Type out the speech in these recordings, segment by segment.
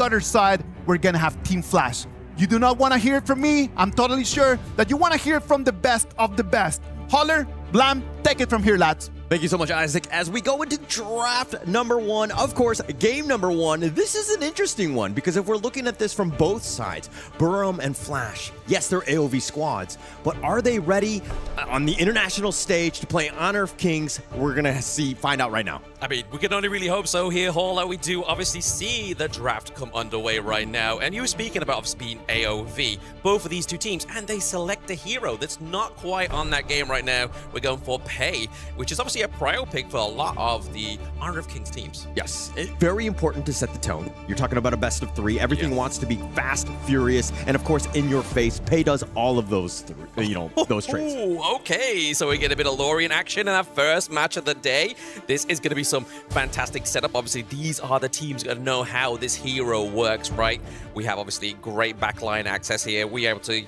the other side, we're gonna have Team Flash. You do not want to hear it from me. I'm totally sure that you want to hear it from the best of the best. Holler, Blam, take it from here, lads. Thank you so much, Isaac. As we go into draft number 1, of course, game number 1, this is an interesting one because if we're looking at this from both sides, Burim and Flash, yes, they're AOV squads, but are they ready on the international stage to play Honor of Kings? We're going to find out right now. I mean, we can only really hope so here, Hall. We do obviously see the draft come underway right now. And you were speaking about obviously being AOV, both of these two teams, and they select a hero that's not quite on that game right now. We're going for Pei, which is obviously a prio pick for a lot of the Honor of Kings teams. Yes, very important to set the tone. You're talking about a best of 3. Everything wants to be fast, furious, and of course in your face. Pei does all of those, those traits. Ooh, okay, so we get a bit of Lorien action in our first match of the day. This is going to be some fantastic setup. Obviously, these are the teams that know how this hero works, right? We have obviously great backline access here. We are able to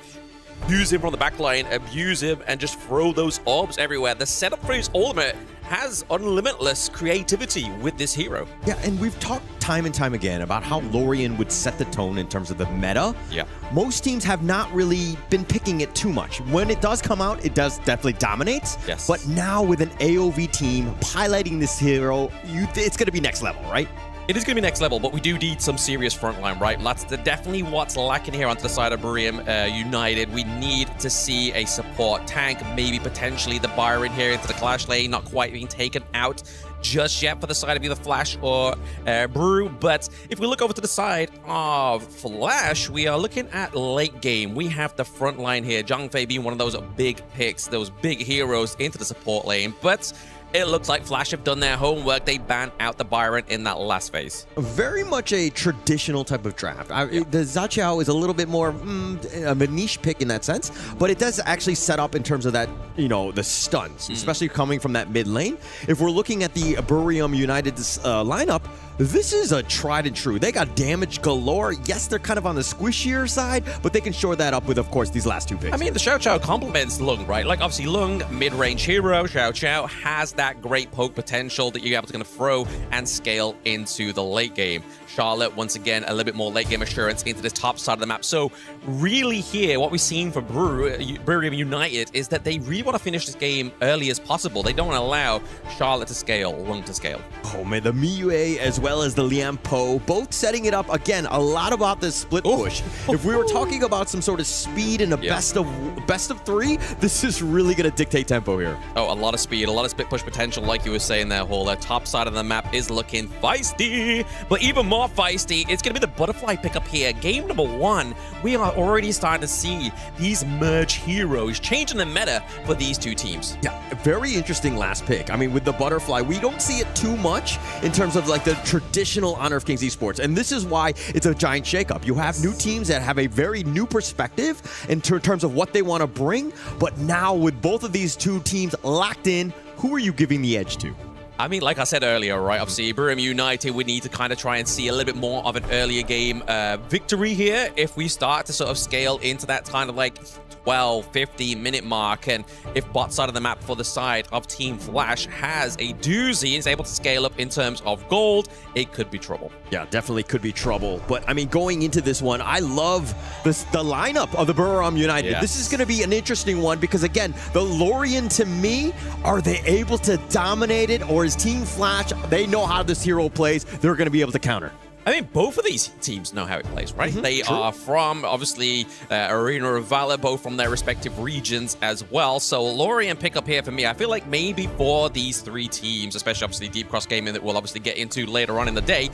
use him from the backline, abuse him, and just throw those orbs everywhere. The setup for his ultimate has unlimitless creativity with this hero. Yeah, and we've talked time and time again about how Lorien would set the tone in terms of the meta. Yeah. Most teams have not really been picking it too much. When it does come out, it does definitely dominate. Yes. But now with an AOV team piloting this hero, it's going to be next level, right? It is going to be next level, but we do need some serious frontline, right? That's definitely what's lacking here onto the side of Burim United. We need to see a support tank, maybe potentially the Byron here into the Clash lane, not quite being taken out just yet for the side of either Flash or Brew. But if we look over to the side of Flash, we are looking at late game. We have the front line here, Zhang Fei being one of those big picks, those big heroes into the support lane. But it looks like Flash have done their homework. They banned out the Byron in that last phase. Very much a traditional type of draft. The Zaqiao is a little bit more of a niche pick in that sense, but it does actually set up in terms of that, the stuns, especially coming from that mid lane. If we're looking at the Burim United lineup, this is a tried and true. They got damage galore. Yes, they're kind of on the squishier side, but they can shore that up with, of course, these last 2 picks. I mean, the Xiao Xiao complements Lung, right? Like, obviously, Lung, mid-range hero. Xiao Xiao has that great poke potential that you're able to kind of throw and scale into the late game. Charlotte, once again, a little bit more late game assurance into the top side of the map. So really here, what we've seen for Burim United is that they really want to finish this game early as possible. They don't want to allow Charlotte to scale, Lung to scale. Oh man, the Miyue as well as the Liam Po, both setting it up, again, a lot about this split push. If we were talking about some sort of speed in a best of 3, this is really going to dictate tempo here. Oh, a lot of speed, a lot of split push potential, like you were saying there, Hall. The top side of the map is looking feisty, but even more feisty, it's going to be the butterfly pickup here. Game number 1, we are already starting to see these merge heroes changing the meta for these two teams. Yeah, very interesting last pick. I mean, with the butterfly, we don't see it too much in terms of like the traditional Honor of Kings Esports, and this is why it's a giant shakeup. You have new teams that have a very new perspective in terms of what they want to bring, but now with both of these two teams locked in, who are you giving the edge to? I mean, like I said earlier, right, obviously, Burim United, we need to kind of try and see a little bit more of an earlier game victory here if we start to sort of scale into that kind of like 12, 15-minute mark. And if bot side of the map for the side of Team Flash has a doozy and is able to scale up in terms of gold, it could be trouble. Yeah, definitely could be trouble. But, I mean, going into this one, I love the lineup of the Burim United. Yes. This is going to be an interesting one because, again, the Lorien, to me, are they able to dominate it, or is Team Flash, they know how this hero plays, they're going to be able to counter? I mean, both of these teams know how it plays, right? They are from, obviously, Arena of Valor, both from their respective regions as well. So Lorien pick up here for me. I feel like maybe for these 3 teams, especially obviously Deep Cross Gaming that we'll obviously get into later on in the day,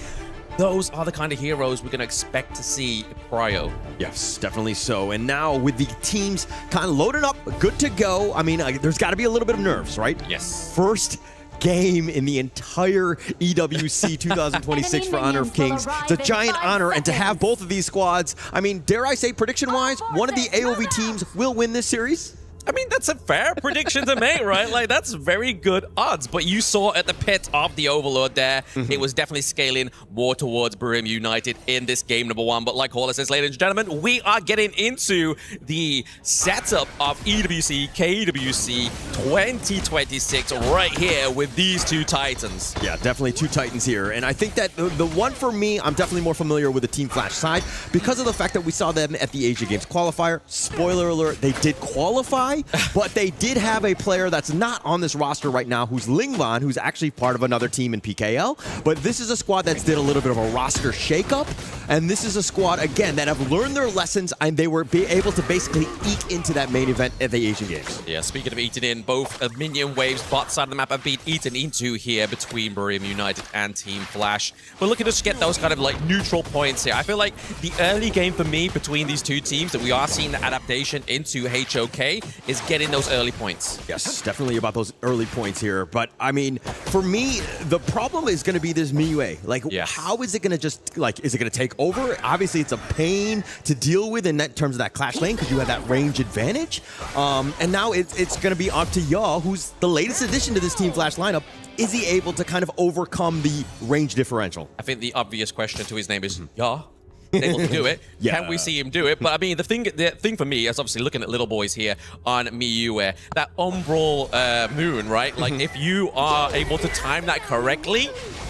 those are the kind of heroes we're going to expect to see prio. Yes, definitely so. And now with the teams kind of loaded up, good to go. I mean, there's got to be a little bit of nerves, right? Yes. First game in the entire EWC 2026 for Honor of Kings. It's a giant honor, and to have both of these squads, I mean, dare I say, prediction-wise, one of the AOV teams will win this series? I mean, that's a fair prediction to make, right? Like, that's very good odds. But you saw at the pit of the Overlord there, it was definitely scaling more towards Buriram United in this game number 1. But like Horler says, ladies and gentlemen, we are getting into the setup of EWC KWC 2026 right here with these two Titans. Yeah, definitely two Titans here. And I think that the one for me, I'm definitely more familiar with the Team Flash side because of the fact that we saw them at the Asia Games qualifier. Spoiler alert, they did qualify, but they did have a player that's not on this roster right now who's Lingvan, who's actually part of another team in PKL. But this is a squad that's did a little bit of a roster shakeup. And this is a squad, again, that have learned their lessons and they were able to basically eke into that main event at the Asian Games. Yeah, speaking of eating in, both minion waves, bot side of the map have been eaten into here between Buriram United and Team Flash. We're looking to just get those kind of like neutral points here. I feel like the early game for me between these two teams that we are seeing the adaptation into HOK is getting those early points. Yes, definitely about those early points here. But I mean, for me, the problem is going to be this Miyue. Like, how is it going to just, like, is it going to take over? Obviously, it's a pain to deal with in that terms of that clash lane because you have that range advantage. And now it's going to be up to Ya, who's the latest addition to this Team Flash lineup. Is he able to kind of overcome the range differential? I think the obvious question to his name is, Ya. Able to do it. Yeah. Can we see him do it? But I mean, the thing for me is obviously looking at little boys here on Miyue, that umbral moon, right? Like, if you are able to time that correctly,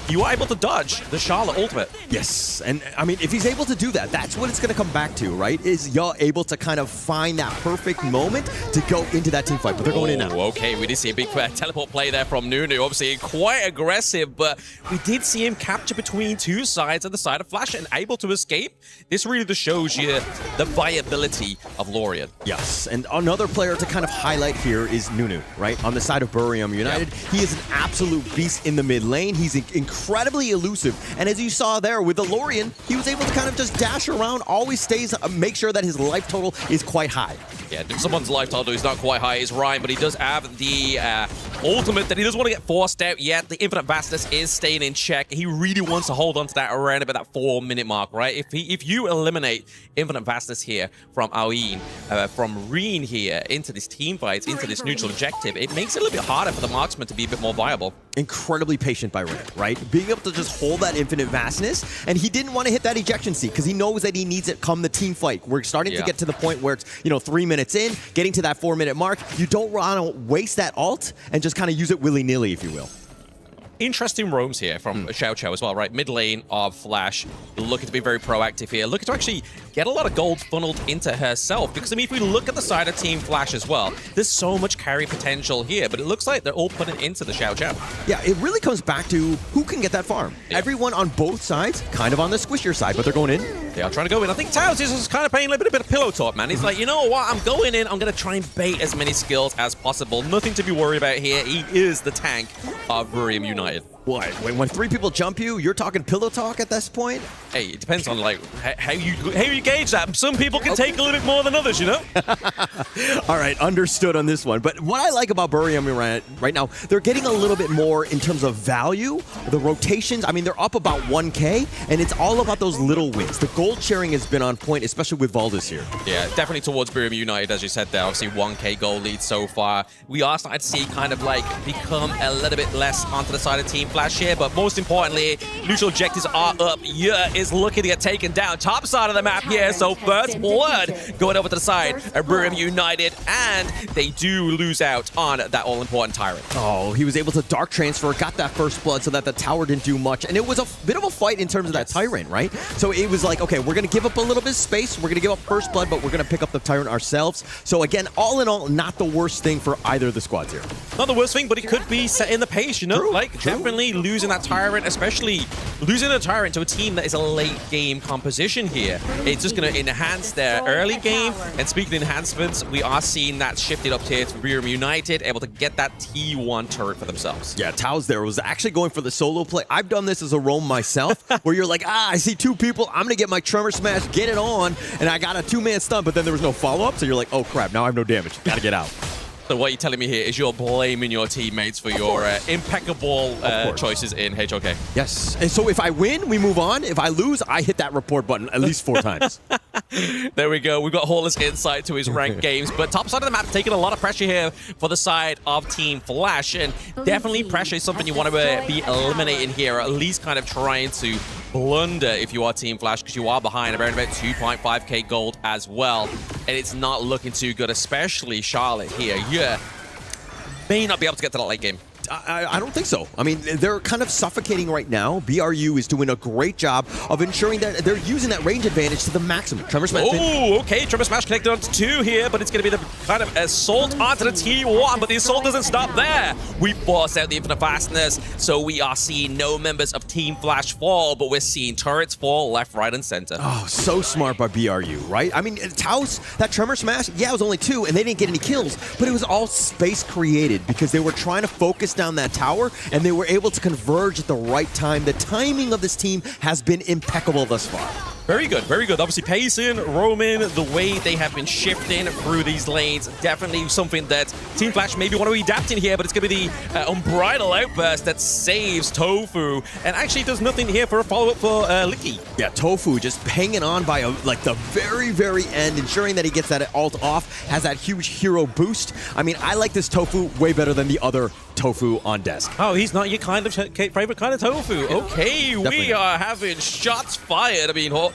you are able to dodge the Charlotte ultimate. Yes, and I mean, if he's able to do that, that's what it's going to come back to, right? Is Ya able to kind of find that perfect moment to go into that team fight? But they're going in now. Okay, we did see a big teleport play there from Nunu. Obviously, quite aggressive, but we did see him capture between two sides of the side of Flash and able to escape. This really just shows you the viability of Lorien. Yes, and another player to kind of highlight here is Nunu, right? On the side of Buriram United. He is an absolute beast in the mid lane. He's incredibly elusive. And as you saw there with the Lorien, he was able to kind of just dash around, always stays, make sure that his life total is quite high. Yeah, someone's life total is not quite high is Ryan, but he does have the ultimate that he doesn't want to get forced out yet. The infinite vastness is staying in check. He really wants to hold on to that around about that 4-minute mark, right? If you eliminate infinite vastness here from Aoin, from Reen here into this team fight, into this neutral objective, it makes it a little bit harder for the marksman to be a bit more viable. Incredibly patient by Rand, right? Being able to just hold that infinite vastness, and he didn't want to hit that ejection seat because he knows that he needs it come the team fight. We're starting to get to the point where it's, 3 minutes in, getting to that 4-minute mark. You don't want to waste that ult and just kind of use it willy-nilly, if you will. Interesting roams here from Xiao Xiao as well, right? Mid lane of Flash, looking to be very proactive here, looking to actually get a lot of gold funneled into herself. Because, I mean, if we look at the side of Team Flash as well, there's so much carry potential here, but it looks like they're all putting into the Xiao Xiao. Yeah, it really comes back to who can get that farm. Yeah. Everyone on both sides, kind of on the squishier side, but they're going in. They are trying to go in. I think Taos is kind of paying a bit of pillow talk, man. He's like, you know what? I'm going in. I'm going to try and bait as many skills as possible. Nothing to be worried about here. He is the tank of Buriram United. What? When 3 people jump you, you're talking pillow talk at this point? Hey, it depends on like how you gauge that. Some people can take a little bit more than others, you know? All right, understood on this one. But what I like about Buriram right now, they're getting a little bit more in terms of value. The rotations, I mean, they're up about 1K, and it's all about those little wins. The gold sharing has been on point, especially with Valdez here. Yeah, definitely towards Buriram United, as you said there. Obviously, 1K goal lead so far. We are starting to see kind of like become a little bit less onto the side of Team Flash here, but most importantly, neutral objectives are up. Yeah, is looking to get taken down. Top side of the map here, so first blood going over to the side of Buriram United, and they do lose out on that all-important Tyrant. Oh, he was able to dark transfer, got that first blood so that the tower didn't do much, and it was a bit of a fight in terms of that Tyrant, right? So it was like, okay, we're going to give up a little bit of space, we're going to give up first blood, but we're going to pick up the Tyrant ourselves. So again, all in all, not the worst thing for either of the squads here. Not the worst thing, but it could be setting the pace, you know? True, like, definitely losing that Tyrant, especially losing a Tyrant to a team that is a late game composition here. It's just going to enhance their early game. And speaking of enhancements, we are seeing that shifted up tier to Buriram United, able to get that T1 turret for themselves. Yeah, Tao's there was actually going for the solo play. I've done this as a roam myself, where you're like, I see 2 people, I'm going to get my Tremor Smash, get it on, and I got a 2-man stun, but then there was no follow-up, so you're like, oh crap, now I have no damage. Got to get out. So what you're telling me here is you're blaming your teammates for your impeccable choices in HOK. Yes. And so if I win, we move on. If I lose, I hit that report button at least 4 times. There we go. We've got Horless insight to his ranked games, but top side of the map taking a lot of pressure here for the side of Team Flash, and definitely pressure is something you want to be eliminating here, or at least kind of trying to blunder if you are Team Flash, because you are behind around about 2.5k gold as well, and it's not looking too good, especially Charlotte here. Yeah, may not be able to get to that late game. I don't think so. I mean, they're kind of suffocating right now. BRU is doing a great job of ensuring that they're using that range advantage to the maximum. Tremor Smash. Oh, okay. Tremor Smash connected onto 2 here, but it's going to be the kind of assault onto the T1, but the assault doesn't stop there. We force out the infinite fastness, so we are seeing no members of Team Flash fall, but we're seeing turrets fall left, right, and center. Oh, so smart by BRU, right? I mean, Taos, that Tremor Smash, yeah, it was only 2, and they didn't get any kills, but it was all space created because they were trying to focus down that tower, and they were able to converge at the right time. The timing of this team has been impeccable thus far. Very good, very good. Obviously, pacing, roaming, the way they have been shifting through these lanes, definitely something that Team Flash maybe want to adapt in here, but it's going to be the Unbridled Outburst that saves Tofu, and actually does nothing here for a follow-up for Licky. Yeah, Tofu just hanging on by like the very, very end, ensuring that he gets that ult off, has that huge hero boost. I mean, I like this Tofu way better than the other Tofu on desk. Oh, he's not your kind of favorite kind of Tofu. Okay, we not. are having shots fired. I mean,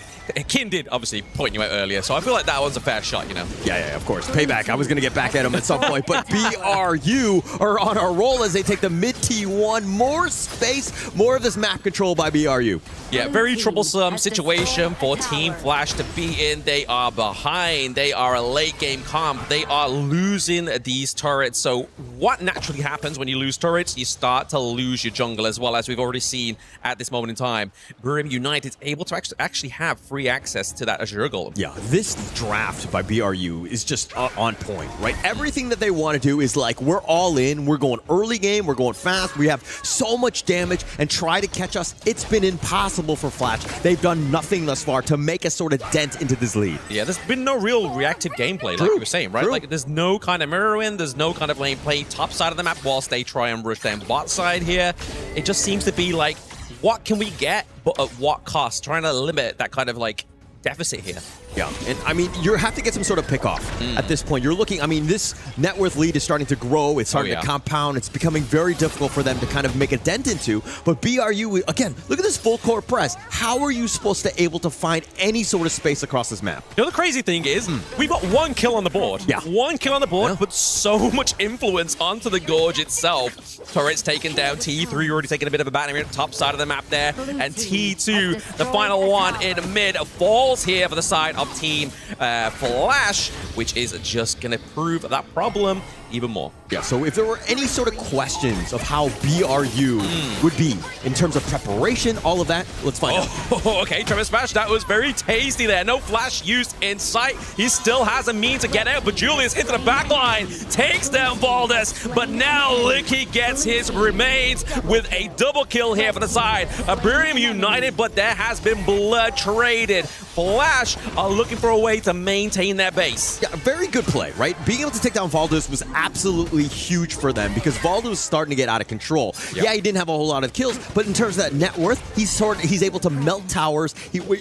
Kin did obviously point you out earlier, so I feel like that one's a fair shot, you know? Yeah, of course. Payback. I was going to get back at him at some point, but BRU are on a roll as they take the mid T1. More space, more of this map control by BRU. Yeah, very troublesome situation for Team Flash to be in. They are behind. They are a late game comp. They are losing these turrets. So what naturally happens when you lose turrets? You start to lose your jungle as well, as we've already seen at this moment in time. Brim United is able to actually have free access to that Azure Golem. Yeah, this draft by BRU is just on point, right? Everything that they want to do is like, we're all in, we're going early game, we're going fast, we have so much damage, and try to catch us. It's been impossible for Flash. They've done nothing thus far to make a sort of dent into this lead. Yeah, there's been no real reactive gameplay, like we were saying, right? True. Like, there's no kind of mirroring, there's no kind of lane play top side of the map whilst they try and rush down bot side here. It just seems to be like, what can we get, but at what cost? Trying to limit that kind of like deficit here. Yeah, and I mean, you have to get some sort of pick off at this point. You're looking, I mean, this net worth lead is starting to grow. It's starting to compound. It's becoming very difficult for them to kind of make a dent into. But BRU, again, look at this full court press. How are you supposed to able to find any sort of space across this map? You know, the crazy thing is, we've got 1 kill on the board. Yeah. 1 kill on the board, but so much influence onto the Gorge itself. Turret's taken down. T3 already taking a bit of a batting at the top side of the map there. And T2, the final one in mid, falls here for the side of Team Flash, which is just going to prove that problem even more. Yeah, so if there were any sort of questions of how BRU would be in terms of preparation, all of that, let's find out. Oh, okay, Tremor Smash, that was very tasty there. No flash used in sight. He still has a means to get out, but Julius into the back line, takes down Valdez, but now Licky gets his remains with a double kill here for the side of Brim United, but there has been blood traded. Flash are looking for a way to maintain their base. Yeah, very good play, right? Being able to take down Valdez was absolutely huge for them because Valdez was starting to get out of control. Yep. Yeah, he didn't have a whole lot of kills, but in terms of that net worth, he's able to melt towers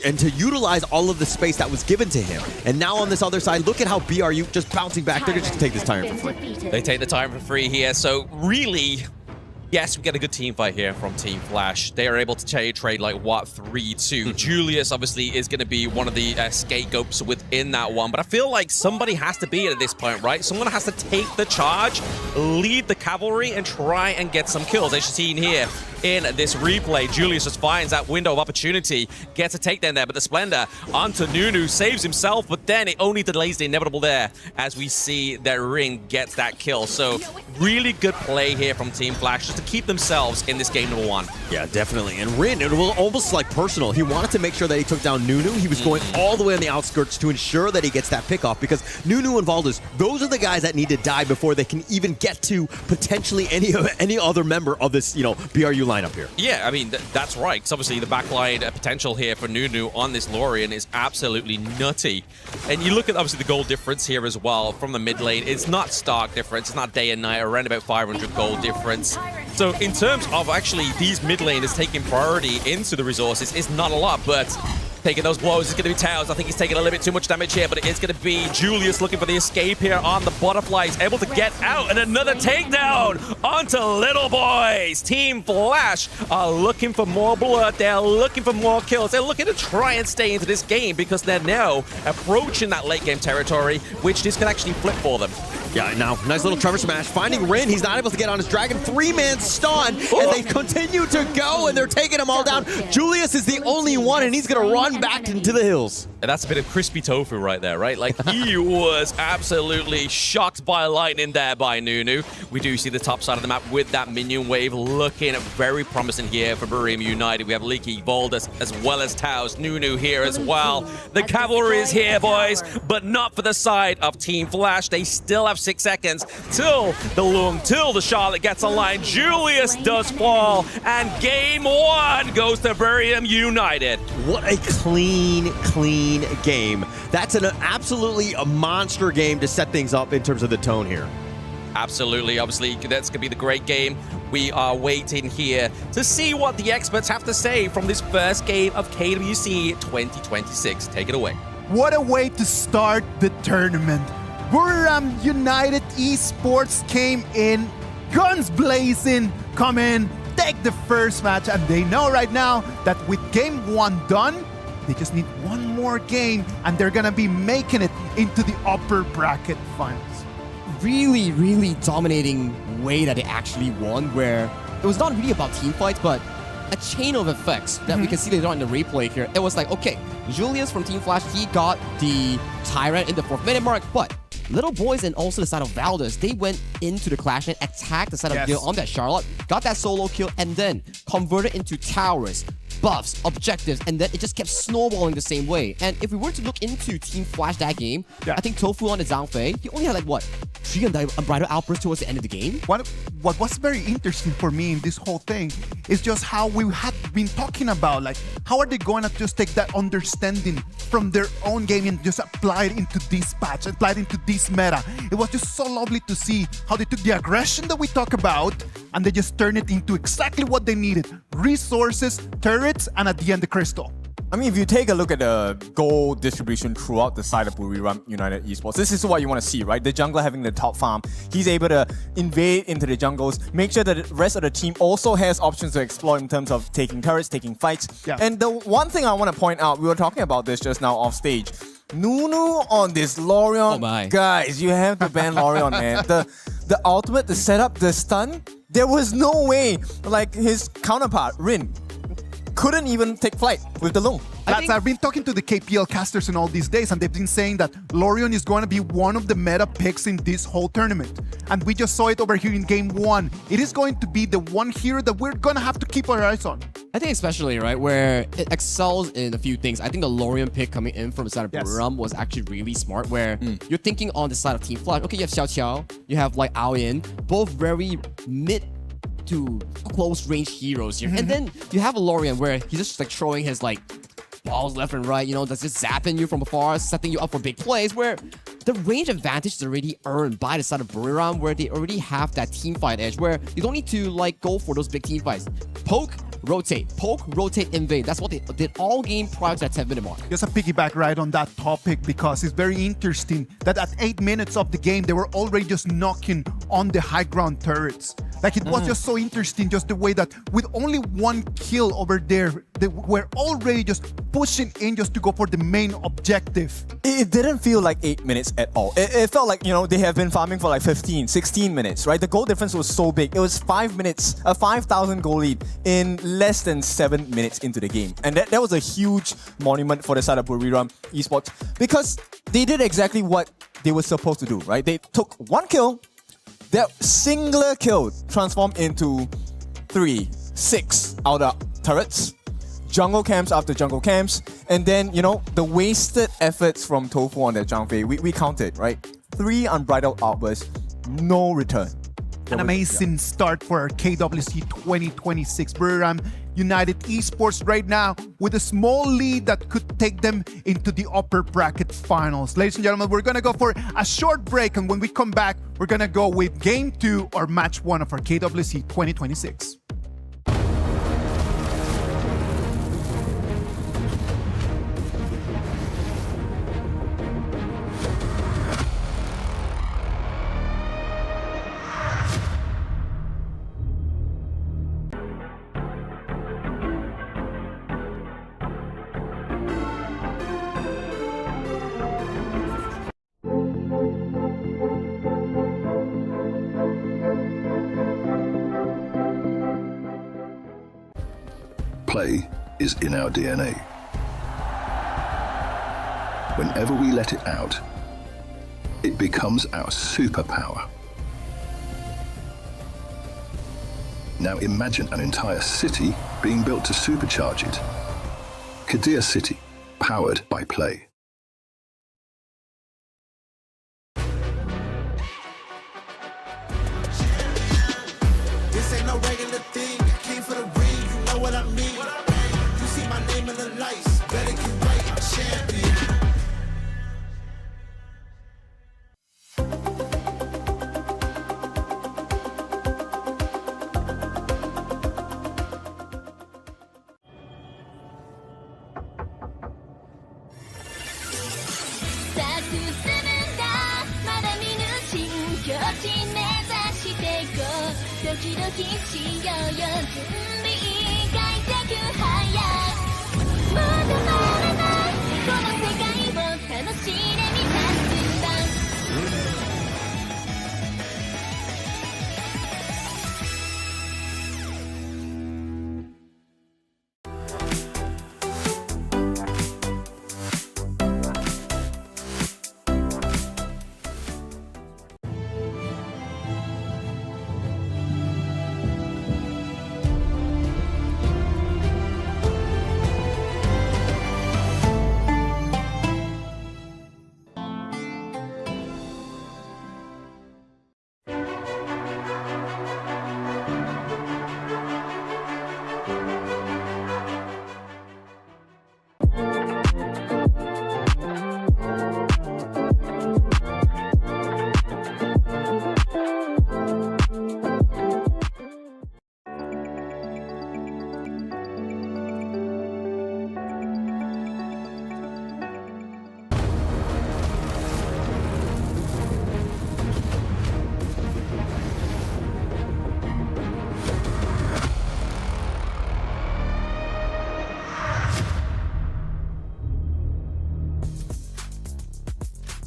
and to utilize all of the space that was given to him. And now on this other side, look at how BRU just bouncing back. They're just going to take this time for free. They take the time for free here, so really, yes, we get a good team fight here from Team Flash. They are able to trade like, what, 3-2. Julius, obviously, is going to be one of the scapegoats within that one. But I feel like somebody has to be at this point, right? Someone has to take the charge, lead the cavalry, and try and get some kills. As you've seen here in this replay, Julius just finds that window of opportunity, gets a takedown there, but the Splendor onto Nunu, saves himself, but then it only delays the inevitable there as we see that Ring gets that kill. So really good play here from Team Flash just to keep themselves in this game number 1. Yeah, definitely. And Rin, it was almost like personal. He wanted to make sure that he took down Nunu. He was going all the way on the outskirts to ensure that he gets that pickoff because Nunu and Valdez, those are the guys that need to die before they can even get to potentially any other member of this, BRU lineup here. Yeah, I mean, that's right. Because obviously the backline potential here for Nunu on this Lorian is absolutely nutty. And you look at obviously the gold difference here as well from the mid lane. It's not stark difference. It's not day and night. Around about 500 gold difference. So in terms of actually these mid laners taking priority into the resources, it's not a lot, but Taking those blows is going to be Tails. I think he's taking a little bit too much damage here, but it is going to be Julius looking for the escape here on the butterfly. He's able to get out, and another takedown onto Little Boys. Team Flash are looking for more blood. They're looking for more kills. They're looking to try and stay into this game because they're now approaching that late game territory, which this can actually flip for them. Yeah, now, nice little Trevor smash. Finding Rin, he's not able to get on his dragon. 3-man stun, and they continue to go, and they're taking them all down. Julius is the only one, and he's going to run back into the hills. And that's a bit of crispy tofu right there, right? Like, he was absolutely shocked by lightning there by Nunu. We do see the top side of the map with that minion wave looking very promising here for Barium United. We have Leaky, Voldus, as well as Taos. Nunu here as well. The cavalry is here, boys, but not for the side of Team Flash. They still have 6 seconds till the Lung, till the Charlotte gets online. Julius does fall, and game 1 goes to Barium United. What a clean game. That's an absolutely a monster game to set things up in terms of the tone here. Absolutely. Obviously, that's going to be the great game. We are waiting here to see what the experts have to say from this first game of KWC 2026. Take it away. What a way to start the tournament. Buriram United Esports came in, guns blazing, come in, take the first match, and they know right now that with game 1 done, they just need one more game, and they're gonna be making it into the upper bracket finals. Really dominating way that they actually won, where it was not really about team fights, but a chain of effects that we can see later on in the replay here. It was like, okay, Julius from Team Flash, he got the Tyrant in the 4th minute mark, but Little Boys and also the side of Valdez, they went into the clash and attacked the side of Gil on that Charlotte, got that solo kill, and then converted into towers, buffs, objectives, and then it just kept snowballing the same way. And if we were to look into Team Flash that game, I think Tofu on the Zhangfei, he only had like, what, 3 unbridled outbursts towards the end of the game? What was very interesting for me in this whole thing is just how we had been talking about, like, how are they going to just take that understanding from their own game and just apply it into this patch, apply it into this meta. It was just so lovely to see how they took the aggression that we talk about and they just turned it into exactly what they needed. Resources, turrets, and at the end, the crystal. I mean, if you take a look at the goal distribution throughout the side of Buriram United Esports, this is what you want to see, right? The jungler having the top farm. He's able to invade into the jungles, make sure that the rest of the team also has options to explore in terms of taking turrets, taking fights. And the one thing I want to point out, we were talking about this just now off stage. Nunu on this Lorion. Oh my. Guys, you have to ban Lorion, man. The ultimate, the setup, the stun, there was no way like his counterpart, Rin, couldn't even take flight with the Lung. I've been talking to the KPL casters in all these days, and they've been saying that Lorion is going to be one of the meta picks in this whole tournament. And we just saw it over here in game 1. It is going to be the one hero that we're going to have to keep our eyes on. I think especially, right, where it excels in a few things. I think the Lorion pick coming in from the side of Buriram was actually really smart, where you're thinking on the side of Team Flash. Okay, you have Xiao Qiao, you have like Ao Yin, both very mid to close range heroes here. And then you have a Lorion where he's just like throwing his like balls left and right, you know, that's just zapping you from afar, setting you up for big plays, where the range advantage is already earned by the side of Buriram, where they already have that team fight edge, where you don't need to like go for those big team fights. Poke, rotate, invade. That's what they did all game prior to that 10-minute mark. Just a piggyback right on that topic, because it's very interesting that at 8 minutes of the game, they were already just knocking on the high ground turrets. Like, it was just so interesting, just the way that with only 1 kill over there, they were already just pushing in just to go for the main objective. It didn't feel like 8 minutes at all. It felt like, you know, they have been farming for like 15, 16 minutes, right? The goal difference was so big. It was 5 minutes, a 5,000 goal lead in less than 7 minutes into the game. And that was a huge monument for the side of Buriram Esports, because they did exactly what they were supposed to do, right? They took 1 kill, that singular kill transformed into 3, 6 outer turrets, jungle camps after jungle camps, and then, you know, the wasted efforts from Tofu on that Zhangfei, we counted, right? 3 unbridled outbursts, no return. An amazing start for KWC 2026. Buriram United Esports right now with a small lead that could take them into the upper bracket finals. Ladies and gentlemen, we're going to go for a short break, and when we come back, we're going to go with Game 2 or Match 1 of our KWC 2026. play is in our DNA. Whenever we let it out, it becomes our superpower. Now imagine an entire city being built to supercharge it. Kadir City, powered by play. This ain't no regular thing. I came for the ring, you know what I mean. You see my name in the lights, better get right, I'm champion.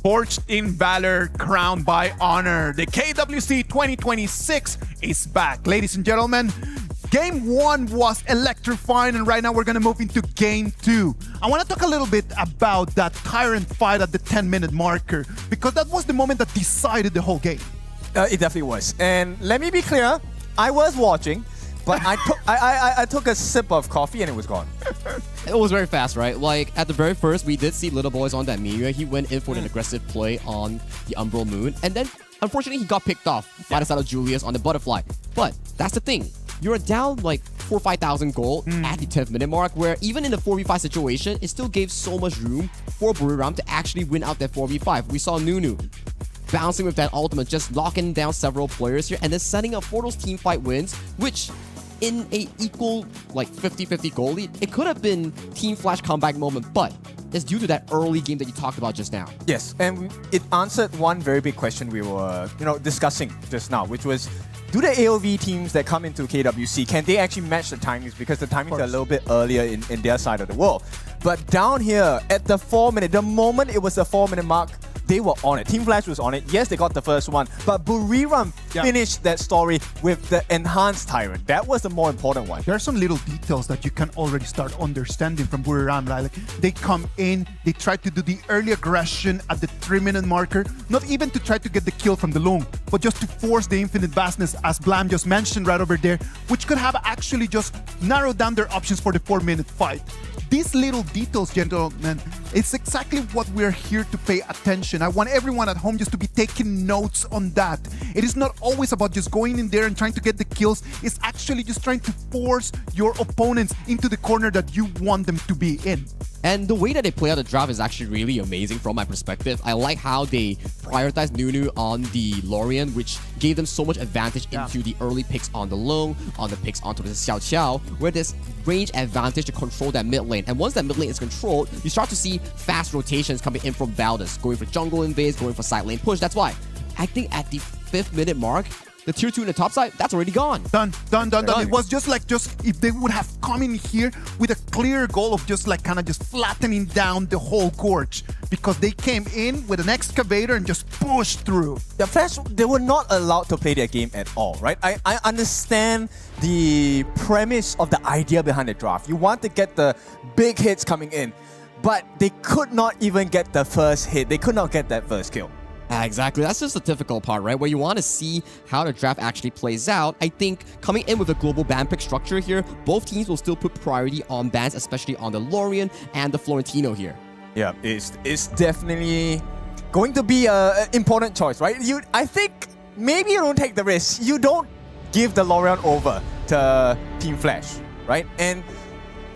Forged in Valor, crowned by honor. The KWC 2026 is back. Ladies and gentlemen, Game 1 was electrifying, and right now we're going to move into Game 2. I want to talk a little bit about that Tyrant fight at the 10-minute marker, because that was the moment that decided the whole game. It definitely was. And let me be clear, I was watching, but I took a sip of coffee and it was gone. It was very fast, right? Like, at the very first, we did see Little Boys on that Miria. He went in for an aggressive play on the Umbral Moon. And then, unfortunately, he got picked off by the side of Julius on the Butterfly. But that's the thing. You're down like 4,000 or 5,000 gold at the 10th minute mark, where even in the 4v5 situation, it still gave so much room for Buriram to actually win out that 4v5. We saw Nunu bouncing with that ultimate, just locking down several players here, and then setting up for those team fight wins, which in a equal like 50-50 goal lead, it could have been team flash comeback moment, but it's due to that early game that you talked about just now. Yes, and it answered one very big question we were discussing just now, which was, do the AOV teams that come into KWC, can they actually match the timings? Because the timings are a little bit earlier in their side of the world. But down here, at the 4-minute, the moment it was the 4-minute mark, they were on it. Team Flash was on it. Yes, they got the first one, but Buriram finished that story with the enhanced Tyrant. That was the more important one. There are some little details that you can already start understanding from Buriram, right? Like, they come in, they try to do the early aggression at the 3-minute marker, not even to try to get the kill from the Lung, but just to force the infinite vastness, as Blam just mentioned right over there, which could have actually just narrowed down their options for the 4-minute fight. These little details, gentlemen, it's exactly what we're here to pay attention. I want everyone at home just to be taking notes on that. It is not always about just going in there and trying to get the kills. It's actually just trying to force your opponents into the corner that you want them to be in. And the way that they play out the draft is actually really amazing from my perspective. I like how they prioritized Nunu on the Lorien, which gave them so much advantage into the early picks on the Long, on the picks onto the Xiao Qiao, where there's range advantage to control that mid lane. And once that mid lane is controlled, you start to see fast rotations coming in from Valdez, going for jungle invades, going for side lane push. That's why I think at the 5th-minute mark, the tier 2 in the top side, that's already gone. Done. It was just if they would have come in here with a clear goal of just flattening down the whole court. because they came in with an excavator and just pushed through. The Flash, they were not allowed to play their game at all, right? I understand the premise of the idea behind the draft. You want to get the big hits coming in, but they could not even get the first hit. They could not get that first kill. Exactly. That's just the difficult part, right? Where you want to see how the draft actually plays out. I think coming in with a global ban pick structure here, both teams will still put priority on bans, especially on the Lorien and the Florentino here. Yeah, it's definitely going to be an important choice, right? I think maybe you don't take the risk. You don't give the Lorien over to Team Flash, right? And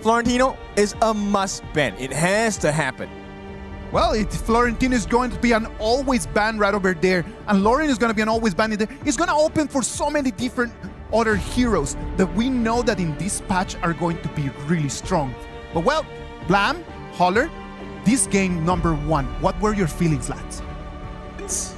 Florentino is a must ban. It has to happen. Well, Florentino is going to be an always ban right over there, and Lorien is going to be an always ban in there. It's going to open for so many different other heroes that we know that in this patch are going to be really strong. But well, Blam, Holler, this game number 1, what were your feelings, lads?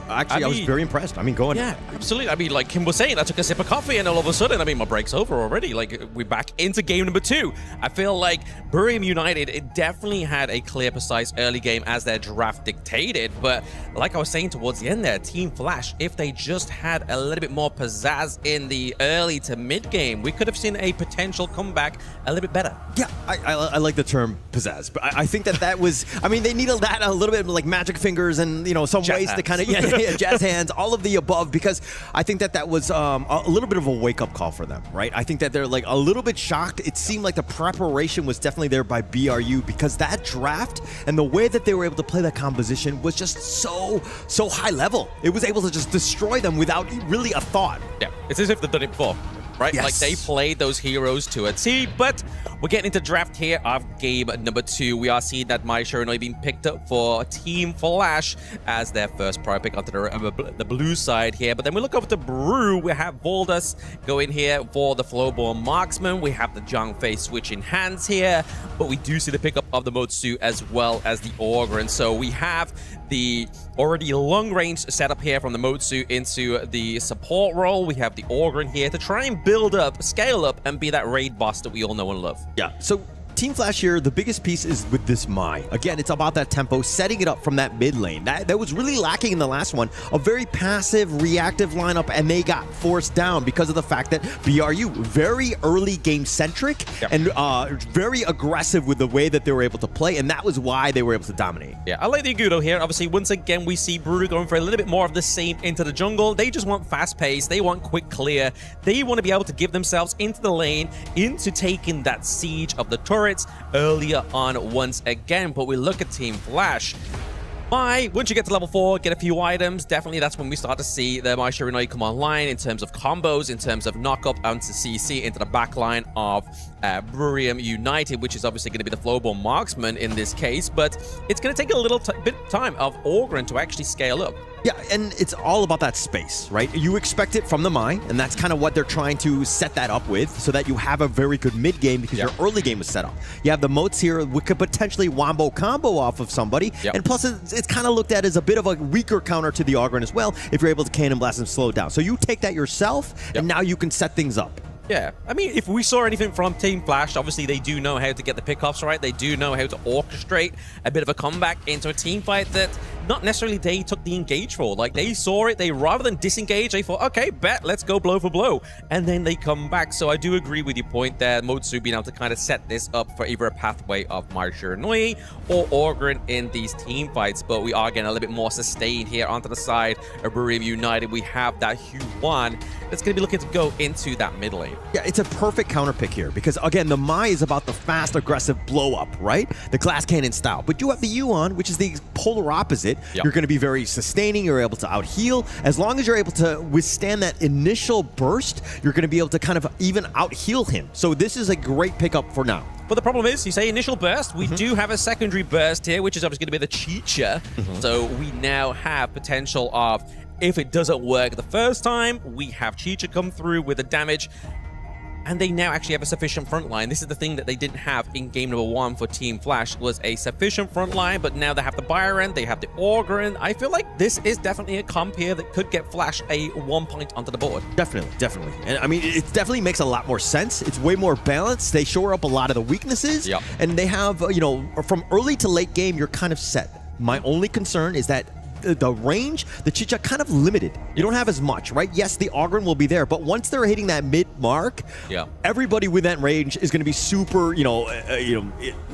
Actually, I was very impressed. I mean, go on. Yeah, absolutely. I mean, like Kim was saying, I took a sip of coffee and all of a sudden, I mean, my break's over already. Like, we're back into game number 2. I feel like Buriram United, it definitely had a clear, precise early game as their draft dictated. But like I was saying towards the end there, Team Flash, if they just had a little bit more pizzazz in the early to mid game, we could have seen a potential comeback a little bit better. Yeah, I like the term pizzazz, but I think that was, I mean, they needed that a little bit like magic fingers and, you know, some Jazz ways to hands. kind of, jazz hands, all of the above, because I think that was a little bit of a wake-up call for them, right? I think that they're like a little bit shocked. It seemed like the preparation was definitely there by BRU, because that draft and the way that they were able to play that composition was just so high level. It was able to just destroy them without really a thought. Yeah, it's as if they've done it before, right? Yes. Like they played those heroes to a T, but we're getting into draft here of game number 2. We are seeing that Mai Shiranui being picked up for Team Flash as their first prior pick onto the blue side here. But then we look over to Brew. We have Voldus going here for the Flowborn Marksman. We have the Zhangfei switching hands here, but we do see the pickup of the Motsu as well as the Orgren. So we have the already long range setup here from the Motsu into the support role. We have the Orgren here to try and build up, scale up, and be that raid boss that we all know and love. Yeah, so Team Flash here, the biggest piece is with this Mai. Again, it's about that tempo, setting it up from that mid lane. That was really lacking in the last one. A very passive, reactive lineup, and they got forced down because of the fact that BRU, very early game-centric and very aggressive with the way that they were able to play, and that was why they were able to dominate. Yeah, I like the Agudo here. Obviously, once again, we see Brew going for a little bit more of the same into the jungle. They just want fast pace. They want quick clear. They want to be able to give themselves into the lane, into taking that siege of the turrets earlier on once again. But we look at Team Flash. Once you get to level 4, get a few items, definitely that's when we start to see the Mai Shiranui come online in terms of combos, in terms of knock up onto CC into the backline of Buriram United, which is obviously going to be the Flowborn Marksman in this case, but it's going to take a little bit of time of Orgren to actually scale up. Yeah, and it's all about that space, right? You expect it from the Mai, and that's kind of what they're trying to set that up with, so that you have a very good mid game because your early game was set up. You have the moats here, we could potentially wombo combo off of somebody, and plus it's kind of looked at as a bit of a weaker counter to the Orgren as well if you're able to cannon blast and slow it down. So you take that yourself, and now you can set things up. Yeah, I mean, if we saw anything from Team Flash, obviously they do know how to get the pickoffs right. They do know how to orchestrate a bit of a comeback into a team fight that not necessarily they took the engage for. Like, they saw it, they rather than disengage, they thought, okay, bet, let's go blow for blow. And then they come back. So I do agree with your point there, Motsu being able to kind of set this up for either a pathway of Mai Shiranui or Orgren in these team fights. But we are getting a little bit more sustained here onto the side of Buriram United. We have that Hu-1 that's going to be looking to go into that mid lane. Yeah, it's a perfect counter pick here because, again, the Mai is about the fast, aggressive blow-up, right? The glass cannon style. But you have the Yuan, which is the polar opposite. You're going to be very sustaining. You're able to out-heal. As long as you're able to withstand that initial burst, you're going to be able to kind of even out-heal him. So this is a great pickup for now. But the problem is, you say initial burst, we do have a secondary burst here, which is obviously going to be the Chicha. So we now have potential of, if it doesn't work the first time, we have Chicha come through with the damage. And they now actually have a sufficient front line. This is the thing that they didn't have in game number 1 for Team Flash, was a sufficient front line, but now they have the Byron, they have the Orgren. I feel like this is definitely a comp here that could get Flash a 1 point onto the board. Definitely, definitely. And I mean, it definitely makes a lot more sense. It's way more balanced. They shore up a lot of the weaknesses. And they have, you know, from early to late game, you're kind of set. My only concern is that the range, the Chicha kind of limited. You don't have as much, right? Yes, the Ogren will be there, but once they're hitting that mid mark, everybody with that range is going to be super,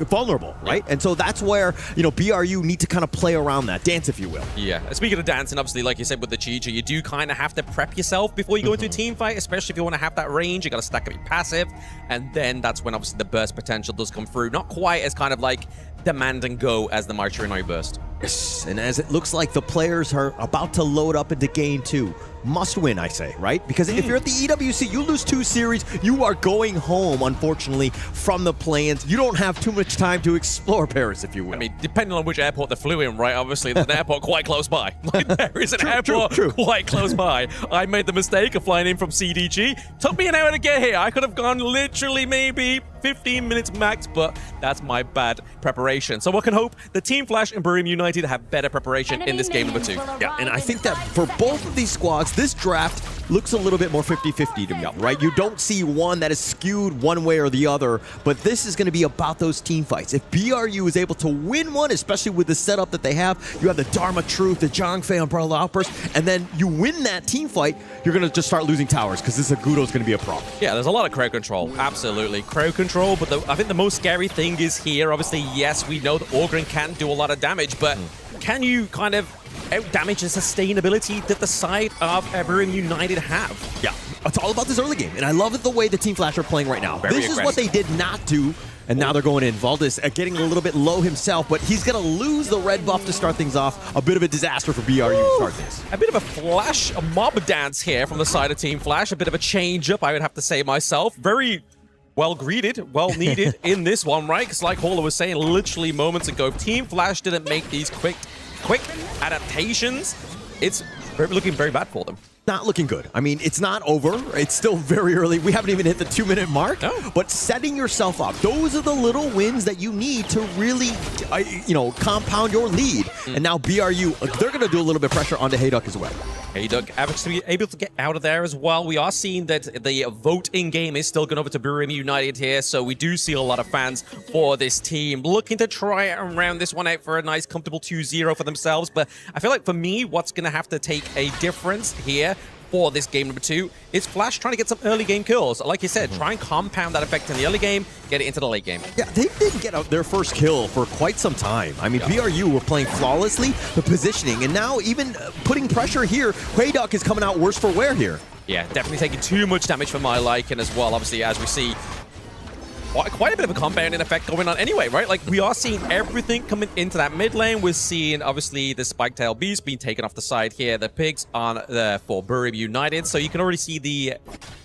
vulnerable, right? And so that's where, BRU need to kind of play around that, dance, if you will. Yeah. Speaking of dancing, obviously, like you said with the Chicha, you do kind of have to prep yourself before you go into a team fight, especially if you want to have that range. You got to stack up your passive, and then that's when obviously the burst potential does come through. Not quite as kind of like demand and go as the Mighty burst. Yes, and as it looks like the players are about to load up into game 2. Must win, I say, right? Because if you're at the EWC, you lose 2 series, you are going home, unfortunately, from the play-ins. You don't have too much time to explore Paris, if you will. I mean, depending on which airport they flew in, right? Obviously, there's an airport quite close by. Like, there is an airport quite close by. I made the mistake of flying in from CDG. Took me an hour to get here. I could have gone literally maybe 15 minutes max, but that's my bad preparation. So one can hope the Team Flash and Burium United have better preparation in this game number 2. Yeah, and I think that for both of these squads, this draft looks a little bit more 50-50 to me, right? You don't see one that is skewed one way or the other, but this is going to be about those team fights. If BRU is able to win one, especially with the setup that they have, you have the Dharma Truth, the Zhangfei Umbrella Outburst, and then you win that team fight, you're going to just start losing towers because this Agudo is going to be a problem. Yeah, there's a lot of crowd control. Absolutely. Crowd control, but I think the most scary thing is here, obviously, yes, we know that Ogren can do a lot of damage, but can you kind of out-damage the sustainability that the side of Burium United have? Yeah, it's all about this early game, and I love the way the Team Flash are playing right now. This is what they did not do, and now they're going in. Valdez getting a little bit low himself, but he's going to lose the red buff to start things off. A bit of a disaster for BRU to start this. A bit of a Flash, a mob dance here from the side of Team Flash. A bit of a change-up, I would have to say myself. Very well greeted, well needed in this one, right? Because like Hauler was saying literally moments ago, if Team Flash didn't make these quick adaptations, it's looking very bad for them. Not looking good. I mean, it's not over. It's still very early. We haven't even hit the 2-minute mark. No. But setting yourself up, those are the little wins that you need to really, compound your lead. And now BRU, they're going to do a little bit of pressure onto Hayduk as well. Hayduk actually able to get out of there as well. We are seeing that the vote in game is still going over to Burium United here, so we do see a lot of fans for this team looking to try and round this one out for a nice, comfortable 2-0 for themselves. But I feel like for me, what's going to have to take a difference here for this game number 2 is Flash trying to get some early game kills. Like you said, try and compound that effect in the early game, get it into the late game. Yeah, they didn't get out their first kill for quite some time. I mean, BRU were playing flawlessly, the positioning, and now even putting pressure here, Hayduk is coming out worse for wear here. Yeah, definitely taking too much damage for my liking as well. Obviously, as we see, quite a bit of a compounding effect going on anyway, right? Like, we are seeing everything coming into that mid lane. We're seeing, obviously, the Spike-Tail Beast being taken off the side here. The Pigs on for Burium United. So you can already see the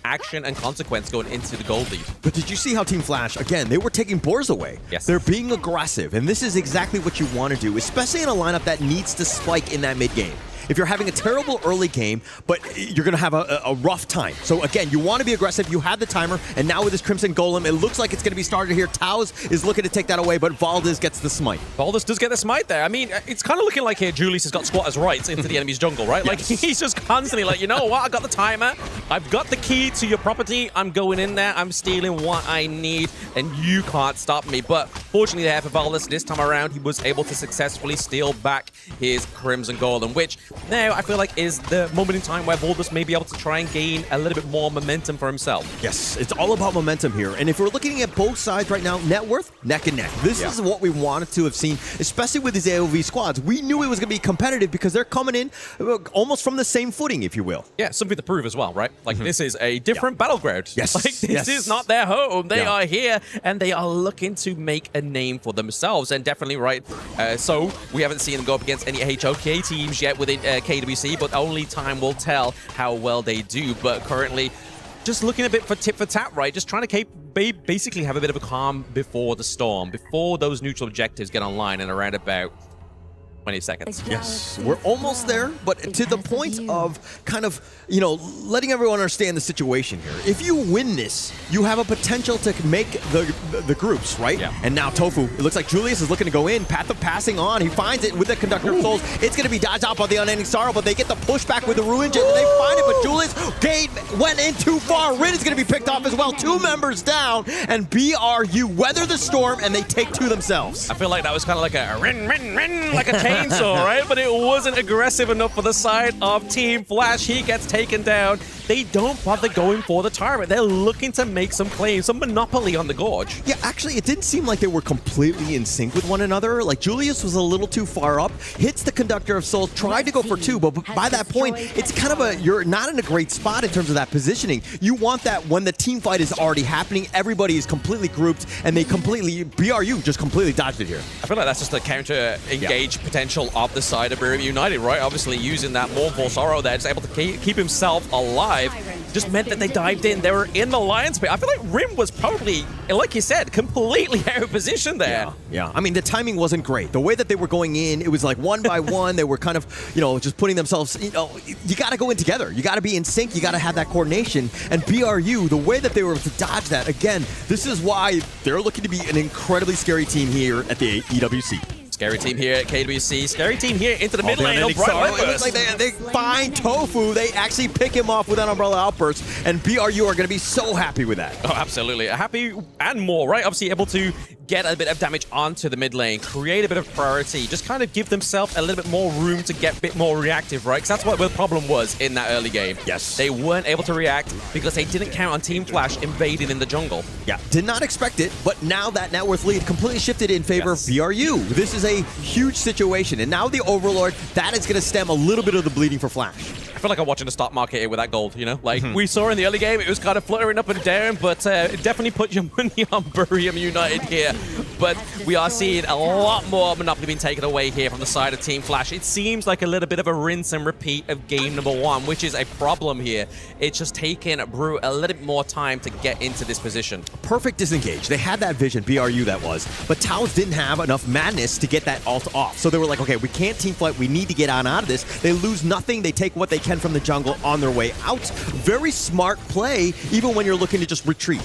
action and consequence going into the gold lead. But did you see how Team Flash, again, they were taking boars away. Yes. They're being aggressive, and this is exactly what you want to do, especially in a lineup that needs to spike in that mid game. If you're having a terrible early game, but you're going to have a rough time. So again, you want to be aggressive. You have the timer, and now with this Crimson Golem, it looks like it's going to be started here. Taos is looking to take that away, but Valdez gets the smite. Valdez does get the smite there. I mean, it's kind of looking like here Julius has got squatters' rights into the enemy's jungle, right? Like, he's just constantly like, you know what? I got the timer. I've got the key to your property. I'm going in there. I'm stealing what I need, and you can't stop me. But fortunately there for Valdez, this time around, he was able to successfully steal back his Crimson Golem, which now I feel like is the moment in time where Valdez may be able to try and gain a little bit more momentum for himself. Yes, it's all about momentum here. And if we're looking at both sides right now, net worth, neck and neck. This is what we wanted to have seen, especially with these AOV squads. We knew it was going to be competitive because they're coming in almost from the same footing, if you will. Yeah, something to prove as well, right? Like, this is a different battleground. Yes. Like, this is not their home. They are here, and they are looking to make a name for themselves. And definitely, right, so we haven't seen them go up against any HOK teams yet within KWC, but only time will tell how well they do. But currently, just looking a bit for tit for tat, right? Just trying to basically have a bit of a calm before the storm, before those neutral objectives get online in around about 20 seconds. Yes, we're almost there, but to the point of kind of, letting everyone understand the situation here. If you win this, you have a potential to make the groups, right? Yeah. And now Tofu, it looks like Julius is looking to go in. Path of Passing on. He finds it with the Conductor of Souls. It's going to be dodged out by the Unending Sorrow, but they get the pushback with the Ruin Gem, and they find it, but Julius Gate went in too far. Rin is going to be picked off as well. 2 members down, and BRU weather the storm, and they take 2 themselves. I feel like that was kind of like a rin, like a chain chainsaw, right? But it wasn't aggressive enough for the side of Team Flash. He gets taken down. They don't bother going for the turret. They're looking to make some claims, some monopoly on the Gorge. Yeah, actually, it didn't seem like they were completely in sync with one another. Like, Julius was a little too far up, hits the Conductor of Souls, tried to go for 2, but by that point, it's kind of you're not in a great spot in terms of that positioning. You want that when the team fight is already happening, everybody is completely grouped, and they completely, BRU just completely dodged it here. I feel like that's just the counter-engage potential of the side of Buriram United, right? Obviously, using that Mournful Sorrow there, just able to keep himself alive, just meant that they dived in. They were in the Lion's Pit. I feel like Rim was probably, like you said, completely out of position there. Yeah. I mean, the timing wasn't great. The way that they were going in, it was like one by one. They were kind of, just putting themselves, you got to go in together. You got to be in sync. You got to have that coordination. And BRU, the way that they were able to dodge that, again, this is why they're looking to be an incredibly scary team here at the EWC. Scary team here at KWC. Scary team here into the mid lane. It looks like they find Tofu. They actually pick him off with an Umbrella Outburst, and BRU are going to be so happy with that. Oh, absolutely. Happy and more, right? Obviously able to get a bit of damage onto the mid lane, create a bit of priority, just kind of give themselves a little bit more room to get a bit more reactive, right? Because that's what the problem was in that early game. Yes. They weren't able to react because they didn't count on Team Flash invading in the jungle. Yeah, did not expect it, but now that net worth lead completely shifted in favor of BRU. This is a huge situation, and now the Overlord, that is going to stem a little bit of the bleeding for Flash. I feel like I'm watching the stock market here with that gold, Like, we saw in the early game, it was kind of fluttering up and down, but it definitely put your money on Buriram United here. But we are seeing a lot more Monopoly being taken away here from the side of Team Flash. It seems like a little bit of a rinse and repeat of game number 1, which is a problem here. It's just taking Brew a little bit more time to get into this position. Perfect disengage. They had that vision, BRU that was, but Taos didn't have enough madness to get that ult off. So they were like, okay, we can't team fight. We need to get out of this. They lose nothing. They take what they can from the jungle on their way out. Very smart play, even when you're looking to just retreat.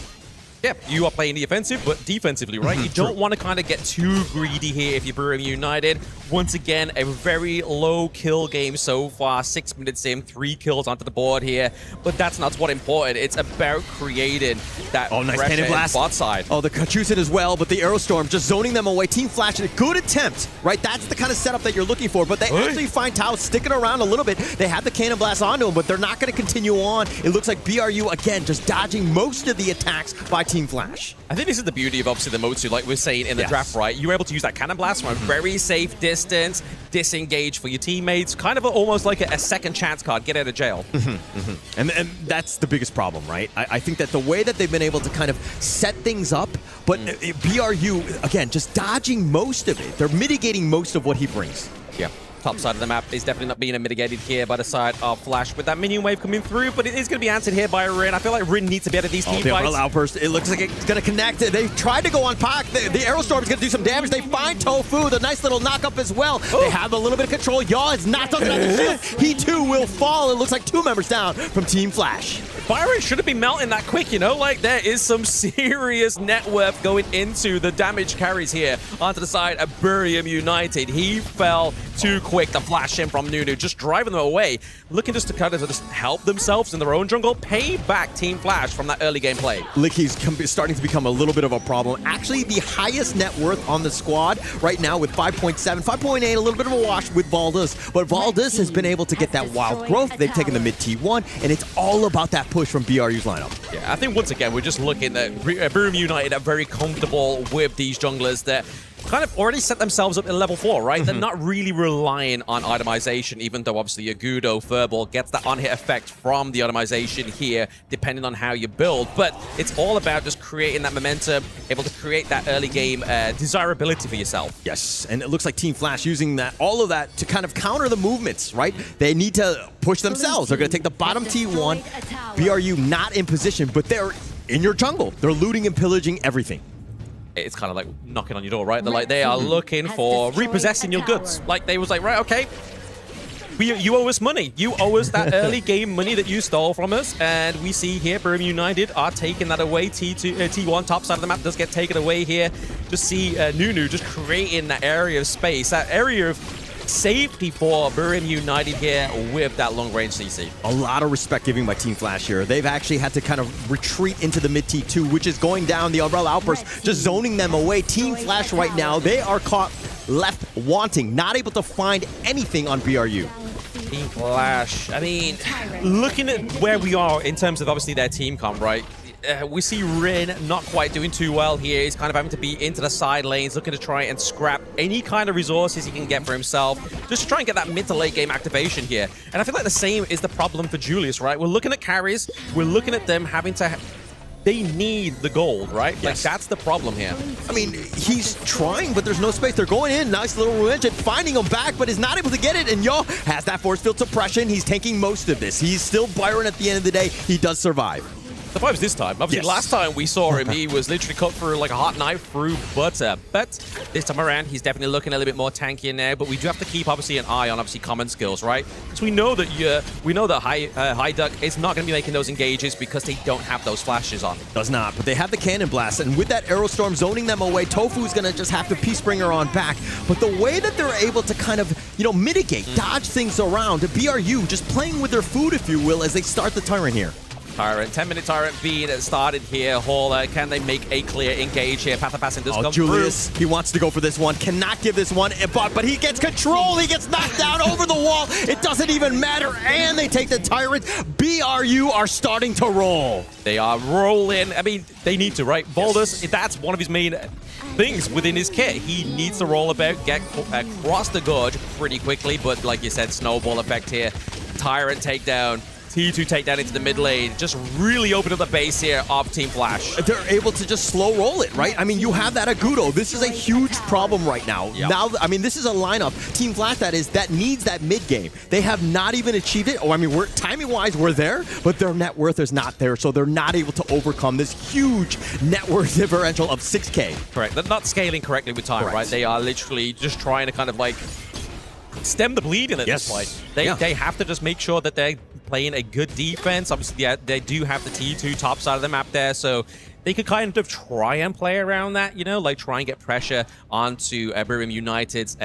Yep, you are playing the offensive, but defensively, right? You don't want to kind of get too greedy here if you're Buriram United. Once again, a very low kill game so far. 6 minutes in, 3 kills onto the board here. But that's not what's important. It's about creating that nice cannon blast. Bot side. Oh, the Kachusen as well, but the Aerostorm just zoning them away. Team Flash, a good attempt, right? That's the kind of setup that you're looking for, but they actually find Taos sticking around a little bit. They have the cannon blast onto him, but they're not going to continue on. It looks like BRU, again, just dodging most of the attacks by Team Flash. I think this is the beauty of obviously the Motsu, like we're saying in the draft, right? You're able to use that cannon blast from a very safe distance, disengage for your teammates, kind of almost like a second chance card, get out of jail. And that's the biggest problem, right? I think that the way that they've been able to kind of set things up, but BRU, again, just dodging most of it. They're mitigating most of what he brings. Yeah. Top side of the map is definitely not being mitigated here by the side of Flash with that minion wave coming through, but it is going to be answered here by Rin. I feel like Rin needs to be out of these team the fights. Outburst, it looks like it's going to connect. They tried to go on Pac. The Aerostorm is going to do some damage. They find Tofu, the nice little knock up as well. They have a little bit of control. Yaw is not talking about the shield. He too will fall. It looks like 2 members down from Team Flash. Byron shouldn't be melting that quick, Like, there is some serious net worth going into the damage carries here onto the side of Buriram United. He fell too quick to flash in from Nunu, just driving them away, looking just to kind of just help themselves in their own jungle, pay back Team Flash from that early game play. Licky's starting to become a little bit of a problem. Actually, the highest net worth on the squad right now with 5.7, 5.8, a little bit of a wash with Valdez, but Valdez has been able to get that wild growth. They've taken the mid T1, and it's all about that push from BRU's lineup. Yeah, I think once again, we're just looking at Buriram United are very comfortable with these junglers that kind of already set themselves up in level 4, right? They're not really relying on itemization, even though obviously Agudo, Furball gets that on-hit effect from the itemization here, depending on how you build. But it's all about just creating that momentum, able to create that early game desirability for yourself. Yes, and it looks like Team Flash using all of that to kind of counter the movements, right? They need to push themselves. They're going to take the bottom T1. BRU not in position, but they're in your jungle. They're looting and pillaging everything. It's kind of like knocking on your door, right? They're like, they are looking for repossessing your goods. Like, they was like, right, okay, you owe us money. You owe us that early game money that you stole from us. And we see here, Buriram United are taking that away. T1, top side of the map, does get taken away here. Just see Nunu just creating that area of space, that area of safety for Buriram United here with that long-range CC. A lot of respect giving by Team Flash here. They've actually had to kind of retreat into the mid T2, which is going down. The Umbrella Outburst just zoning them away. Team Flash right now, they are caught left wanting, not able to find anything on BRU. Team Flash. I mean, looking at where we are in terms of obviously their team comp, right? We see Rin not quite doing too well here. He's kind of having to be into the side lanes, looking to try and scrap any kind of resources he can get for himself, just to try and get that mid to late game activation here. And I feel like the same is the problem for Julius, right? We're looking at carries, we're looking at them having to... They need the gold, right? Yes. Like, that's the problem here. I mean, he's trying, but there's no space. They're going in. Nice little revenge and finding him back, but is not able to get it. And Yo has that force field suppression. He's taking most of this. He's still Byron at the end of the day. He does survive. The vibes this time. Obviously, Yes. last time we saw him, he was literally cut through like a hot knife through butter. But this time around, he's definitely looking a little bit more tankier now. But we do have to keep, obviously, an eye on, obviously, common skills, right? Because we know that High Duck is not going to be making those engages because they don't have those flashes on. Does not, but they have the cannon blast, and with that Aerostorm zoning them away, Tofu's gonna just have to Peacebringer on back. But the way that they're able to kind of, mitigate, dodge things around, BRU just playing with their food, if you will, as they start the Tyrant here. Tyrant, 10-minute Tyrant being started here. Hauler, can they make a clear engage here? Path of Passing does come Julius, through. he wants to go for this one, cannot give this one, but he gets control, he gets knocked down over the wall, it doesn't even matter, and they take the Tyrant. BRU are starting to roll. They are rolling. I mean, they need to, right? Baldus, that's one of his main things within his kit. He needs to roll about, get across the gorge pretty quickly, but like you said, snowball effect here. Tyrant takedown. T2 takedown into the mid lane, just really open up the base here of Team Flash. They're able to just slow roll it, right? I mean, you have that Agudo. This is a huge problem right now. Yep. Now, I mean, this is a lineup, Team Flash that needs that mid game. They have not even achieved it. I mean, timing-wise, we're there, but their net worth is not there, so they're not able to overcome this huge net worth differential of 6K. Correct. They're not scaling correctly with time, right? They are literally just trying to kind of like stem the bleeding at this point. They have to just make sure that they're playing a good defense. Obviously, they do have the T2 top side of the map there, so they could kind of try and play around that, like try and get pressure onto Buriram United's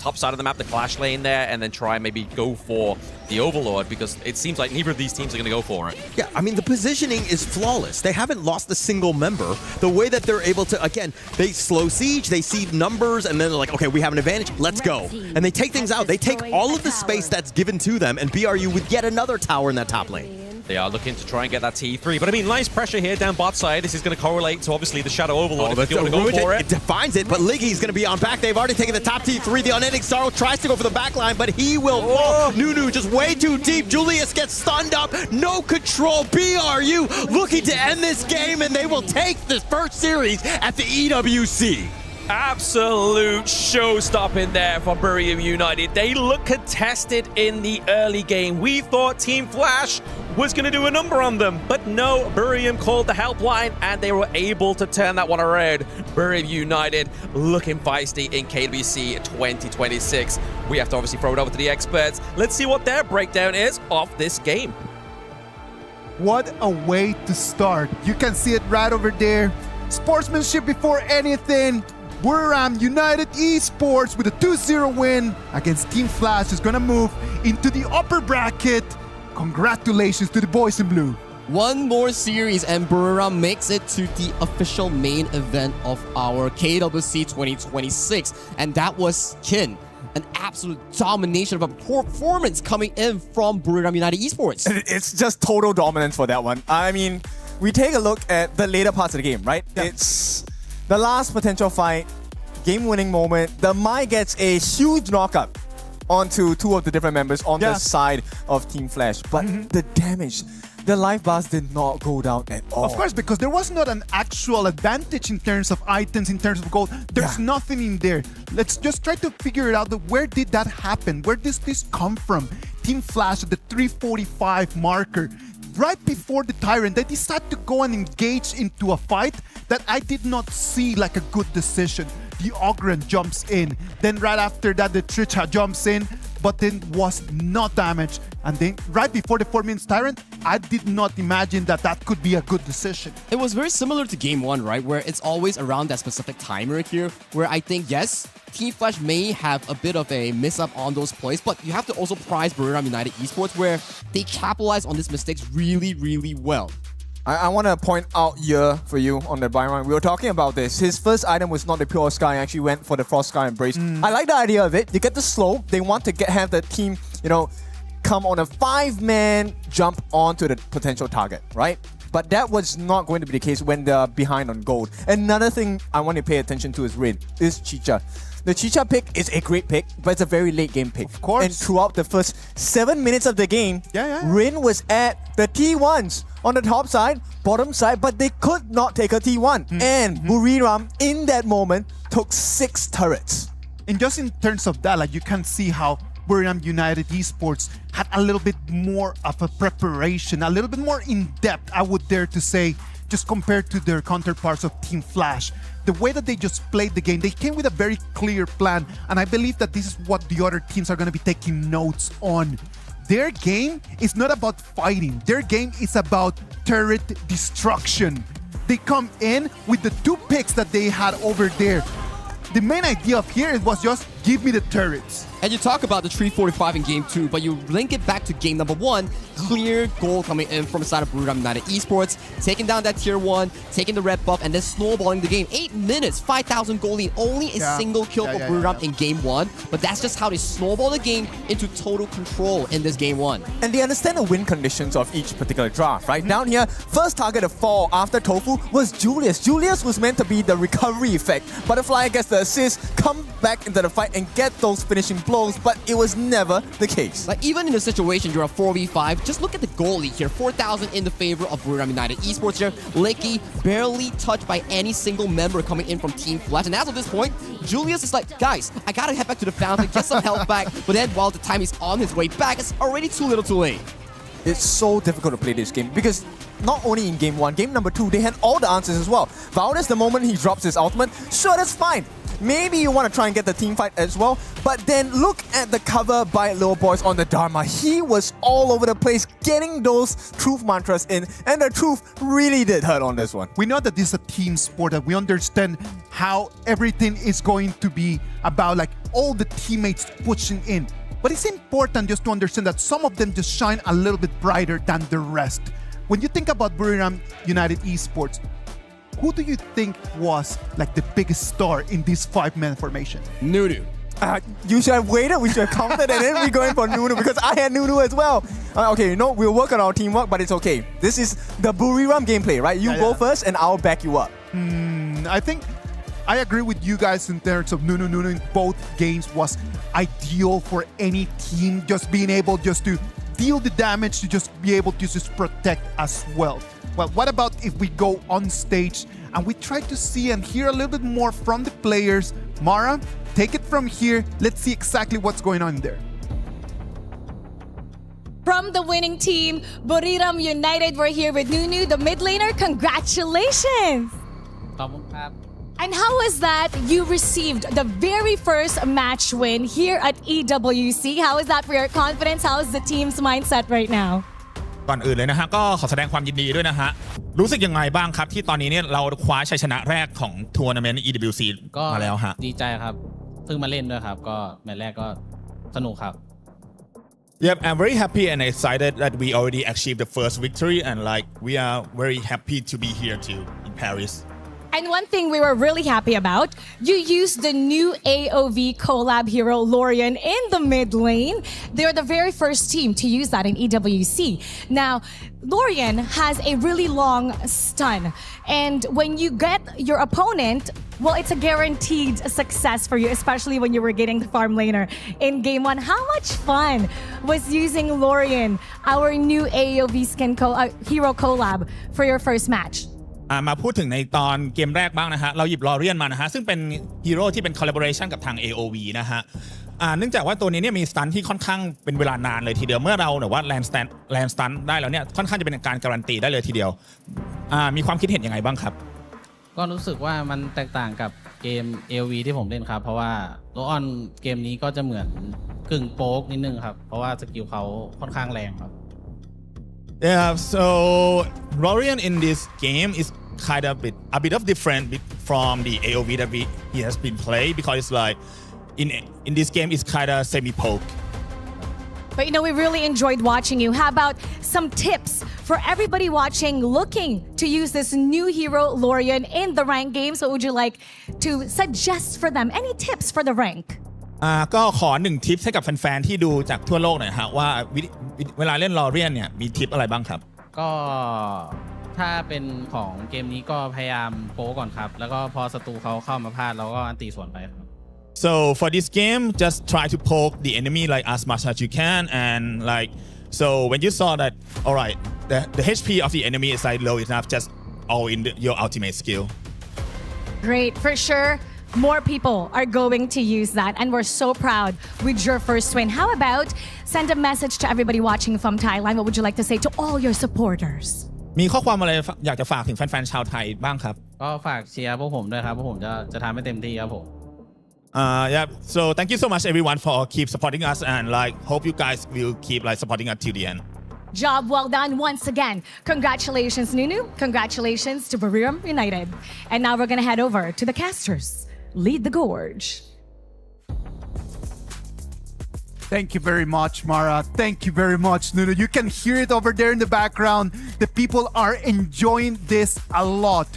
top side of the map, the Clash lane there, and then try and maybe go for the Overlord, because it seems like neither of these teams are going to go for it. Yeah, I mean, the positioning is flawless. They haven't lost a single member. The way that they're able to, again, they slow siege, they see numbers, and then they're like, okay, we have an advantage, let's go. And they take things out. They take all of the space that's given to them, and BRU with yet another tower in that top lane. They are looking to try and get that T3, but I mean, nice pressure here down bot side. This is going to correlate to obviously the Shadow Overlord if you want to go for it. It defines it, but Liggy's going to be on back. They've already taken the top T3. The Unending Sorrow tries to go for the back line, but he will fall. Nunu just way too deep. Julius gets stunned up. No control. BRU looking to end this game, and they will take the first series at the EWC. Absolute show-stopping there for Buriram United. They look contested in the early game. We thought Team Flash was going to do a number on them, but no, Buriram called the helpline, and they were able to turn that one around. Buriram United looking feisty in KWC 2026. We have to obviously throw it over to the experts. Let's see what their breakdown is of this game. What a way to start. You can see it right over there. Sportsmanship before anything. Buriram United Esports with a 2-0 win against Team Flash, who's going to move into the upper bracket. Congratulations to the boys in blue. One more series and Buriram makes it to the official main event of our KWC 2026. And that was Kin. An absolute domination of a performance coming in from Buriram United Esports. It's just total dominance for that one. I mean, we take a look at the later parts of the game, right? Yeah. It's the last potential fight, game-winning moment. The Mai gets a huge knockup onto two of the different members on the side of Team Flash. But the damage, the life bars did not go down at all. Of course, because there was not an actual advantage in terms of items, in terms of gold. There's nothing in there. Let's just try to figure it out. Where did that happen? Where does this come from? Team Flash at the 345 marker. Right before the Tyrant, they decide to go and engage into a fight that I did not see like a good decision. The Ogren jumps in. Then right after that, the Tricha jumps in, but then was not damaged. And then right before the 4 minutes Tyrant, I did not imagine that that could be a good decision. It was very similar to Game 1, right? Where it's always around that specific timer here, where I think, yes, Team Flash may have a bit of a miss-up on those plays, but you have to also prize Buriram United Esports, where they capitalize on these mistakes really, really well. I want to point out here for you on the Byron. We were talking about this. His first item was not the Pure Sky. He actually went for the Frost Sky Embrace. I like the idea of it. You get the slow. They want to have the team, come on a 5-man jump onto the potential target, right? But that was not going to be the case when they're behind on gold. Another thing I want to pay attention to is Chicha. The Chicha pick is a great pick, but it's a very late game pick. Of course. And throughout the first 7 minutes of the game, Rin was at the T1s on the top side, bottom side, but they could not take a T1. And Buriram, in that moment, took 6 turrets. And just in terms of that, you can see how Buriram United Esports had a little bit more of a preparation, a little bit more in depth, I would dare to say, just compared to their counterparts of Team Flash. The way that they just played the game, they came with a very clear plan, and I believe that this is what the other teams are going to be taking notes on. Their game is not about fighting. Their game is about turret destruction. They come in with the 2 picks that they had over there. The main idea of here was just give me the turrets. And you talk about the 345 in game 2, but you link it back to game number 1. Clear goal coming in from the side of Buriram United Esports, taking down that tier 1, taking the red buff, and then snowballing the game. 8 minutes, 5,000 gold lead, only a single kill for Buriram in game 1. But that's just how they snowball the game into total control in this game 1. And they understand the win conditions of each particular draft, right? Down here, first target to fall after Tofu was Julius. Julius was meant to be the recovery effect. Butterfly gets the assist, come back into the fight and get those finishing blows, but it was never the case. Like, even in a situation you're a 4v5, just look at the goal lead here. 4,000 in the favor of Buriram United Esports here. Licky barely touched by any single member coming in from Team Flash. And as of this point, Julius is like, guys, I gotta head back to the fountain, get some health back. But then while the time he's on his way back, it's already too little too late. It's so difficult to play this game because not only in game 1, game number 2, they had all the answers as well. Valor, the moment he drops his ultimate, sure, that's fine. Maybe you want to try and get the team fight as well, but then look at the cover by Little Boys on the Dharma. He was all over the place getting those truth mantras in, and the truth really did hurt on this one. We know that this is a team sport, that we understand how everything is going to be about, all the teammates pushing in. But it's important just to understand that some of them just shine a little bit brighter than the rest. When you think about Buriram United Esports, who do you think was the biggest star in this 5-man formation? Nunu. You should have waited, we should have counted, and then we're going for Nunu because I had Nunu as well. Okay, we'll work on our teamwork, but it's okay. This is the Buriram gameplay, right? You go first and I'll back you up. I think I agree with you guys in terms of Nunu. Nunu in both games was ideal for any team, just being able just to deal the damage, to just be able to just protect as well. Well, what about if we go on stage and we try to see and hear a little bit more from the players? Mara, take it from here. Let's see exactly what's going on there. From the winning team, Buriram United, we're here with Nunu, the mid laner. Congratulations! And how was that you received the very first match win here at EWC? How is that for your confidence? How is the team's mindset right now? ก่อนอื่นเลยนะฮะก็ขอแสดงความยินดีด้วยนะฮะรู้สึกยังไงบ้างครับที่ตอนนี้เนี่ยเราคว้าชัยชนะแรกของทัวร์นาเมนต์ EWC มาแล้วฮะดีใจครับเพิ่งมาเล่นด้วยครับก็แมตช์แรกก็สนุกครับ Yep, I'm very happy and excited that we already achieved the first victory and we are very happy to be here too in Paris. And one thing we were really happy about, you used the new AOV collab hero Lorian in the mid lane. They're the very first team to use that in EWC. Now, Lorian has a really long stun. And when you get your opponent, well, it's a guaranteed success for you, especially when you were getting the farm laner in game 1. How much fun was using Lorian, our new AOV skin hero collab, for your first match? มาพูดถึงในตอนเกมแรกบ้างนะฮะเราหยิบลอเรียนมานะฮะซึ่งเป็นฮีโร่ที่เป็น collaboration กับทาง AOV นะฮะเนื่องจากว่าตัวนี้เนี่ยมีสตันที่ค่อนข้างเป็นเวลานานเลยทีเดียวเมื่อเราว่าแลนสตันได้แล้วเนี่ยค่อนข้างจะเป็นการการันตีได้เลยทีเดียวมีความคิดเห็นยังไงบ้างครับก็รู้สึกว่ามันแตกต่างกับเกม AOV ที่ผมเล่นครับเพราะว่าโลออนเกมนี้ก็จะเหมือนกึ่งโป๊กนิดนึงครับเพราะว่าสกิลเขาค่อนข้างแรงครับ Yeah, so Lorian in this game is kind of a bit of different from the AOV that he has been played because it's in this game it's kind of semi-poke. But we really enjoyed watching you. How about some tips for everybody watching looking to use this new hero, Lorian, in the ranked games, what would you like to suggest for them? Any tips for the rank? ก็ขอ1ทิปให้กับแฟนๆที่ดูจากทั่วโลกหน่อยฮะว่าเวลาเล่นลอเรียนเนี่ยมีทิปอะไรบ้างครับ ก็ถ้าเป็นของเกมนี้ก็พยายามโป๊ก่อนครับ แล้วก็พอศัตรูเขาเข้ามาพลาดเราก็อันตีสวนไปครับ So for this game just try to poke the enemy like as much as you can and like so when you saw that alright the HP of the enemy is like low enough just all in your ultimate skill Great, for sure. More people are going to use that, and we're so proud with your first win. How about send a message to everybody watching from Thailand? What would you like to say to all your supporters? มีข้อความอะไรอยากจะฝากถึงแฟนๆชาวไทยบ้างครับ ก็ฝากเชียร์พวกผมด้วยครับพวกผมจะทำให้เต็มที่ครับผม Yeah so thank you so much everyone for keep supporting us and like hope you guys will keep like supporting us till the end Job well done once again. Congratulations, Nunu. Congratulations to Bariram United. And now we're going to head over to the casters. Lead the gorge. Thank you very much, Mara. Thank you very much, Nuno. You can hear it over there in the background. The people are enjoying this a lot.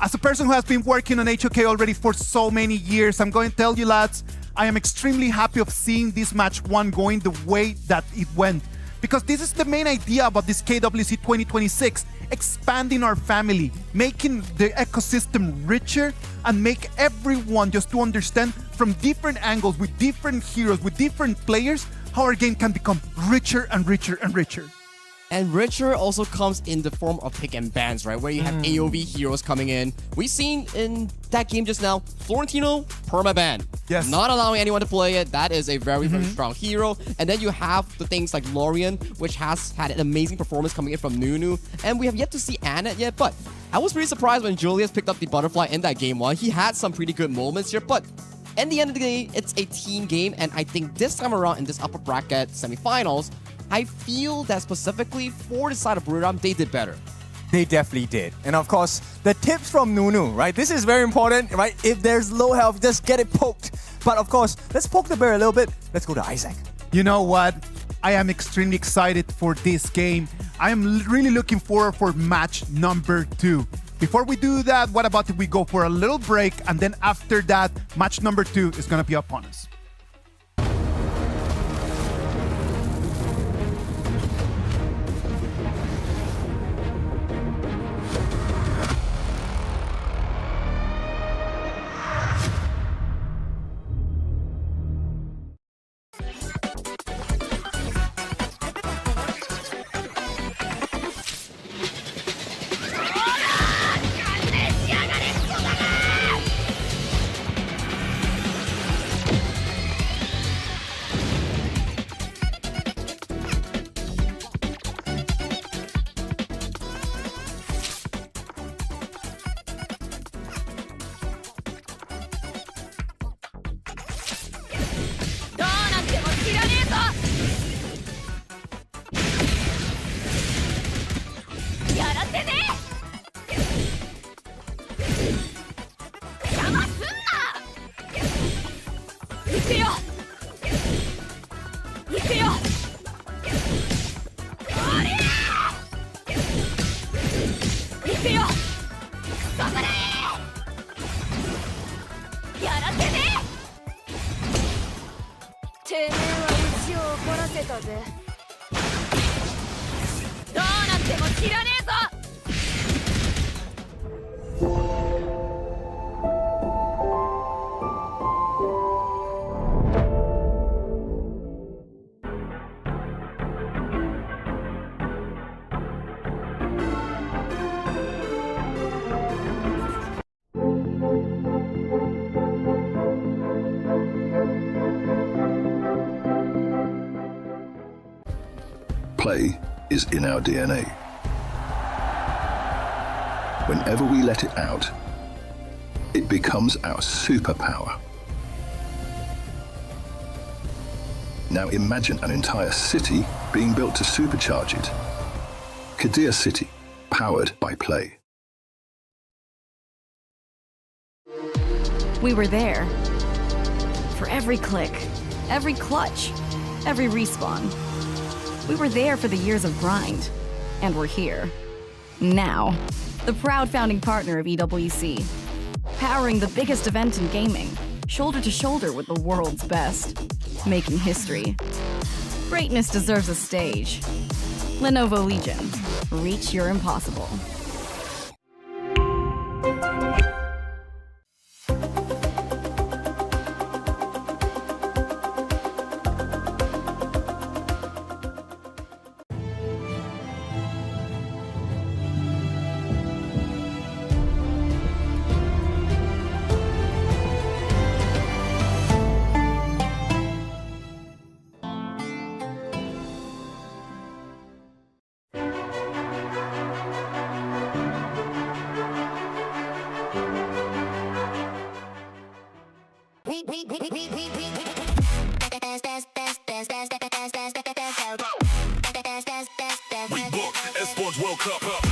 As a person who has been working on HOK already for so many years, I'm going to tell you, lads, I am extremely happy of seeing this match 1 going the way that it went. Because this is the main idea about this KWC 2026, expanding our family, making the ecosystem richer, and make everyone just to understand from different angles, with different heroes, with different players, how our game can become richer and richer and richer. And richer also comes in the form of pick and bans, right? Where you have AoV heroes coming in. We've seen in that game just now, Florentino, permaban. Yes. Not allowing anyone to play it. That is a very, very strong hero. And then you have the things like Lorian, which has had an amazing performance coming in from Nunu. And we have yet to see Anna yet, but I was pretty surprised when Julius picked up the butterfly in that game 1. He had some pretty good moments here, but at the end of the day, it's a team game. And I think this time around in this upper bracket semifinals, I feel that specifically for the side of Buriram, they did better. They definitely did. And of course, the tips from Nunu, right? This is very important, right? If there's low health, just get it poked. But of course, let's poke the bear a little bit. Let's go to Isaac. You know what? I am extremely excited for this game. I am really looking forward for match number 2. Before we do that, what about if we go for a little break, and then after that, match number 2 is going to be upon us. Play is in our DNA. Whenever we let it out, it becomes our superpower. Now imagine an entire city being built to supercharge it. Kadir City, powered by Play. We were there. For every click, every clutch, every respawn. We were there for the years of grind. and we're here. Now, the proud founding partner of EWC, powering the biggest event in gaming, shoulder to shoulder with the world's best, making history. Greatness deserves a stage. Lenovo Legion, reach your impossible. Esports World Cup.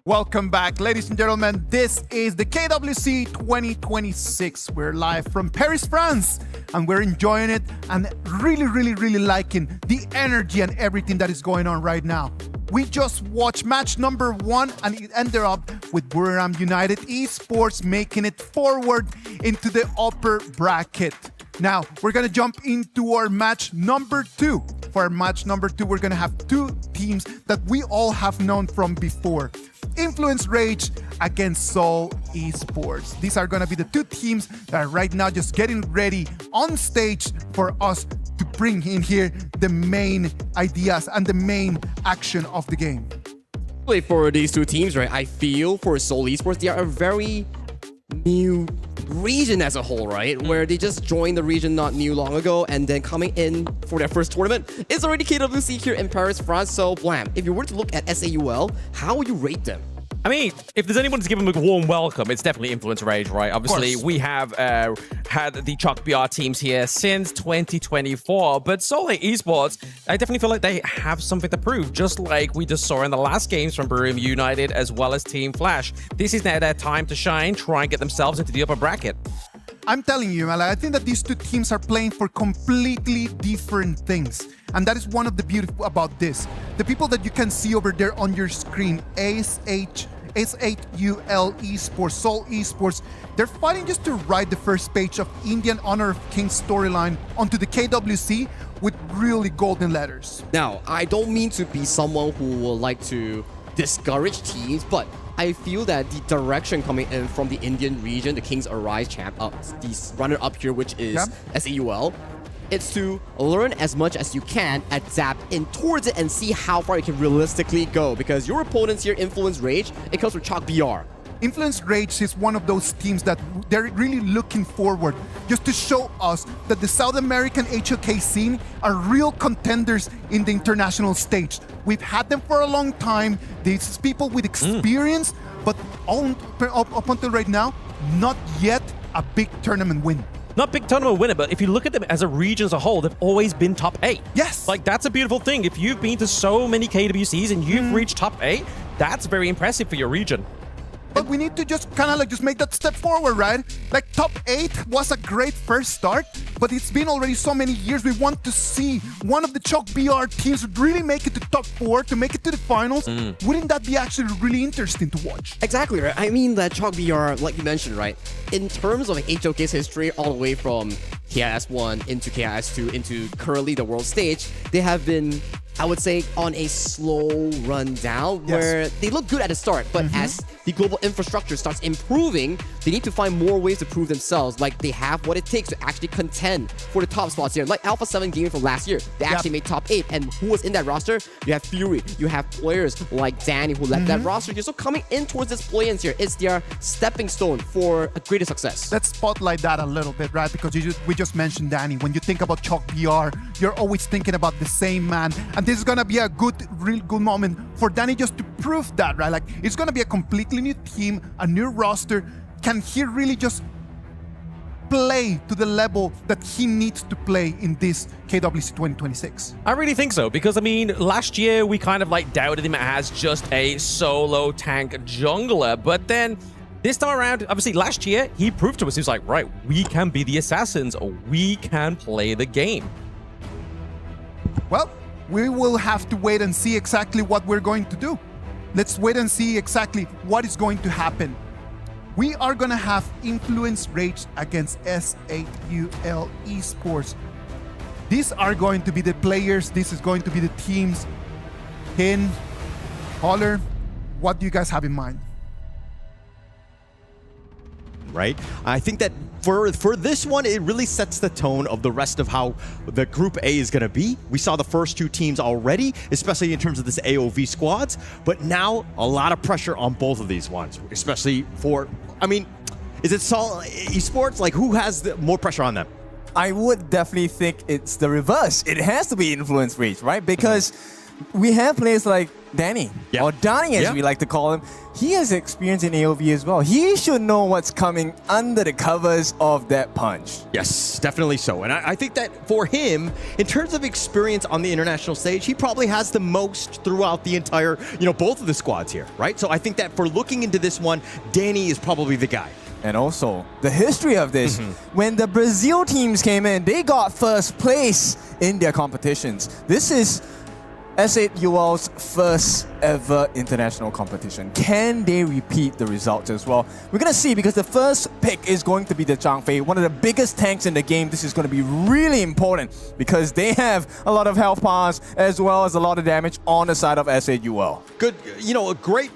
Welcome back, ladies and gentlemen. This is the KWC 2026. We're live from Paris, France, and we're enjoying it and really liking the energy and everything that is going on right now. We just watched match number 1 and it ended up with Buriram United Esports making it forward into the upper bracket. Now, we're going to jump into our match number 2. For our match number 2, we're going to have two teams that we all have known from before. Influence Rage against Seoul Esports. These are going to be the two teams that are right now just getting ready on stage for us to bring in here the main ideas and the main action of the game. For these two teams, right, I feel for Seoul Esports, they are a very new region as a whole, right? Where they just joined the region not new long ago and then coming in for their first tournament. It's already KWC here in Paris, France. So, Blam, if you were to look at SAUL, how would you rate them? I mean, if there's anyone to give them a warm welcome, it's definitely Influence Rage, right? Obviously, we have had the Chalk BR teams here since 2024, but Seoul Esports, I definitely feel like they have something to prove, just like we just saw in the last games from Buriram United as well as Team Flash. This is now their time to shine, try and get themselves into the upper bracket. I'm telling you, man, I think that these two teams are playing for completely different things. And that is one of the beautiful about this. The people that you can see over there on your screen, SAUL Esports, Seoul Esports, they're fighting just to write the first page of Indian Honor of Kings storyline onto the KWC with really golden letters. Now, I don't mean to be someone who will like to discourage teams, but I feel that the direction coming in from the Indian region, the Kings Arise champ, the runner-up here, which is SAUL, it's to learn as much as you can, adapt in towards it, and see how far you can realistically go. Because your opponents here, Influence Rage, it comes from Chalk BR. Influence Rage is one of those teams that they're really looking forward just to show us that the South American HOK scene are real contenders in the international stage. We've had them for a long time. These people with experience, but up until right now, not yet a big tournament win. Not big tournament winner, but if you look at them as a region as a whole, they've always been top 8. Yes. Like, that's a beautiful thing. If you've been to so many KWCs and you've reached top 8, that's very impressive for your region. But we need to just kind of like just make that step forward, right? Like top 8 was a great first start, but it's been already so many years. We want to see one of the Chalk BR teams really make it to top 4, to make it to the finals. Wouldn't that be actually really interesting to watch? Exactly, right? I mean that Chalk BR, like you mentioned, right? In terms of HOK's history, all the way from KIS 1 into KIS 2 into currently the world stage, they have been I would say, on a slow run down where they look good at the start, but as the global infrastructure starts improving, they need to find more ways to prove themselves. Like they have what it takes to actually contend for the top spots here. Like Alpha 7 Gaming from last year, they actually made top 8. And who was in that roster? You have Fury, you have players like Danny who led that roster here. So coming in towards this play-ins here, it's their stepping stone for a greater success. Let's spotlight that a little bit, right? Because we just mentioned Danny. When you think about Chalk BR, you're always thinking about the same man. And this is going to be a real good moment for Danny just to prove that, right? Like, it's going to be a completely new team, a new roster. Can he really just play to the level that he needs to play in this KWC 2026? I really think so, because I mean, last year we kind of like doubted him as just a solo tank jungler, but then this time around, obviously last year, he proved to us, he was like, right, we can be the assassins, or we can play the game. Well, we will have to wait and see exactly what we're going to do. Let's wait and see exactly what is going to happen. We are going to have Influence Rage against SAUL Esports. These are going to be the players. This is going to be the teams. Hin, Holler, what do you guys have in mind? Right? I think that for this one, it really sets the tone of the rest of how the Group A is going to be. We saw the first two teams already, especially in terms of this AOV squads, but now a lot of pressure on both of these ones, especially for, I mean, is it Sol Esports? Like, who has more pressure on them? I would definitely think it's the reverse. It has to be Influence Rage, right? Because we have players like Danny, or Donnie as we like to call him. He has experience in AOV as well. He should know what's coming under the covers of that punch. Yes, definitely so. And I think that for him, in terms of experience on the international stage, he probably has the most throughout the entire, both of the squads here, right? So I think that for looking into this one, Danny is probably the guy. And also, the history of this, when the Brazil teams came in, they got first place in their competitions. This is S8UL's first ever international competition. Can they repeat the results as well? We're going to see, because the first pick is going to be the Zhang Fei, one of the biggest tanks in the game. This is going to be really important because they have a lot of health bars as well as a lot of damage on the side of S8UL. Good, a great,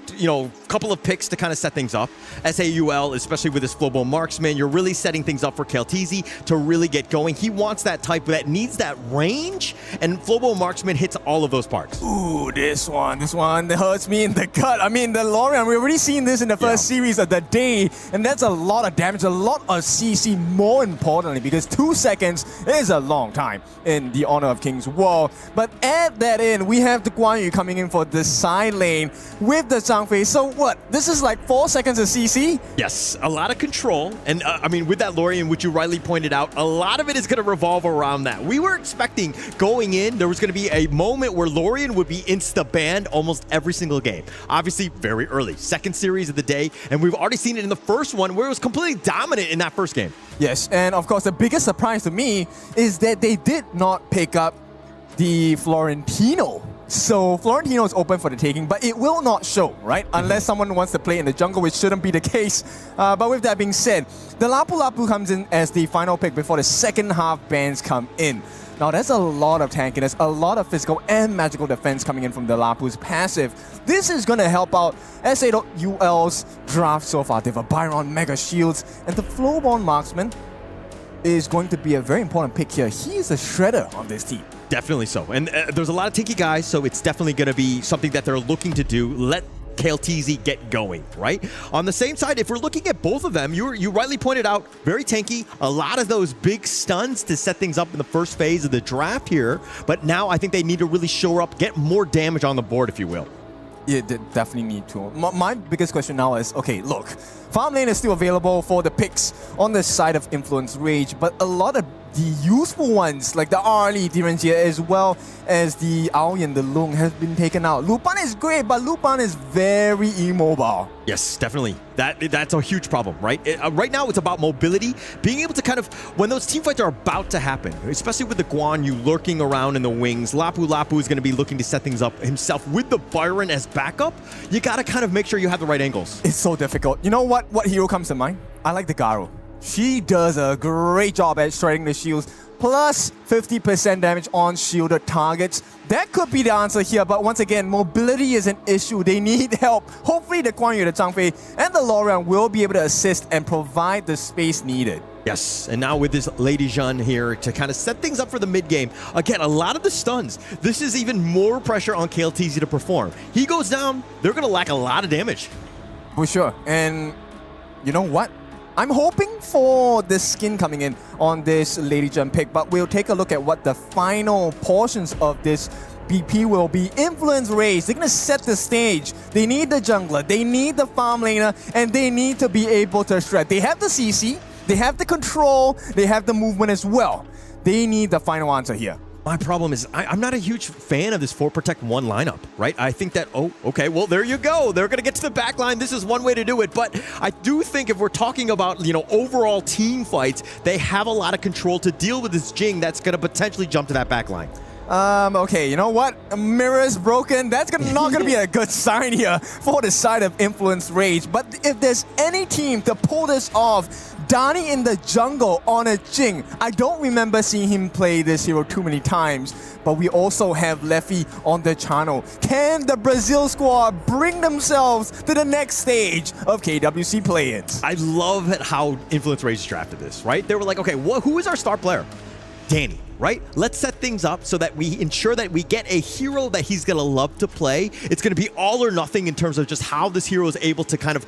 couple of picks to kind of set things up. SAUL, especially with this Flobo Marksman, you're really setting things up for KLTZ to really get going. He wants that type that needs that range, and Flobo Marksman hits all of those parts. Ooh, this one that hurts me in the gut. I mean, the Lorian, we've already seen this in the first series of the day, and that's a lot of damage, a lot of CC, more importantly, because 2 seconds is a long time in the Honor of King's Wall. But add that in, we have the Guan Yu coming in for the side lane with the Zhang Fei. So what? This is like 4 seconds of CC? Yes, a lot of control. And I mean, with that Lorian, which you rightly pointed out, a lot of it is going to revolve around that. We were expecting going in, there was going to be a moment where Lorian would be insta-banned almost every single game. Obviously, very early. Second series of the day, and we've already seen it in the first one where it was completely dominant in that first game. Yes, and of course, the biggest surprise to me is that they did not pick up the Florentino. So Florentino is open for the taking, but it will not show, right? Unless someone wants to play in the jungle, which shouldn't be the case. But with that being said, the Lapu Lapu comes in as the final pick before the second half bans come in. Now, there's a lot of tankiness, a lot of physical and magical defense coming in from the Lapu's passive. This is going to help out S8UL's draft so far. They have a Byron, Mega Shields, and the Flowborn Marksman is going to be a very important pick here. He is a shredder on this team. Definitely so. And there's a lot of tinky guys, so it's definitely going to be something that they're looking to do. Let KLTZ get going, right? On the same side, if we're looking at both of them, you rightly pointed out, very tanky, a lot of those big stuns to set things up in the first phase of the draft here, but now I think they need to really shore up, get more damage on the board, if you will. Yeah, they definitely need to. My biggest question now is, okay, look, farm lane is still available for the picks on the side of Influence Rage, but a lot of the useful ones, like the Arlie, Direnjia, as well as the Aoyan, the Lung, has been taken out. Lupan is great, but Lupan is very immobile. Yes, definitely. That's a huge problem, right? Right now, it's about mobility, being able to kind of, when those team fights are about to happen, especially with the Guan Yu lurking around in the wings, Lapu Lapu is going to be looking to set things up himself with the Byron as backup. You got to kind of make sure you have the right angles. It's so difficult. You know what hero comes to mind? I like the Garo. She does a great job at shredding the shields, plus 50% damage on shielded targets. That could be the answer here, but once again, mobility is an issue. They need help. Hopefully the Guan Yu, the Zhang Fei, and the Lorian will be able to assist and provide the space needed. Yes, and now with this Lady Jeanne here to kind of set things up for the mid game. Again, a lot of the stuns. This is even more pressure on KLTZ to perform. He goes down, they're going to lack a lot of damage. For sure. And you know what? I'm hoping for the skin coming in on this Lady Jeanne pick, but we'll take a look at what the final portions of this BP will be. Influence Rays, they're going to set the stage. They need the jungler, they need the farm laner, and they need to be able to shred. They have the CC, they have the control, they have the movement as well. They need the final answer here. My problem is I'm not a huge fan of this 4 Protect 1 lineup, right? I think that, oh, okay, well, there you go. They're going to get to the back line. This is one way to do it. But I do think if we're talking about, overall team fights, they have a lot of control to deal with this Jing that's going to potentially jump to that back line. Okay, you know what? Mirror's broken. That's not going to be a good sign here for the side of Influence Rage. But if there's any team to pull this off, Dani in the jungle on a Jing. I don't remember seeing him play this hero too many times, but we also have Leffy on the channel. Can the Brazil squad bring themselves to the next stage of KWC Play-Ins? I love how Influence Rage drafted this, right? They were like, okay, who is our star player? Danny, right? Let's set things up so that we ensure that we get a hero that he's going to love to play. It's going to be all or nothing in terms of just how this hero is able to kind of,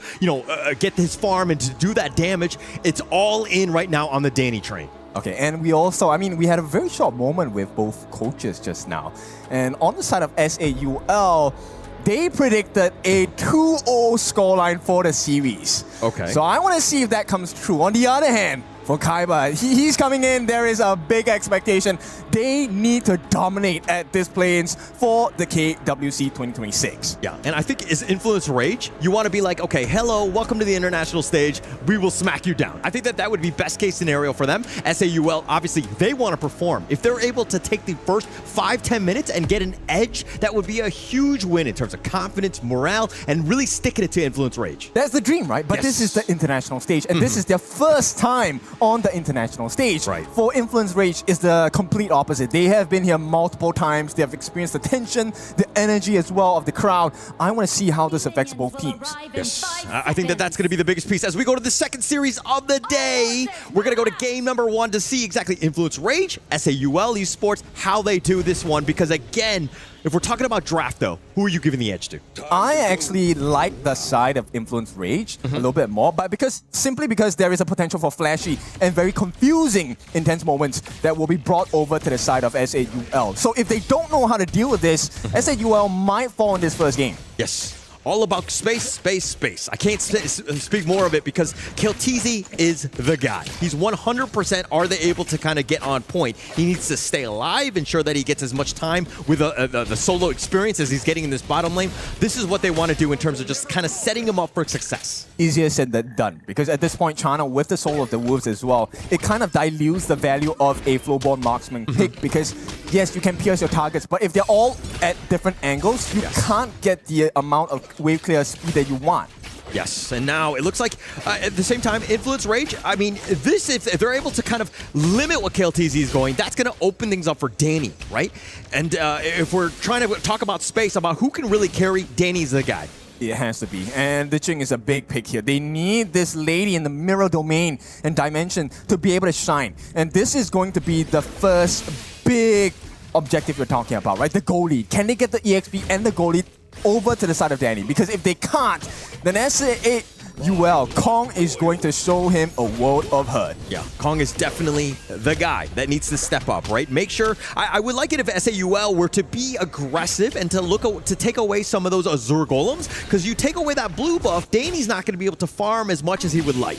get his farm and to do that damage. It's all in right now on the Danny train. Okay, and we also, we had a very short moment with both coaches just now. And on the side of SAUL, they predicted a 2-0 scoreline for the series. Okay. So I want to see if that comes true. On the other hand, for Kaiba, he's coming in. There is a big expectation. They need to dominate at this play-ins for the KWC 2026. Yeah, and I think as Influence Rage, you want to be like, okay, hello, welcome to the international stage. We will smack you down. I think that would be best case scenario for them. SAUL, obviously, they want to perform. If they're able to take the first 5-10 minutes and get an edge, that would be a huge win in terms of confidence, morale, and really sticking it to Influence Rage. That's the dream, right? But yes. This is the international stage, and this is their first time on the international stage. Right. For Influence Rage is the complete opposite. They have been here multiple times. They have experienced the tension, the energy as well of the crowd. I want to see how this affects both teams. Yes, I think that's going to be the biggest piece. As we go to the second series of the day, we're going to go to game number 1 to see exactly Influence Rage, SAUL Esports, how they do this one. Because again, if we're talking about draft though, who are you giving the edge to? I actually like the side of Influence Rage a little bit more, but simply because there is a potential for flashy and very confusing intense moments that will be brought over to the side of SAUL. So if they don't know how to deal with this, SAUL might fall in this first game. Yes. All about space. I can't speak more of it because KLTZ is the guy. He's 100%. Are they able to kind of get on point? He needs to stay alive, ensure that he gets as much time with the solo experience as he's getting in this bottom lane. This is what they want to do in terms of just kind of setting him up for success. Easier said than done, because at this point, China, with the Soul of the Wolves as well, it kind of dilutes the value of a Flowborn Marksman pick, because yes, you can pierce your targets, but if they're all at different angles, you can't get the amount of wave clear speed that you want. Yes, and now it looks like at the same time, Influence Rage, if they're able to kind of limit what KLTZ is going, that's going to open things up for Danny, right? And if we're trying to talk about space, about who can really carry, Danny's the guy. It has to be. And the Jing is a big pick here. They need this lady in the mirror domain and dimension to be able to shine. And this is going to be the first big objective you're talking about, right? The goal lead. Can they get the EXP and the goal lead over to the side of Danny? Because if they can't, then SAUL, Kong is going to show him a world of hurt. Yeah, Kong is definitely the guy that needs to step up, right? Make sure, I would like it if SAUL were to be aggressive and to take away some of those Azure Golems, because you take away that blue buff, Danny's not going to be able to farm as much as he would like.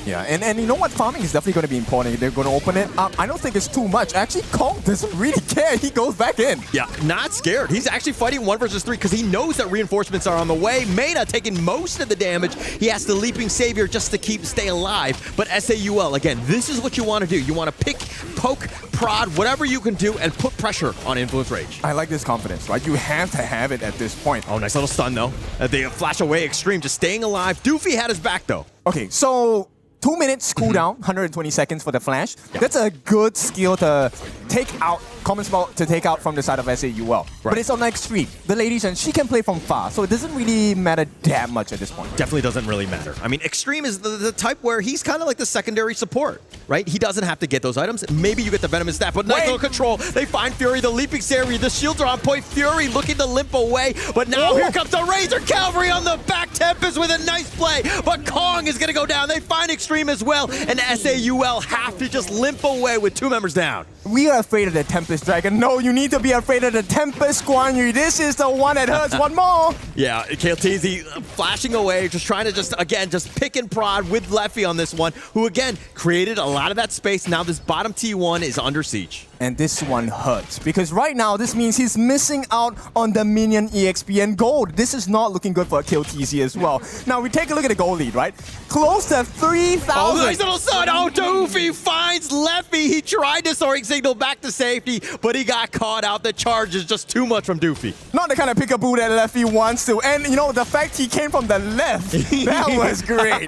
Yeah, and you know what? Farming is definitely going to be important. They're going to open it up. I don't think it's too much. Actually, Kong doesn't really care. He goes back in. Yeah, not scared. He's actually fighting 1 versus 3 because he knows that reinforcements are on the way. Mena taking most of the damage. He has the Leaping Savior just to stay alive. But SAUL, again, this is what you want to do. You want to pick, poke, prod, whatever you can do, and put pressure on Influence Rage. I like this confidence, right? You have to have it at this point. Oh, nice little stun, though. They flash away extreme, just staying alive. Doofy had his back, though. Okay, so 2 minutes cooldown, 120 seconds for the flash. That's a good skill to take out, common spell to take out from the side of SAUL. But it's on extreme. The ladies, and she can play from far, so it doesn't really matter that much at this point. Definitely doesn't really matter. I mean, extreme is the type where he's kind of like the secondary support, right? He doesn't have to get those items. Maybe you get the venomous staff, but nice little control. They find Fury, the leaping Sari, the shields are on point. Fury looking to limp away, but now here comes the Razor Cavalry on the back. Tempest with a nice play, but Kong is gonna go down. They find extreme as well, and SAUL have to just limp away with 2 members down. We are afraid of the Tempest Dragon. No, you need to be afraid of the Tempest Guan Yu. This is the one that hurts one more. Yeah, KLTZ flashing away, just trying to just pick and prod with Leffy on this one, who again created a lot of that space. Now this bottom T1 is under siege. And this one hurts, because right now this means he's missing out on the minion EXP and gold. This is not looking good for KLTZ as well. Now we take a look at the gold lead, right? Close to 3,000. Oh, nice little sun. Oh, Doofy finds Leffy. He tried to soaring signal back to safety, but he got caught out. The charge is just too much from Doofy. Not the kind of peekaboo that Leffy wants to. And you know, the fact he came from the left, that was great.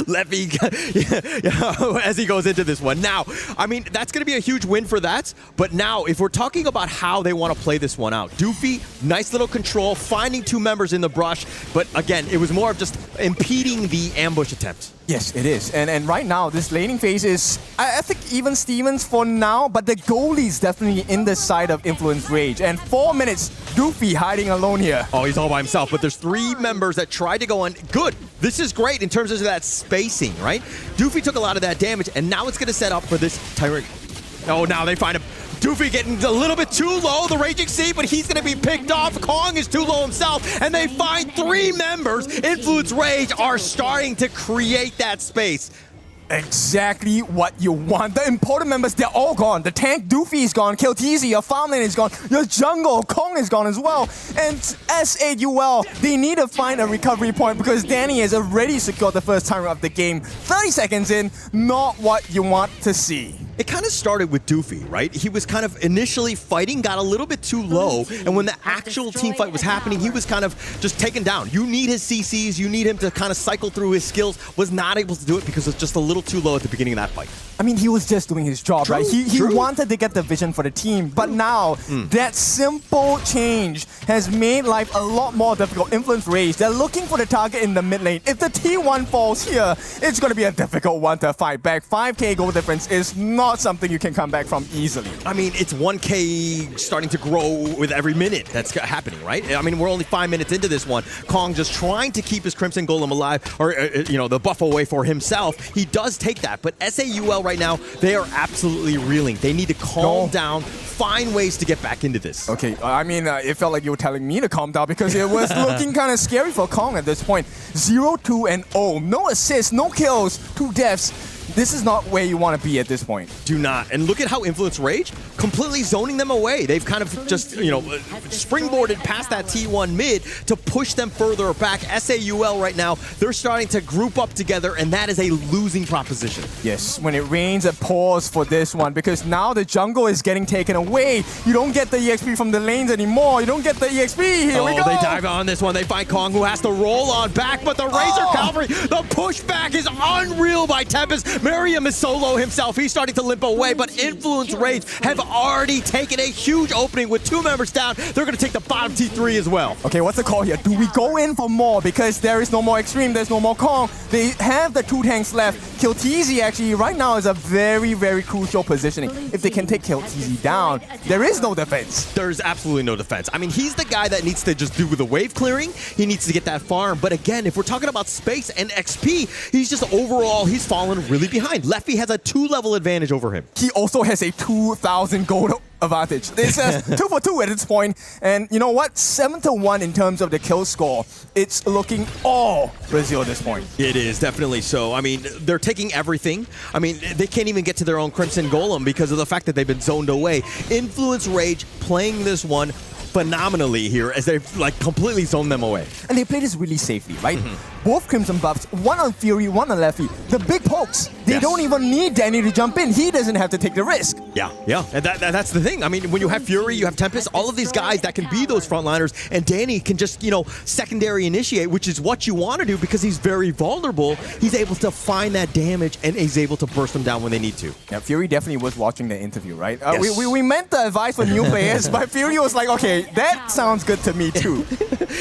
Leffy, as he goes into this one. Now, I mean, that's going to be a huge win for that. But now, if we're talking about how they want to play this one out, Doofy, nice little control, finding 2 members in the brush. But again, it was more of just impeding the ambush attempt. Yes, it is. And right now, this laning phase is, I think, even Stevens for now, but the goalie's definitely in the side of Influence Rage. And 4 minutes, Doofy hiding alone here. Oh, he's all by himself, but there's 3 members that tried to go on. Good. This is great in terms of that spacing, right? Doofy took a lot of that damage, and now it's going to set up for this Tyrant. Oh, now they find him. Doofy getting a little bit too low, the Raging Sea, but he's going to be picked off. Kong is too low himself, and they find 3 members. Influence Rage are starting to create that space. Exactly what you want. The important members, they're all gone. The tank, Doofy is gone. KLTZ, your farmland is gone. Your jungle, Kong is gone as well. And SAUL, they need to find a recovery point because Danny has already secured the first timer of the game. 30 seconds in, not what you want to see. It kind of started with Doofy, right? He was kind of initially fighting, got a little bit too low, and when the actual team fight was happening, he was kind of just taken down. You need his CCs, you need him to kind of cycle through his skills, was not able to do it because it's just a little too low at the beginning of that fight. I mean, he was just doing his job, right? He wanted to get the vision for the team, but now that simple change has made life a lot more difficult. Influence Rage, they're looking for the target in the mid lane. If the T1 falls here, it's going to be a difficult one to fight back. 5k goal difference is not something you can come back from easily. I mean, it's 1k starting to grow with every minute that's happening, right? I mean, we're only 5 minutes into this one. Kong just trying to keep his Crimson Golem alive, or, you know, the buff away for himself. He does take that, but SAUL right now, they are absolutely reeling. They need to calm down, find ways to get back into this. Okay, I mean, it felt like you were telling me to calm down because it was looking kind of scary for Kong at this point. 0-2-0, no assists, no kills, 2 deaths. This is not where you want to be at this point. Do not. And look at how Influence Rage completely zoning them away. They've kind of just, you know, springboarded past that T1 mid to push them further back. SAUL right now, they're starting to group up together, and that is a losing proposition. Yes, when it rains, it pours for this one because now the jungle is getting taken away. You don't get the EXP from the lanes anymore. You don't get the EXP. Here we go. They dive on this one. They find Kong, who has to roll on back, but the Razor Cavalry, the pushback is unreal by Tempest. Miriam is solo himself. He's starting to limp away, but Influence Rage have already taken a huge opening with 2 members down. They're going to take the bottom T3 as well. Okay, what's the call here? Do we go in for more? Because there is no more Extreme, there's no more Kong. They have the 2 tanks left. KLTZ actually right now is a very, very crucial positioning. If they can take KLTZ down, there is no defense. There's absolutely no defense. I mean, he's the guy that needs to just do the wave clearing. He needs to get that farm. But again, if we're talking about space and XP, he's just overall, he's fallen really behind. Leffy has a 2-level advantage over him. He also has a 2,000 gold advantage. It's 2 for 2 at this point. And you know what? 7-1 in terms of the kill score. It's looking all Brazil at this point. It is, definitely so. I mean, they're taking everything. I mean, they can't even get to their own Crimson Golem because of the fact that they've been zoned away. Influence Rage playing this one phenomenally here as they've like completely zoned them away. And they play this really safely, right? Both Crimson buffs, one on Fury, one on Leffy. The big pokes, they don't even need Danny to jump in. He doesn't have to take the risk. Yeah. And that's the thing. I mean, when you have Fury, you have Tempest, all of these guys that can be those frontliners, and Danny can just, secondary initiate, which is what you want to do because he's very vulnerable. He's able to find that damage, and he's able to burst them down when they need to. Yeah, Fury definitely was watching the interview, right? Yes. We meant the advice for new players, but Fury was like, okay, that sounds good to me too.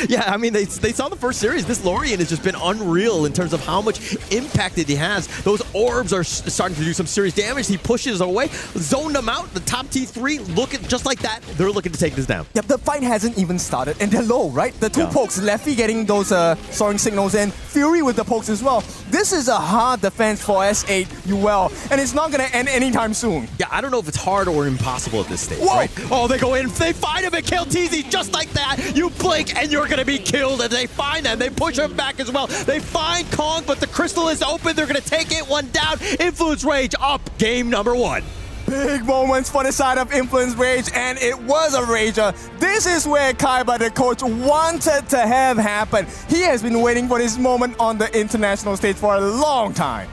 Yeah, I mean, they saw the first series. This Lorien has just been unreal in terms of how much impact that he has. Those orbs are starting to do some serious damage. He pushes away, zoned them out. The top T3 look at just like that. They're looking to take this down. Yep, the fight hasn't even started, and they're low, right? The two pokes, Leffy getting those soaring signals in, Fury with the pokes as well. This is a hard defense for S8 UL, and it's not going to end anytime soon. Yeah, I don't know if it's hard or impossible at this stage, Whoa. right? Oh, they go in, they find him and kill TZ just like that. You blink and you're going to be killed, and they find them. They push him back as well. They find Kong, but the crystal is open. They're going to take it, one down. Influence Rage up, game number 1. Big moments for the side of Influence Rage, and it was a rager. This is where Kaiba, the coach, wanted to have happen. He has been waiting for this moment on the international stage for a long time.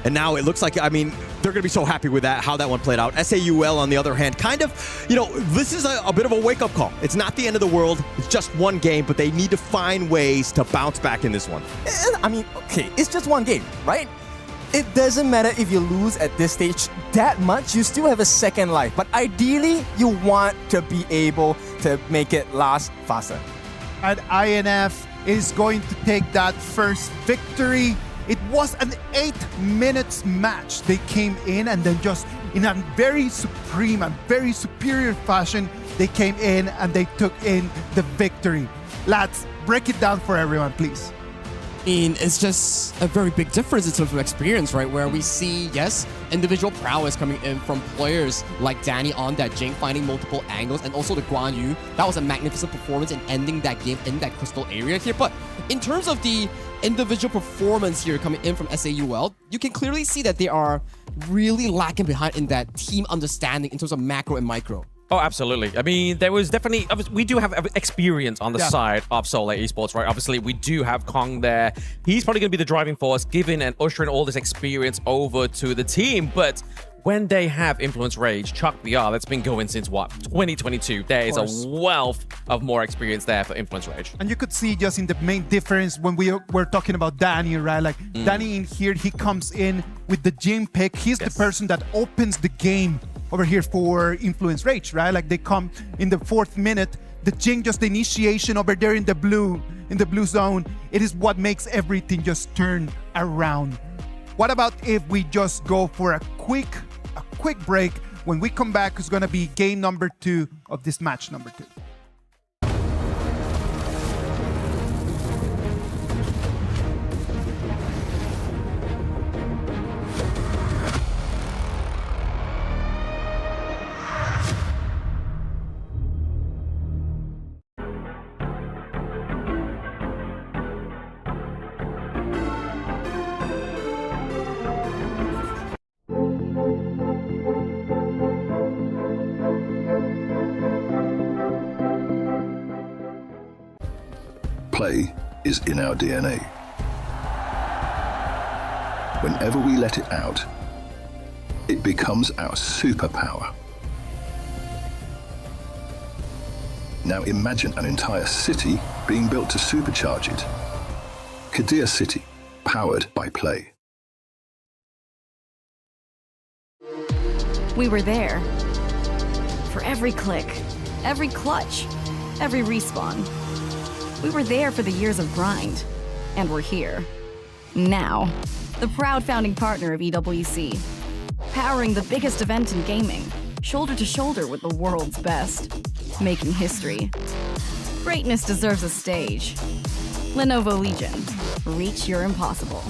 And now it looks like, I mean, they're going to be so happy with that, how that one played out. SAUL, on the other hand, kind of, this is a bit of a wake-up call. It's not the end of the world. It's just one game, but they need to find ways to bounce back in this one. I mean, okay, it's just one game, right? It doesn't matter if you lose at this stage that much, you still have a second life. But ideally, you want to be able to make it last faster. And INF is going to take that first victory. It was an 8 minutes match. They came in and then just in a very supreme and very superior fashion, they came in and they took in the victory. Lads, break it down for everyone, please. It's just a very big difference in terms of experience, right? Where we see, yes, individual prowess coming in from players like Danny on that Jing, finding multiple angles, and also the Guan Yu. That was a magnificent performance in ending that game in that crystal area here. But in terms of the individual performance here coming in from SAUL, you can clearly see that they are really lacking behind in that team understanding in terms of macro and micro. Oh, absolutely. I mean, there was definitely... We do have experience on the side of Solar Esports, right? Obviously, we do have Kong there. He's probably going to be the driving force, giving and ushering all this experience over to the team. But when they have Influence Rage, Chuck VR, that's been going since, what, 2022. There is a wealth of more experience there for Influence Rage. And you could see just in the main difference when we were talking about Danny, right? Like, Danny in here, he comes in with the Jim pick. He's the person that opens the game over here for Influence Rage, right? Like, they come in the 4th minute, the Jing, just the initiation over there in the blue zone. It is what makes everything just turn around. What about if we just go for a quick break? When we come back, it's gonna be game number 2 of this match number 2. Play is in our DNA. Whenever we let it out, it becomes our superpower. Now imagine an entire city being built to supercharge it. Kadir City, powered by Play. We were there. For every click, every clutch, every respawn. We were there for the years of grind, and we're here. Now, the proud founding partner of EWC, powering the biggest event in gaming, shoulder to shoulder with the world's best, making history. Greatness deserves a stage. Lenovo Legion, reach your impossible.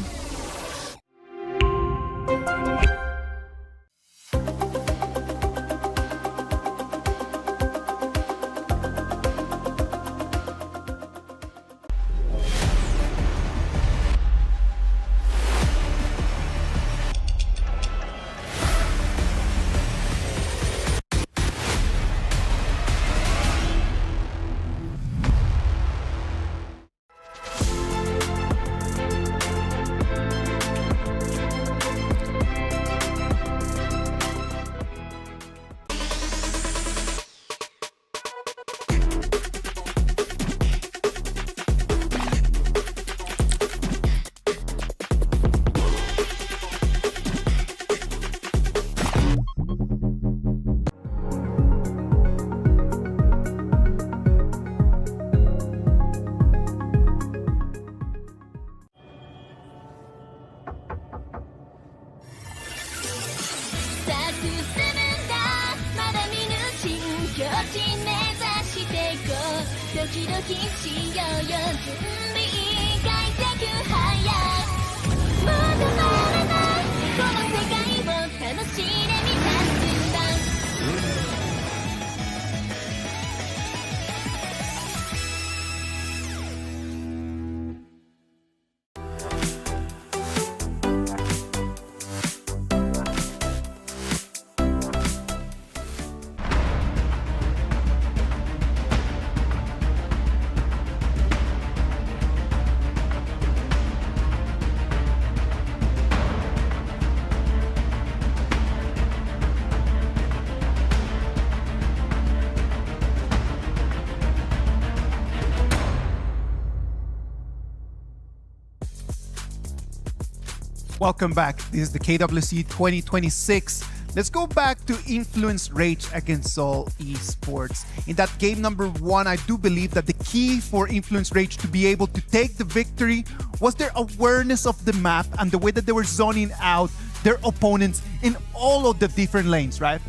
Welcome back. This is the KWC 2026. Let's go back to Influence Rage against Seoul Esports. In that game number 1, I do believe that the key for Influence Rage to be able to take the victory was their awareness of the map and the way that they were zoning out their opponents in all of the different lanes, right?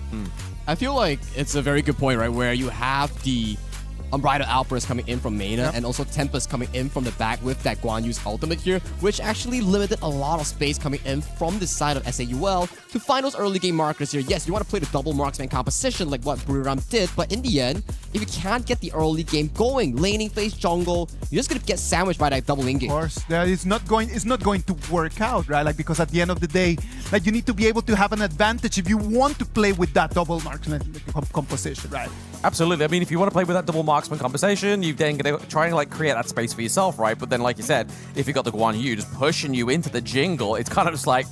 I feel like it's a very good point, right? Where you have the Unbridled Outburst coming in from Mena, and also Tempest coming in from the back with that Guan Yu's ultimate here, which actually limited a lot of space coming in from the side of SAUL to find those early game markers here. Yes, you want to play the double marksman composition like what Buriram did, but in the end, if you can't get the early game going, laning phase jungle, you're just gonna get sandwiched by that double engage. Of course, that is not going. It's not going to work out, right? Like, because at the end of the day, like, you need to be able to have an advantage if you want to play with that double marksman composition, right? Absolutely. I mean, if you want to play with that double marksman compensation, you then going to try and like create that space for yourself, right? But then, like you said, if you got the Guan Yu just pushing you into the jingle, it's kind of just like,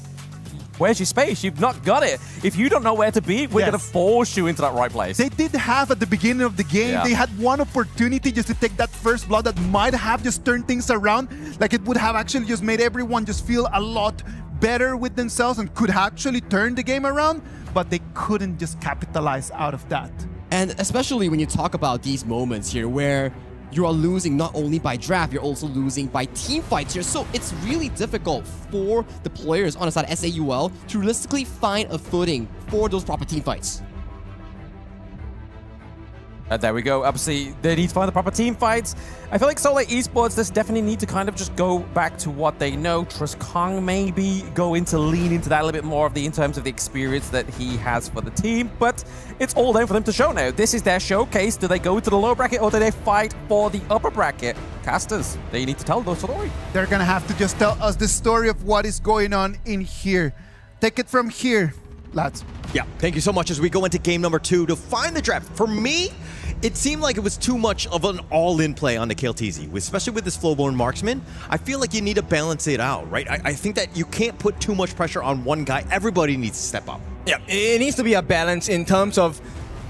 where's your space? You've not got it. If you don't know where to be, we're going to force you into that right place. They did have at the beginning of the game, they had one opportunity just to take that first blood that might have just turned things around. Like, it would have actually just made everyone just feel a lot better with themselves and could actually turn the game around, but they couldn't just capitalize out of that. And especially when you talk about these moments here where you are losing not only by draft, you're also losing by team fights here. So it's really difficult for the players on the side of SAUL to realistically find a footing for those proper team fights. There we go. Obviously, they need to find the proper team fights. I feel like Seoul Esports, this definitely need to kind of just go back to what they know. Trust Kong maybe lean into that a little bit more in terms of the experience that he has for the team. But it's all there for them to show now. This is their showcase. Do they go to the lower bracket or do they fight for the upper bracket? Casters, they need to tell the story. They're gonna have to just tell us the story of what is going on in here. Take it from here, lads. Yeah, thank you so much as we go into game number 2 to find the draft. For me, it seemed like it was too much of an all-in play on the KLTZ, especially with this Flowborn marksman. I feel like you need to balance it out, right? I think that you can't put too much pressure on one guy. Everybody needs to step up. Yeah, it needs to be a balance in terms of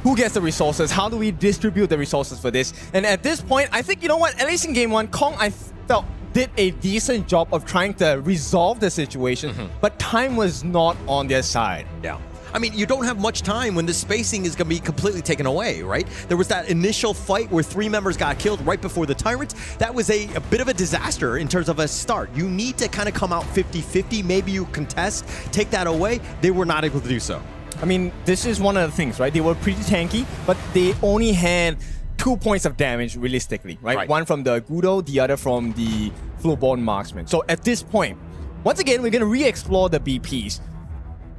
who gets the resources, how do we distribute the resources for this. And at this point, I think, you know what, at least in game 1, Kong, I felt, did a decent job of trying to resolve the situation, but time was not on their side. Yeah. I mean, you don't have much time when the spacing is going to be completely taken away, right? There was that initial fight where 3 members got killed right before the Tyrants. That was a bit of a disaster in terms of a start. You need to kind of come out 50-50. Maybe you contest, take that away. They were not able to do so. I mean, this is one of the things, right? They were pretty tanky, but they only had 2 points of damage realistically, right? One from the Gudo, the other from the Flowborn marksman. So at this point, once again, we're going to re-explore the BPs.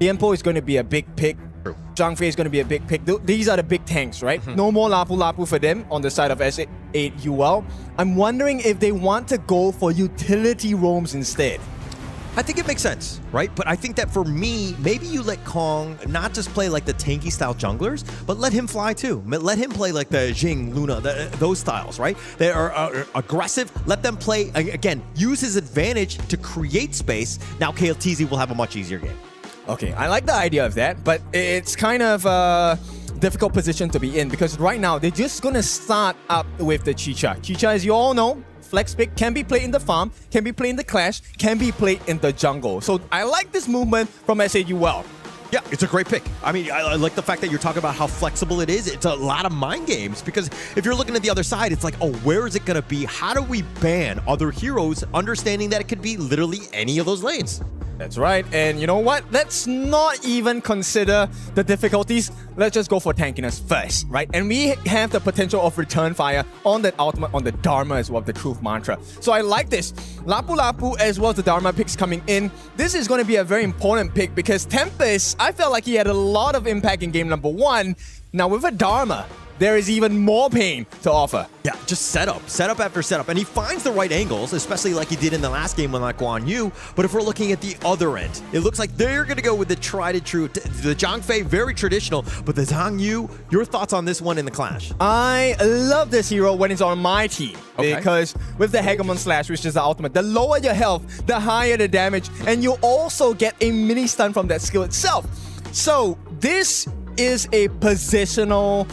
Lianpo is going to be a big pick. Zhang Fei is going to be a big pick. These are the big tanks, right? No more Lapu Lapu for them on the side of S8UL. I'm wondering if they want to go for utility roams instead. I think it makes sense, right? But I think that for me, maybe you let Kong not just play like the tanky style junglers, but let him fly too. Let him play like the Jing, Luna, those styles, right? They are aggressive. Let them play, again, use his advantage to create space. Now KLTZ will have a much easier game. Okay, I like the idea of that, but it's kind of a difficult position to be in because right now they're just going to start up with the Chicha. Chicha, as you all know, flex pick can be played in the farm, can be played in the clash, can be played in the jungle. So I like this movement from SAUL. Yeah, it's a great pick. I mean, I like the fact that you're talking about how flexible it is. It's a lot of mind games because if you're looking at the other side, it's like, oh, where is it going to be? How do we ban other heroes, understanding that it could be literally any of those lanes? That's right. And you know what? Let's not even consider the difficulties. Let's just go for tankiness first, right? And we have the potential of return fire on that ultimate, on the Dharma as well, the truth mantra. So I like this. Lapu Lapu as well as the Dharma picks coming in. This is going to be a very important pick because Tempest, I felt like he had a lot of impact in game number 1. Now with a Dharma, there is even more pain to offer. Yeah, just setup after setup. And he finds the right angles, especially like he did in the last game with like Guan Yu. But if we're looking at the other end, it looks like they're going to go with the tried and true. The Zhang Fei, very traditional, but the Zhang Yu, your thoughts on this one in the clash? I love this hero when it's on my team. Okay. Because with the Hegemon Slash, which is the ultimate, the lower your health, the higher the damage. And you also get a mini stun from that skill itself. So this is a positional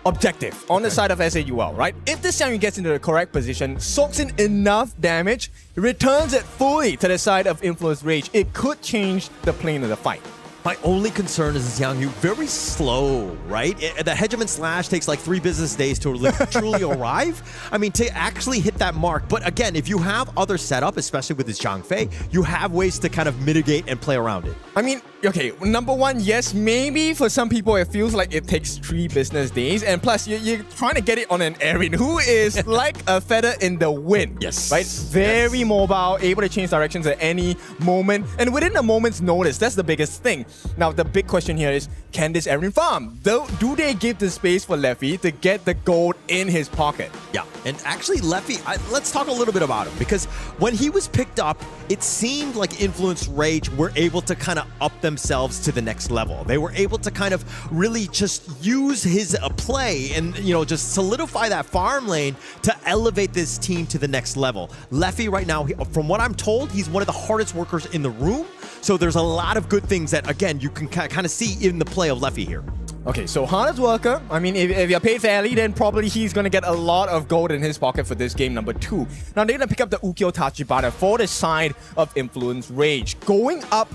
objective on the side of SAUL, right? If this Xiangyu gets into the correct position, soaks in enough damage, returns it fully to the side of Influence Rage, it could change the plane of the fight. My only concern is Xiangyu very slow, right? The Hegemon Slash takes like 3 business days to truly arrive. I mean, to actually hit that mark. But again, if you have other setup, especially with this Zhang Fei, you have ways to kind of mitigate and play around it. I mean, okay, number 1, yes, maybe for some people it feels like it takes 3 business days. And plus, you're trying to get it on an Erin who is like a feather in the wind. Yes. Right? Very mobile, able to change directions at any moment. And within a moment's notice, that's the biggest thing. Now, the big question here is, can this Erin farm? Do they give the space for Leffy to get the gold in his pocket? Yeah, and actually Leffy, let's talk a little bit about him, because when he was picked up, it seemed like Influence Rage were able to kind of up themselves to the next level. They were able to kind of really just use his play and, you know, just solidify that farm lane to elevate this team to the next level. Leffy right now, from what I'm told, he's one of the hardest workers in the room. So there's a lot of good things that, again, you can kind of see in the play of Leffy here. Okay, so hardest worker, I mean, if you're paid fairly, then probably he's going to get a lot of gold in his pocket for this game number 2. Now, they're going to pick up the Ukyo Tachibana for the side of Influence Rage. Going up,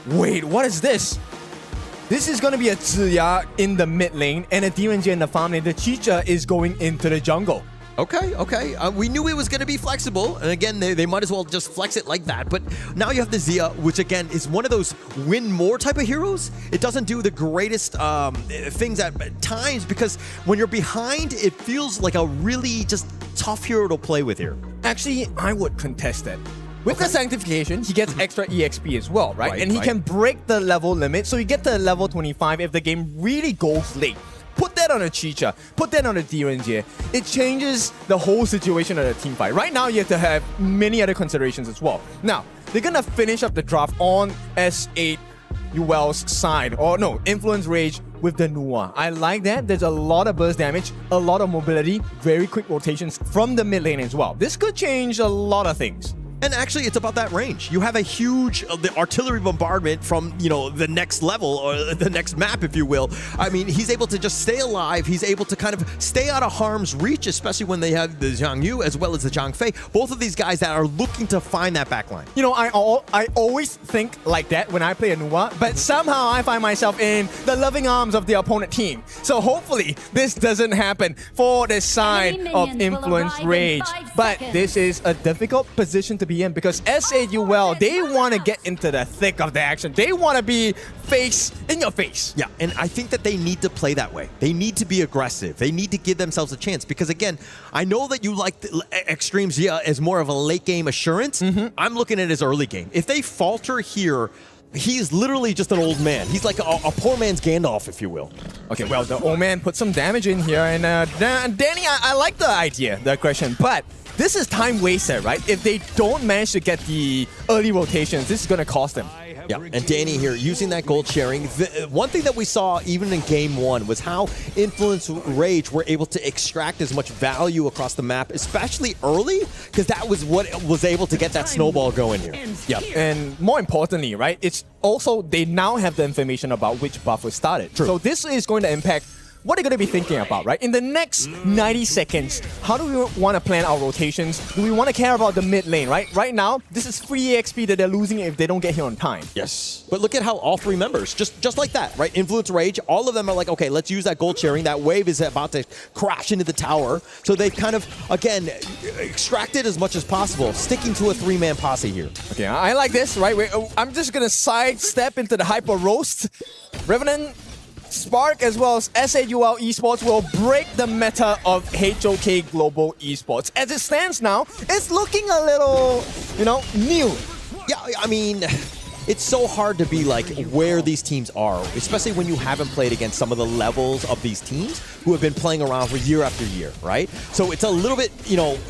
wait, what is this? This is going to be a Ziya in the mid lane and a DNJ in the farm lane. The Chicha is going into the jungle. Okay. We knew it was going to be flexible. And again, they might as well just flex it like that. But now you have the Ziya, which again is one of those win more type of heroes. It doesn't do the greatest things at times because when you're behind, it feels like a really just tough hero to play with here. Actually, I would contest that. With the Sanctification, he gets extra EXP as well, right? And he can break the level limit, so you get to level 25 if the game really goes late. Put that on a Chicha, put that on a DNJ. It changes the whole situation of the team fight. Right now, you have to have many other considerations as well. Now, they're gonna finish up the draft on S8 UL's side, or no, Influence Rage with the Nua. I like that. There's a lot of burst damage, a lot of mobility, very quick rotations from the mid lane as well. This could change a lot of things. And actually, it's about that range. You have a huge the artillery bombardment from, you know, the next level or the next map, if you will. I mean, he's able to just stay alive. He's able to kind of stay out of harm's reach, especially when they have the Zhang Yu as well as the Zhang Fei. Both of these guys that are looking to find that backline. You know, I always think like that when I play a Nua, but somehow I find myself in the loving arms of the opponent team. So hopefully this doesn't happen for the side of Influence Rage. But this is a difficult position to be in because SAUL, they want to get into the thick of the action. They want to be in your face. Yeah, and I think that they need to play that way. They need to be aggressive. They need to give themselves a chance because, again, I know that you like the Extreme Zia as more of a late game assurance. I'm looking at his early game. If they falter here, he's literally just an old man. He's like a poor man's Gandalf, if you will. Okay, well, the old man put some damage in here, and Danny, I like the idea, the question, but this is time wasted, right? If they don't manage to get the early rotations, this is going to cost them. Yeah, and Danny here using that gold sharing. One thing that we saw even in game 1 was how Influence Rage were able to extract as much value across the map, especially early, because that was what was able to get that snowball going here. Yeah, and more importantly, right, it's also they now have the information about which buff was started. True. So this is going to impact what are they going to be thinking about, right? In the next 90 seconds, how do we want to plan our rotations? Do we want to care about the mid lane, right? Right now, this is free EXP that they're losing if they don't get here on time. Yes. But look at how all three members, just like that, right? Influence Rage, all of them are like, okay, let's use that gold sharing. That wave is about to crash into the tower. So they've kind of, again, extracted as much as possible, sticking to a three-man posse here. Okay, I like this, right? I'm just going to sidestep into the Hyper Roast. Revenant, Spark, as well as SAUL Esports will break the meta of HOK Global Esports. As it stands now, it's looking a little, new. Yeah, I mean, it's so hard to be like where these teams are, especially when you haven't played against some of the levels of these teams who have been playing around for year after year, right? So it's a little bit,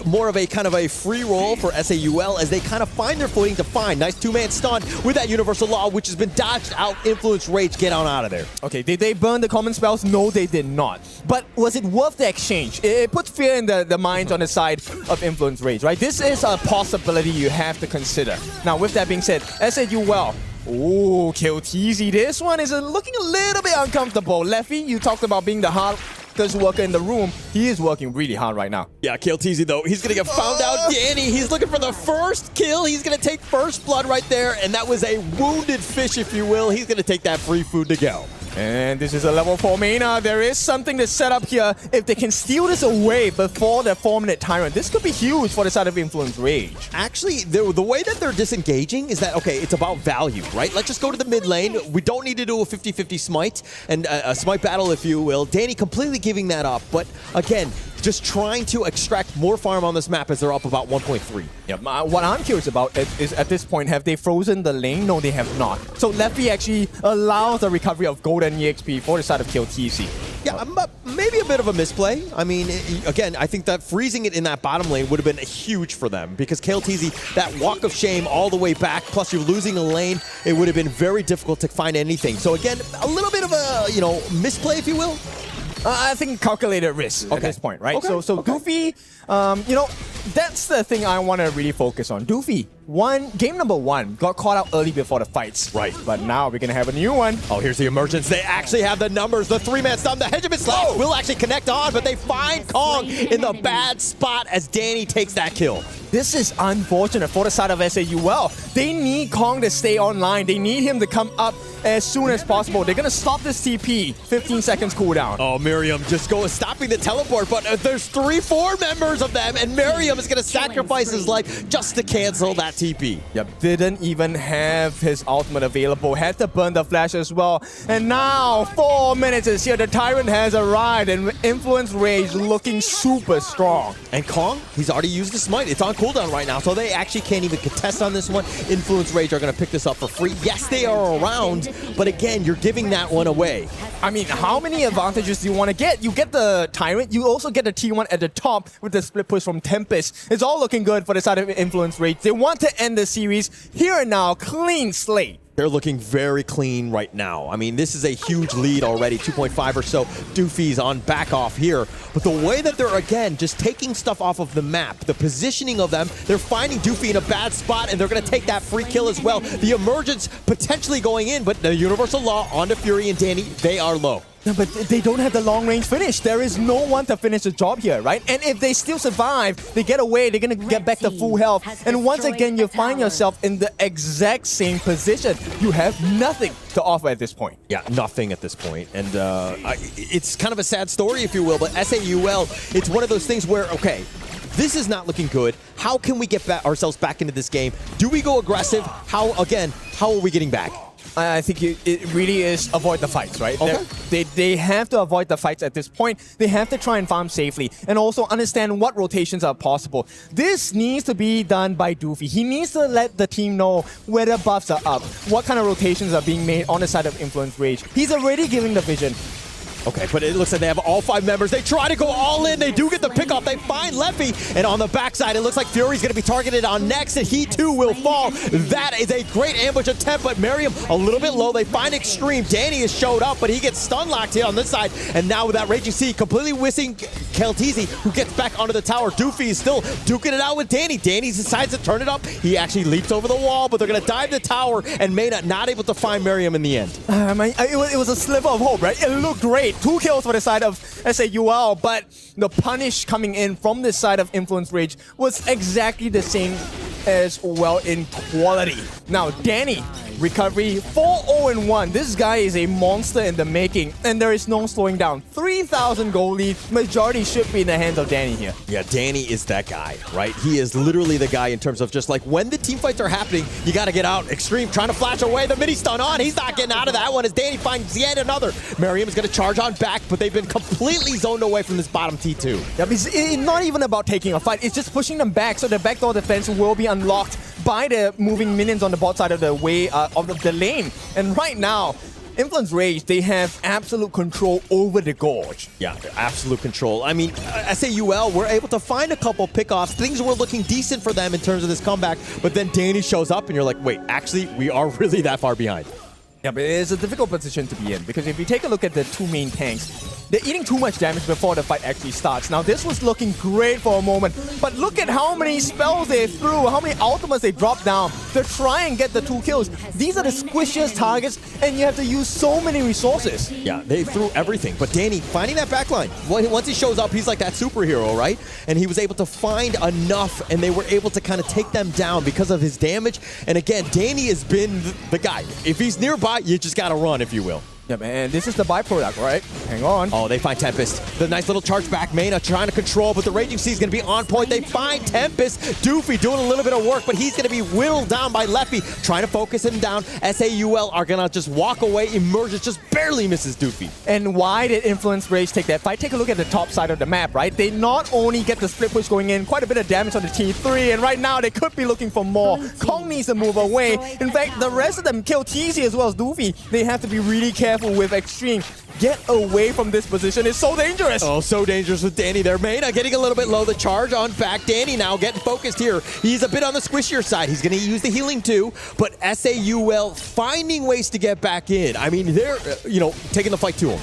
more of a kind of a free roll for SAUL as they kind of find their footing to find. Nice two-man stun with that Universal Law, which has been dodged out. Influence Rage, get on out of there. Okay, did they burn the common spells? No, they did not. But was it worth the exchange? It puts fear in the minds on the side of Influence Rage, right? This is a possibility you have to consider. Now, with that being said, SAUL, ooh, KillTZ. This one is looking a little bit uncomfortable. Leffy, you talked about being the hardest worker in the room. He is working really hard right now. Yeah, KillTZ though, he's gonna get found out. Danny, he's looking for the first kill. He's gonna take first blood right there, and that was a wounded fish, if you will. He's gonna take that free food to go. And this is a level 4 Mana. There is something to set up here. If they can steal this away before the 4-minute Tyrant, this could be huge for the side of Influence Rage. Actually, the way that they're disengaging is that, okay, it's about value, right? Let's just go to the mid lane. We don't need to do a 50-50 smite, and a smite battle, if you will. Danny completely giving that up, but again, just trying to extract more farm on this map as they're up about 1.3. Yep. What I'm curious about is at this point, have they frozen the lane? No, they have not. So Leffy actually allows the recovery of gold and EXP for the side of KillTZ. Yeah, maybe a bit of a misplay. I mean, again, I think that freezing it in that bottom lane would have been huge for them because KillTZ, that walk of shame all the way back, plus you're losing a lane, it would have been very difficult to find anything. So again, a little bit of a, misplay, if you will. I think calculated risk at this point, right? So Goofy, that's the thing I want to really focus on. Goofy, game number 1, got caught out early before the fights. Right. But now we're going to have a new one. Oh, here's the emergence. They actually have the numbers. The 3-man stun, the Hegemon Slash will actually connect on, but they find Kong in the bad spot as Danny takes that kill. This is unfortunate for the side of SAUL. They need Kong to stay online. They need him to come up as soon as possible. They're going to stop this TP. 15 seconds cooldown. Oh, Miriam just stopping the teleport, but there's 3-4 members of them, and Miriam is going to sacrifice his life just to cancel that TP. Yep, didn't even have his ultimate available. Had to burn the flash as well. And now, 4 minutes is here. The Tyrant has arrived, and Influence Rage looking super strong. And Kong, he's already used the smite. It's on cooldown right now, so they actually can't even contest on this one. Influence Rage are going to pick this up for free. Yes, they are around, but again, you're giving that one away. I mean, how many advantages do you want to get? You get the Tyrant, you also get the T1 at the top with the split push from Tempest. It's all looking good for the side of Influence Rage. They want to end the series here and now, clean slate. They're looking very clean right now. I mean, this is a huge lead already, 2.5 or so. Doofy's on back off here. But the way that they're, again, just taking stuff off of the map, the positioning of them, they're finding Doofy in a bad spot, and they're going to take that free kill as well. The emergence potentially going in, but the Universal Law onto Fury and Danny, they are low. No, but they don't have the long-range finish. There is no one to finish the job here, right? And if they still survive, they get away, they're going to get back to full health. And once again, you find yourself in the exact same position. You have nothing to offer at this point. Yeah, nothing at this point. And it's kind of a sad story, if you will, but SAUL, it's one of those things where, okay, this is not looking good. How can we get ourselves back into this game? Do we go aggressive? How are we getting back? I think it really is avoid the fights, right? Okay. They have to avoid the fights at this point. They have to try and farm safely and also understand what rotations are possible. This needs to be done by Doofy. He needs to let the team know where the buffs are up, what kind of rotations are being made on the side of Influence Rage. He's already giving the vision. Okay, but it looks like they have all 5 members. They try to go all in. They do get the pickoff. They find Leffy. And on the backside, it looks like Fury's going to be targeted on next, and he too will fall. That is a great ambush attempt, but Miriam a little bit low. They find Extreme. Danny has showed up, but he gets stun locked here on this side. And now with that Raging Sea completely Kelteezy, who gets back onto the tower. Doofy is still duking it out with Danny. Danny decides to turn it up. He actually leaps over the wall, but they're going to dive the tower, and Mena not able to find Miriam in the end. It was a sliver of hope, right? It looked great. 2 kills for the side of SAUL, but the punish coming in from this side of Influence Rage was exactly the same as well in quality. Now, Danny, recovery 4-0-1. This guy is a monster in the making, and there is no slowing down. 3,000 goal lead. Majority should be in the hands of Danny here. Yeah, Danny is that guy, right? He is literally the guy in terms of just like when the team fights are happening, you got to get out. Extreme trying to flash away. The mini stun on. He's not getting out of that one as Danny finds yet another. Miriam is going to charge on back, but they've been completely zoned away from this bottom T2. Yeah, it's not even about taking a fight. It's just pushing them back, so the backdoor defense will be unlocked by the moving minions on the bot side of the way of the lane. And right now, Influence Rage, they have absolute control over the gorge. Yeah, absolute control. I mean, SAUL were able to find a couple pickoffs. Things were looking decent for them in terms of this comeback, but then Danny shows up and you're like, wait, actually, we are really that far behind. Yeah, but it's a difficult position to be in because if you take a look at the 2 main tanks, they're eating too much damage before the fight actually starts. Now, this was looking great for a moment, but look at how many spells they threw, how many ultimates they dropped down to try and get the 2 kills. These are the squishiest targets, and you have to use so many resources. Yeah, they threw everything. But Danny, finding that backline. Once he shows up, he's like that superhero, right? And he was able to find enough, and they were able to kind of take them down because of his damage. And again, Danny has been the guy. If he's nearby, you just got to run, if you will. Yeah, man, this is the byproduct, right? Hang on. Oh, they find Tempest. The nice little charge back. Mena trying to control, but the Raging Sea is going to be on point. They find Tempest. Doofy doing a little bit of work, but he's going to be whittled down by Leffy, trying to focus him down. SAUL are going to just walk away. Emerges just barely misses Doofy. And why did Influence Rage take that fight? Take a look at the top side of the map, right? They not only get the split push going in, quite a bit of damage on the T3, and right now they could be looking for more. Kong needs to move away. In fact, the rest of them, Kelteezy as well as Doofy, they have to be really careful with Extreme. Get away from this position. It's so dangerous. Oh, so dangerous with Danny there. Mena getting a little bit low. The charge on back. Danny now getting focused here. He's a bit on the squishier side. He's going to use the healing too, but SAUL finding ways to get back in. I mean, they're, taking the fight to him.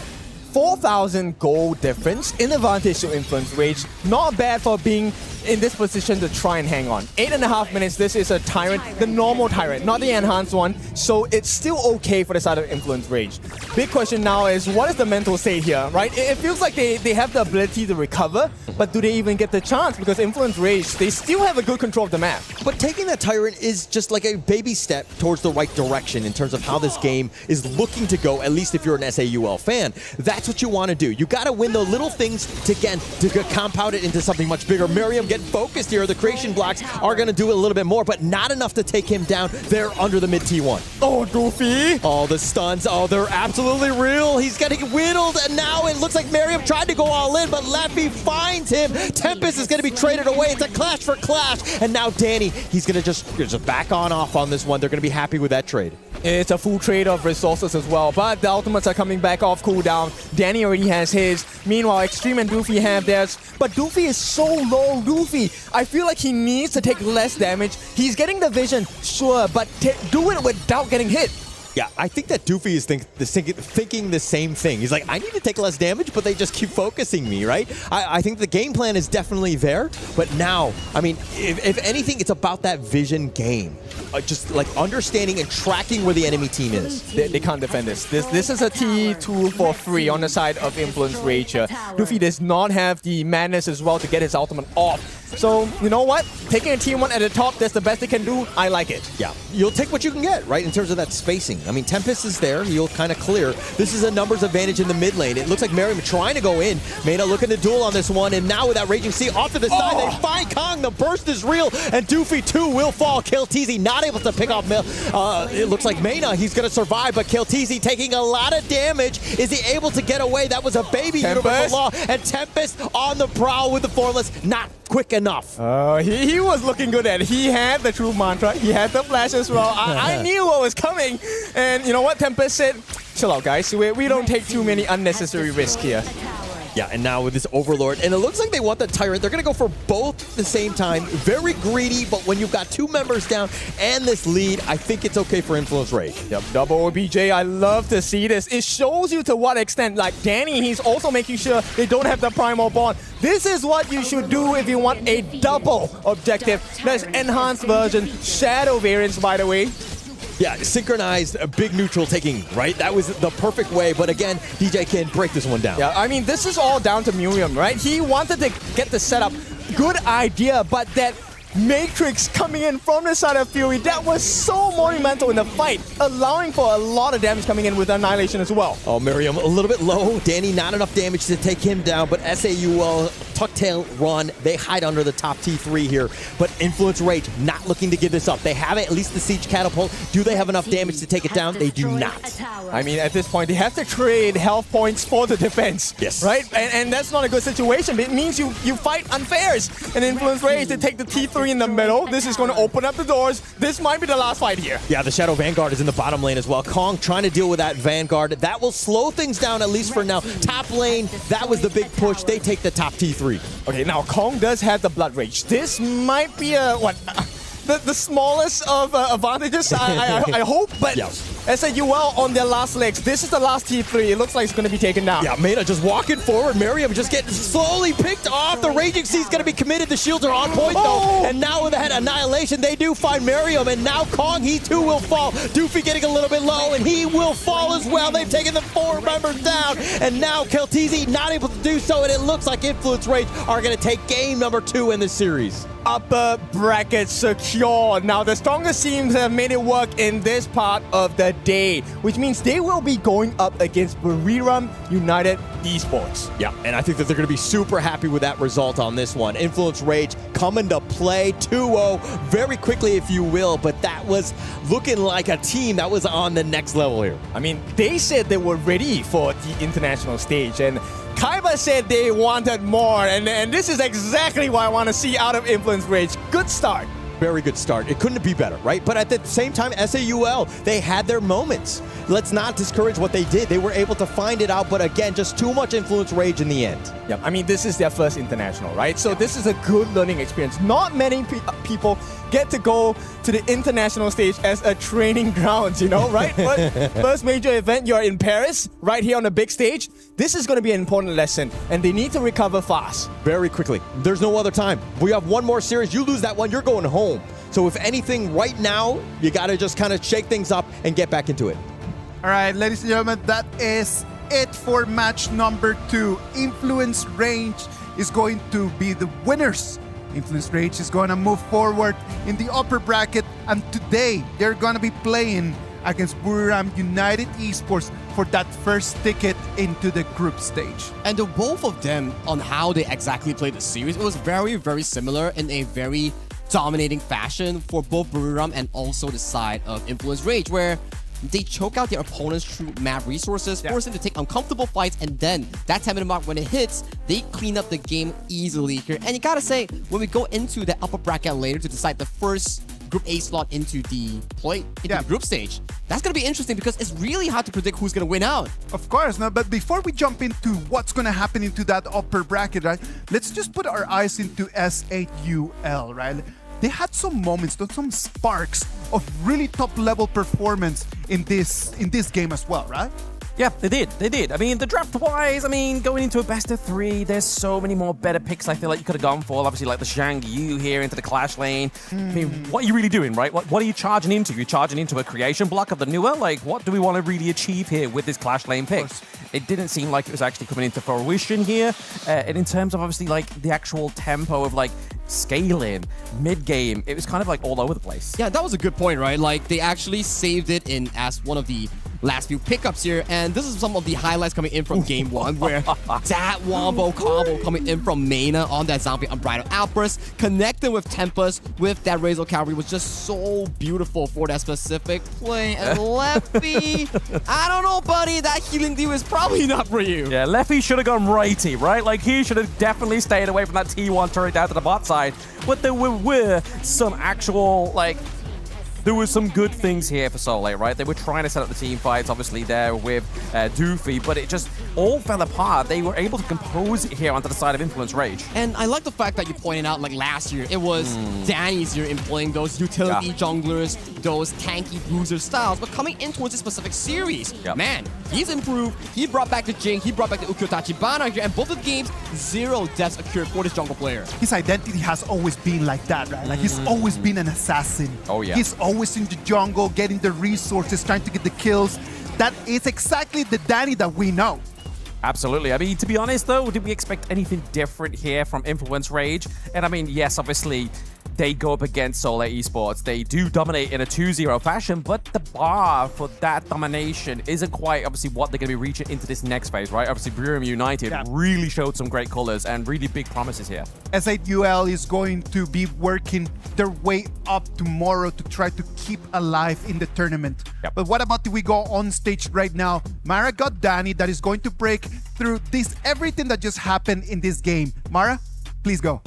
4,000 gold difference in advantage to Influence Rage. Not bad for being in this position to try and hang on. 8.5 minutes, this is a Tyrant, the normal Tyrant, not the enhanced one, so it's still okay for the side of Influence Rage. Big question now is, what is the mental state here, right? It feels like they have the ability to recover, but do they even get the chance? Because Influence Rage, they still have a good control of the map. But taking that Tyrant is just like a baby step towards the right direction in terms of how this game is looking to go, at least if you're an SAUL fan. That's what you want to do. You got to win the little things to compound it into something much bigger. Miriam getting focused here. The creation blocks are going to do a little bit more, but not enough to take him down. They're under the mid T1. Oh, Doofy. Oh, the stuns. Oh, they're absolutely real. He's getting whittled, and now it looks like Miriam tried to go all in, but Leffy finds him. Tempest is going to be traded away. It's a clash for clash, and now Danny, he's going to just back off on this one. They're going to be happy with that trade. It's a full trade of resources as well, but the ultimates are coming back off cooldown. Danny already has his. Meanwhile, Extreme and Doofy have theirs, but Doofy is so low. Doofy, I feel like he needs to take less damage. He's getting the vision, sure, but do it without getting hit. Yeah, I think that Doofy is thinking the same thing. He's like, I need to take less damage, but they just keep focusing me, right? I think the game plan is definitely there, but now, I mean, if anything, it's about that vision game. Just like understanding and tracking where the enemy team is. They can't defend this. This is a T2 for free on the side of Influence Rage. Doofy does not have the madness as well to get his ultimate off. So, you know what? Taking a T1 at the top, that's the best they can do. I like it. Yeah, you'll take what you can get, right, in terms of that spacing. I mean, Tempest is there. You'll kind of clear. This is a numbers advantage in the mid lane. It looks like Miriam trying to go in. Mena looking to duel on this one, and now with that Raging Sea off to the side, they find Kong. The burst is real, and Doofy too will fall. Kelteezy not able to pick off it looks like Mena. He's going to survive, but Kelteezy taking a lot of damage. Is he able to get away? That was a baby Universal Law, and Tempest on the prowl with the Formless. Not quick enough. He was looking good at it. He had the true mantra. He had the flash as well. I knew what was coming. And you know what Tempest said? Chill out, guys. We don't take too many unnecessary risks here. Yeah, and now with this Overlord, and it looks like they want the Tyrant. They're going to go for both at the same time. Very greedy, but when you've got 2 members down and this lead, I think it's okay for Influence Rage. Yep, double OBJ, I love to see this. It shows you to what extent, like Danny, he's also making sure they don't have the Primal Bond. This is what you should do if you want a double objective. There's enhanced version, Shadow variants, by the way. Yeah, synchronized, a big neutral taking, right? That was the perfect way, but again, DJ can break this one down. Yeah, I mean, this is all down to Miriam, right? He wanted to get the setup. Good idea, but that Matrix coming in from the side of Fury, that was so monumental in the fight, allowing for a lot of damage coming in with Annihilation as well. Oh, Miriam, a little bit low. Danny, not enough damage to take him down, but SAUL, tuck tail run, they hide under the top T3 here, but Influence Rage not looking to give this up. They have at least the Siege Catapult. Do they have enough damage to take it down? They do not. I mean, at this point, they have to trade health points for the defense. Yes. Right? And that's not a good situation. It means you fight unfairs. And Influence Rage, they take the T3 in the middle. This is going to open up the doors. This might be the last fight here. Yeah, the Shadow Vanguard is in the bottom lane as well. Kong trying to deal with that Vanguard. That will slow things down, at least for now. Top lane, that was the big push. They take the top T3. Okay, now Kong does have the Blood Rage. This might be a, the smallest of advantages, I hope, but yeah. SAUL on their last legs. This is the last T3. It looks like it's going to be taken down. Yeah, Mena just walking forward. Miriam just getting slowly picked off. The Raging Sea is going to be committed. The shields are on point, though. And now with that Annihilation, they do find Miriam. And now Kong, he too will fall. Doofy getting a little bit low, and he will fall as well. They've taken the 4 members down. And now Keltizi not able to do so. And it looks like Influence Rage are going to take game number 2 in this series. Upper bracket secure. Now, the strongest teams have made it work in this part of the day, which means they will be going up against Buriram United Esports. Yeah, and I think that they're going to be super happy with that result on this one. Influence Rage coming to play 2-0 very quickly, if you will, but that was looking like a team that was on the next level here. I mean, they said they were ready for the international stage, and Kaiba said they wanted more, and this is exactly what I want to see out of Influence Rage. Good start. Very good start. It couldn't be better, right? But at the same time, SAUL, they had their moments. Let's not discourage what they did. They were able to find it out, but again, just too much Influence Rage in the end. Yeah, I mean, this is their first international, right? So this is a good learning experience. Not many people get to go to the international stage as a training ground, you know, right? But first major event, you're in Paris, right here on the big stage. This is going to be an important lesson, and they need to recover fast. Very quickly. There's no other time. We have one more series. You lose that one, you're going home. So if anything, right now, you got to just kind of shake things up and get back into it. All right, ladies and gentlemen, that is it for match number 2. Influence Rage is going to be the winners. Influence Rage is going to move forward in the upper bracket, and today they're going to be playing against Buriram United Esports for that first ticket into the group stage. And the both of them, on how they exactly played the series, it was very, very similar in a very dominating fashion for both Buriram and also the side of Influence Rage, where they choke out their opponents through map resources, force them to take uncomfortable fights, and then that 10-minute mark, when it hits, they clean up the game easily here. And you gotta say, when we go into the upper bracket later to decide the first Group A slot into the the group stage, that's gonna be interesting because it's really hard to predict who's gonna win out. Of course, no, but before we jump into what's gonna happen into that upper bracket, right? Let's just put our eyes into SAUL, right? They had some moments, some sparks of really top-level performance in this game as well, right? Yeah, they did. I mean, the draft-wise, going into a best-of-3, there's so many more better picks I feel like you could have gone for. Obviously, like the Zhang Yu here into the Clash lane. I mean, what are you really doing, right? What are you charging into? You're charging into a creation block of the newer? Like, what do we want to really achieve here with this Clash lane pick? It didn't seem like it was actually coming into fruition here. And in terms of, obviously, like, the actual tempo of, like, scaling, mid-game, it was kind of, like, all over the place. Yeah, that was a good point, right? Like, they actually saved it in as one of the last few pickups here, and this is some of the highlights coming in from game 1, where that wombo combo coming in from Mena on that zombie unbridled outburst, connecting with Tempest with that Razor Cavalry was just so beautiful for that specific play. And Leffy, I don't know, buddy, that healing deal is probably not for you. Yeah, Leffy should have gone righty, right? Like, he should have definitely stayed away from that T1 turret down to the bot side, but there were some actual, like, there were some good things here for Soleil, right? They were trying to set up the team fights, obviously, there with Doofy, but it just all fell apart. They were able to compose it here onto the side of Influence Rage. And I like the fact that you pointed out, like last year, it was Danny's year in playing those utility junglers, those tanky bruiser styles, but coming in towards this specific series, man, he's improved. He brought back the Jing, he brought back the Ukiyo-Tachibana here, and both of the games, 0 deaths occurred for this jungle player. His identity has always been like that, right? Like he's always been an assassin. Oh, yeah. He's always in the jungle, getting the resources, trying to get the kills. That is exactly the Danny that we know. Absolutely. I mean, to be honest, though, did we expect anything different here from Influence Rage? And I mean, yes, obviously, they go up against Solar Esports. They do dominate in a 2-0 fashion, but the bar for that domination isn't quite, obviously, what they're going to be reaching into this next phase, right? Obviously, Buriram United really showed some great colors and really big promises here. S8UL is going to be working their way up tomorrow to try to keep alive in the tournament. But what about if we go on stage right now? Mara got Danny that is going to break through this everything that just happened in this game. Mara, please go.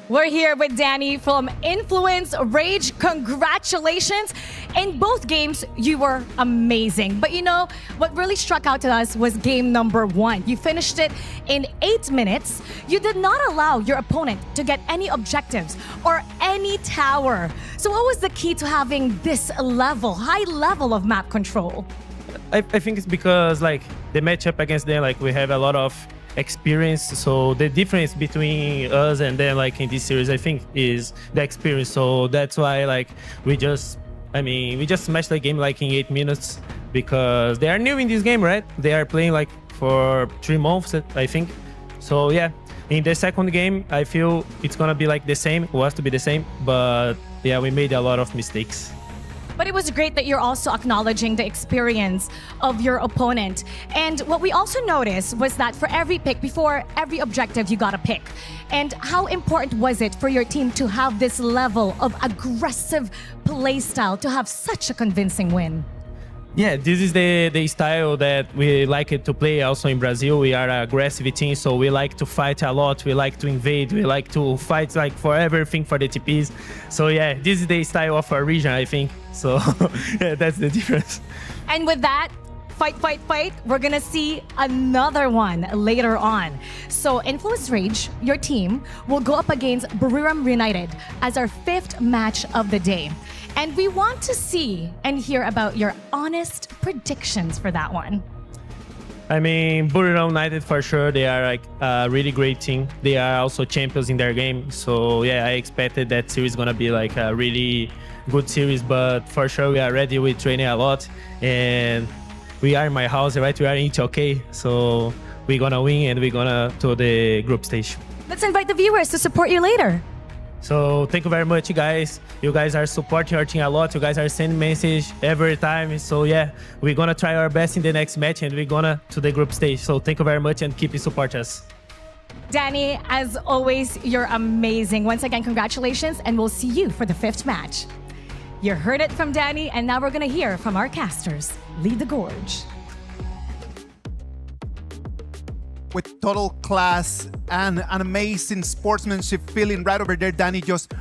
We're here with Danny from Influence Rage. Congratulations. In both games, you were amazing. But you know, what really struck out to us was game number 1. You finished it in 8 minutes. You did not allow your opponent to get any objectives or any tower. So what was the key to having this high level of map control? I think it's because like the matchup against them, like we have a lot of experience, so the difference between us and them, like in this series, I think is the experience. So that's why like we just smashed the game like in 8 minutes because they are new in this game, right? They are playing like for 3 months, I think. So yeah, in the second game, I feel it's gonna be like the same, it was to be the same, but yeah, we made a lot of mistakes. But it was great that you're also acknowledging the experience of your opponent. And what we also noticed was that for every pick, before every objective, you got a pick. And how important was it for your team to have this level of aggressive play style to have such a convincing win? Yeah, this is the style that we like it to play also in Brazil. We are an aggressive team, so we like to fight a lot. We like to invade. We like to fight like for everything for the TPs. So yeah, this is the style of our region, I think. So yeah, that's the difference. And with that, fight, we're gonna see another one later on. So Influence Rage, your team, will go up against Buriram United as our 5th match of the day. And we want to see and hear about your honest predictions for that one. I mean, Buriram United for sure, they are like a really great team. They are also champions in their game. So yeah, I expected that series gonna be like a really good series, but for sure we are ready. We're training a lot and we are in my house, right? We are in EWC, so we're gonna win and we're gonna to the group stage. Let's invite the viewers to support you later. So thank you very much, guys. You guys are supporting our team a lot. You guys are sending message every time. So yeah, we're gonna try our best in the next match and we're gonna to the group stage. So thank you very much and keep support us. Danny, as always, you're amazing. Once again, congratulations, and we'll see you for the 5th match. You heard it from Danny, and now we're gonna hear from our casters. Lead the Gorge. With total class and an amazing sportsmanship feeling right over there, Danny just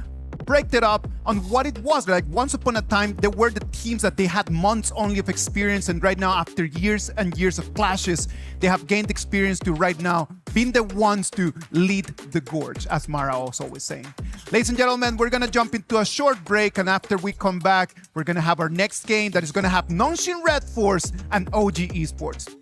break it up on what it was. Like once upon a time, there were the teams that they had months only of experience, and right now, after years and years of clashes, they have gained experience to right now being the ones to lead the Gorge, as Mara also was saying. Ladies and gentlemen, we're gonna jump into a short break, and after we come back, we're gonna have our next game that is gonna have Nongshim Red Force and OG Esports.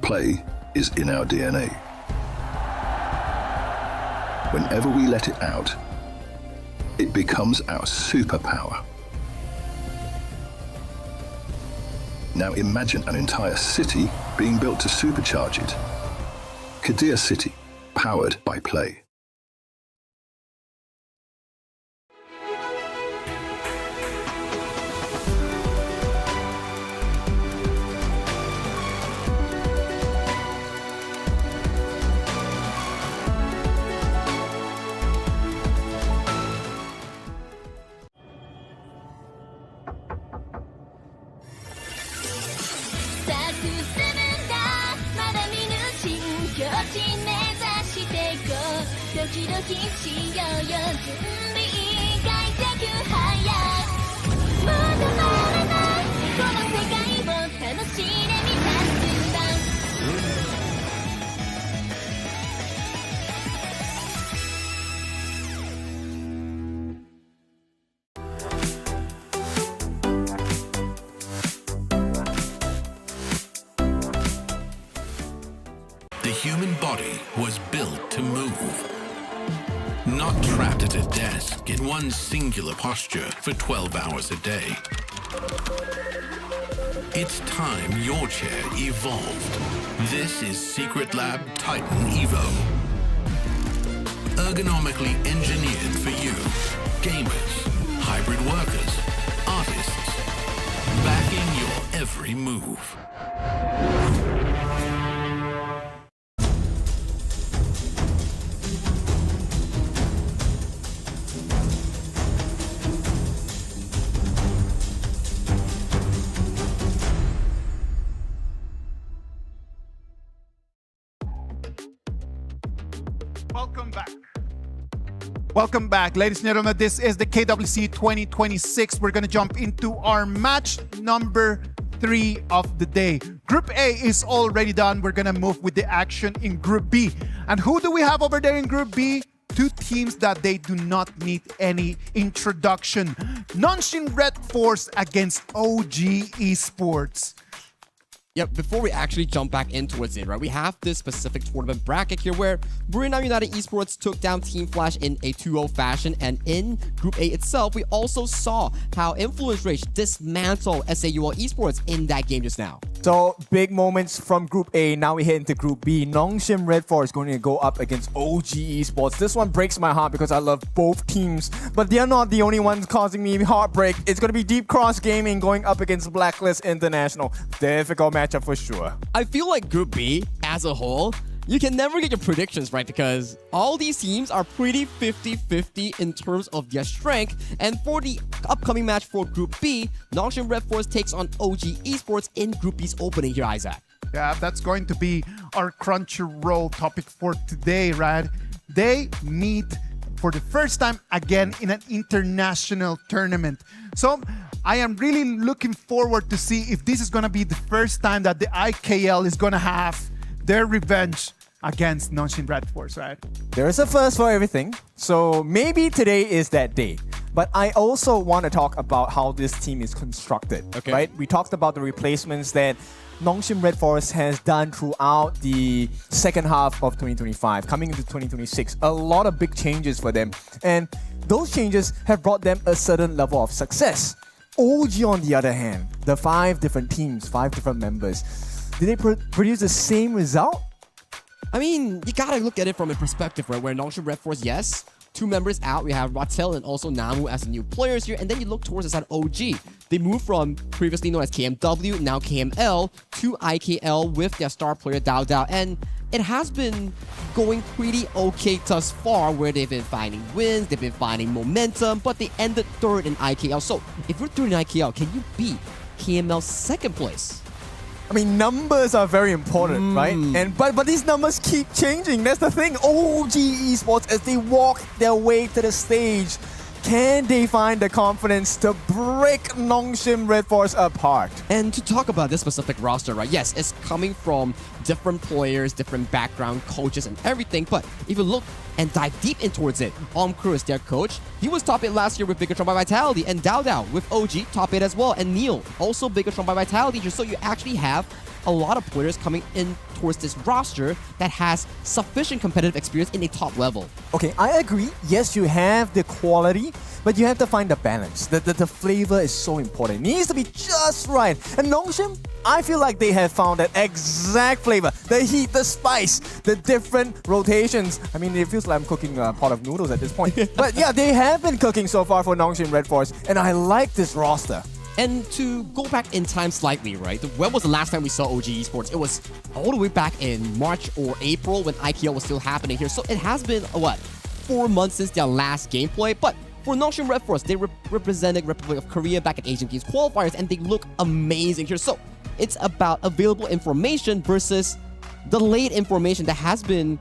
Play is in our DNA. Whenever we let it out, it becomes our superpower. Now imagine an entire city being built to supercharge it. Kadir City, powered by Play. The human body was built to move. Not trapped at a desk in one singular posture for 12 hours a day. It's time your chair evolved. This is Secret Lab Titan Evo. Ergonomically engineered for you, gamers, hybrid workers, artists, backing your every move. Welcome back, ladies and gentlemen. This is the KWC 2026. We're going to jump into our match number 3 of the day. Group A is already done. We're going to move with the action in Group B. And who do we have over there in Group B? Two teams that they do not need any introduction. Nongshim Red Force against OG Esports. Yeah, before we actually jump back in towards it, right, we have this specific tournament bracket here where Brunei United Esports took down Team Flash in a 2-0 fashion, and in Group A itself, we also saw how Influence Rage dismantled SAUL Esports in that game just now. So, big moments from Group A. Now we head into Group B. Nongshim Red Force is going to go up against OG Esports. This one breaks my heart because I love both teams, but they're not the only ones causing me heartbreak. It's going to be Deep Cross Gaming going up against Blacklist International. Difficult matchup for sure. I feel like Group B, as a whole, you can never get your predictions right because all these teams are pretty 50-50 in terms of their strength. And for the upcoming match for Group B, Nongshim Red Force takes on OG Esports in Group B's opening here, Isaac. Yeah, that's going to be our Crunchyroll topic for today, right? They meet for the first time again in an international tournament. So I am really looking forward to see if this is going to be the first time that the IKL is going to have their revenge against Nongshim Red Force, right? There is a first for everything, so maybe today is that day. But I also want to talk about how this team is constructed, right? We talked about the replacements that Nongshim Red Force has done throughout the second half of 2025, coming into 2026. A lot of big changes for them, and those changes have brought them a certain level of success. OG, on the other hand, the 5 different teams, 5 different members, did they produce the same result? I mean, you gotta look at it from a perspective, right? Where Nongshim Red Force, yes, 2 members out. We have Ratel and also Namu as the new players here. And then you look towards the side of OG. They moved from previously known as KMW, now KML, to IKL with their star player Dao Dao. And it has been going pretty okay thus far, where they've been finding wins, they've been finding momentum, but they ended 3rd in IKL. So if you're 3rd in IKL, can you beat KML's 2nd place? I mean, numbers are very important, right? But these numbers keep changing. That's the thing. OG Esports, as they walk their way to the stage, can they find the confidence to break Nongshim Red Force apart? And to talk about this specific roster, right? Yes, it's coming from different players, different background, coaches, and everything. But if you look and dive deep in towards it, Omkru is their coach. He was top 8 last year with Bigatron by Vitality, and Dao Dao with OG top 8 as well. And Neil, also Bigatron by Vitality. So you actually have a lot of players coming in towards this roster that has sufficient competitive experience in a top level. Okay, I agree. Yes, you have the quality, but you have to find the balance. The flavor is so important. It needs to be just right. And Nongshim, I feel like they have found that exact flavor. The heat, the spice, the different rotations. I mean, it feels like I'm cooking a pot of noodles at this point. But yeah, they have been cooking so far for Nongshim Red Force, and I like this roster. And to go back in time slightly, right? When was the last time we saw OG Esports? It was all the way back in March or April when IPL was still happening here. So it has been, 4 months since their last gameplay. But for Nongshim Red Force, they represented Republic of Korea back at Asian Games qualifiers, and they look amazing here. So it's about available information versus delayed information that has been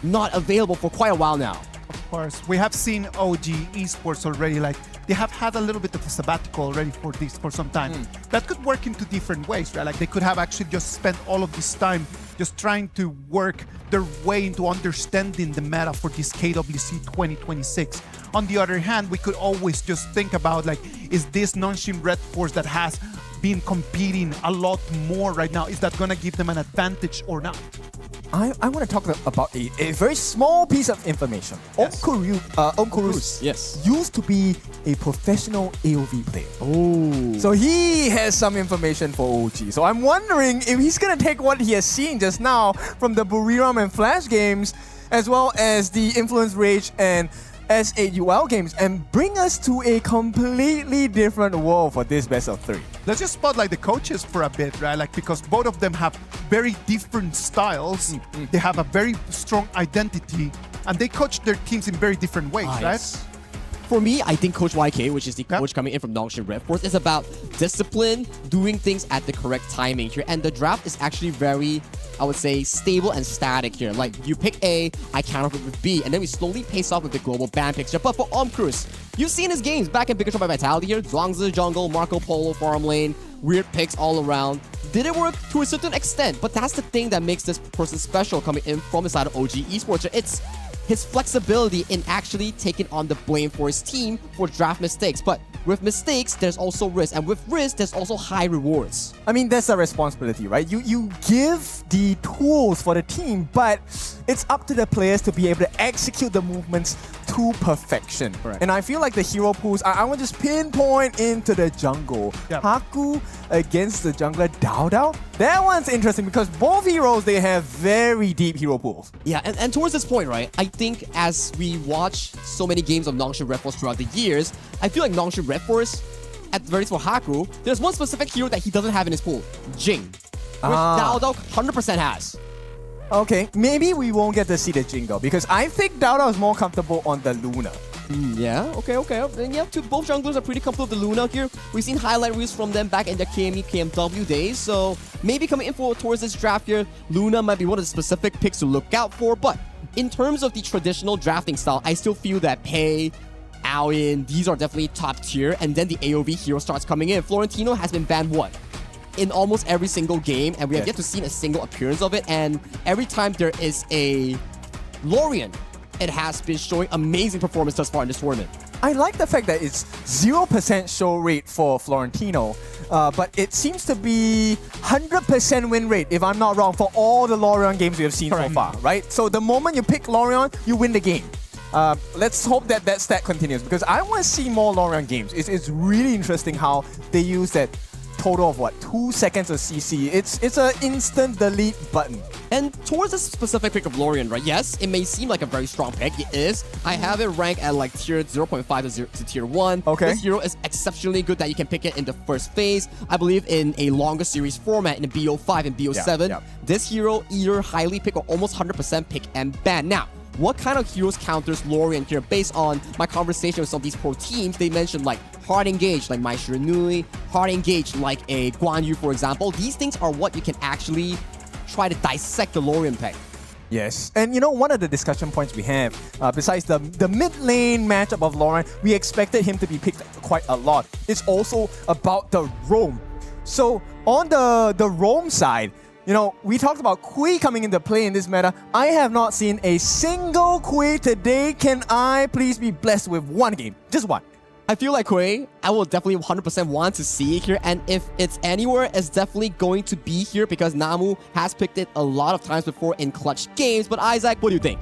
not available for quite a while now. Of course, we have seen OG Esports already, like they have had a little bit of a sabbatical already for some time. That could work into different ways, right? Like they could have actually just spent all of this time just trying to work their way into understanding the meta for this KWC 2026. On the other hand, we could always just think about like, is this Nongshim Red Force that has been competing a lot more right now, is that gonna give them an advantage or not? I want to talk about a very small piece of information. Yes. Omkurus yes, used to be a professional AOV player. Oh. So he has some information for OG. So I'm wondering if he's going to take what he has seen just now from the Buriram and Flash games, as well as the Influence Rage and S8UL games, and bring us to a completely different world for this best of 3. Let's just spot like the coaches for a bit, right? Like because both of them have very different styles. They have a very strong identity, and they coach their teams in very different ways, right? Yes. For me, I think Coach YK, which is the coach coming in from Nongshim Red Force, is about discipline, doing things at the correct timing here. And the draft is actually very, I would say, stable and static here. Like, you pick A, I counter with B, and then we slowly pace off with the global ban picture. But for Omkurus, you've seen his games back in Big Control by Vitality here. Zhuangzi jungle, Marco Polo farm lane, weird picks all around. Did it work to a certain extent, but that's the thing that makes this person special coming in from the side of OG Esports. It's his flexibility in actually taking on the blame for his team for draft mistakes. But with mistakes, there's also risk. And with risk, there's also high rewards. I mean, that's a responsibility, right? You give the tools for the team, but it's up to the players to be able to execute the movements to perfection. Correct. And I feel like the hero pools, I want to just pinpoint into the jungle. Yep. Haku against the jungler Dao Dao. That one's interesting because both heroes, they have very deep hero pools. Yeah, and towards this point, right, I think as we watch so many games of Nongshim Red Force throughout the years, I feel like Nongshim Red Force, at the very least for Haku, there's one specific hero that he doesn't have in his pool, Jing. Which Dao Dao 100% has. Okay, maybe we won't get to see the Jingle because I think Dao Dao is more comfortable on the Luna. Yeah, okay. And yeah, both junglers are pretty comfortable with the Luna here. We've seen highlight reels from them back in the KME, KMW days, so maybe coming in towards this draft here, Luna might be one of the specific picks to look out for, but in terms of the traditional drafting style, I still feel that Pei, Aoyin, these are definitely top tier, and then the AOV hero starts coming in. Florentino has been banned, in almost every single game, and we have yet to see a single appearance of it, and every time there is a Lorien, it has been showing amazing performance thus far in this tournament. I like the fact that it's 0% show rate for Florentino, but it seems to be 100% win rate, if I'm not wrong, for all the Lorien games we have seen so far, right? So the moment you pick Lorien, you win the game. Let's hope that that stat continues because I want to see more Lorien games. It's really interesting how they use that total of 2 seconds of CC. It's an instant delete button. And towards this specific pick of Lorien, right? Yes, it may seem like a very strong pick. It is. I have it ranked at like tier 0.5 to tier 1. Okay. This hero is exceptionally good that you can pick it in the first phase. I believe in a longer series format in the BO5 and BO7. This hero either highly pick or almost 100% pick and ban. Now, what kind of heroes counters Lorien here? Based on my conversation with some of these pro teams, they mentioned like hard engage, like Mai Shiranui, hard engage, like a Guan Yu, for example. These things are what you can actually try to dissect the Lorien pick. Yes, and you know, one of the discussion points we have, besides the mid lane matchup of Lorien, we expected him to be picked quite a lot. It's also about the roam. So on the roam side, you know, we talked about Kui coming into play in this meta. I have not seen a single Kui today. Can I please be blessed with one game? Just one. I feel like Quay, I will definitely 100% want to see it here. And if it's anywhere, it's definitely going to be here because Namu has picked it a lot of times before in clutch games. But Isaac, what do you think?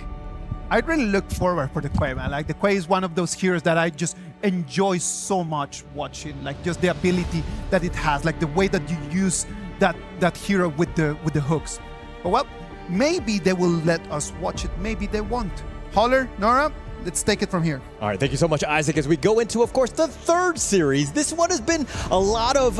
I really look forward for the Quay, man. Like the Quay is one of those heroes that I just enjoy so much watching. Like just the ability that it has, like the way that you use that hero with the hooks. But well, maybe they will let us watch it. Maybe they won't. Holler, Nora, let's take it from here. All right, thank you so much, Isaac. As we go into, of course, the third series, this one has been a lot of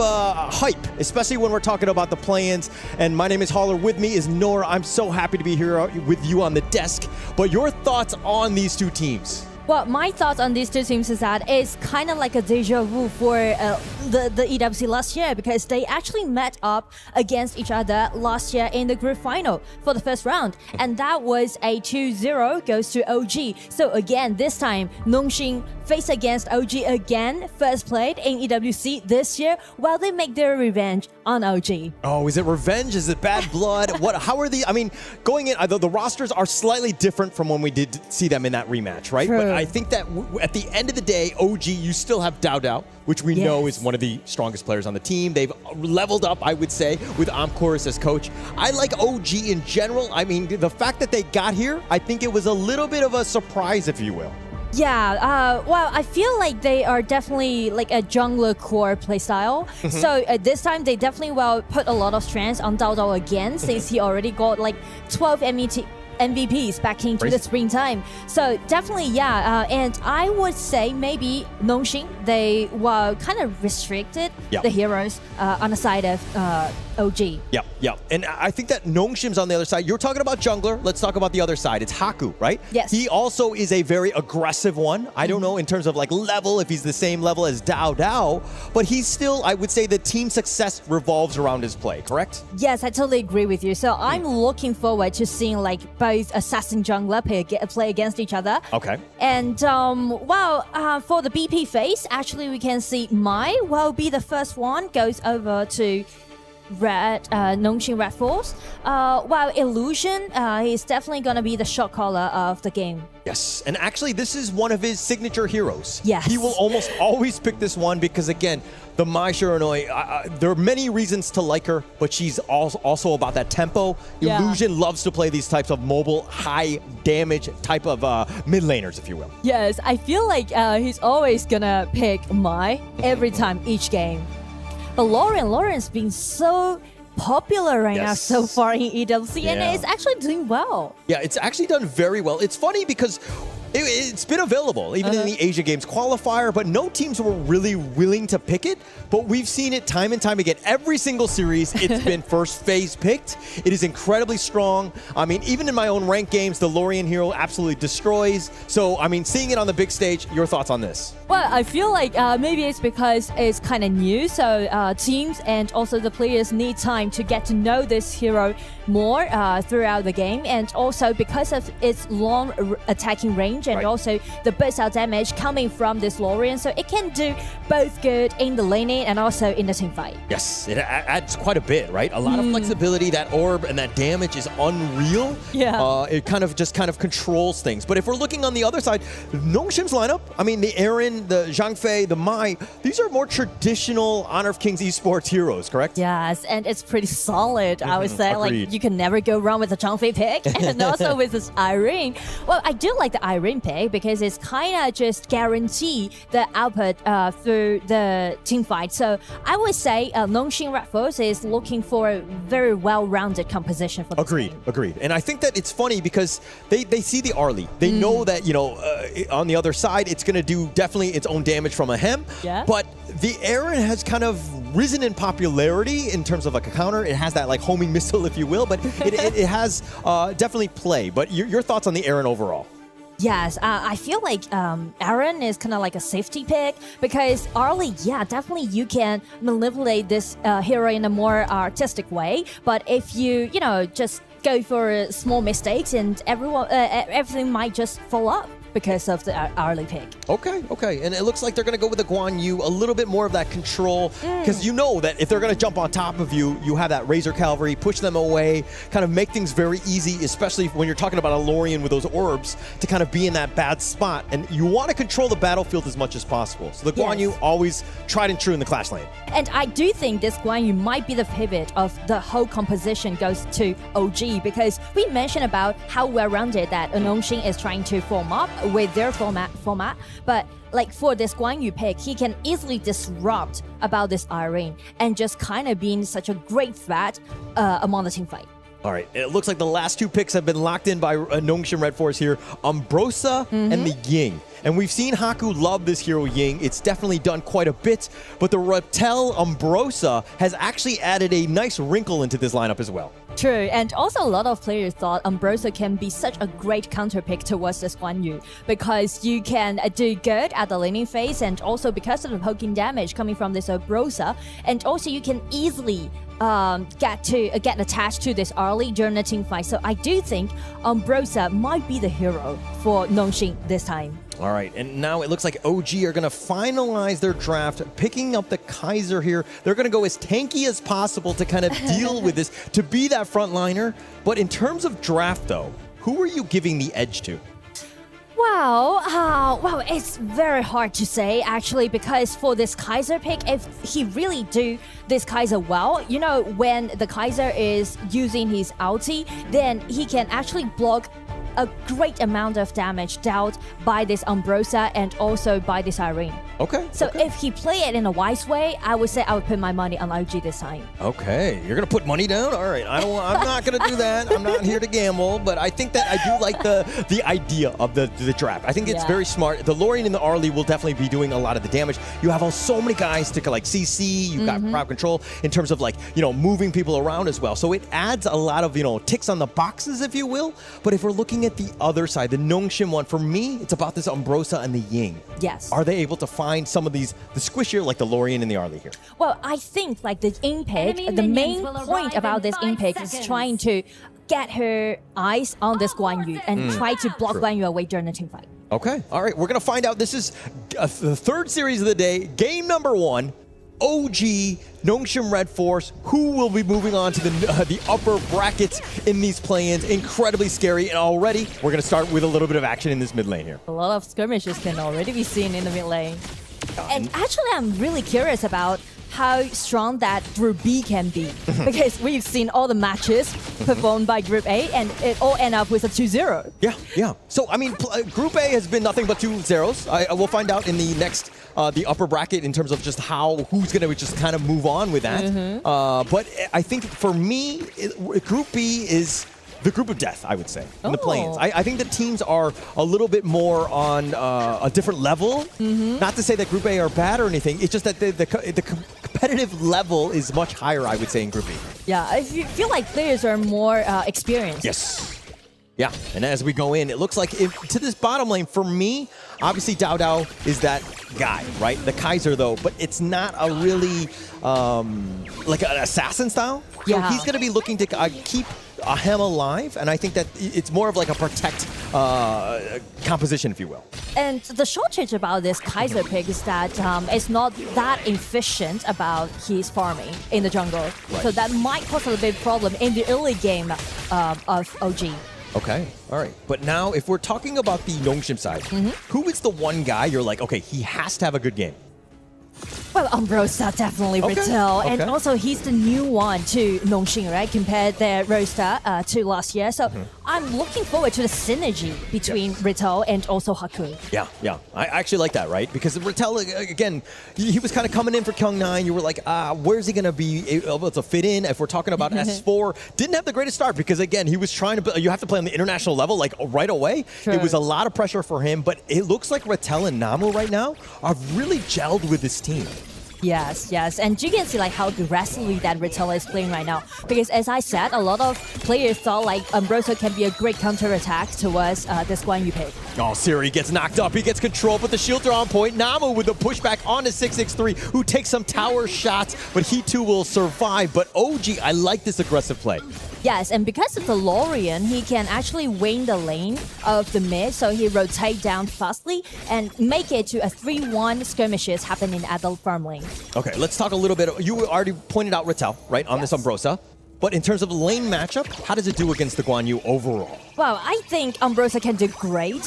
hype, especially when we're talking about the play-ins. And my name is Holler. With me is Nora. I'm so happy to be here with you on the desk. But your thoughts on these two teams? Well, my thoughts on these two teams is that it's kind of like a deja vu for the EWC last year because they actually met up against each other last year in the group final for the first round. And that was a 2-0 goes to OG. So again, this time, Nongxin face against OG again, first played in EWC this year, while they make their revenge on OG. Oh, is it revenge? Is it bad blood? How are the, I mean, going in, the rosters are slightly different from when we did see them in that rematch, right? True. But I think that at the end of the day, OG, you still have Dao Dao, which we know is one of the strongest players on the team. They've leveled up, I would say, with Amcorus as coach. I like OG in general. I mean, the fact that they got here, I think it was a little bit of a surprise, if you will. Yeah, well, I feel like they are definitely like a jungler core playstyle. So this time they definitely will put a lot of strength on Dao Dao again, since he already got like 12 MVPs back into the springtime. So definitely, yeah. And I would say maybe Nongxin, they were kind of restricted the heroes on the side of OG. Yeah. And I think that Nongxin's on the other side. You're talking about jungler. Let's talk about the other side. It's Haku, right? Yes. He also is a very aggressive one. I don't know in terms of like level, if he's the same level as Dao Dao, but he's still, I would say the team success revolves around his play, correct? Yes, I totally agree with you. So I'm looking forward to seeing like both assassin jungler play against each other. Okay. And for the BP phase, actually we can see Mai will be the first one, goes over to Nongxin Red Force. While Illusion, he's definitely going to be the shot caller of the game. Yes, and actually this is one of his signature heroes. Yes. He will almost always pick this one because, again, the Mai Shiranui, there are many reasons to like her, but she's also about that tempo. Yeah. Illusion loves to play these types of mobile, high damage type of mid laners, if you will. Yes, I feel like he's always going to pick Mai every time, each game. But Lauren's been so popular right now so far in EWC, and it's actually doing well. Yeah, it's actually done very well. It's funny because it's been available, even in the Asia Games qualifier, but no teams were really willing to pick it. But we've seen it time and time again. Every single series, it's been first phase picked. It is incredibly strong. I mean, even in my own ranked games, the Lorien hero absolutely destroys. So, I mean, seeing it on the big stage, your thoughts on this? Well, I feel like maybe it's because it's kind of new, so teams and also the players need time to get to know this hero more throughout the game, and also because of its long attacking range and also the burst out damage coming from this Lorien, so it can do both good in the laning and also in the team fight. Yes, it adds quite a bit, right? A lot of flexibility. That orb and that damage is unreal. Yeah. It kind of controls things. But if we're looking on the other side, Nongxin's lineup, I mean, the Aaron, the Zhang Fei, the Mai, these are more traditional Honor of Kings esports heroes, correct? Yes, and it's pretty solid, I would say. Agreed. Like, you can never go wrong with the Zhang Fei pick, and also with this Irene. Well, I do like the Irene pick because it's kind of just guarantee the output through the team fight. So I would say Nongxin Red Force is looking for a very well-rounded composition for the team. Agreed. And I think that it's funny because they see the Arlie. They know that, on the other side, it's going to do definitely its own damage from a hem. Yeah. But the Aaron has kind of risen in popularity in terms of like a counter. It has that like homing missile, if you will, but it has definitely play. But your thoughts on the Aaron overall? Yes, I feel like Aaron is kind of like a safety pick because Arlie, definitely you can manipulate this hero in a more artistic way. But if you, just go for small mistakes and everything might just fall up. because of the early pick. Okay. And it looks like they're going to go with the Guan Yu, a little bit more of that control, because you know that if they're going to jump on top of you, you have that Razor Cavalry, push them away, kind of make things very easy, especially when you're talking about a Lorien with those orbs, to kind of be in that bad spot. And you want to control the battlefield as much as possible. So the Guan Yu always tried and true in the Clash lane. And I do think this Guan Yu might be the pivot of the whole composition goes to OG, because we mentioned about how well-rounded that Nongxin is trying to form up with their format. But like for this Guan Yu pick, he can easily disrupt about this Irene and just kind of being such a great threat among the team fight. All right, it looks like the last two picks have been locked in by Nongxin Red Force here, Umbrosa and the Ying. And we've seen Haku love this hero Ying. It's definitely done quite a bit, but the Ratel Umbrosa has actually added a nice wrinkle into this lineup as well. True, and also a lot of players thought Umbrosa can be such a great counter pick towards this Guan Yu, because you can do good at the laning phase, and also because of the poking damage coming from this Umbrosa, and also you can easily get attached to this early during the team fight. So I do think Umbrosa might be the hero for Nongxin this time. All right, and now it looks like OG are going to finalize their draft, picking up the Kaiser here. They're going to go as tanky as possible to kind of deal with this, to be that frontliner. But in terms of draft, though, who are you giving the edge to? Well, it's very hard to say actually, because for this Kaiser pick, if he really do this Kaiser well, you know, when the Kaiser is using his ulti, then he can actually block a great amount of damage dealt by this Umbrosa and also by this Irene. Okay. So if he play it in a wise way, I would say I would put my money on OG this time. Okay, you're gonna put money down? All right, I'm not gonna do that. I'm not here to gamble, but I think that I do like the idea of the draft. I think it's very smart. The Lorien and the Arlie will definitely be doing a lot of the damage. You have so many guys to like CC. You've got crowd control in terms of like moving people around as well. So it adds a lot of ticks on the boxes, if you will. But if we're looking at the other side, the Nongxin one, for me, it's about this Umbrosa and the Ying. Yes. Are they able to find some of the squishier, like the Lorien and the Arlie here? Well, I think like the Ying pick, the main point about this Ying pick is trying to get her eyes on this Guan Yu and try to block Guan Yu away during the team fight. Okay. All right. We're going to find out. This is the third series of the day. Game number 1. OG, Nongxin Red Force, who will be moving on to the upper brackets in these play-ins. Incredibly scary. And already, we're going to start with a little bit of action in this mid lane here. A lot of skirmishes can already be seen in the mid lane. And actually, I'm really curious about how strong that Group B can be. Because we've seen all the matches performed by Group A, and it all end up with a 2-0. Yeah. So, I mean, Group A has been nothing but 2 zeros. We'll find out in the next, the upper bracket in terms of just who's going to just kind of move on with that. But I think for me, Group B is the group of death, I would say, in the play-ins. I think the teams are a little bit more on a different level. Not to say that Group A are bad or anything. It's just that the competitive level is much higher, I would say, in Group B. Yeah, I feel like players are more experienced. Yes. Yeah, and as we go in, it looks like to this bottom lane, for me, obviously Dao Dao is that guy, right? The Kaiser, though, but it's not a really, like an assassin style. So he's going to be looking to keep him alive, and I think that it's more of like a protect composition, if you will. And the shortage about this Kaiser pick is that it's not that efficient about his farming in the jungle. Right. So that might cause a little bit of problem in the early game of OG. Okay, all right. But now, if we're talking about the Nongxin side, who is the one guy you're like, okay, he has to have a good game? Well, Umbrosa definitely Ratel, and also he's the new one to Nongxin, right? Compared their roster to last year. So I'm looking forward to the synergy between Ratel and also Hakun. Yeah. I actually like that, right? Because Ratel, again, he was kind of coming in for Kyung-9. You were like, where's he going to be able to fit in? If we're talking about S4, didn't have the greatest start because, again, he was trying to, you have to play on the international level, like right away. True. It was a lot of pressure for him, but it looks like Ratel and Namu right now are really gelled with this team. Yes, and you can see like how aggressively that Ratel is playing right now. Because as I said, a lot of players thought like Umbrosa can be a great counter-attack towards this Guan Yu pick. Oh, Siri gets knocked up. He gets control, but the shields are on point. Namu with the pushback onto 663, who takes some tower shots, but he too will survive. But OG, I like this aggressive play. Yes, and because it's a Lorian, he can actually win the lane of the mid, so he rotate down fastly and make it to a 3-1 skirmishes happening at the farm lane. Okay, let's talk a little bit. You already pointed out Rattel, right, on this Umbrosa. But in terms of lane matchup, how does it do against the Guan Yu overall? Well, I think Umbrosa can do great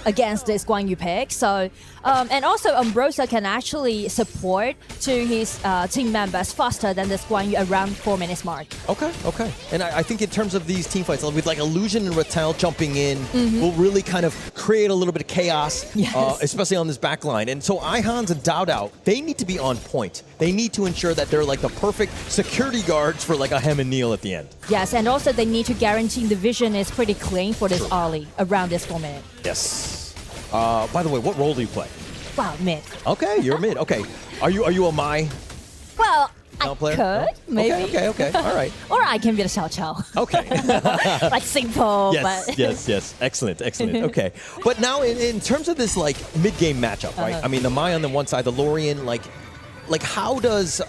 against this Guan Yu pick. So, and also Umbrosa can actually support to his team members faster than this Guan Yu around 4 minutes mark. Okay. And I think in terms of these team fights, with like Illusion and Rattel jumping in, will really kind of create a little bit of chaos, especially on this back line. And so Ihans and Dao Dao, they need to be on point. They need to ensure that they're like the perfect security guards for like a Hem and Neil at the end. Yes, and also they need to guarantee the vision is pretty clean for this early around this 4 minute. Yes. By the way, what role do you play? Wow, mid. Okay, you're mid. Okay. Are you a Mai Well, player? I could, maybe. Okay. All right. Or I can be the Xiao Qiao. Okay. Like simple, Yes, but... yes. Excellent. Okay. But now in terms of this like mid-game matchup, right? I mean, the Mai on the one side, the Lorian, like how does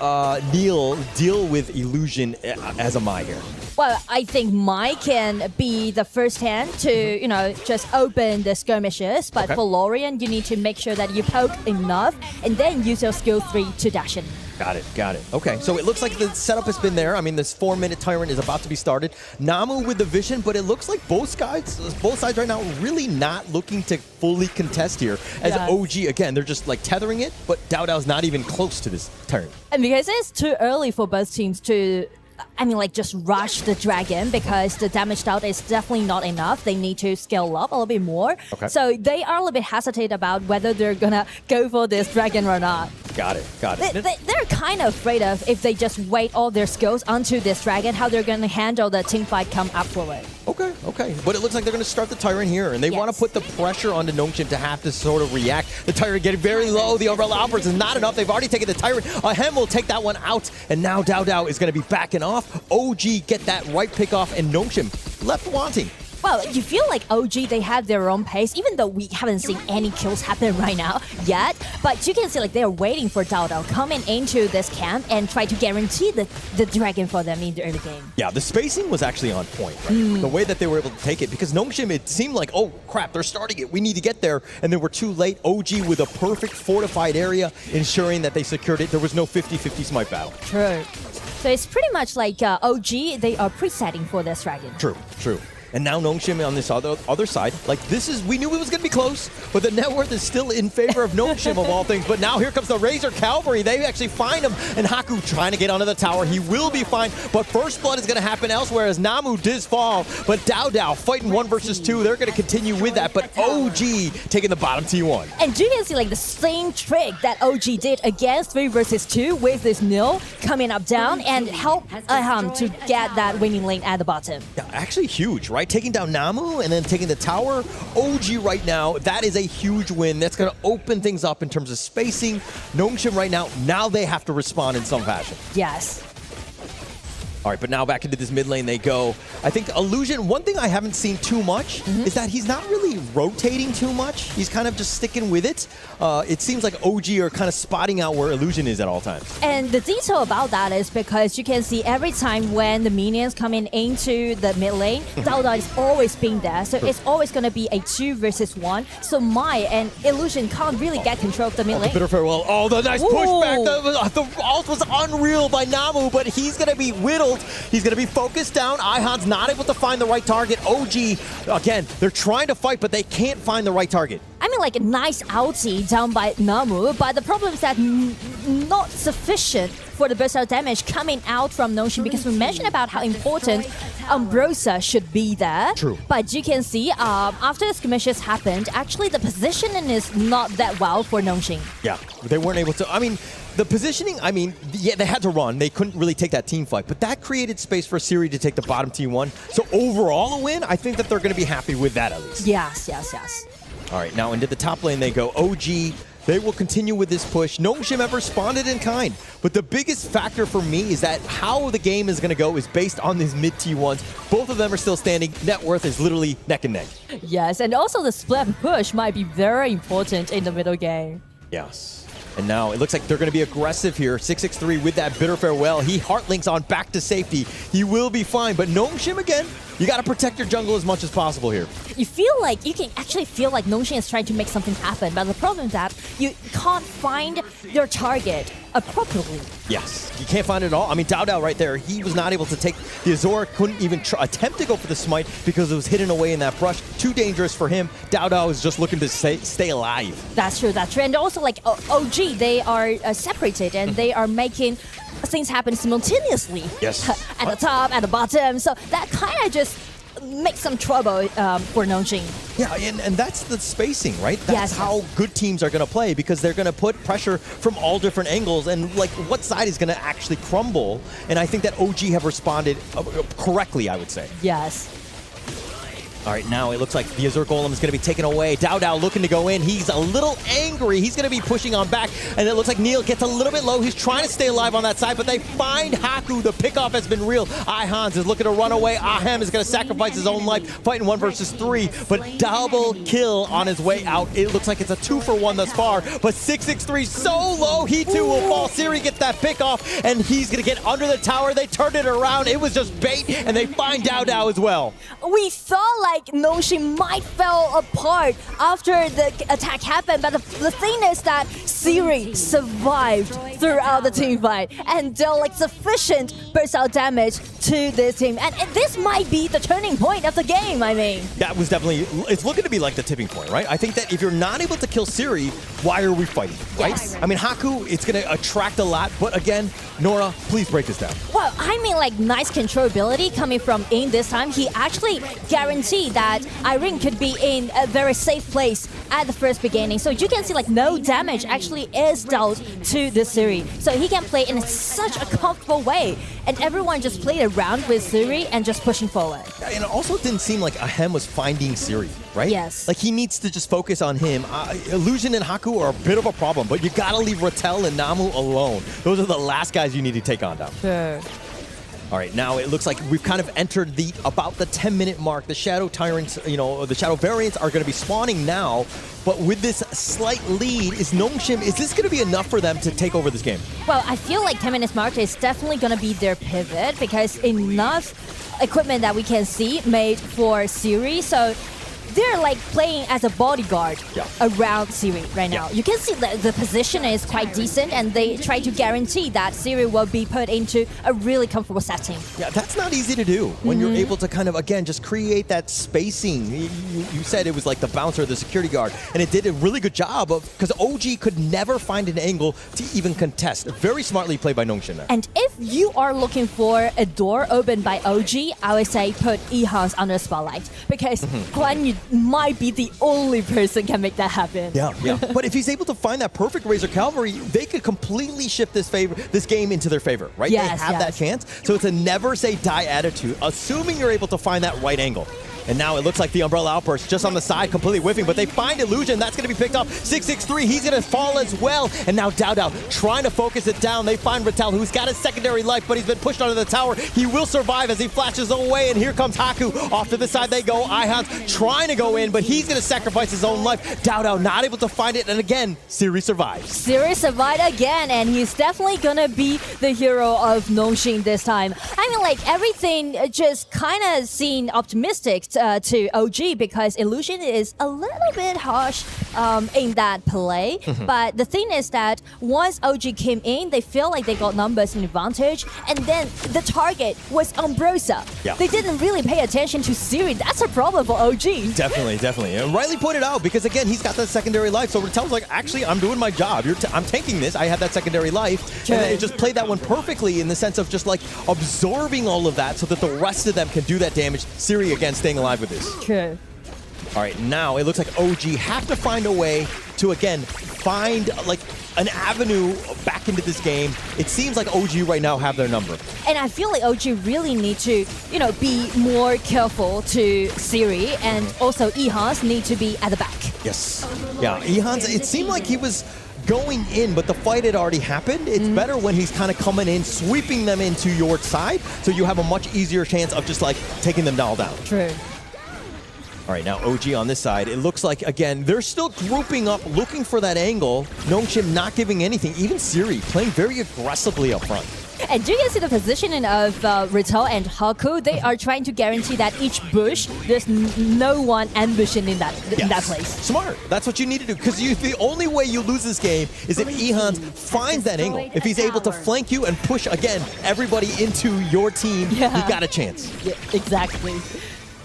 Neil deal with Illusion as a Mai here? Well, I think Mai can be the first hand to, just open the skirmishes. But for Lorian, you need to make sure that you poke enough and then use your skill 3 to dash in. Got it. Okay, so it looks like the setup has been there. I mean, this 4-minute Tyrant is about to be started. Namu with the vision, but it looks like both sides right now really not looking to fully contest here. As OG, again, they're just like tethering it, but Dao Dao's not even close to this turn. And because it's too early for both teams to... just rush the dragon because the damage out is definitely not enough. They need to scale up a little bit more. Okay. So they are a little bit hesitant about whether they're gonna go for this dragon or not. Got it. They're kind of afraid of if they just wait all their skills onto this dragon, how they're gonna handle the team fight come afterward. Okay. But it looks like they're going to start the Tyrant here, and they want to put the pressure onto Nongshim to have to sort of react. The Tyrant getting very low. The Umbrella Outburst is not enough. They've already taken the Tyrant. Ahem will take that one out, and now Dao Dao is going to be backing off. OG get that right pick off, and Nongshim left wanting. Well, you feel like OG, they have their own pace, even though we haven't seen any kills happen right now yet. But you can see like they're waiting for Dao Dao coming into this camp and try to guarantee the dragon for them in the early game. Yeah, the spacing was actually on point, right? The way that they were able to take it, because Nongshim, it seemed like, oh crap, they're starting it. We need to get there. And then we're too late. OG with a perfect fortified area, ensuring that they secured it. There was no 50-50 smite battle. True. So it's pretty much like OG, they are presetting for this dragon. True. And now Nongshim on this other side. Like, we knew it was going to be close, but the net worth is still in favor of Nongshim of all things. But now here comes the Razor Cavalry. They actually find him, and Haku trying to get onto the tower. He will be fine, but first blood is going to happen elsewhere as Namu does fall. But Dao Dao fighting 1 versus 2. They're going to continue with that, but OG taking the bottom T1. And you can see like the same trick that OG did against 3 versus 2 with this Nil coming up down and help Aham to get that winning lane at the bottom. Yeah, actually huge, right? Taking down Namu and then taking the tower. OG right now, that is a huge win. That's going to open things up in terms of spacing. Nongshim right now they have to respond in some fashion. Yes. All right, but now back into this mid lane they go. I think Illusion, one thing I haven't seen too much is that he's not really rotating too much. He's kind of just sticking with it. It seems like OG are kind of spotting out where Illusion is at all times. And the detail about that is because you can see every time when the minions coming into the mid lane, Dao Dao is always being there. So it's always going to be a 2 versus 1. So Mai and Illusion can't really get control of the mid lane. Bitter farewell. Oh, the nice pushback. The ult was unreal by Namu, but he's going to be whittled. He's going to be focused down. Ihan's not able to find the right target. OG, again, they're trying to fight, but they can't find the right target. I mean, like a nice ulti down by Namu, but the problem is that not sufficient for the burst out damage coming out from Nongshim, because we mentioned about how important Umbrosa should be there. True. But you can see, after the skirmishes happened, actually the positioning is not that well for Nongshim. Yeah, they weren't able to. I mean, the positioning, yeah, they had to run. They couldn't really take that team fight, but that created space for Siri to take the bottom T1. So overall a win, I think that they're going to be happy with that at least. Yes. All right, now into the top lane they go. OG, they will continue with this push. Nongshim have responded in kind, but the biggest factor for me is that how the game is going to go is based on these mid T1s. Both of them are still standing. Net worth is literally neck and neck. Yes, and also the split push might be very important in the middle game. Yes. And now it looks like they're going to be aggressive here. 663 with that bitter farewell. He heartlinks on back to safety. He will be fine, but Nongshim again, you got to protect your jungle as much as possible here. You can actually feel like Nongshim is trying to make something happen, but the problem is that you can't find your target appropriately. Yes, you can't find it at all. I mean, Dao right there, he was not able to take the Azor, couldn't even attempt to go for the smite because it was hidden away in that brush. Too dangerous for him. Dao is just looking to stay alive. That's true. And also, like OG, they are separated and they are making things happen simultaneously. Yes. At the top, at the bottom. So that kind of just makes some trouble for Nongshim. Yeah, and that's the spacing, right? That's Yes. how good teams are going to play because they're going to put pressure from all different angles and like what side is going to actually crumble. And I think that OG have responded correctly, I would say. Yes. All right, now it looks like the Azure Golem is going to be taken away. Dao looking to go in. He's a little angry. He's going to be pushing on back. And it looks like Neil gets a little bit low. He's trying to stay alive on that side, but they find Haku. The pickoff has been real. Ihans is looking to run away. Ahem is going to sacrifice his own life, fighting 1 versus 3, but double kill on his way out. It looks like it's a 2-for-1 thus far, but 663 so low. He too will fall. Siri gets that pickoff, and he's going to get under the tower. They turned it around. It was just bait, and they find Dao as well. We thought like Nongshim might fall apart after the attack happened, but the thing is that Siri survived throughout the team fight and dealt like sufficient burst out damage to this team. And this might be the turning point of the game, I mean. That was definitely, it's looking to be like the tipping point, right? I think that if you're not able to kill Siri, why are we fighting, right? Yes. I mean, Haku, it's going to attract a lot, but again, Nora, please break this down. Well, I mean, like, nice controllability coming from In this time. He actually guaranteed that Irene could be in a very safe place at the first beginning. So you can see, like, no damage actually is dealt to this Siri. So he can play in such a comfortable way. And everyone just played around with Siri and just pushing forward. And it also didn't seem like Ahem was finding Siri, right? Yes. Like, he needs to just focus on him. Illusion and Haku are a bit of a problem, but you gotta leave Rattel and Namu alone. Those are the last guys you need to take on down. Sure. All right, now it looks like we've kind of entered about the 10-minute mark. The Shadow Tyrants, the Shadow Variants are going to be spawning now. But with this slight lead, is this going to be enough for them to take over this game? Well, I feel like 10 minutes mark is definitely going to be their pivot because enough equipment that we can see made for Siri. So they're like playing as a bodyguard around Siri right now. You can see that the position is quite decent and they try to guarantee that Siri will be put into a really comfortable setting. Yeah, that's not easy to do when you're able to kind of, again, just create that spacing. You said it was like the bouncer, the security guard, and it did a really good job of, because OG could never find an angle to even contest. Very smartly played by Nongshim there. And if you are looking for a door opened by OG, I would say put Ehans under the spotlight because Guan Yu might be the only person can make that happen. Yeah. But if he's able to find that perfect Razor Cavalry, they could completely shift this game into their favor, right? Yes, they have that chance. So it's a never say die attitude, assuming you're able to find that right angle. And now it looks like the Umbrella Outburst just on the side, completely whiffing, but they find Illusion. That's going to be picked up. 663, he's going to fall as well. And now Dao trying to focus it down. They find Rattel, who's got his secondary life, but he's been pushed under the tower. He will survive as he flashes away, and here comes Haku. Off to the side they go. Ihans trying to go in, but he's going to sacrifice his own life. Dao not able to find it, and again, Siri survives. Siri survived again, and he's definitely going to be the hero of Nongshim this time. I mean, like, everything just kind of seemed optimistic to OG because Illusion is a little bit harsh in that play. But the thing is that once OG came in, they feel like they got numbers in advantage, and then the target was Umbrosa. Yeah. They didn't really pay attention to Siri. That's a problem for OG. Definitely. And rightly pointed out because, again, he's got that secondary life. So Rattel's like, actually, I'm doing my job. I'm tanking this. I had that secondary life. True. And it just played that one perfectly in the sense of just like absorbing all of that so that the rest of them can do that damage. Siri, again, staying alive with this. True. All right, now it looks like OG have to find a way to, again, find like an avenue back into this game. It seems like OG right now have their number. And I feel like OG really need to, be more careful to Siri, and also Ehans need to be at the back. Yes. Yeah, Ehans, it seemed like he was going in, but the fight had already happened. It's better when he's kind of coming in, sweeping them into your side, so you have a much easier chance of just like taking them all down. True. All right, now OG on this side, it looks like, again, they're still grouping up, looking for that angle. Nongshim not giving anything. Even Siri playing very aggressively up front. And do you see the positioning of Rittel and Haku? They are trying to guarantee that each bush, there's no one ambushing in that place. Smart. That's what you need to do. Because the only way you lose this game is if Ehans finds that angle. If he's able to flank you and push, again, everybody into your team, you got a chance. Yeah, exactly.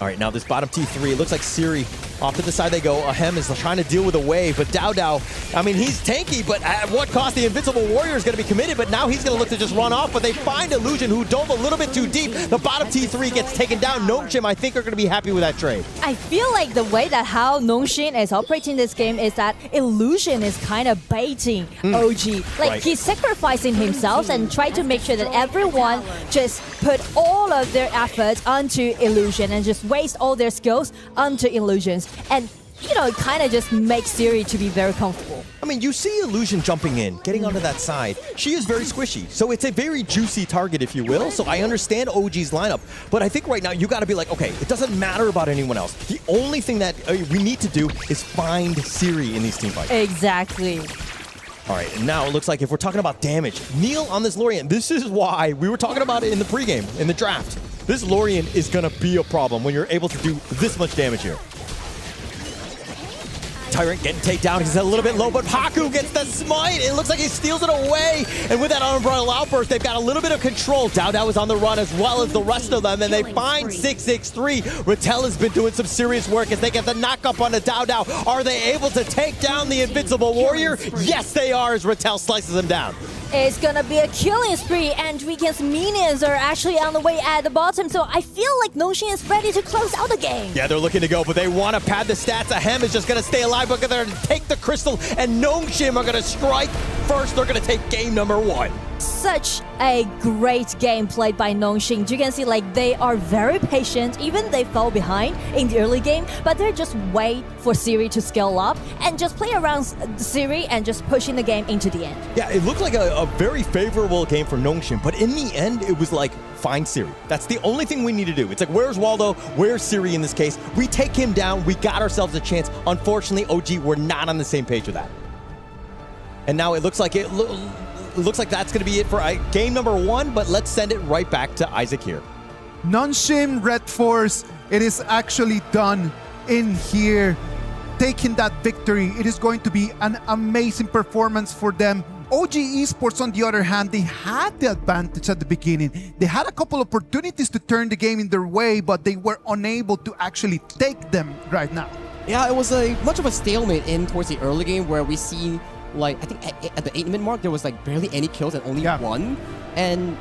All right, now this bottom T3, it looks like Siri, off to the side they go. Ahem is trying to deal with a wave, but Dao, I mean, he's tanky, but at what cost? The Invincible Warrior is going to be committed, but now he's going to look to just run off, but they find Illusion, who dove a little bit too deep. The bottom T3 gets taken down. Nongshim, I think, are going to be happy with that trade. I feel like the way that how Nongshim is operating this game is that Illusion is kind of baiting OG. Like, he's sacrificing himself and trying to make sure that everyone just put all of their efforts onto Illusion and just waste all their skills onto Illusions. And, you know, it kind of just makes Siri to be very comfortable. I mean, you see Illusion jumping in, getting onto that side. She is very squishy, so it's a very juicy target, if you will. So I understand OG's lineup, but I think right now you got to be like, okay, it doesn't matter about anyone else. The only thing that we need to do is find Siri in these team fights. Exactly. All right, and now it looks like if we're talking about damage, Neil on this Lorien, this is why we were talking about it in the pregame, in the draft. This Lorien is going to be a problem when you're able to do this much damage here. Tyrant getting takedown. He's a little bit low, but Haku gets the smite. It looks like he steals it away. And with that Umbrella Outburst, they've got a little bit of control. Dao is on the run as well as the rest of them, and they find 663. Rittel has been doing some serious work as they get the knock up on the Dao. Are they able to take down the Invincible Warrior? Yes, they are, as Rittel slices him down. It's gonna be a killing spree, and Weekend's minions are actually on the way at the bottom, so I feel like Nongshim is ready to close out the game. Yeah, they're looking to go, but they want to pad the stats. Ahem is just going to stay alive, but they're going to take the crystal, and Nongshim are going to strike first. They're going to take game number 1. Such a great game played by Nongshim. You can see like they are very patient, even they fell behind in the early game, but they're just wait for Siri to scale up and just play around Siri and just pushing the game into the end. Yeah, it looked like a very favorable game for Nongshim, but in the end, it was like, find Siri. That's the only thing we need to do. It's like, where's Waldo? Where's Siri in this case? We take him down. We got ourselves a chance. Unfortunately, OG, we're not on the same page with that. And now it looks like that's going to be it for game number 1, but let's send it right back to Isaac here. Nongshim Red Force, it is actually done in here. Taking that victory, it is going to be an amazing performance for them. OG Esports, on the other hand, they had the advantage at the beginning. They had a couple opportunities to turn the game in their way, but they were unable to actually take them right now. Yeah, it was much of a stalemate in towards the early game where we see, like, I think at the 8-minute mark, there was like barely any kills and only one. And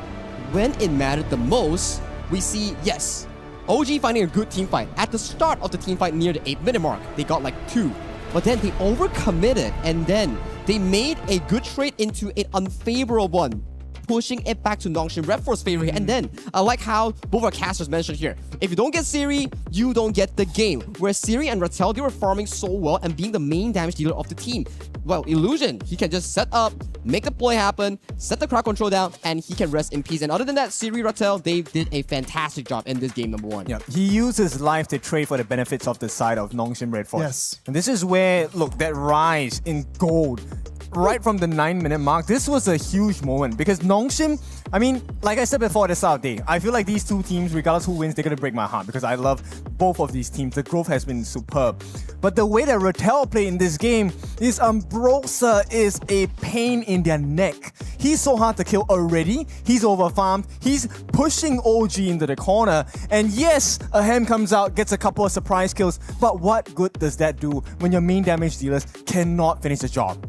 when it mattered the most, we see, yes, OG finding a good team fight. At the start of the team fight near the 8-minute mark, they got like 2. But then they overcommitted, and then they made a good trade into an unfavorable one, pushing it back to Nongshim Red Force favor here. And then, I like how both our casters mentioned here, if you don't get Siri, you don't get the game. Where Siri and Rittel, they were farming so well and being the main damage dealer of the team. Well, Illusion, he can just set up, make the play happen, set the crowd control down, and he can rest in peace. And other than that, Siri, Rittel, they did a fantastic job in this game number 1. Yeah, he used his life to trade for the benefits of the side of Nongshim Red Force. Yes. And this is where, look, that rise in gold right from the 9-minute mark, this was a huge moment because Nongshim, I mean, like I said before at the start of the day, I feel like these two teams, regardless who wins, they're going to break my heart because I love both of these teams. The growth has been superb. But the way that Rittel played in this game, this Ambrosa is a pain in their neck. He's so hard to kill already. He's overfarmed. He's pushing OG into the corner. And yes, Ahem comes out, gets a couple of surprise kills. But what good does that do when your main damage dealers cannot finish the job?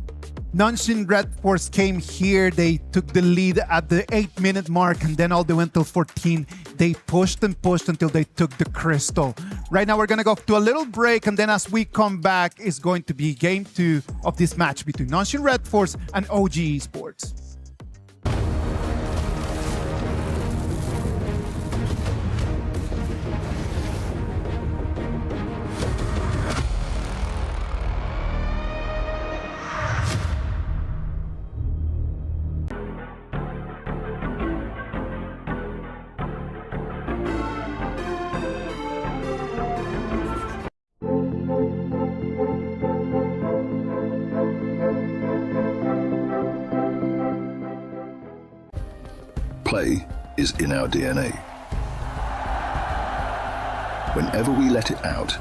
Nongshim Red Force came here, they took the lead at the 8-minute mark, and then all the way until 14. They pushed and pushed until they took the crystal. Right now we're gonna go to a little break, and then as we come back, it's going to be game 2 of this match between Nongshim Red Force and OG Esports. play is in our DNA. Whenever we let it out,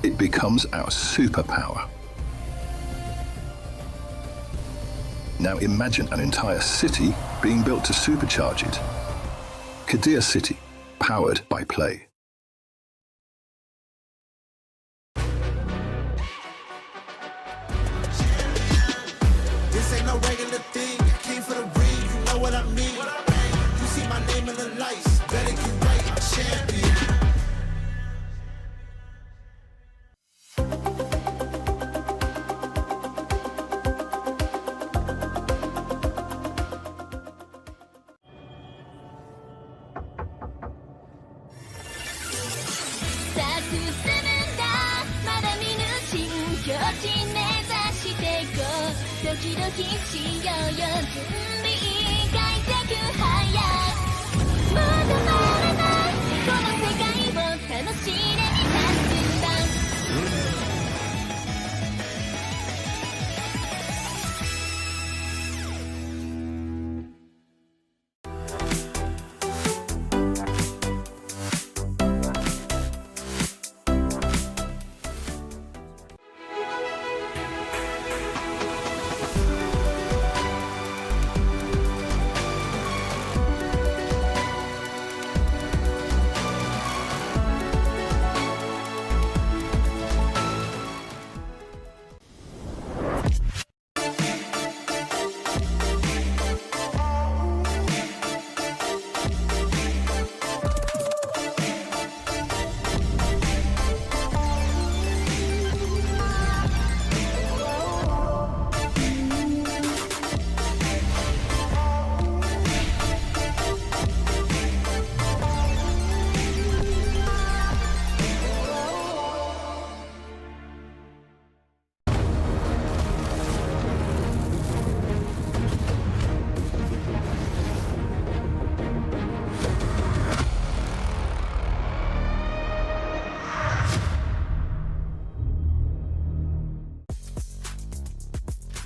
it becomes our superpower. Now imagine an entire city being built to supercharge it. Kadir City, powered by play. This ain't no regular thing. I came for the ring, you know what I mean. You see my name in the lights, better get right, I'm champion.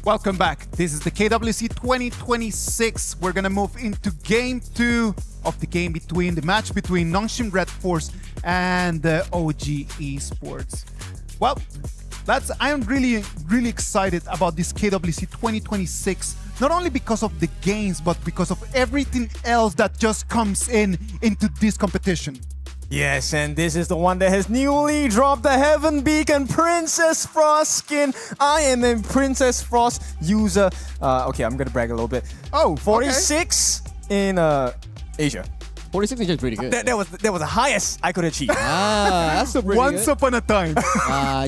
Welcome back. This is the KWC 2026. We're gonna move into game 2 of the game between the match between Nongshim Red Force and the OG Esports. Well, I am really excited about this KWC 2026, not only because of the games, but because of everything else that just comes into this competition. Yes, and this is the one that has newly dropped the Heaven Beacon Princess Frost skin. I am a Princess Frost user. Okay, I'm gonna brag a little bit. Oh, 46 in Asia. 46 is pretty good. That was the highest I could achieve. That's so pretty Once good. upon a time.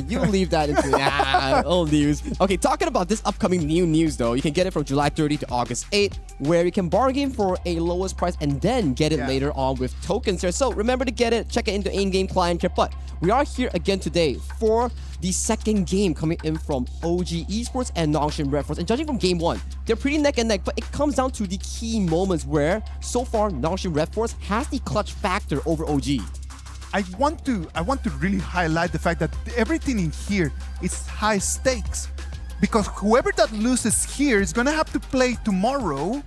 You leave that into old news. Okay, talking about this upcoming new news though, you can get it from July 30 to August 8, where you can bargain for a lowest price and then get it later on with tokens there. So remember to get it, check it into in-game client here. But we are here again today for the second game coming in from OG Esports and Nongshim Red Force. And judging from game 1, they're pretty neck and neck, but it comes down to the key moments where so far Nongshim Red Force has the clutch factor over OG. I want to really highlight the fact that everything in here is high stakes, because whoever that loses here is gonna have to play tomorrow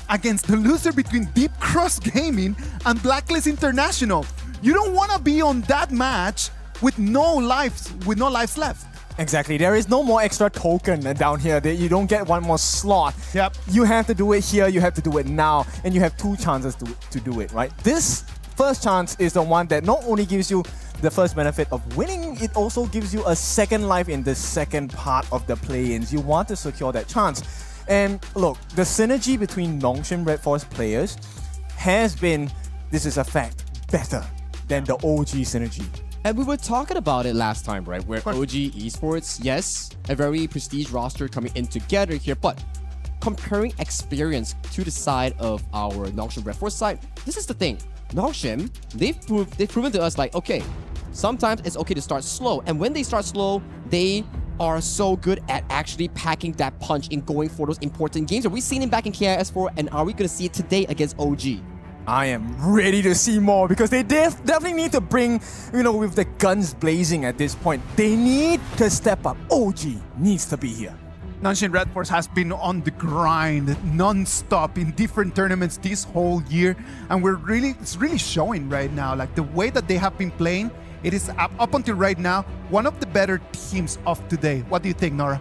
against the loser between Deep Cross Gaming and Blacklist International. You don't want to be on that match with no lives left. Exactly. There is no more extra token down here. You don't get one more slot. Yep. You have to do it here. You have to do it now, and you have 2 chances to do it. Right. This first chance is the one that not only gives you the first benefit of winning, it also gives you a second life in the second part of the play-ins. You want to secure that chance. And look, the synergy between Nongshim Red Force players has been, this is a fact, better than the OG synergy. And we were talking about it last time, right? Where OG Esports, yes, a very prestige roster coming in together here, but comparing experience to the side of our Nongshim Red Force side, this is the thing. Nongshim, they've proven to us like, okay, sometimes it's okay to start slow. And when they start slow, they are so good at actually packing that punch in going for those important games. Are we seeing it back in KIS4, and are we going to see it today against OG? I am ready to see more, because they definitely need to bring, with the guns blazing at this point. They need to step up. OG needs to be here. Nanshin Red Force has been on the grind non-stop in different tournaments this whole year, and it's really showing right now. Like the way that they have been playing, it is up until right now one of the better teams of today. What do you think, Nora?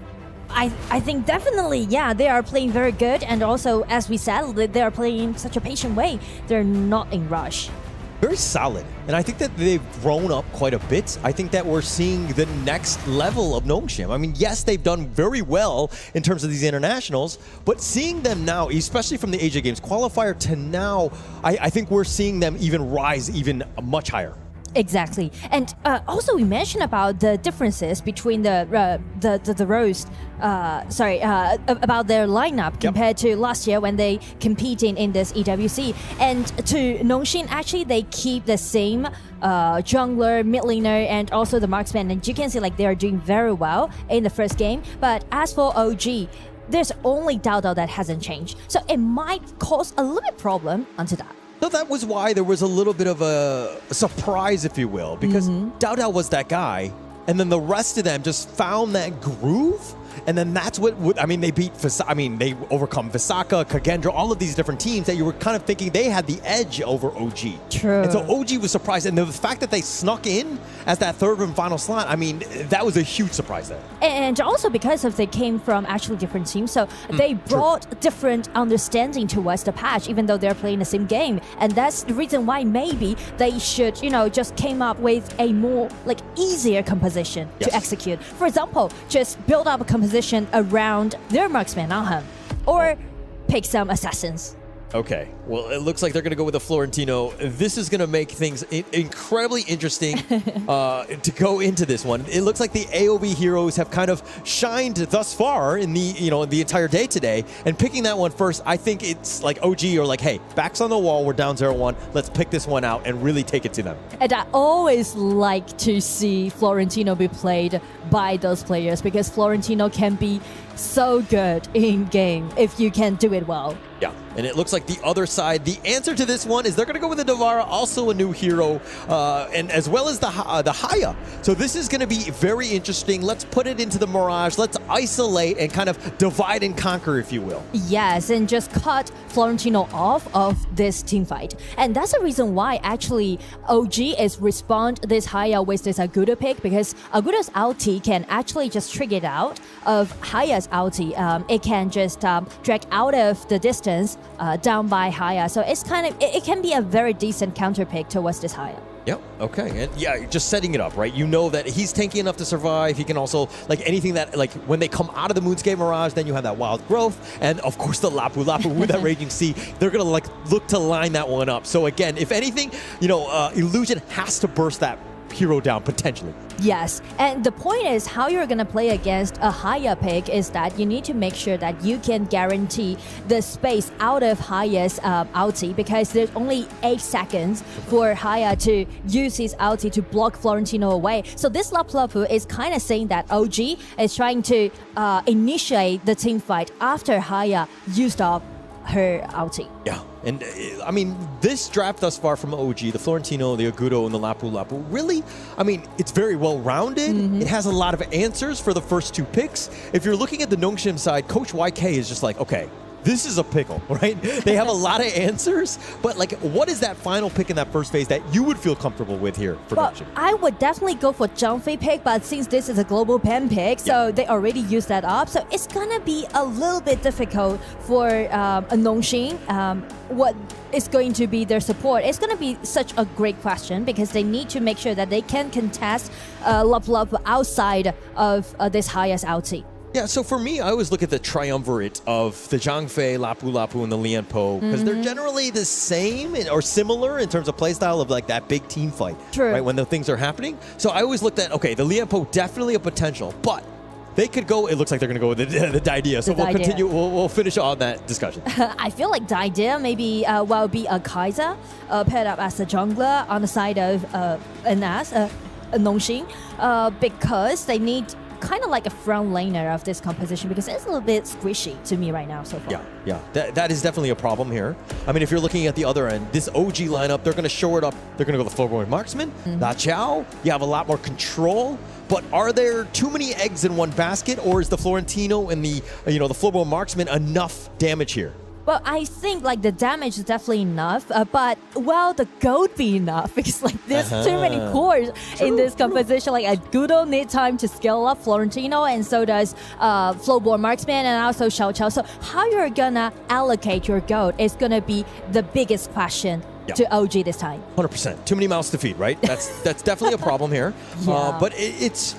I think definitely, yeah, they are playing very good, and also, as we said, they are playing in such a patient way. They're not in rush. Very solid. And I think that they've grown up quite a bit. I think that we're seeing the next level of Nongshim. I mean, yes, they've done very well in terms of these internationals, but seeing them now, especially from the Asia Games qualifier to now, I think we're seeing them even rise even much higher. Exactly, and also we mentioned about the differences between the roast. About their lineup compared to last year when they competed in this EWC. And to Nongshim, actually they keep the same jungler, mid laner, and also the marksman. And you can see like they are doing very well in the first game. But as for OG, there's only Dao Dao that hasn't changed, so it might cause a little bit problem onto that. So that was why there was a little bit of a surprise, if you will, because Dao Dao was that guy, and then the rest of them just found that groove, and then that's what they beat. They overcome Visaka, Kagendra, all of these different teams that you were kind of thinking they had the edge over OG. True. And so OG was surprised, and the fact that they snuck in as that third and final slot, I mean, that was a huge surprise there. And also because of they came from actually different teams, so they brought different understanding towards the patch, even though they're playing the same game. And that's the reason why maybe they should, just came up with a more like easier composition to execute. For example, just build up a composition around their marksman Aham, or pick some assassins. Okay, well, it looks like they're going to go with a Florentino. This is going to make things incredibly interesting to go into this one. It looks like the AOV heroes have kind of shined thus far in the entire day today. And picking that one first, I think it's like OG or like, hey, backs on the wall, we're down 0-1. Let's pick this one out and really take it to them. And I always like to see Florentino be played by those players because Florentino can be so good in game if you can do it well. Yeah, and it looks like the other side, the answer to this one is they're going to go with the Devara, also a new hero, and as well as the Haya. So this is going to be very interesting. Let's put it into the Mirage. Let's isolate and kind of divide and conquer, if you will. Yes, and just cut Florentino off of this team fight. And that's the reason why actually OG is respond this Haya with this Agudo pick, because Agudo's ulti can actually just trigger it out of Haya's ulti. It can just drag out of the distance down by Haya. So it's kind of, it can be a very decent counter pick towards this Haya. Yep, okay. And yeah, just setting it up, right? You know that he's tanky enough to survive. He can also, like anything that, like when they come out of the Moonscape Mirage, then you have that wild growth. And of course the Lapu Lapu with that Raging Sea. They're going to like look to line that one up. So again, if anything, Illusion has to burst that hero down potentially. Yes, and the point is how you're going to play against a Haya pick is that you need to make sure that you can guarantee the space out of Haya's ulti, because there's only 8 seconds for Haya to use his ulti to block Florentino away. So this Lapu Lapu is kind of saying that OG is trying to initiate the team fight after Haya used up her ulti. Yeah. And I mean, this draft thus far from OG, the Florentino, the Agudo, and the Lapu Lapu, really, I mean, it's very well rounded. It has a lot of answers for the first 2 picks. If you're looking at the Nongshim side, Coach YK is just like, okay, this is a pickle, right? They have a lot of answers, but like, what is that final pick in that first phase that you would feel comfortable with here for Nongshim? I would definitely go for Zhang Fei pick, but since this is a global pen pick, so they already used that up, so it's gonna be a little bit difficult for a Nongshim. What is going to be their support? It's going to be such a great question because they need to make sure that they can contest Lapu Lapu outside of this highest ulti. Yeah, so for me, I always look at the triumvirate of the Zhang Fei, Lapu Lapu, and the Lian Po, because they're generally the same or similar in terms of playstyle of like that big team fight, right, when the things are happening. So I always looked at, okay, the Lian Po, definitely a potential, but they could go, it looks like they're going to go with the Daidea. So we'll continue, we'll finish on that discussion. I feel like Daidea maybe will be a Kaiser paired up as a jungler on the side of Nongshim, because they need kind of like a front laner of this composition because it's a little bit squishy to me right now so far. Yeah. That is definitely a problem here. I mean, if you're looking at the other end, this OG lineup, they're going to shore it up. They're going to go the Floorborn Marksman, Da Chao. You have a lot more control. But are there too many eggs in one basket, or is the Florentino and the the Floorborn Marksman enough damage here? Well, I think like the damage is definitely enough, but will the gold be enough? Because like there's too many cores in this composition. Like Agudo need time to scale up Florentino, and so does Floorborn Marksman and also Xiao Chao. So how you're gonna allocate your gold is gonna be the biggest question to OG this time. 100%. Too many mouths to feed, right? That's definitely a problem here. But it's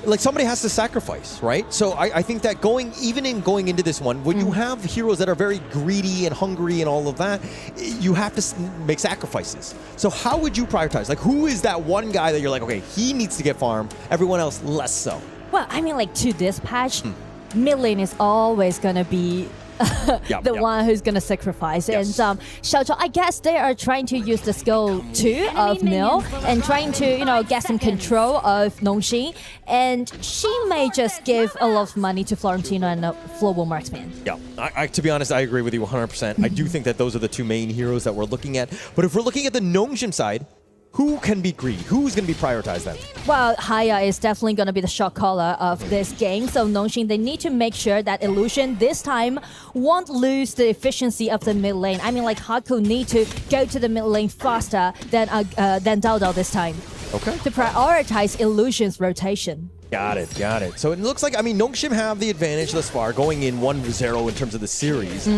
like somebody has to sacrifice, right? So I think that going into this one, when you have heroes that are very greedy and hungry and all of that, you have to make sacrifices. So how would you prioritize? Like, who is that one guy that you're like, okay, he needs to get farm, everyone else less so? Well, I mean, like to this patch, mid lane is always gonna be the one who's gonna sacrifice. And Xiao Chao, I guess they are trying to use the skill 2 of Nil and trying to, get some control of Nongxin. And she may just give a lot of money to Florentino and Floorborn Marksman. Yeah, to be honest, I agree with you 100%. I do think that those are the two main heroes that we're looking at. But if we're looking at the Nongxin side, who can be greedy? Who's going to be prioritized then? Well, Haya is definitely going to be the shot caller of this game. So Nongxin, they need to make sure that Illusion this time won't lose the efficiency of the mid lane. I mean, like Haku need to go to the mid lane faster than Dao Dao this time. Okay. To prioritize Illusion's rotation. Got it. So it looks like, Nongxin have the advantage thus far, going in 1-0 in terms of the series.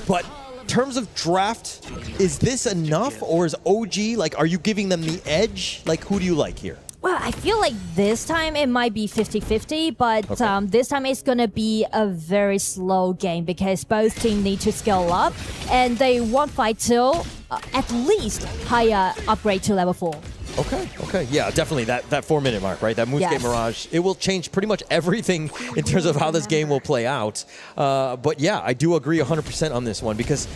But in terms of draft, is this enough, or is OG, like, are you giving them the edge? Like, who do you like here? Well, I feel like this time it might be 50-50, but this time it's going to be a very slow game because both teams need to scale up and they won't fight till at least Haya upgrade to level 4. Okay. Yeah, definitely that 4-minute mark, right? That Moonscape Mirage, it will change pretty much everything in terms of how this game will play out. But yeah, I do agree 100% on this one because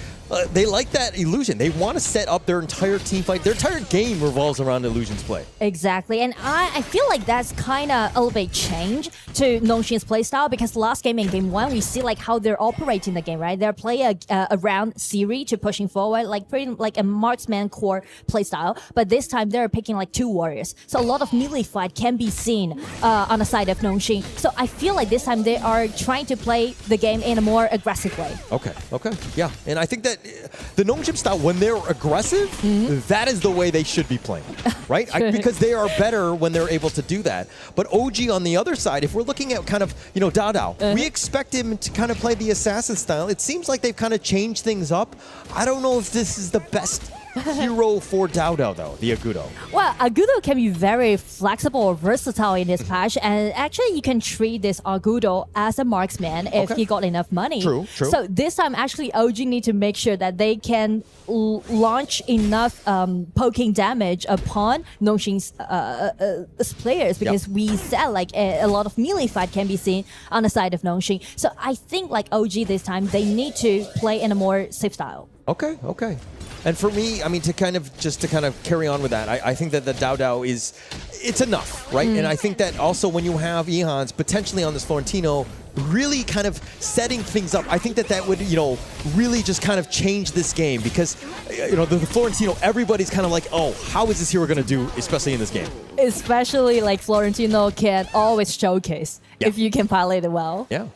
they like that Illusion. They want to set up their entire team fight. Their entire game revolves around Illusion's play. Exactly. And I feel like that's kind of a little bit change to Nongxin's playstyle because last game in game 1, we see like how they're operating the game, right? They're playing around Siri to pushing forward, like pretty like a marksman core playstyle. But this time they're picking like 2 warriors. So a lot of melee fight can be seen on the side of Nongxin. So I feel like this time they are trying to play the game in a more aggressive way. Okay. Yeah. And I think that the Nongxin style, when they're aggressive, that is the way they should be playing, right? Because they are better when they're able to do that. But OG on the other side, if we're looking at kind of, Dao Dao, we expect him to kind of play the assassin style. It seems like they've kind of changed things up. I don't know if this is the best hero for Dao Dao, though, the Agudo. Well, Agudo can be very flexible or versatile in this patch, and actually you can treat this Agudo as a marksman if he got enough money. True. So this time, actually, OG need to make sure that they can launch enough poking damage upon Nongxin's players because we said like a lot of melee fight can be seen on the side of Nongxin. So I think like OG this time, they need to play in a more safe style. Okay. And for me, to kind of carry on with that, I think that the Dao Dao it's enough, right? And I think that also when you have Ehans potentially on this Florentino really kind of setting things up, I think that would, really just kind of change this game because, the Florentino, everybody's kind of like, oh, how is this hero going to do, especially in this game? Especially like Florentino can always showcase if you can pilot it well. Yeah.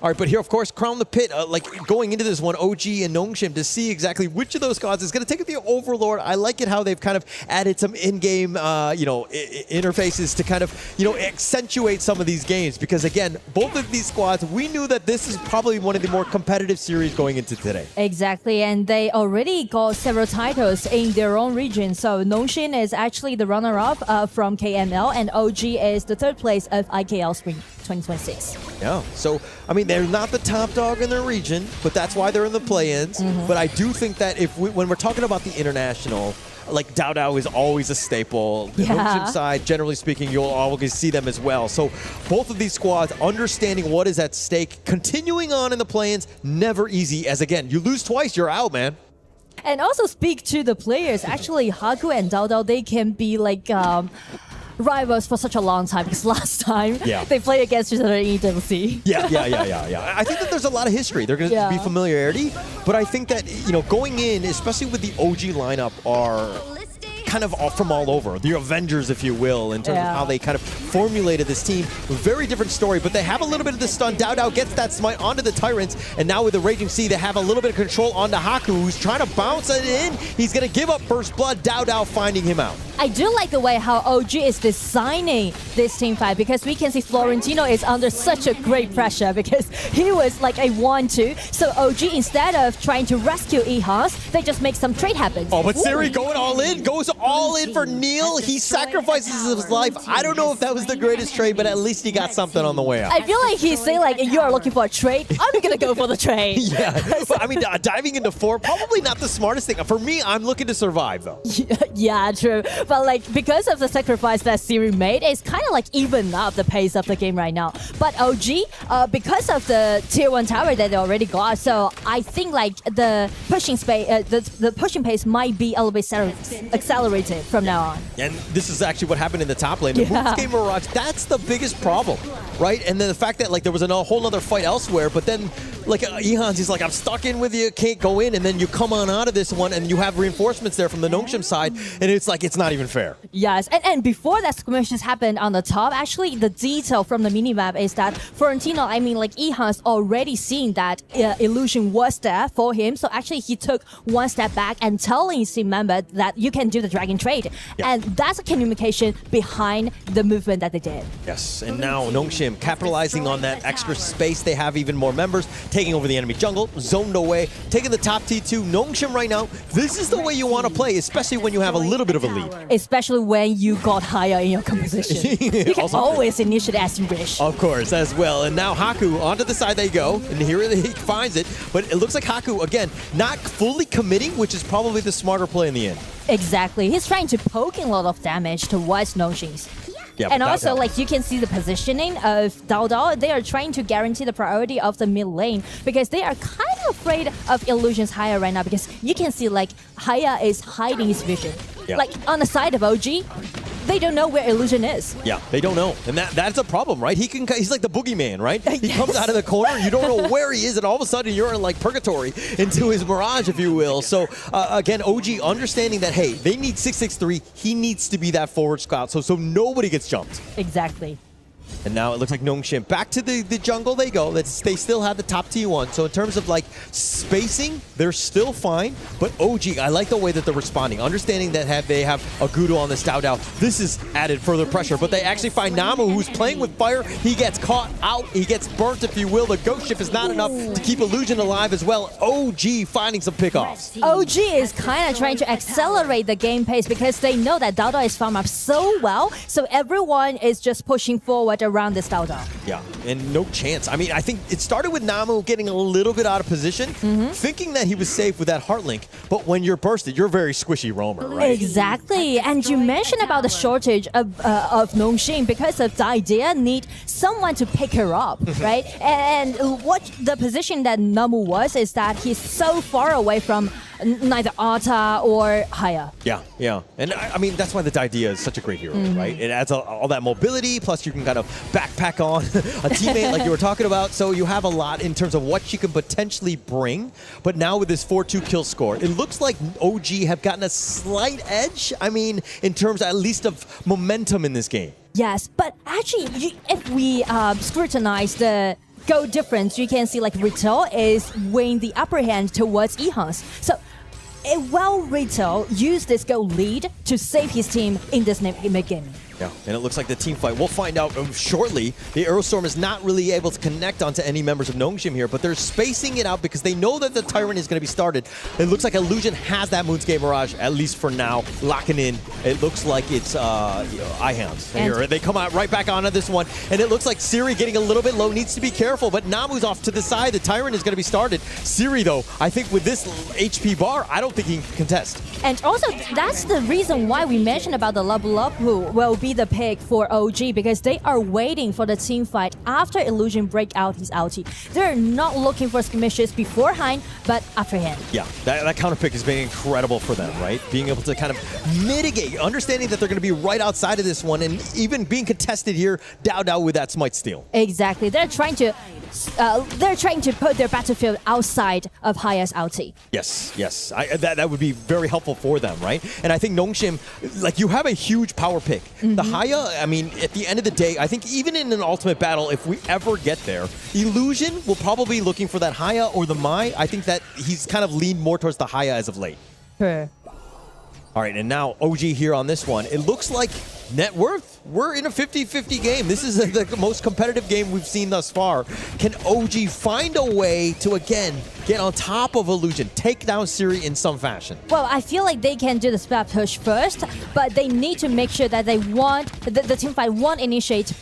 All right, but here, of course, Crown the Pit, like going into this one, OG and Nongxin to see exactly which of those gods is going to take the Overlord. I like it how they've kind of added some in-game, interfaces to kind of, accentuate some of these games because, again, both of these squads, we knew that this is probably one of the more competitive series going into today. Exactly, and they already got several titles in their own region. So Nongxin is actually the runner-up from KML, and OG is the 3rd place of IKL Spring 2026. Yeah, so, they're not the top dog in their region, but that's why they're in the play-ins. But I do think that when we're talking about the international, like Dao Dao is always a staple. The Nongxin side, generally speaking, you'll always see them as well. So both of these squads understanding what is at stake, continuing on in the play-ins, never easy. As again, you lose twice, you're out, man. And also speak to the players. Actually, Haku and Dao Dao, they can be like rivals for such a long time because last time Yeah. they played against each other in EWC. Yeah. I think that there's a lot of history. There's going to be familiarity, but I think that, going in, especially with the OG lineup, are kind of from all over. The Avengers, if you will, in terms of how they kind of formulated this team. Very different story, but they have a little bit of the stun. Dao gets that smite onto the Tyrants, and now with the Raging Sea, they have a little bit of control onto Haku, who's trying to bounce it in. He's going to give up First Blood. Dao finding him out. I do like the way how OG is designing this team fight because we can see Florentino is under such a great pressure because he was like a 1-2. So OG, instead of trying to rescue Ehas, they just make some trade happen. Oh, but Siri going all in, goes all in for Neil. He sacrifices his life. I don't know if that was the greatest trade, but at least he got something on the way out. I feel like he's saying like, you are looking for a trade, I'm gonna go for the trade. Yeah, but I mean, diving into 4, probably not the smartest thing. For me, I'm looking to survive though. Yeah, true. But like, because of the sacrifice that Siri made, it's kind of like even up the pace of the game right now. But OG, because of the tier 1 tower that they already got, so I think like the pushing the pushing pace might be a little bit accelerated from now on. And this is actually what happened in the top lane. The Moon's Game Mirage, that's the biggest problem, right? And then the fact that like there was a whole other fight elsewhere, but then like Ehans, he's like, I'm stuck in with you, can't go in, and then you come on out of this one and you have reinforcements there from the Nongshim side, and it's like, it's not even fair. Yes, and before that skirmishes happened on the top, actually the detail from the minimap is that Florentino, I mean like Ehans already seen that illusion was there for him, so actually he took one step back and telling his team member that you can do the dragon trade. And that's a communication behind the movement that they did. Yes, and now Nongshim capitalizing on that extra space. They have even more members, taking over the enemy jungle, zoned away, taking the top T2. Nongshim right now, this is the way you want to play, especially when you have a little bit of a lead. Especially when you got higher in your composition. You can Also always initiate as you wish. Of course, as well. And now Haku, onto the side they go, and here he finds it. But it looks like Haku, again, not fully committing, which is probably the smarter play in the end. Exactly. He's trying to poke in a lot of damage towards Nongshim's. Yeah, and also, like, you can see the positioning of Dao. They are trying to guarantee the priority of the mid lane because they are kind of afraid of Illusion's Haya right now because you can see, like, Haya is hiding his vision. Yeah. Like, on the side of OG, they don't know where Illusion is. Yeah, they don't know. And that's a problem, right? He's like the boogeyman, right? He comes out of the corner, you don't know where he is, and all of a sudden you're in like purgatory into his mirage, if you will. So again, OG understanding that, hey, they need 663. He needs to be that forward scout so nobody gets jumped. Exactly. And now it looks like Nongshim back to the jungle they go. They still have the top T1. So in terms of like spacing, they're still fine. But OG, I like the way that they're responding. Understanding that they have a Gudo on this Dao. This is added further pressure. But they actually find Namu, who's playing with fire. He gets caught out. He gets burnt, if you will. The ghost ship is not enough to keep Illusion alive as well. OG finding some pickoffs. OG is kind of trying to accelerate the game pace because they know that Dao is farmed up so well. So everyone is just pushing forward around this Dao. Yeah, and no chance. I mean, I think it started with Namu getting a little bit out of position, thinking that he was safe with that heart link, but when you're bursted, you're a very squishy roamer, right? Exactly, and you mentioned about the shortage of Nongshim because of the idea need someone to pick her up, right? And what the position that Namu was is that he's so far away from neither Arta or Haya. Yeah. And I mean, that's why the idea is such a great hero, right? It adds all that mobility, plus you can kind of backpack on a teammate like you were talking about. So you have a lot in terms of what she can potentially bring. But now with this 4-2 kill score, it looks like OG have gotten a slight edge. I mean, in terms at least of momentum in this game. Yes, but actually, if we scrutinize the goal difference, you can see like Retail is weighing the upper hand towards Ehans. So, well, Retail used this goal lead to save his team in this mid-game. Yeah, and it looks like the team fight. We'll find out shortly. The Aerostorm is not really able to connect onto any members of Nongshim here, but they're spacing it out because they know that the Tyrant is going to be started. It looks like Illusion has that Moonscape Mirage, at least for now, locking in. It looks like it's Ihounds. Here, they come out right back onto this one, and it looks like Siri getting a little bit low, needs to be careful, but Namu's off to the side. The Tyrant is going to be started. Siri, though, I think with this HP bar, I don't think he can contest. And also, that's the reason why we mentioned about the level up who will be be the pick for OG because they are waiting for the team fight after Illusion break out his ulti. They're not looking for skirmishes beforehand, but afterhand. Yeah, that counter pick has been incredible for them, right? Being able to kind of mitigate, understanding that they're going to be right outside of this one, and even being contested here, Dao with that smite steal. Exactly. They're trying to put their battlefield outside of Haya's ulti. Yes, that would be very helpful for them, right? And I think Nongshim, like, you have a huge power pick. The Haya, I mean, at the end of the day, I think even in an ultimate battle, if we ever get there, Illusion will probably be looking for that Haya or the Mai. I think that he's kind of leaned more towards the Haya as of late. Sure. All right, and now OG here on this one. It looks like net worth, we're in a 50-50 game. This is the most competitive game we've seen thus far. Can OG find a way to, again, get on top of Illusion, take down Siri in some fashion? Well, I feel like they can do the splat push first, but they need to make sure that they want the team fight won't initiate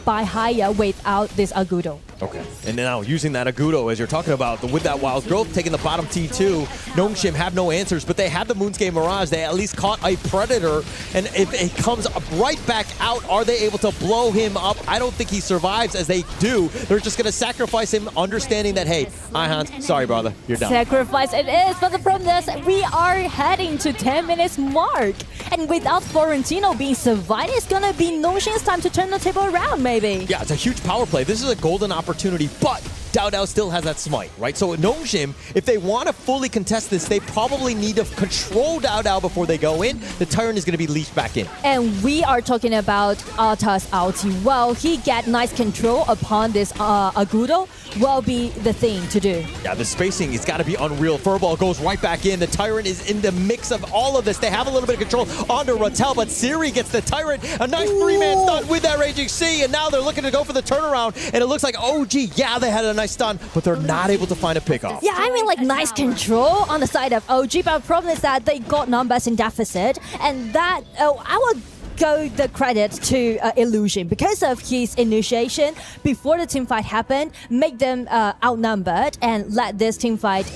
by Haya without this Agudo. Okay. And now using that Agudo, as you're talking about, with that Wild Growth, taking the bottom T2, Nongshim have no answers, but they have the Moonscape Mirage. They at least caught a Predator, and if it comes right back out, are they able to blow him up? I don't think he survives. As they do, they're just going to sacrifice him, understanding that, hey, Hans, sorry, brother, you're done. Sacrifice it is, but the problem is we are heading to 10 minutes mark, and without Florentino being survived, it's going to be Nongshim's time to turn the table around, maybe. Yeah, it's a huge power play. This is a golden opportunity, but Dao still has that smite, right? So Nongshim, if they want to fully contest this, they probably need to control Dao before they go in. The Tyrant is going to be leashed back in. And we are talking about Alta's ulti. Well, he get nice control upon this Agudo will be the thing to do. Yeah, the spacing, it's got to be unreal. Furball goes right back in. The Tyrant is in the mix of all of this. They have a little bit of control onto Rattel, but Siri gets the Tyrant. A nice three-man stun with that Raging Sea, and now they're looking to go for the turnaround, and it looks like OG, yeah, they had a nice stun, but they're not able to find a pickoff. Yeah, I mean, like, nice control on the side of OG, but the problem is that they got numbers in deficit, and that, I would go the credit to Illusion because of his initiation before the team fight happened, make them outnumbered and let this team fight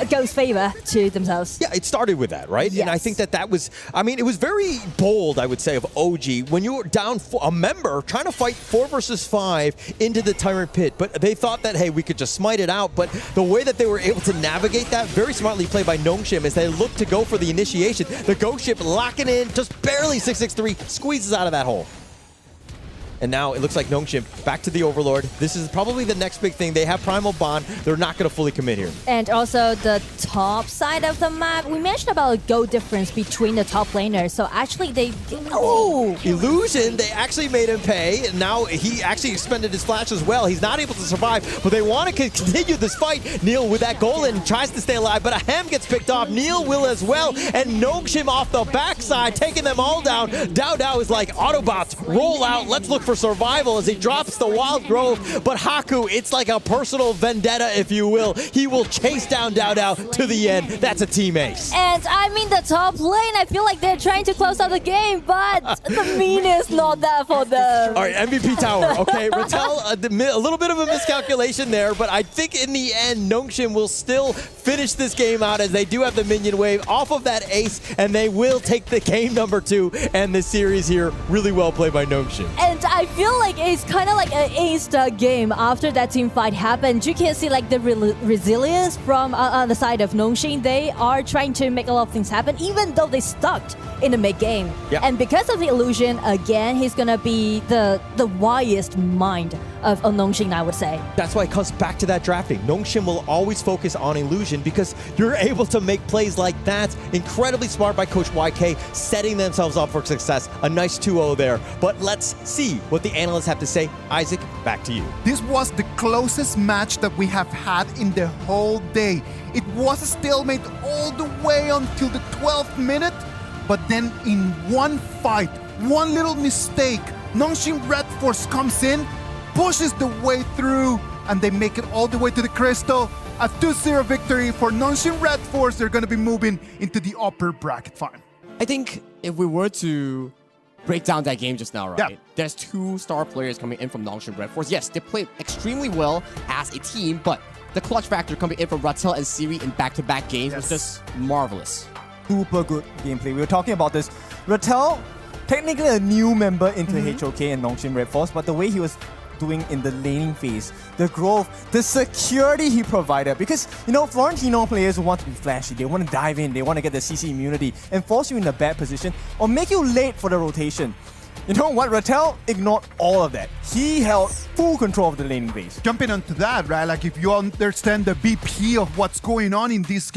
goes favor to themselves. Yeah, it started with that, right? Yes. And I think that was, I mean, it was very bold, I would say, of OG when you were down a member trying to fight 4 versus 5 into the Tyrant pit. But they thought that, hey, we could just smite it out. But the way that they were able to navigate that, very smartly played by Nongshim, as they looked to go for the initiation. The Ghost Ship locking in, just barely 663, squeezes out of that hole. And now it looks like Nongshim back to the Overlord. This is probably the next big thing. They have Primal Bond. They're not going to fully commit here. And also the top side of the map, we mentioned about a goal difference between the top laners. So actually they... Oh! Illusion, they actually made him pay. And now he actually expended his flash as well. He's not able to survive, but they want to continue this fight. Neil with that goal and tries to stay alive, but a Ham gets picked off. Neil will as well. And Nongshim off the backside, taking them all down. Dao is like, Autobots, roll out. Let's look for survival as he drops the Wild Growth. But Haku, it's like a personal vendetta, if you will. He will chase down Dao to the end. That's a team ace. And I mean, the top lane, I feel like they're trying to close out the game, but the mean is not that for them. All right, MVP tower. Okay, Rattel, a little bit of a miscalculation there, but I think in the end, Nongshim will still finish this game out as they do have the minion wave off of that ace, and they will take the game number 2 and the series here. Really well played by Nongshim. And I feel like it's kind of like an ace game after that team fight happened. You can see like the resilience from on the side of Nongshim. They are trying to make a lot of things happen, even though they stuck in the mid game. Yep. And because of the Illusion, again, he's gonna be the wisest mind of Nongshim, I would say. That's why it comes back to that drafting. Nongshim will always focus on Illusion because you're able to make plays like that. Incredibly smart by Coach YK, setting themselves up for success. A nice 2-0 there. But let's see what the analysts have to say. Isaac, back to you. This was the closest match that we have had in the whole day. It was a stalemate all the way until the 12th minute, but then in one fight, one little mistake, Nongshim Red Force comes in, pushes the way through, and they make it all the way to the Crystal. A 2-0 victory for Nongshim Red Force. They're going to be moving into the upper bracket final. I think if we were to break down that game just now, right? Yeah. There's 2 star players coming in from Nongshim Red Force. Yes, they played extremely well as a team, but the clutch factor coming in from Rattel and Siri in back-to-back games was just marvelous. Super good gameplay. We were talking about this. Rattel technically a new member into HOK and Nongshim Red Force, but the way he was doing in the laning phase, the growth, the security he provided. Because, Florentino players want to be flashy, they want to dive in, they want to get the CC immunity and force you in a bad position or make you late for the rotation. You know what? Rattel ignored all of that. He held full control of the laning phase. Jumping onto that, right? Like if you understand the BP of what's going on in these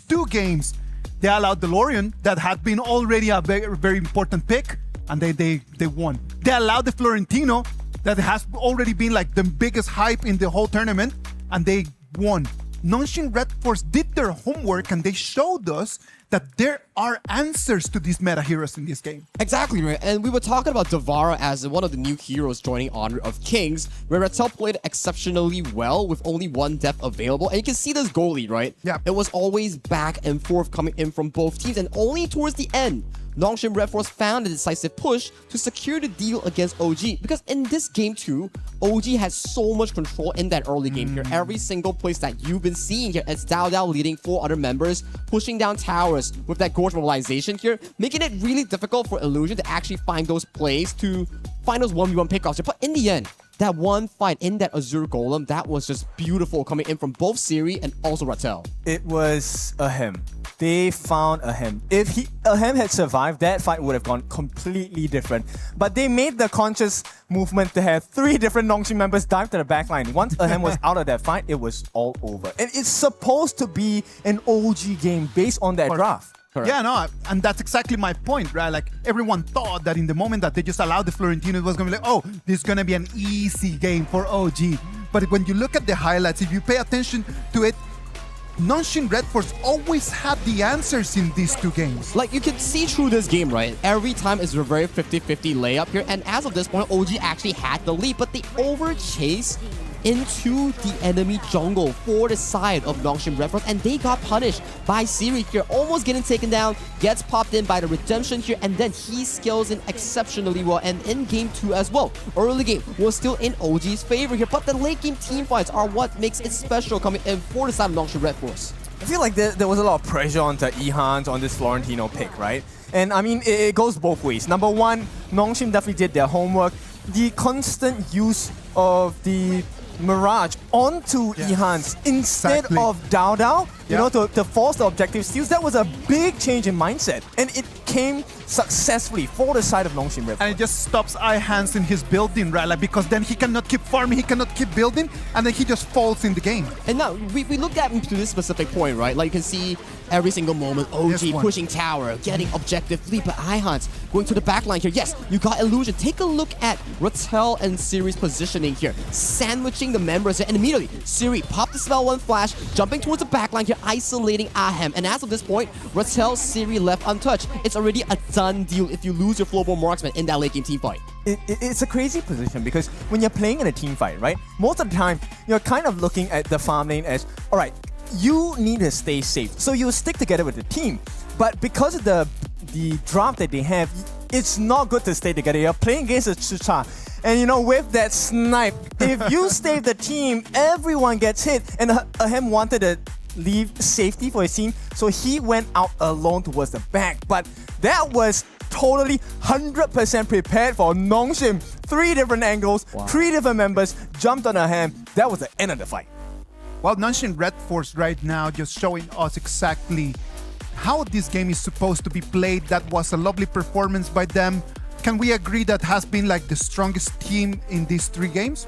two games, they allowed the Lorian that had been already a very, very important pick, and they won. They allowed the Florentino that has already been like the biggest hype in the whole tournament, and they won. Nongshim Red Force did their homework, and they showed us that there are answers to these meta heroes in this game. Exactly, right? And we were talking about Valor as one of the new heroes joining Honor of Kings, where Rattel played exceptionally well with only one death available. And you can see this goal lead, right? Yeah. It was always back and forth coming in from both teams, and only towards the end, Nongshim Red Force found a decisive push to secure the deal against OG. Because in this game too, OG has so much control in that early game here. Every single place that you've been seeing here, it's Dao leading 4 other members, pushing down towers with that Gorge mobilization here, making it really difficult for Illusion to actually find those plays to find those 1v1 pickoffs here. But in the end, that one fight in that Azure Golem, that was just beautiful coming in from both Siri and also Rattel. It was Ahem. They found Ahem. If Ahem had survived, that fight would have gone completely different. But they made the conscious movement to have 3 different Nongshim members dive to the backline. Once Ahem was out of that fight, it was all over. And it's supposed to be an OG game based on that draft. Correct. Yeah, no, and that's exactly my point, right? Like, everyone thought that in the moment that they just allowed the Florentino, it was going to be like, oh, this is going to be an easy game for OG. But when you look at the highlights, if you pay attention to it, Nongshim Red Force always had the answers in these 2 games. Like, you can see through this game, right? Every time it's a very 50-50 layup here, and as of this point, OG actually had the lead, but they overchased into the enemy jungle for the side of Nongshim Red Force, and they got punished by Siri here, almost getting taken down, gets popped in by the Redemption here, and then he scales in exceptionally well, and in game 2 as well. Early game was still in OG's favor here, but the late game team fights are what makes it special coming in for the side of Nongshim Red Force. I feel like there was a lot of pressure onto Ehans on this Florentino pick, right? And I mean, it goes both ways. Number one, Nongshim definitely did their homework. The constant use of the Mirage onto Ehans instead of Dao, you know, to force the objective steals, that was a big change in mindset. And it came successfully for the side of Nongshim Red Force. And it just stops Ihans in his building, right? Like, because then he cannot keep farming, he cannot keep building, and then he just falls in the game. And now, we looked at him to this specific point, right? Like, you can see every single moment, OG pushing tower, getting objective lead, but Ihans going to the backline here. Yes, you got Illusion. Take a look at Rattel and Siri's positioning here, sandwiching the members here, and immediately, Siri popped the spell 1 flash, jumping towards the backline here, isolating Ahem. And as of this point, Rattel, Siri left untouched. It's already a done deal if you lose your Flowball Marksman in that late game team fight. It's a crazy position because when you're playing in a team fight, right, most of the time, you're kind of looking at the farm lane as, all right, you need to stay safe. So you stick together with the team. But because of the draft that they have, it's not good to stay together. You're playing against a Chucha. And you know, with that snipe, if you save the team, everyone gets hit. And Ahem wanted to leave safety for his team, so he went out alone towards the back. But that was totally 100% prepared for Nongshim. 3 different angles, 3 different members jumped on Ahem. That was the end of the fight. Well, Nongshim Red Force right now just showing us exactly how this game is supposed to be played. That was a lovely performance by them. Can we agree that has been like the strongest team in these 3 games?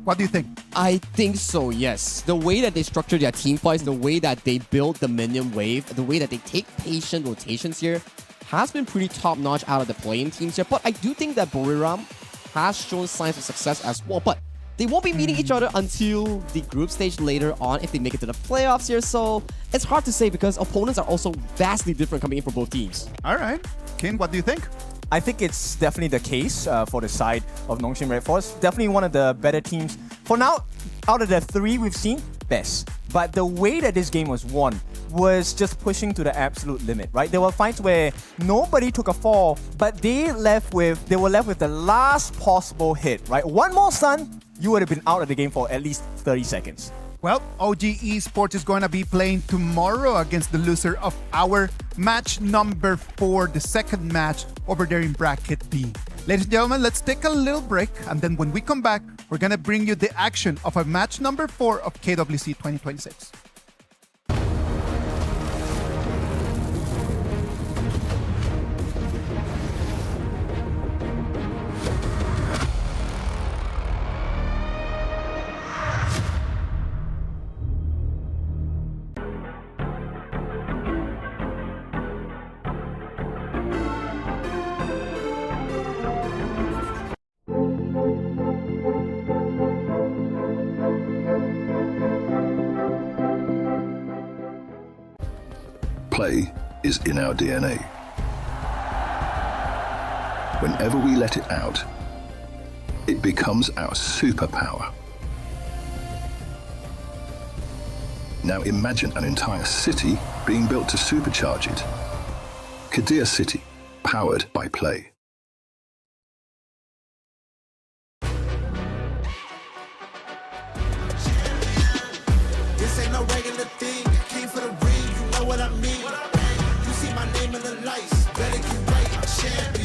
What do you think? I think so, yes. The way that they structure their team fights, the way that they build the minion wave, the way that they take patient rotations here has been pretty top-notch out of the playing teams here. But I do think that Buriram has shown signs of success as well. But they won't be meeting each other until the group stage later on if they make it to the playoffs here. So it's hard to say because opponents are also vastly different coming in for both teams. All right. Kin, what do you think? I think it's definitely the case for the side of Nongshim Red Force. Definitely one of the better teams. For now, out of the 3 we've seen, best. But the way that this game was won was just pushing to the absolute limit, right? There were fights where nobody took a fall, but they were left with the last possible hit, right? One more stun, you would have been out of the game for at least 30 seconds. Well, OG Esports is going to be playing tomorrow against the loser of our match number 4, the second match over there in bracket B. Ladies and gentlemen, let's take a little break, and then when we come back, we're going to bring you the action of our match number 4 of KWC 2026. Play is in our DNA. Whenever we let it out, it becomes our superpower. Now imagine an entire city being built to supercharge it. Kadir City, powered by Play. This ain't no regular thing. I came for the ring, you know what I mean. You see my name in the lights, better get right, I'm champion.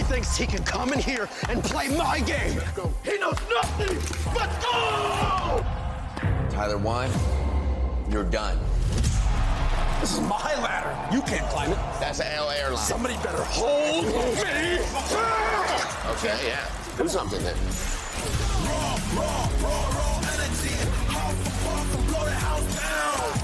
Thinks he can come in here and play my game. He knows nothing but go! Tyler won. You're done. This is my ladder. You can't climb it. That's an L airline. Somebody better hold me. Okay, yeah. Do something then. Raw energy. Half a blow the house down.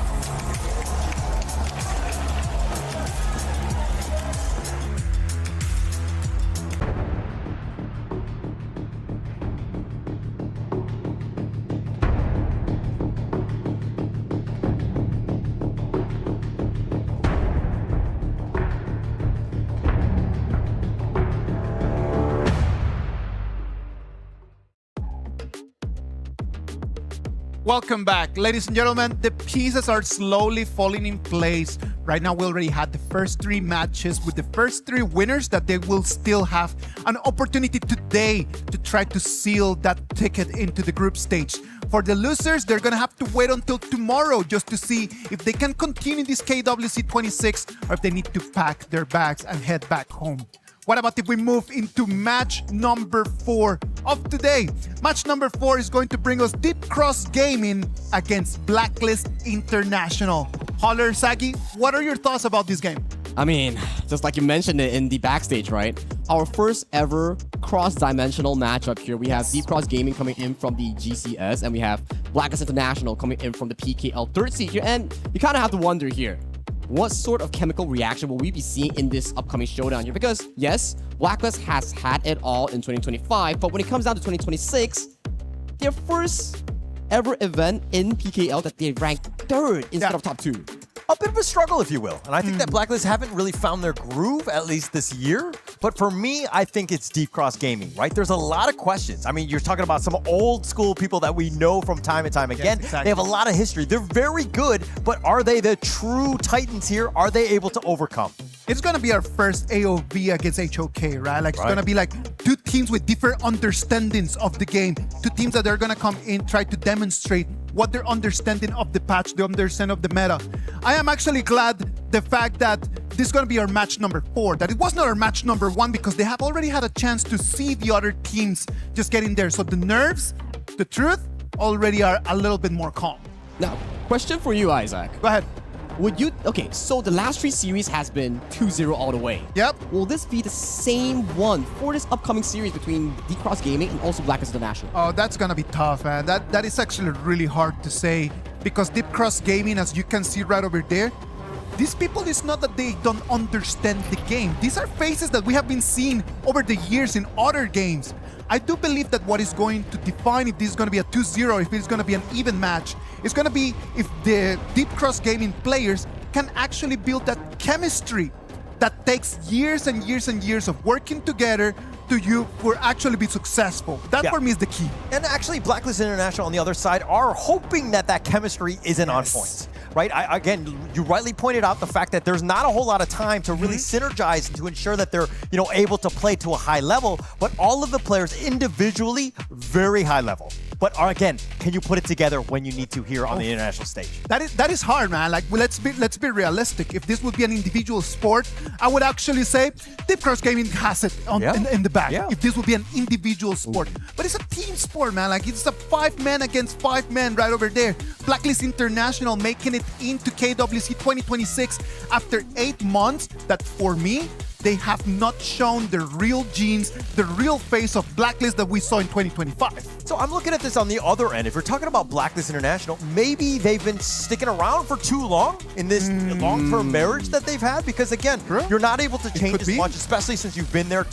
Welcome back. Ladies and gentlemen, the pieces are slowly falling in place. Right now, we already had the first 3 matches with the first 3 winners that they will still have an opportunity today to try to seal that ticket into the group stage. For the losers, they're going to have to wait until tomorrow just to see if they can continue this KWC 26 or if they need to pack their bags and head back home. What about if we move into match number 4 of today? Match number 4 is going to bring us Deep Cross Gaming against Blacklist International. Holler, Sagi, what are your thoughts about this game? I mean, just like you mentioned it in the backstage, right? Our first ever cross-dimensional matchup here. We have Deep Cross Gaming coming in from the GCS, and we have Blacklist International coming in from the PKL third seed here. And you kind of have to wonder here, what sort of chemical reaction will we be seeing in this upcoming showdown here? Because yes, Blacklist has had it all in 2025, but when it comes down to 2026, their first ever event in PKL that they ranked 3rd instead of top 2. a bit of a struggle, if you will. And I think that Blacklist haven't really found their groove, at least this year. But for me, I think it's Deep Cross Gaming, right? There's a lot of questions. I mean, you're talking about some old school people that we know from time and time again. Yes, exactly. They have a lot of history. They're very good, but are they the true titans here? Are they able to overcome? It's gonna be our first AOV against HOK, right? Like, it's gonna be like two teams with different understandings of the game. Two teams that are gonna come in, try to demonstrate what their understanding of the patch, the understanding of the meta. I am actually glad the fact that this is gonna be our match number 4, that it was not our match number 1, because they have already had a chance to see the other teams just getting there. So the nerves, the truth, already are a little bit more calm. Now, question for you, Isaac. Go ahead. Would you, okay, so the last 3 series has been 2-0 all the way. Yep. Will this be the same one for this upcoming series between Deep Cross Gaming and also Blacklist International? Oh, that's gonna be tough, man. That is actually really hard to say, because Deep Cross Gaming, as you can see right over there, these people, it's not that they don't understand the game. These are faces that we have been seeing over the years in other games. I do believe that what is going to define if this is going to be a 2-0, if it's going to be an even match, it's going to be if the Deep Cross Gaming players can actually build that chemistry that takes years and years and years of working together for actually be successful. That for me is the key. And actually, Blacklist International on the other side are hoping that that chemistry isn't on point. Right? Again, you rightly pointed out the fact that there's not a whole lot of time to really synergize and to ensure that they're, able to play to a high level. But all of the players individually, very high level. But again, can you put it together when you need to here on the international stage? That is hard, man. Like, let's be realistic. If this would be an individual sport, I would actually say Deep Cross Gaming has it in the back. If this would be an individual sport, but it's a team sport, man. Like, it's a 5 men against 5 men right over there. Blacklist International making it into KWC 2026 after 8 months. That for me, they have not shown the real genes, the real face of Blacklist that we saw in 2025. So I'm looking at this on the other end. If we're talking about Blacklist International, maybe they've been sticking around for too long in this long-term marriage that they've had, because again, you're not able to change as much, especially since you've been there,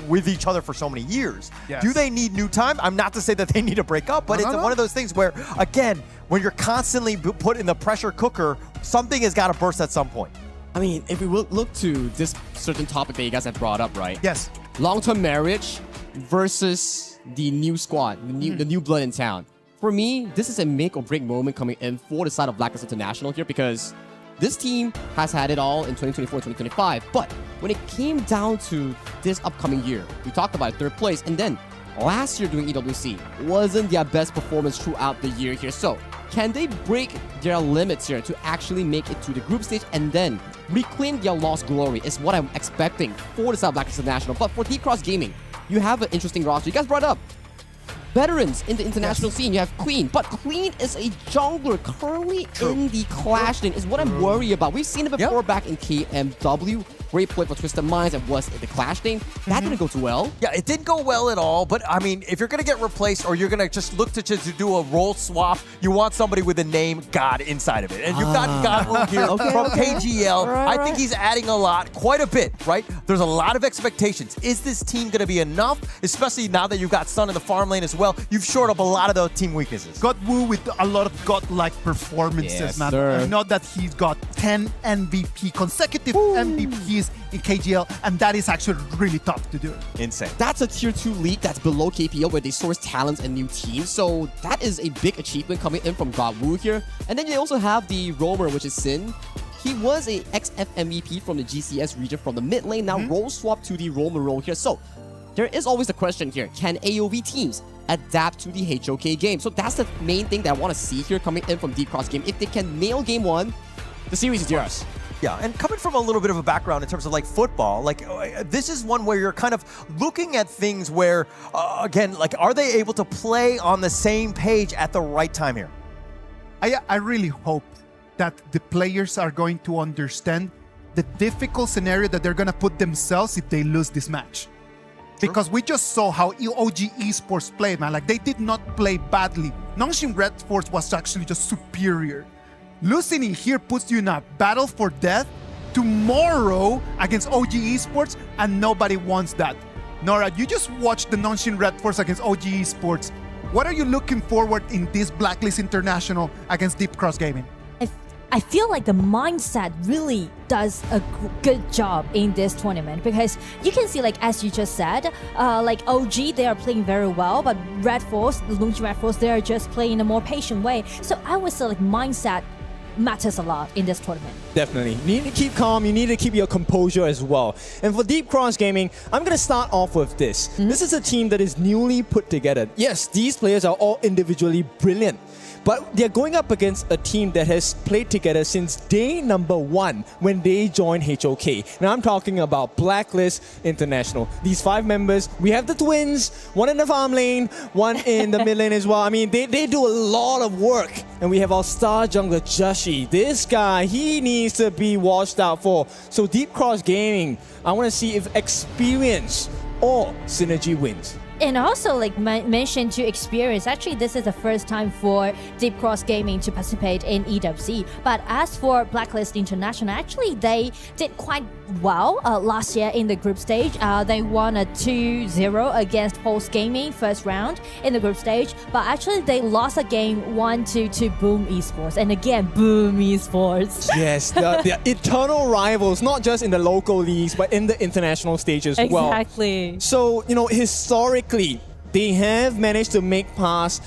with each other for so many years. Yes. Do they need new time? I'm not to say that they need to break up, but it's one of those things where, again, when you're constantly put in the pressure cooker, something has got to burst at some point. I mean, if we look to this certain topic that you guys have brought up, right? Yes. Long-term marriage versus the new squad, the new blood in town. For me, this is a make or break moment coming in for the side of Blacklist International here, because this team has had it all in 2024, 2025. But when it came down to this upcoming year, we talked about 3rd place, and then last year during EWC wasn't their best performance throughout the year here. So can they break their limits here to actually make it to the group stage and then reclaim their lost glory is what I'm expecting for the South Blacklist International. But for Deep Cross Gaming, you have an interesting roster. You guys brought up veterans in the international scene. You have Queen, but Queen is a jungler currently in the Clash lane is what I'm worried about. We've seen it before back in KMW. Great point for Twisted Minds and was in the Clash lane. That didn't go too well. Yeah, it didn't go well at all, but I mean, if you're going to get replaced or you're going to just look to do a role swap, you want somebody with the name God inside of it. And you've got Godwoo here from KGL. I think he's adding a lot, quite a bit, right? There's a lot of expectations. Is this team going to be enough? Especially now that you've got Sun in the farm lane as well. You've shored up a lot of those team weaknesses. Godwoo with a lot of godlike performances, man. Sir. I know that he's got 10 MVP, consecutive MVPs in KGL, and that is actually really tough to do. Insane. That's a tier 2 league that's below KPL where they source talents and new teams. So that is a big achievement coming in from Godwoo here. And then they also have the roamer, which is Sin. He was a XF MVP from the GCS region from the mid lane, now role swap to the roamer role here. So there is always the question here, can AOV teams adapt to the HOK game? So that's the main thing that I want to see here coming in from Deep Cross Game. If they can nail game 1, the series is yours. Yeah, and coming from a little bit of a background in terms of like football, like this is one where you're kind of looking at things where, again, like are they able to play on the same page at the right time here? I really hope that the players are going to understand the difficult scenario that they're going to put themselves if they lose this match. Because we just saw how OG Esports played, man. Like, they did not play badly. Nongshim Red Force was actually just superior. Losing in here puts you in a battle for death tomorrow against OG Esports, and nobody wants that. Nora, you just watched the Nongshim Red Force against OG Esports. What are you looking forward in this Blacklist International against Deep Cross Gaming? I feel like the mindset really does a good job in this tournament because you can see, like as you just said, like OG, they are playing very well, but Red Force, the Lungi Red Force, they are just playing in a more patient way. So I would say like mindset matters a lot in this tournament. Definitely. You need to keep calm, you need to keep your composure as well. And for Deep Cross Gaming, I'm going to start off with this. This is a team that is newly put together. Yes, these players are all individually brilliant, but they're going up against a team that has played together since day number 1 when they joined HOK. Now I'm talking about Blacklist International. These 5 members, we have the twins, one in the farm lane, one in the mid lane as well. I mean, they do a lot of work. And we have our star jungler, Joshi. This guy, he needs to be watched out for. So Deep Cross Gaming, I want to see if experience or synergy wins. And also, like mentioned to experience, actually this is the first time for Deep Cross Gaming to participate in EWC. But as for Blacklist International, actually they did quite well last year in the group stage. They won a 2-0 against Pulse Gaming first round in the group stage. But actually they lost a game 1-2 to Boom Esports. And again, Boom Esports. Yes, the eternal rivals, not just in the local leagues, but in the international stage as well. Exactly. So, you know, historically, they have managed to make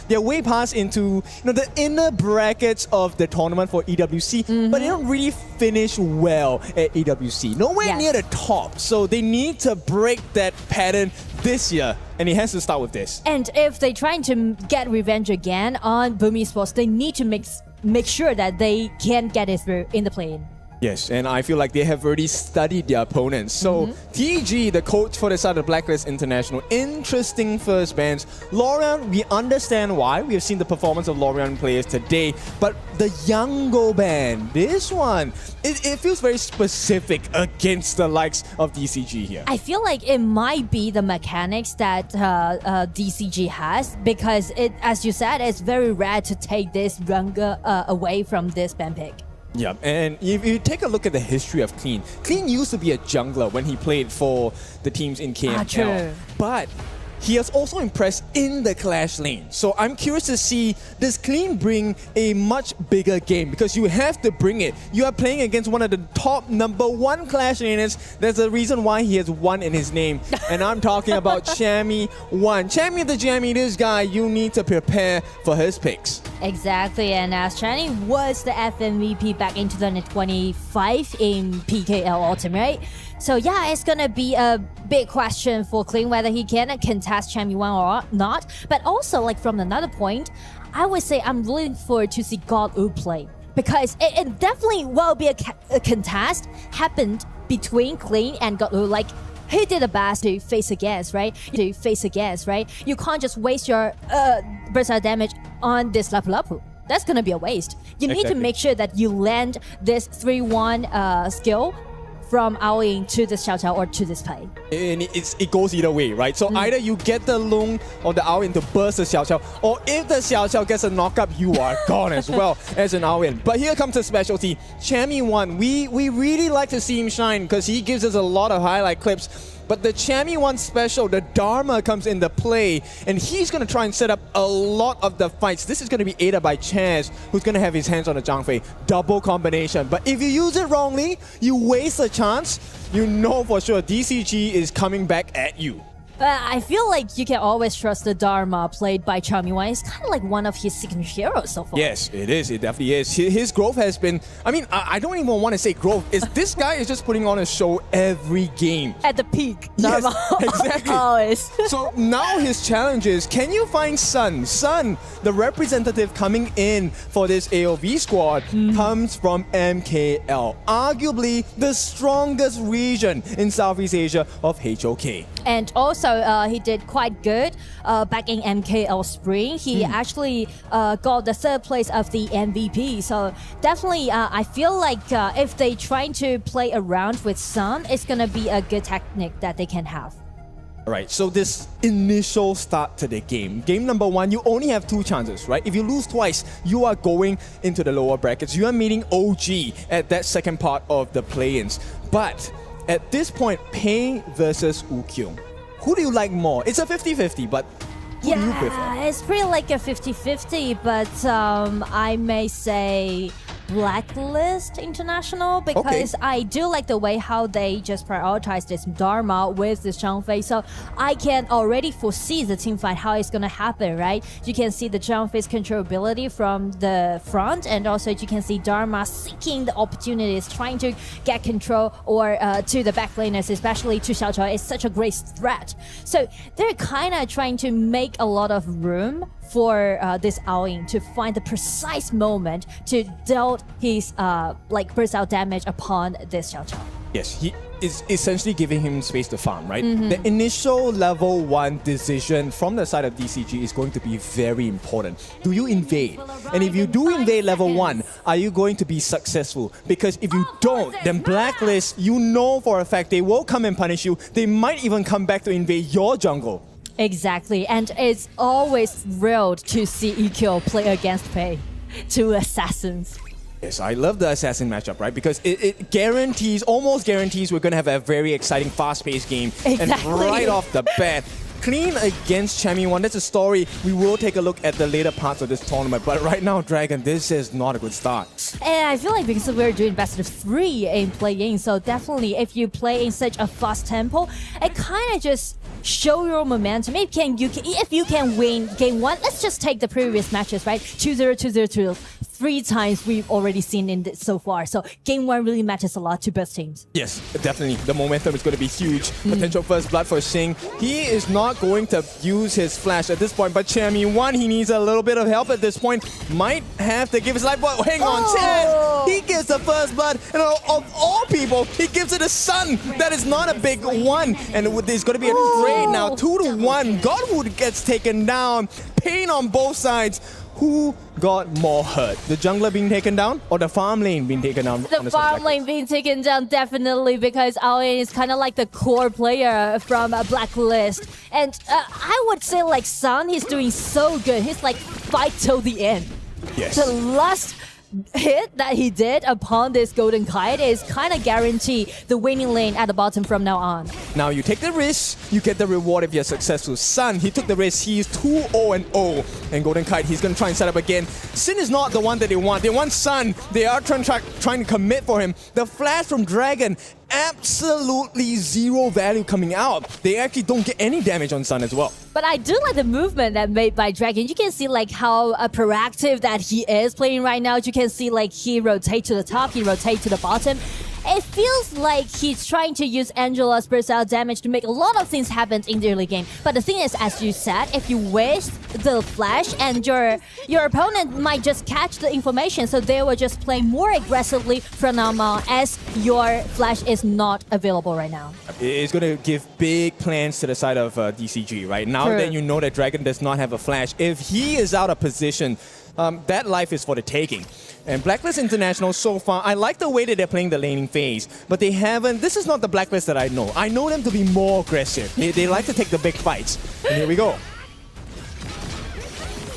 their way past into the inner brackets of the tournament for EWC, but they don't really finish well at EWC. Nowhere near the top, so they need to break that pattern this year, and it has to start with this. And if they're trying to get revenge again on Boom Esports, they need to make sure that they can get it through in the play-in. Yes, and I feel like they have already studied their opponents. So TG, the coach for the side of Blacklist International, interesting first bands. Lorian, we understand why. We have seen the performance of Lorian players today, but the Yango band, this one, it feels very specific against the likes of DCG here. I feel like it might be the mechanics that DCG has because it, as you said, it's very rare to take this Younger away from this band pick. Yeah, and if you take a look at the history of Clean used to be a jungler when he played for the teams in KML. True. But he has also impressed in the Clash lane. So I'm curious to see, does Clean bring a much bigger game? Because you have to bring it. You are playing against one of the top #1 Clash laners. There's a reason why he has 1 in his name. And I'm talking about Chammy1. Chammy the Jammy, this guy, you need to prepare for his picks. Exactly, and as Channy was the FMVP back in 2025 in PKL Ultimate. So yeah, it's gonna be a big question for Clean whether he can contest Chammy1 or not. But also, like from another point, I would say I'm looking forward to see God-U play because it definitely will be a contest happened between Clean and God-U. Like, he did the best to face against, right? You can't just waste your versatile damage on this Lapu-Lapu. That's gonna be a waste. You need to make sure that you land this 3-1 skill from Aoying to this Xiao Xiao or to this play. And it goes either way, right? So either you get the Lung or the Aoying to burst the Xiao Xiao, or if the Xiao Xiao gets a knockup, you are gone as well as an Aoying. But here comes the specialty. Chammy1, we really like to see him shine because he gives us a lot of highlight clips. But the Chammy1 special, the Dharma comes into play, and he's going to try and set up a lot of the fights. This is going to be aided by Chaz, who's going to have his hands on the Zhang Fei. Double combination. But if you use it wrongly, you waste a chance, you know for sure DCG is coming back at you. I feel like you can always trust the Dharma played by Chammy1. It's kind of like one of his signature heroes so far. Yes, it is. It definitely is. His growth has been... I mean, I don't even want to say growth. This guy is just putting on a show every game. At the peak. Yes, Dharma. exactly. Always. So now his challenge is, can you find Sun? Sun, the representative coming in for this AOV squad, comes from MKL. Arguably the strongest region in Southeast Asia of HOK. And also, he did quite good back in MKL Spring. He actually got the 3rd place of the MVP. So definitely, I feel like if they trying to play around with Sun, it's going to be a good technique that they can have. All right, so this initial start to the game. Game number 1, you only have 2 chances, right? If you lose twice, you are going into the lower brackets. You are meeting OG at that second part of the play-ins. But at this point, Pei versus Ukyung. Who do you like more? It's a 50-50, but who do you prefer? It's pretty like a 50-50, but I may say Blacklist International because I do like the way how they just prioritize this Dharma with this Zhang Fei. So I can already foresee the team fight, how it's going to happen, right? You can see the Zhang Fei's controllability from the front, and also you can see Dharma seeking the opportunities, trying to get control or to the back laners, especially to Xiao Chao. It's such a great threat. So they're kind of trying to make a lot of room for this Aoying to find the precise moment to dealt his burst out damage upon this Xiao Chao. Yes, he is essentially giving him space to farm, right? The initial level 1 decision from the side of DCG is going to be very important. Do you invade? And if you do invade level 1, are you going to be successful? Because if you don't, then Blacklist, you know for a fact they will come and punish you. They might even come back to invade your jungle. Exactly, and it's always thrilled to see EQ play against Pei. 2 assassins. Yes, I love the assassin matchup, right? Because it guarantees, almost guarantees, we're going to have a very exciting, fast-paced game. Exactly. And right off the bat, Clean against Chami1. That's a story we will take a look at the later parts of this tournament. But right now, Dragon, this is not a good start. And I feel like because we're doing best of 3 in Play-In, so definitely if you play in such a fast tempo, it kind of just show your momentum. If you can win game 1, let's just take the previous matches, right? 2-0, 2-0, 2-0. 3 times we've already seen in this so far. So game 1 really matters a lot to both teams. Yes, definitely. The momentum is going to be huge. Potential first blood for Xing. He is not going to use his flash at this point, but Chami1, he needs a little bit of help at this point. Might have to give his life. But hang on, Chaz! He gives the first blood, and of all people, he gives it a Sun. That is not a big one. And there's going to be a trade now. 2-1. Godwood gets taken down. Pain on both sides. Who got more hurt? The jungler being taken down or the farm lane being taken down? The farm lane being taken down, definitely, because Aoying is kind of like the core player from Blacklist. And I would say like Sun, he's doing so good. He's like fight till the end. Yes. The last hit that he did upon this golden kite is kind of guarantee the winning lane at the bottom from now on. Now you take the risk, you get the reward if you're successful. Sun, he took the risk, he's 2-0-0. And Golden Kite, he's going to try and set up again. Sin is not the one that they want. They want Sun. They are trying to commit for him. The flash from Dragon, absolutely zero value coming out. They actually don't get any damage on Sun as well. But I do like the movement that made by Dragon. You can see like how proactive that he is playing right now. You can see like he rotates to the top, he rotates to the bottom. It feels like he's trying to use Angela's burst out damage to make a lot of things happen in the early game. But the thing is, as you said, if you waste the flash and your opponent might just catch the information, so they will just play more aggressively from now on as your flash is not available right now. It's going to give big plans to the side of DCG, right? Now that you know that Dragon does not have a flash, if he is out of position, that life is for the taking. And Blacklist International so far, I like the way that they're playing the laning phase, but they haven't, this is not the Blacklist that I know. I know them to be more aggressive. They like to take the big fights. And here we go.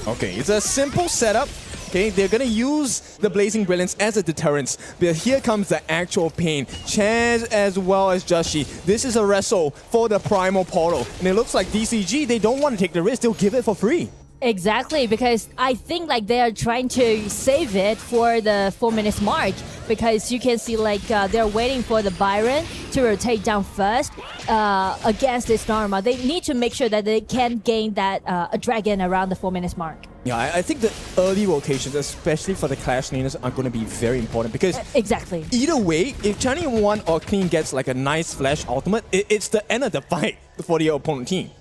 Okay, it's a simple setup. Okay, they're gonna use the Blazing Brilliance as a deterrence, but here comes the actual pain. Chaz as well as Joshi. This is a wrestle for the Primal Portal. And it looks like DCG, they don't want to take the risk, they'll give it for free. Exactly, because I think like they are trying to save it for the 4 minutes mark, because you can see like they're waiting for the Byron to rotate down first against this Dharma. They need to make sure that they can gain that a dragon around the 4 minutes mark. Yeah, I think the early rotations, especially for the Clash laners, are going to be very important because exactly. Either way, if Chani1 or Clean gets like a nice flash ultimate, it's the end of the fight for the opponent team.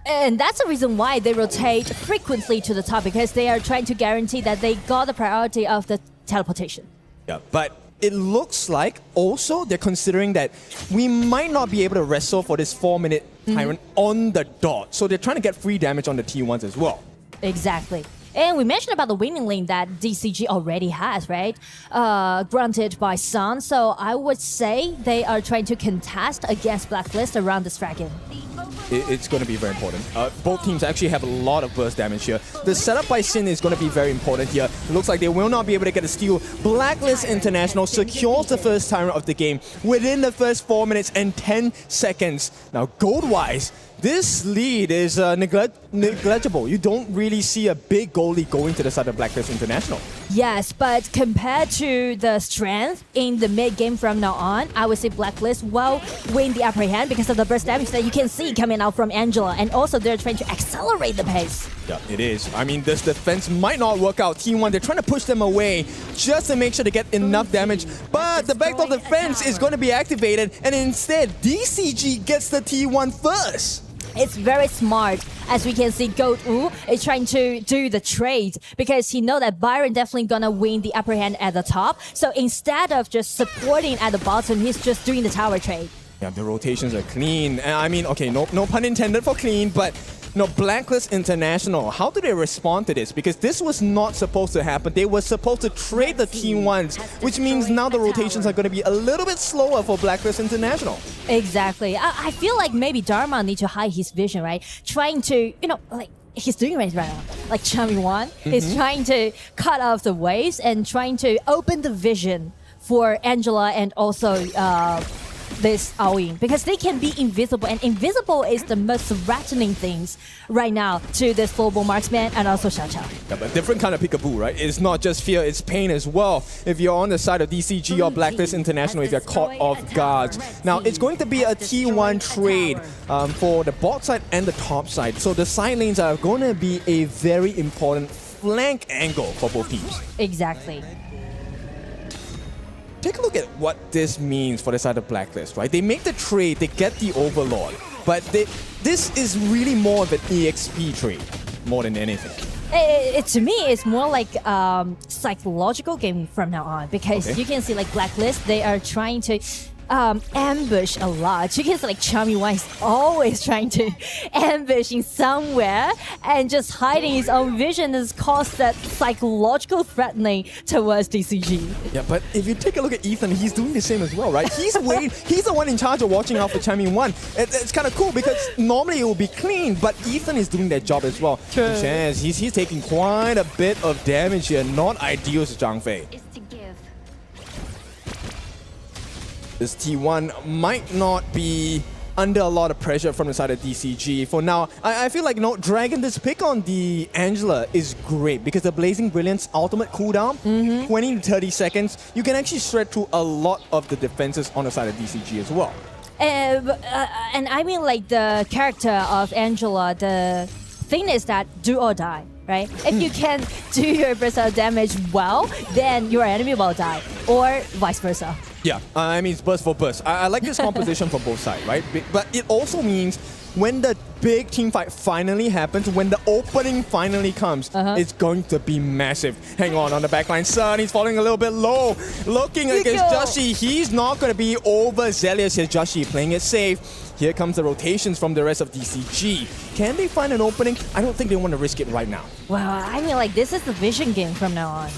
And that's the reason why they rotate frequently to the top, because they are trying to guarantee that they got the priority of the teleportation. Yeah, but it looks like also they're considering that we might not be able to wrestle for this 4-minute Tyrant on the dot. So they're trying to get free damage on the T1s as well. Exactly. And we mentioned about the winning lane that DCG already has, right? Granted by Sun. So I would say they are trying to contest against Blacklist around this dragon. It's going to be very important. Both teams actually have a lot of burst damage here. The setup by Sin is going to be very important here. It looks like they will not be able to get a steal. Blacklist International secures the first Tyrant of the game within the first 4 minutes and 10 seconds. Now, gold-wise, this lead is negligible. You don't really see a big goal lead going to the side of Blacklist International. Yes, but compared to the strength in the mid game from now on, I would say Blacklist will win the upper hand because of the burst damage that you can see coming out from Angela, and also they're trying to accelerate the pace. Yeah, it is. I mean, this defense might not work out. T1, they're trying to push them away just to make sure to get enough damage. But the backdoor defense is going to be activated, and instead, DCG gets the T1 first. It's very smart. As we can see, Goat Wu is trying to do the trade because he knows that Byron definitely gonna win the upper hand at the top. So instead of just supporting at the bottom, he's just doing the tower trade. Yeah, the rotations are clean. I mean, okay, no pun intended for clean, but Blacklist International, how do they respond to this? Because this was not supposed to happen. They were supposed to trade the T1s, which means now the rotations are going to be a little bit slower for Blacklist International. Exactly. I feel like maybe Dharma needs to hide his vision, right? Trying to, like he's doing right now. Like Chami Wan is trying to cut off the waves and trying to open the vision for Angela and also this Aoying, because they can be invisible, and invisible is the most threatening things right now to this global marksman and also Xiao Qiao. Yeah, but different kind of peekaboo, right? It's not just fear, it's pain as well. If you're on the side of DCG or Blacklist International, if you're caught off guard. Now, it's going to be a T1 trade for the bot side and the top side. So the side lanes are going to be a very important flank angle for both teams. Exactly. Take a look at what this means for the side of Blacklist, right? They make the trade, they get the Overlord, but this is really more of an EXP trade, more than anything. To me, it's more like psychological game from now on, because you can see like Blacklist, they are trying to ambush a lot. You can see like Chami Wan is always trying to ambush in somewhere, and just hiding his own vision has caused that psychological threatening towards DCG. Yeah, but if you take a look at Ethan, he's doing the same as well, right? He's the one in charge of watching out for Chami Wan. It's kind of cool because normally it will be clean, but Ethan is doing that job as well. True. He's taking quite a bit of damage here. Not ideal to Zhang Fei. This T1 might not be under a lot of pressure from the side of DCG. For now, I feel like Dragon, this pick on the Angela is great because the Blazing Brilliance ultimate cooldown, 20 to 30 seconds, you can actually shred through a lot of the defenses on the side of DCG as well. And I mean like the character of Angela, the thing is that do or die. Right? If you can do your burst damage well, then your enemy will die, or vice versa. Yeah, I mean, it's burst for burst. I like this composition from both sides, right? But it also means when the big team fight finally happens, when the opening finally comes, it's going to be massive. Hang on the backline. Sun, he's falling a little bit low. Looking against Joshi, he's not going to be overzealous here. Joshi playing it safe. Here comes the rotations from the rest of DCG. Can they find an opening? I don't think they want to risk it right now. Well, I mean, like, this is the vision game from now on.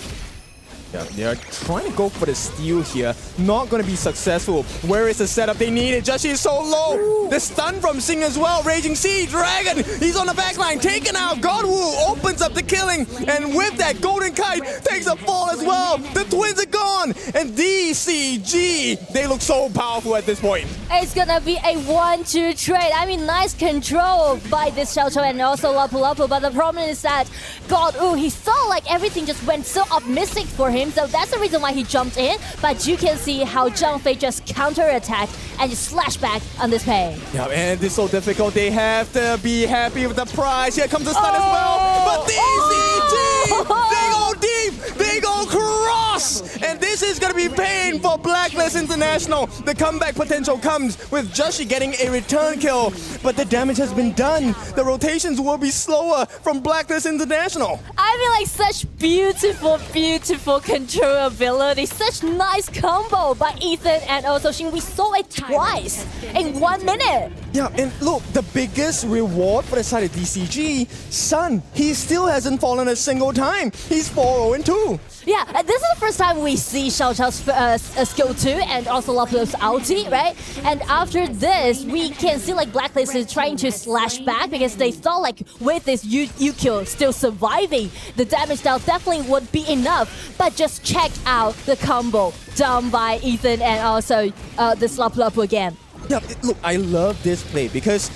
Yeah, they're trying to go for the steal here. Not going to be successful. Where is the setup they needed? Joshi is so low. Ooh. The stun from Sing as well. Raging Sea, Dragon, he's on the backline. Taken out. Godwoo opens up the killing. And with that, Golden Kite takes a fall as well. The twins are gone. And DCG, they look so powerful at this point. It's going to be a 1-2 trade. I mean, nice control by this Xiao Qiao and also Lapu Lapu. But the problem is that Godwoo, he saw like everything just went so optimistic for him. So that's the reason why he jumped in. But you can see how Zhang Fei just counter-attacked and just slash back on this pay. Yeah, and it's so difficult. They have to be happy with the prize. Here comes the stun as well. But DCG, they go deep. They go cross. And this is going to be pain for Blacklist International. The comeback potential comes with Joshi getting a return kill. But the damage has been done. The rotations will be slower from Blacklist International. I mean, like, such beautiful, beautiful controllability. Such nice combo by Ethan and also Shin. We saw it twice in 1 minute. Yeah, and look, the biggest reward for the side of DCG, Sun, he still hasn't fallen a single time. He's 4-0-2. Yeah, this is the first time we see Xiao Qiao's skill 2 and also Lapu's ulti, right? And after this, we can see like Blacklist is trying to slash back because they thought like with this Yukio still surviving, the damage down definitely would be enough. But just check out the combo done by Ethan and also this Lapu Lapu again. Yeah, look, I love this play because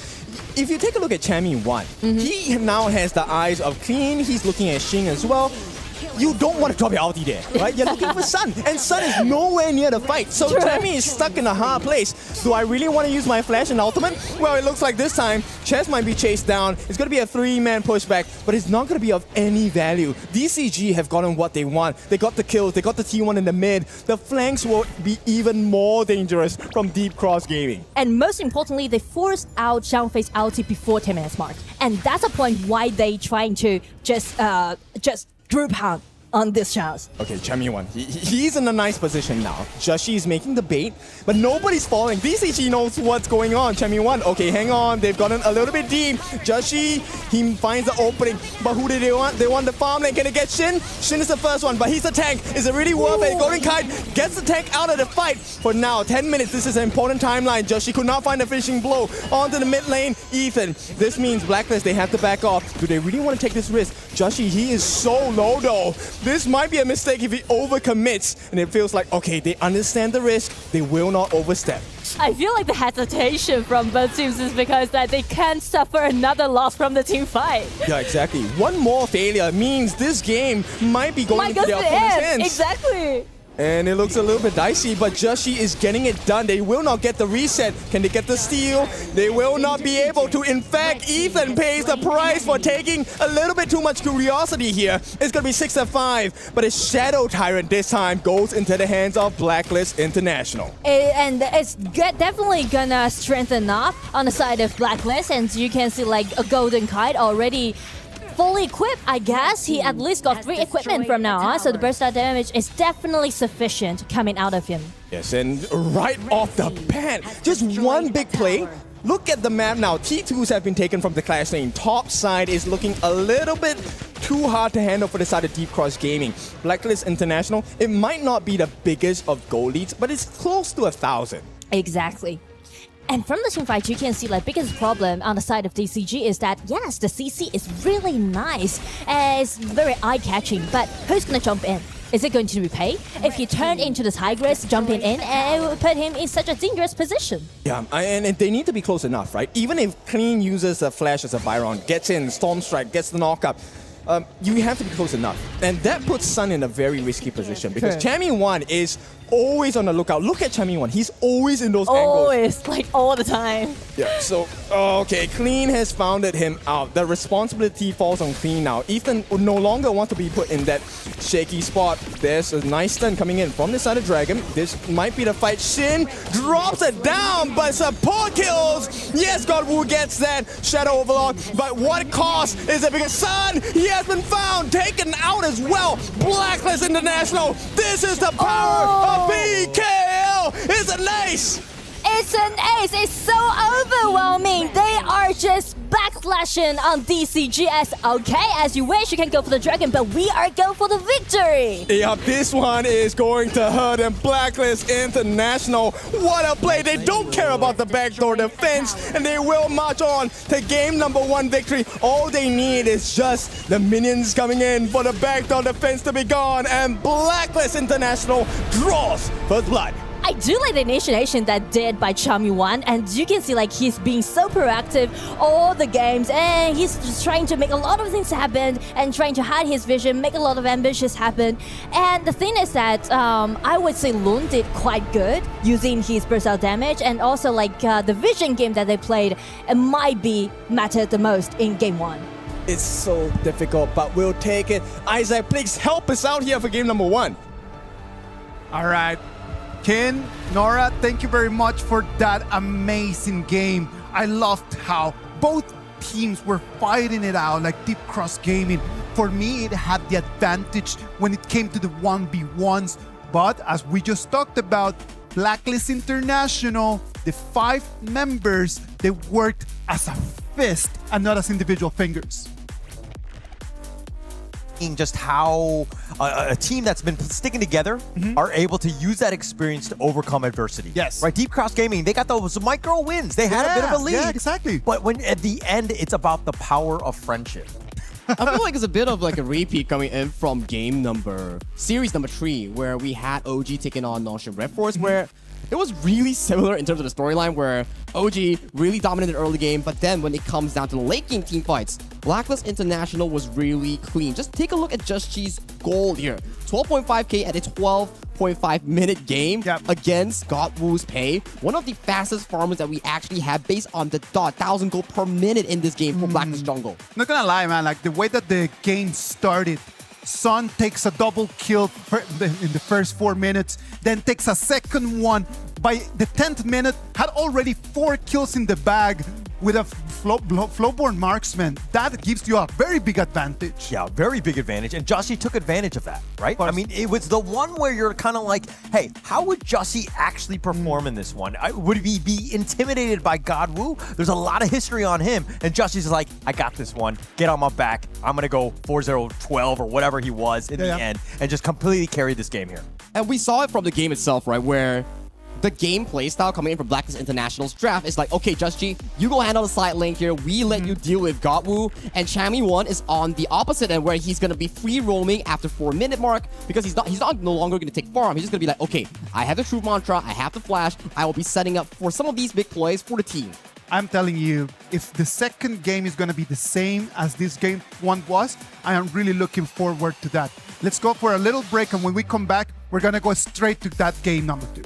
if you take a look at Chammy1, he now has the eyes of Clean. He's looking at Xing as well. You don't want to drop your ulti there, right? You're looking for Sun, and Sun is nowhere near the fight. So Chammy is stuck in a hard place. Do I really want to use my flash and ultimate? Well, it looks like this time, Chess might be chased down. It's going to be a 3-man pushback, but it's not going to be of any value. DCG have gotten what they want. They got the kills. They got the T1 in the mid. The flanks will be even more dangerous from Deep Cross Gaming. And most importantly, they forced out Xiangfei's ulti before 10 minutes mark. And that's a point why they trying to just group hunt on this chance. Okay, Chammy1, he's in a nice position now. Joshi is making the bait, but nobody's falling. DCG knows what's going on. Chammy1, okay, hang on. They've gotten a little bit deep. Joshi, he finds the opening, but who do they want? They want the farm lane. Can they get Shin? Shin is the first one, but he's a tank. Is it really worth it? Golden Kite gets the tank out of the fight. For now, 10 minutes, this is an important timeline. Joshi could not find a finishing blow. Onto the mid lane, Ethan. This means Blacklist, they have to back off. Do they really want to take this risk? Joshi, he is so low though. This might be a mistake if he overcommits, and it feels like, okay, they understand the risk, they will not overstep. I feel like the hesitation from both teams is because that they can't suffer another loss from the team fight. Yeah, exactly. One more failure means this game might be going into their opponent's hands. Exactly. And it looks a little bit dicey, but Joshi is getting it done. They will not get the reset. Can they get the steal? They will not be able to. In fact, Ethan pays the price for taking a little bit too much curiosity here. It's going to be 6-5, but a Shadow Tyrant this time goes into the hands of Blacklist International. And it's definitely gonna strengthen up on the side of Blacklist, and you can see like a Golden Kite already fully equipped, I guess. He at least got 3 equipment from now on, so the burst out damage is definitely sufficient coming out of him. Yes, and right off the bat, just one big play. Look at the map now. T2s have been taken from the Clash lane. Top side is looking a little bit too hard to handle for the side of Deep Cross Gaming. Blacklist International, it might not be the biggest of goal leads, but it's close to 1,000. Exactly. And from the team fight, you can see like biggest problem on the side of DCG is that yes, the CC is really nice, it's very eye-catching, but who's gonna jump in? Is it going to repay? If he turned into the Tigress jumping in, it would put him in such a dangerous position. Yeah, and they need to be close enough, right? Even if Clean uses a flash as a Byron, gets in, Storm Strike, gets the knockup, you have to be close enough. And that puts Sun in a very risky position because Chammy1 is always on the lookout. Look at Chammy1. He's always in those angles. Always, like all the time. Yeah, so, okay, Clean has founded him out. The responsibility falls on Clean now. Ethan would no longer want to be put in that shaky spot. There's a nice stun coming in from the side of Dragon. This might be the fight. Shin drops it down, but support kills. Yes, Godwoo gets that Shadow Overlord, but what cost is it? Because Sun, he has been found, taken out as well. Blacklist International, this is the power of BKL. It's an ace. It's an ace. It's so overwhelming. They are just backslashing on DCG as okay, as you wish, you can go for the dragon, but we are going for the victory. Yeah, this one is going to hurt them. Blacklist International. What a play. They don't care about the backdoor defense, and they will march on to game number 1 victory. All they need is just the minions coming in for the backdoor defense to be gone, and Blacklist International draws first blood. I do like the initiation that did by Chammy1, and you can see like he's being so proactive all the games, and he's just trying to make a lot of things happen and trying to hide his vision, make a lot of ambitions happen. And the thing is that I would say Loon did quite good using his burst out damage, and also like the vision game that they played, it might be mattered the most in game 1. It's so difficult, but we'll take it. Isaac, please help us out here for game number 1. All right. Ken, Nora, thank you very much for that amazing game. I loved how both teams were fighting it out like Deep Cross Gaming. For me, it had the advantage when it came to the 1v1s. But as we just talked about, Blacklist International, the 5 members, they worked as a fist and not as individual fingers. Just how a team that's been sticking together are able to use that experience to overcome adversity. Yes. Right, Deep Cross Gaming, they got those micro wins. They had a bit of a lead. Yeah, exactly. But when at the end, it's about the power of friendship. I feel like it's a bit of like a repeat coming in from series number 3, where we had OG taking on Notion Red Force, where it was really similar in terms of the storyline where OG really dominated early game, but then when it comes down to the late game team fights, Blacklist International was really clean. Just take a look at Just G's goal here. 12.5k at a 12.5 minute game against Godwoo's Pay. One of the fastest farmers that we actually have based on the 1,000 gold per minute in this game for Blacklist Jungle. Not gonna lie, man, like the way that the game started, Sun takes a double kill in the first 4 minutes, then takes a second one. By the 10th minute, had already 4 kills in the bag with a flowborn marksman. That gives you a very big advantage. Yeah, very big advantage. And Jussie took advantage of that, right? I mean, it was the one where you're kind of like, hey, how would Jussie actually perform in this one? Would he be intimidated by Godwoo? There's a lot of history on him. And Jussie's like, I got this one. Get on my back. I'm going to go 4-0-12 or whatever he was in the end and just completely carry this game here. And we saw it from the game itself, right? Where the game playstyle coming in from Blacklist International's draft is like, okay, Just G, you go handle the side lane here. We let you deal with Godwoo. And Chammy1 is on the opposite end where he's going to be free roaming after 4-minute mark because he's not no longer going to take farm. He's just going to be like, okay, I have the Truth Mantra. I have the Flash. I will be setting up for some of these big plays for the team. I'm telling you, if the second game is going to be the same as this game one was, I am really looking forward to that. Let's go for a little break, and when we come back, we're going to go straight to that game number 2.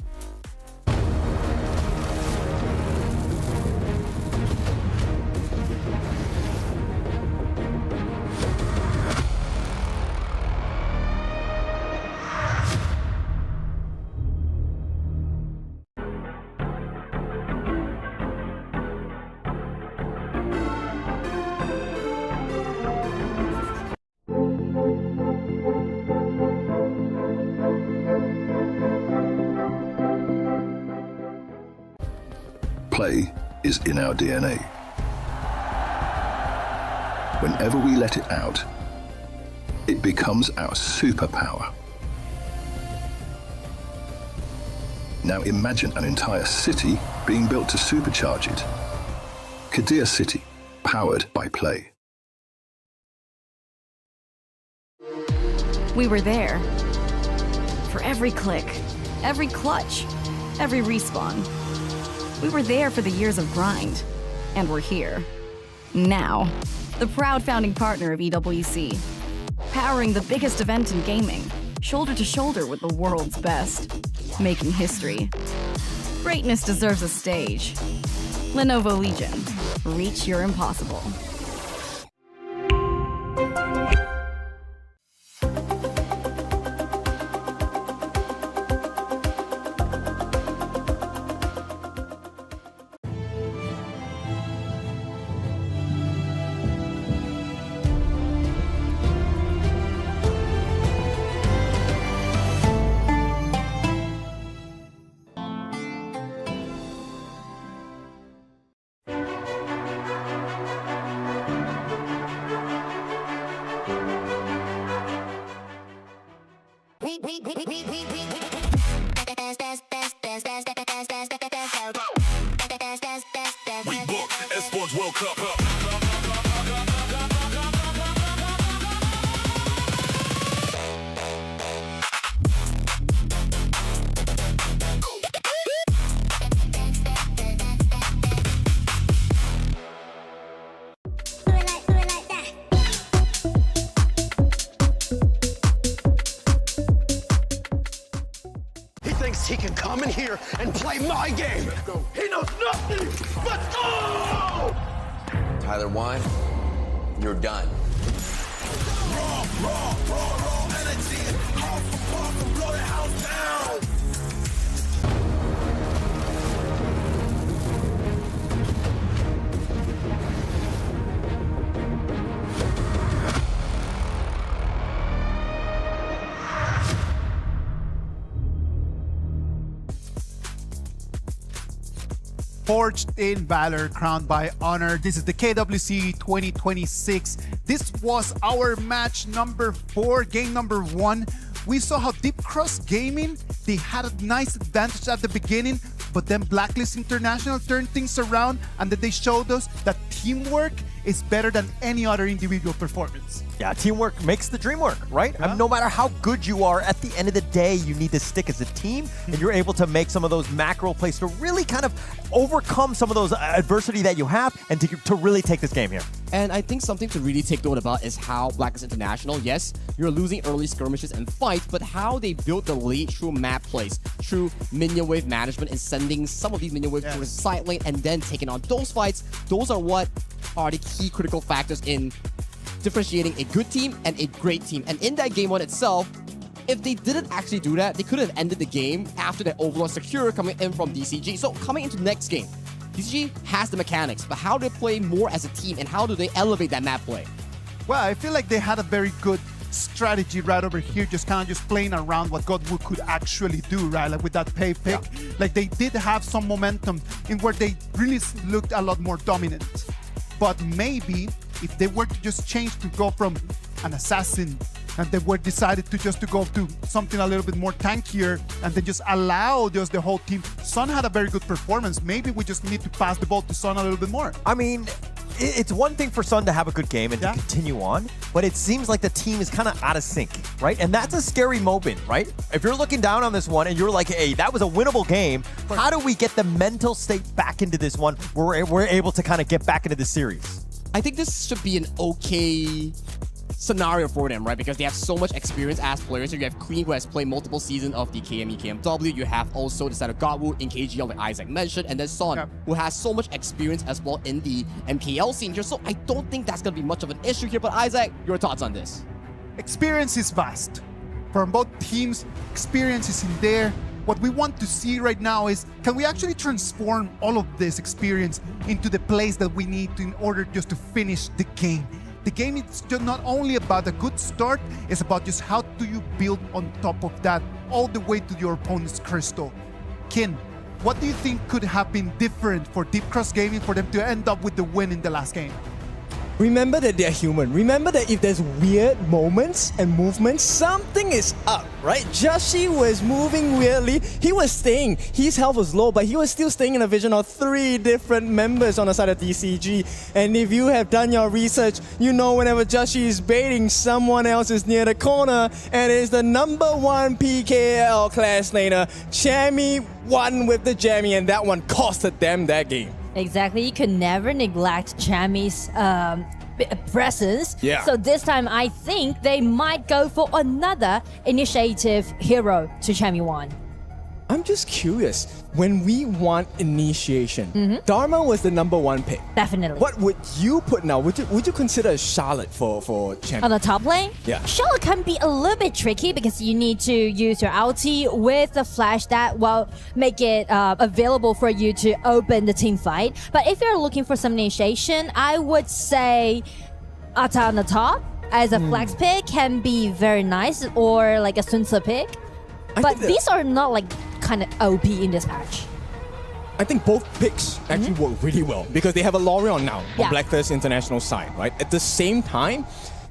Play is in our DNA. Whenever we let it out, it becomes our superpower. Now imagine an entire city being built to supercharge it. Kadir City, powered by Play. We were there. For every click, every clutch, every respawn. We were there for the years of grind, and we're here. Now, the proud founding partner of EWC, powering the biggest event in gaming, shoulder to shoulder with the world's best, making history. Greatness deserves a stage. Lenovo Legion, reach your impossible. We book Esports World Cup. He can come in here and play my game. He knows nothing. Let's go! Tyler Wine, you're done. Raw energy. Off and blow the house down. Forged in Valor, crowned by Honor. This is the KWC 2026. This was our match number 4, game number 1. We saw how Deep Cross Gaming, they had a nice advantage at the beginning, but then Blacklist International turned things around, and then they showed us that teamwork is better than any other individual performance. Yeah, teamwork makes the dream work, right? I mean, no matter how good you are, at the end of the day, you need to stick as a team, and you're able to make some of those macro plays to really kind of overcome some of those adversity that you have and to really take this game here. And I think something to really take note about is how Blacklist International, yes, you're losing early skirmishes and fights, but how they built the lead through map plays, through minion wave management and sending some of these minion waves to the side lane and then taking on those fights. Those are what are the key critical factors in differentiating a good team and a great team. And in that game one itself, if they didn't actually do that, they could have ended the game after that Overlord Secure coming in from DCG. So coming into the next game, DCG has the mechanics, but how do they play more as a team and how do they elevate that map play? Well, I feel like they had a very good strategy right over here, just kind of just playing around what Godwood could actually do, right? Like with that pay pick, like they did have some momentum in where they really looked a lot more dominant. But maybe if they were to just change to go from an assassin and they were decided to go to something a little bit more tankier and then just allow just the whole team. Sun had a very good performance. Maybe we just need to pass the ball to Sun a little bit more. I mean, it's one thing for Sun to have a good game and to continue on, but it seems like the team is kind of out of sync, right? And that's a scary moment, right? If you're looking down on this one and you're like, hey, that was a winnable game, how do we get the mental state back into this one where we're able to kind of get back into the series? I think this should be an okay scenario for them, right? Because they have so much experience as players. So you have Queen, who has played multiple seasons of the KME, KMW. You have also the side of Godwood in KGL, like Isaac mentioned, and then Son, who has so much experience as well in the MKL scene here. So I don't think that's going to be much of an issue here. But Isaac, your thoughts on this? Experience is vast. From both teams, experience is in there. What we want to see right now is, can we actually transform all of this experience into the plays that we need in order just to finish the game? The game is just not only about a good start, it's about just how do you build on top of that all the way to your opponent's crystal. Kin, what do you think could have been different for Deep Cross Gaming for them to end up with the win in the last game? Remember that they're human. Remember that if there's weird moments and movements, something is up, right? Joshi was moving weirdly. He was staying. His health was low, but he was still staying in a vision of 3 different members on the side of DCG. And if you have done your research, you know whenever Joshi is baiting, someone else is near the corner, and it is the #1 PKL class laner. Chammy won with the Jammy, and that one costed them that game. Exactly. You could never neglect Chammy's presence. Yeah. So this time, I think they might go for another initiative hero to Chammy 1. I'm just curious. When we want initiation, Dharma was the #1 pick. Definitely. What would you put now? Would you consider Charlotte for champion? On the top lane? Yeah. Charlotte can be a little bit tricky because you need to use your ulti with the flash that will make it available for you to open the team fight. But if you're looking for some initiation, I would say Ata on the top as a flex pick can be very nice, or like a Sun Tzu pick. But these are not like kind of OP in this patch. I think both picks actually work really well because they have a Lorion now on Blacklist International side, right? At the same time,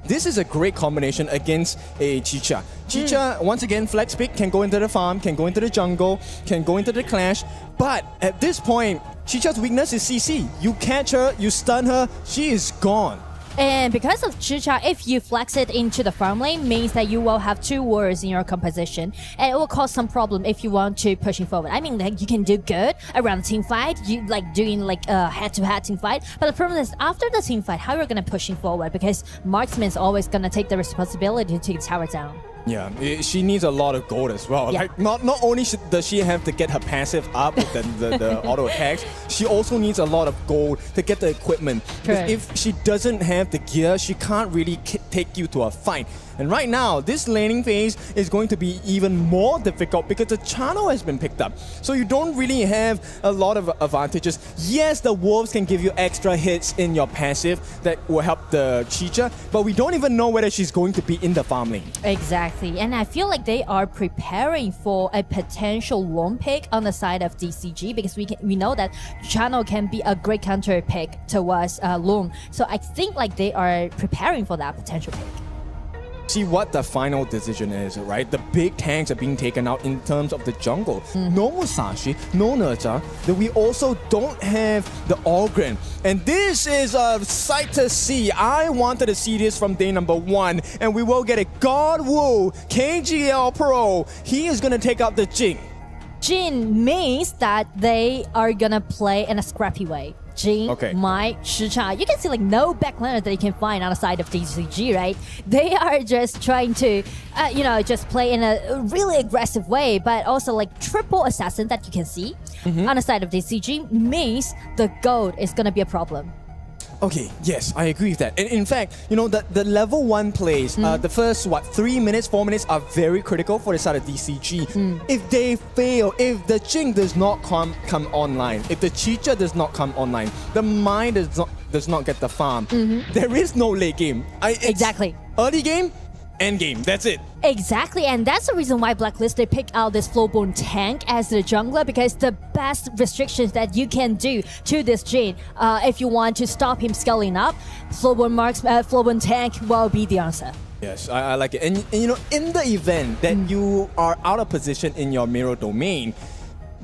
this is a great combination against a Chicha. Chicha, once again, flex pick, can go into the farm, can go into the jungle, can go into the clash. But at this point, Chicha's weakness is CC. You catch her, you stun her, she is gone. And because of Chicha, if you flex it into the farm lane, means that you will have 2 warriors in your composition, and it will cause some problem if you want to pushing forward. I mean, like, you can do good around the team fight, you like doing like a head-to-head team fight, but the problem is after the team fight, how you're gonna pushing forward, because marksman is always gonna take the responsibility to take the tower down. Yeah, she needs a lot of gold as well. Yeah. Like not only does she have to get her passive up with the auto attacks, she also needs a lot of gold to get the equipment. Because if she doesn't have the gear, she can't really take you to a fight. And right now, this laning phase is going to be even more difficult because the channel has been picked up. So you don't really have a lot of advantages. Yes, the wolves can give you extra hits in your passive that will help the Chicha, but we don't even know whether she's going to be in the farm lane. Exactly, and I feel like they are preparing for a potential lone pick on the side of DCG, because we know that channel can be a great counter pick towards lone. So I think like they are preparing for that potential pick. see what the final decision is, right? The big tanks are being taken out in terms of the jungle. No Musashi, no Nerja. Then we also don't have the Ogren. And this is a sight to see. I wanted to see this from day number 1. And we will get it. God Wu, KGL Pro. He is going to take out the Jing. Jin means that they are gonna play in a scrappy way. Jin, Mai, Shicha. You can see like no backlaner that you can find outside of DCG, right? They are just trying to, just play in a really aggressive way, but also like triple assassin that you can see on the side of DCG means the gold is gonna be a problem. Okay, yes, I agree with that. And in fact, the level 1 plays, the first, 3 minutes, 4 minutes are very critical for the side of DCG. If they fail, if the Jing does not come online, if the Chicha does not come online, the Mine does not get the farm, there is no late game. Exactly. Early game, end game. That's it. Exactly, and that's the reason why Blacklist, they pick out this Flowborn tank as the jungler, because the best restrictions that you can do to this Jin, if you want to stop him scaling up, Flowborn tank will be the answer. Yes, I like it. And in the event that you are out of position in your mirror domain,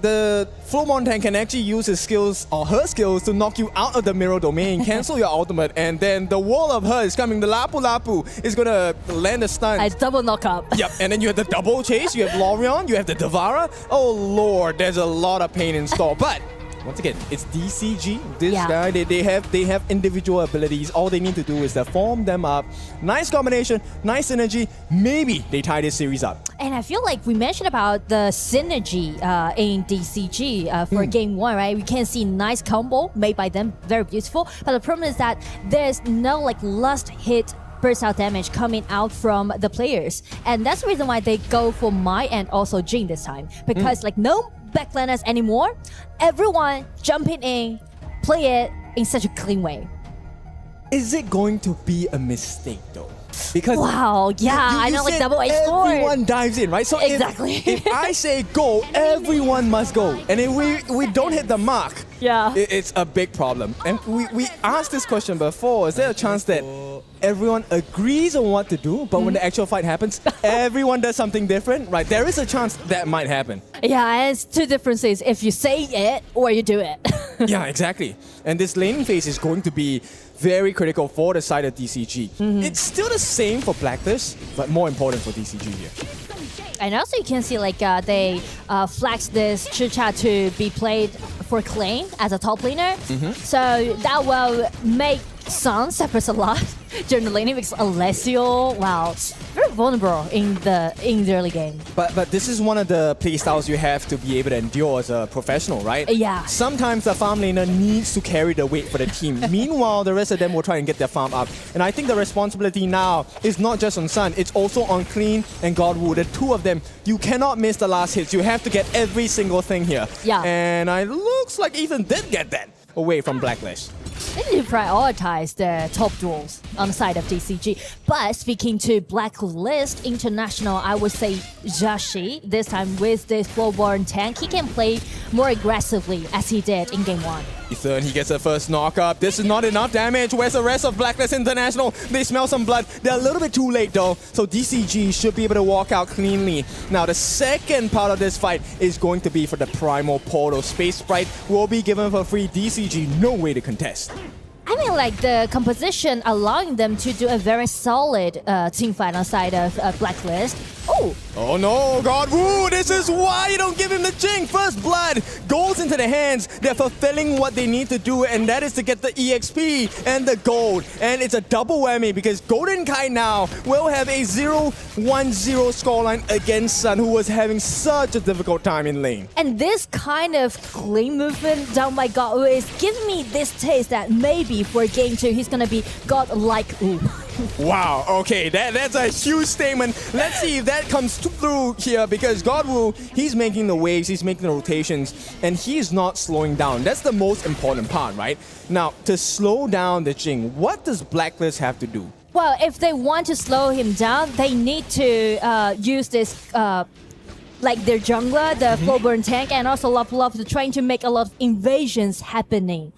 the Flowborn tank can actually use his skills or her skills to knock you out of the mirror domain, cancel your ultimate, and then the wall of her is coming. The Lapu Lapu is gonna land a stun. It's double knockup. Yep, and then you have the double chase, you have Lorion, you have the Devara. Oh lord, there's a lot of pain in store. But once again, it's DCG. This guy, they have individual abilities. All they need to do is to form them up. Nice combination, nice synergy. Maybe they tie this series up. And I feel like we mentioned about the synergy in DCG for game 1, right? We can see nice combo made by them, very beautiful. But the problem is that there's no like last hit burst out damage coming out from the players. And that's the reason why they go for Mai and also Jing this time. Because like no backliners anymore, everyone jumping in, play it in such a clean way. Is it going to be a mistake though? Because I know, like double-edged sword. Everyone dives in, right? So exactly. if I say go, everyone must go. And if we don't hit the mark, it's a big problem. And we asked this question before. Is there a chance that everyone agrees on what to do, but when the actual fight happens, everyone does something different? Right? There is a chance that might happen. Yeah, it's two differences. If you say it or you do it. Yeah, exactly. And this laning phase is going to be very critical for the side of DCG. It's still the same for Blacklist, but more important for DCG here. And also you can see like they flex this Chicha to be played for Klein as a top laner. So that will make Sun suffers a lot during the laning because Alessio, very vulnerable in the early game. But this is one of the playstyles you have to be able to endure as a professional, right? Yeah. Sometimes the farm laner needs to carry the weight for the team. Meanwhile, the rest of them will try and get their farm up. And I think the responsibility now is not just on Sun, it's also on Clean and Godwood. The two of them, you cannot miss the last hits. You have to get every single thing here. Yeah. And it looks like Ethan did get that away from Blacklist. They need to prioritize the top duels on the side of DCG. But speaking to Blacklist International, I would say Jashi, this time with this Flowborn tank, he can play more aggressively as he did in game 1. Ethan, he gets the first knock-up. This is not enough damage. Where's the rest of Blacklist International? They smell some blood. They're a little bit too late though, so DCG should be able to walk out cleanly. Now, the second part of this fight is going to be for the Primal Portal. Space Sprite will be given for free. DCG, no way to contest. I mean, like the composition allowing them to do a very solid team fight on side of Blacklist. Oh no, Godwoo, this is why you don't give him the Jing. First blood goes into the hands. They're fulfilling what they need to do, and that is to get the EXP and the gold. And it's a double whammy because Golden Kai now will have a 0-1-0 scoreline against Sun, who was having such a difficult time in lane. And this kind of clean movement down by Godwoo is giving me this taste that maybe for game 2 he's gonna be godlike. Ooh. Wow, okay, that's a huge statement. Let's see if that comes through here because Godwoo, he's making the waves, he's making the rotations, and he's not slowing down. That's the most important part, right? Now, to slow down the Jing, what does Blacklist have to do? Well, if they want to slow him down, they need to use this like their jungler, the Flowborn tank, and also Lapu trying to make a lot of invasions happening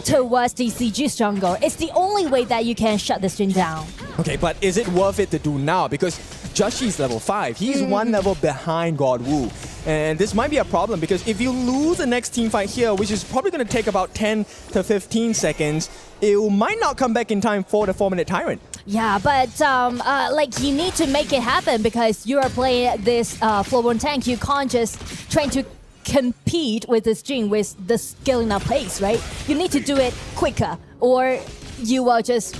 towards DCG's jungle. It's the only way that you can shut this thing down. Okay, but is it worth it to do now? Because Jushi's level 5. He's one level behind God Wu. And this might be a problem because if you lose the next team fight here, which is probably going to take about 10 to 15 seconds, it might not come back in time for the 4-minute Tyrant. Yeah, but like you need to make it happen because you are playing this Flowborn tank. You can't just try to compete with this Jing with the scaling up pace, right? You need to do it quicker or you will just,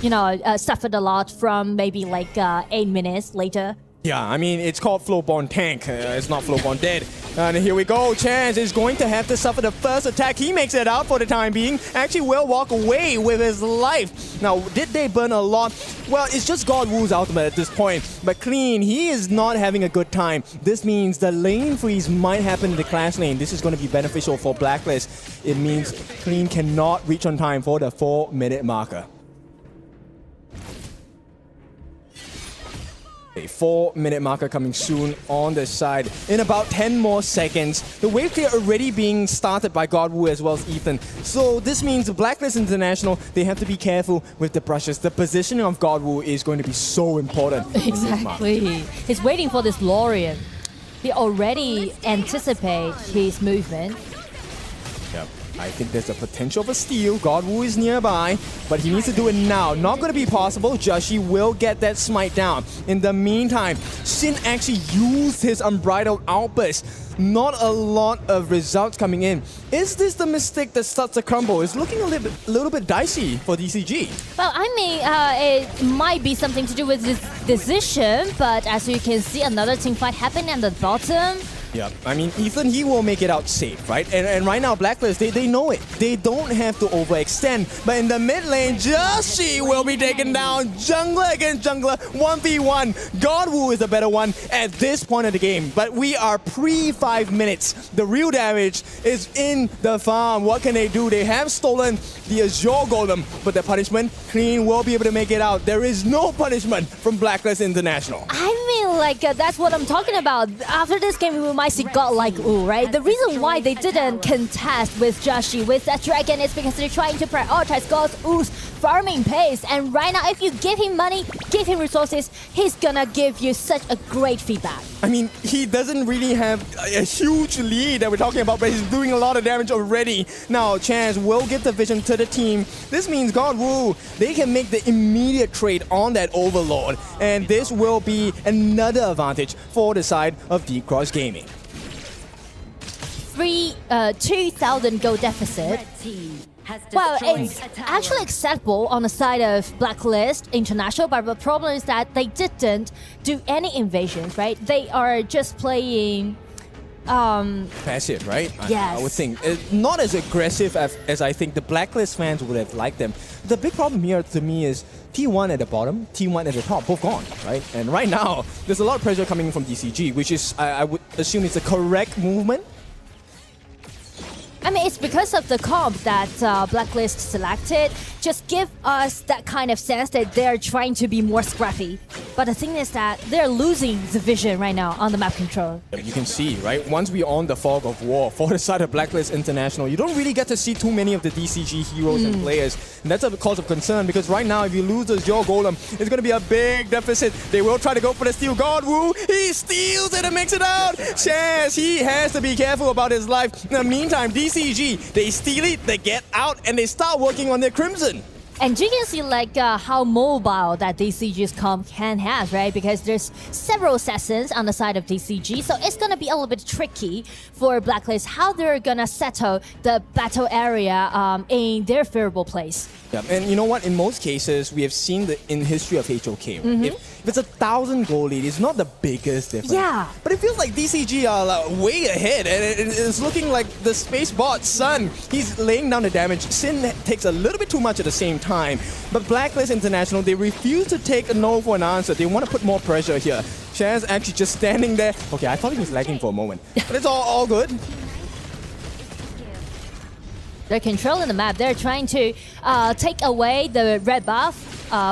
suffer a lot from maybe like 8 minutes later. Yeah, I mean, it's called Flowborn Tank. It's not Flowborn Dead. And here we go. Chance is going to have to suffer the first attack. He makes it out for the time being. Actually will walk away with his life. Now, did they burn a lot? Well, it's just God Wu's ultimate at this point. But Clean, he is not having a good time. This means the lane freeze might happen in the Clash lane. This is going to be beneficial for Blacklist. It means Clean cannot reach on time for the 4-minute marker. A 4-minute marker coming soon on the side. In about 10 more seconds, the wave clear already being started by God Wu as well as Ethan. So this means Blacklist International, they have to be careful with the brushes. The positioning of God Wu is going to be so important. Exactly. He's waiting for this Lorien. He already anticipates his movement. Yep. I think there's a potential of a steal. God Wu is nearby, but he needs to do it now. Not going to be possible. Joshi will get that smite down. In the meantime, Xin actually used his unbridled outburst. Not a lot of results coming in. Is this the mistake that starts to crumble? It's looking a little bit dicey for DCG. Well, I mean, it might be something to do with this decision, but as you can see, another team fight happened at the bottom. Yeah, I mean, Ethan, he will make it out safe, right? And right now, Blacklist, they know it. They don't have to overextend. But in the mid lane, Joshi will be taken down. Jungler against jungler, 1v1. God Wu is the better one at this point of the game. But we are pre-5 minutes. The real damage is in the farm. What can they do? They have stolen the Azure Golem, but the punishment, Clean will be able to make it out. There is no punishment from Blacklist International. I mean, like, that's what I'm talking about. After this game, we might see God like Wu, right? The reason why they didn't contest with Joshi, with that dragon, is because they're trying to prioritize God Wu's farming pace. And right now, if you give him money, give him resources, he's gonna give you such a great feedback. I mean, he doesn't really have a huge lead that we're talking about, but he's doing a lot of damage already. Now, Chance will give the vision to the team. This means God Wu, they can make the immediate trade on that Overlord. And this will be another advantage for the side of Deep Cross Gaming. 2,000 gold deficit. Well, it's actually acceptable on the side of Blacklist International, but the problem is that they didn't do any invasions, right? They are just playing passive, right? Yes. I would think. Not as aggressive as I think the Blacklist fans would have liked them. The big problem here to me is T1 at the bottom, T1 at the top, both gone, right? And right now, there's a lot of pressure coming from DCG, which is, I would assume, it's the correct movement. I mean, it's because of the comp that Blacklist selected. Just give us that kind of sense that they're trying to be more scrappy. But the thing is that they're losing the vision right now on the map control. You can see, right? Once we're on the fog of war for the side of Blacklist International, you don't really get to see too many of the DCG heroes and players. And that's a cause of concern because right now, if you lose the Azure Golem, it's going to be a big deficit. They will try to go for the steal. God Wu, he steals it and makes it out. Chance, he has to be careful about his life. In the meantime, DCG, they steal it, they get out, and they start working on their Crimson. And you can see like how mobile that DCG's comp can have, right? Because there's several assassins on the side of DCG, so it's gonna be a little bit tricky for Blacklist how they're gonna settle the battle area in their favorable place. Yeah, and you know what? In most cases, we have seen in history of HOK, right? If it's 1,000 goal lead, it's not the biggest difference. Yeah. But it feels like DCG are like way ahead, and it's looking like the space bot Sun. He's laying down the damage. Sin takes a little bit too much at the same time. But Blacklist International, they refuse to take a no for an answer. They want to put more pressure here. Chance actually just standing there. Okay, I thought he was lagging for a moment, but it's all good. They're controlling the map. They're trying to take away the red buff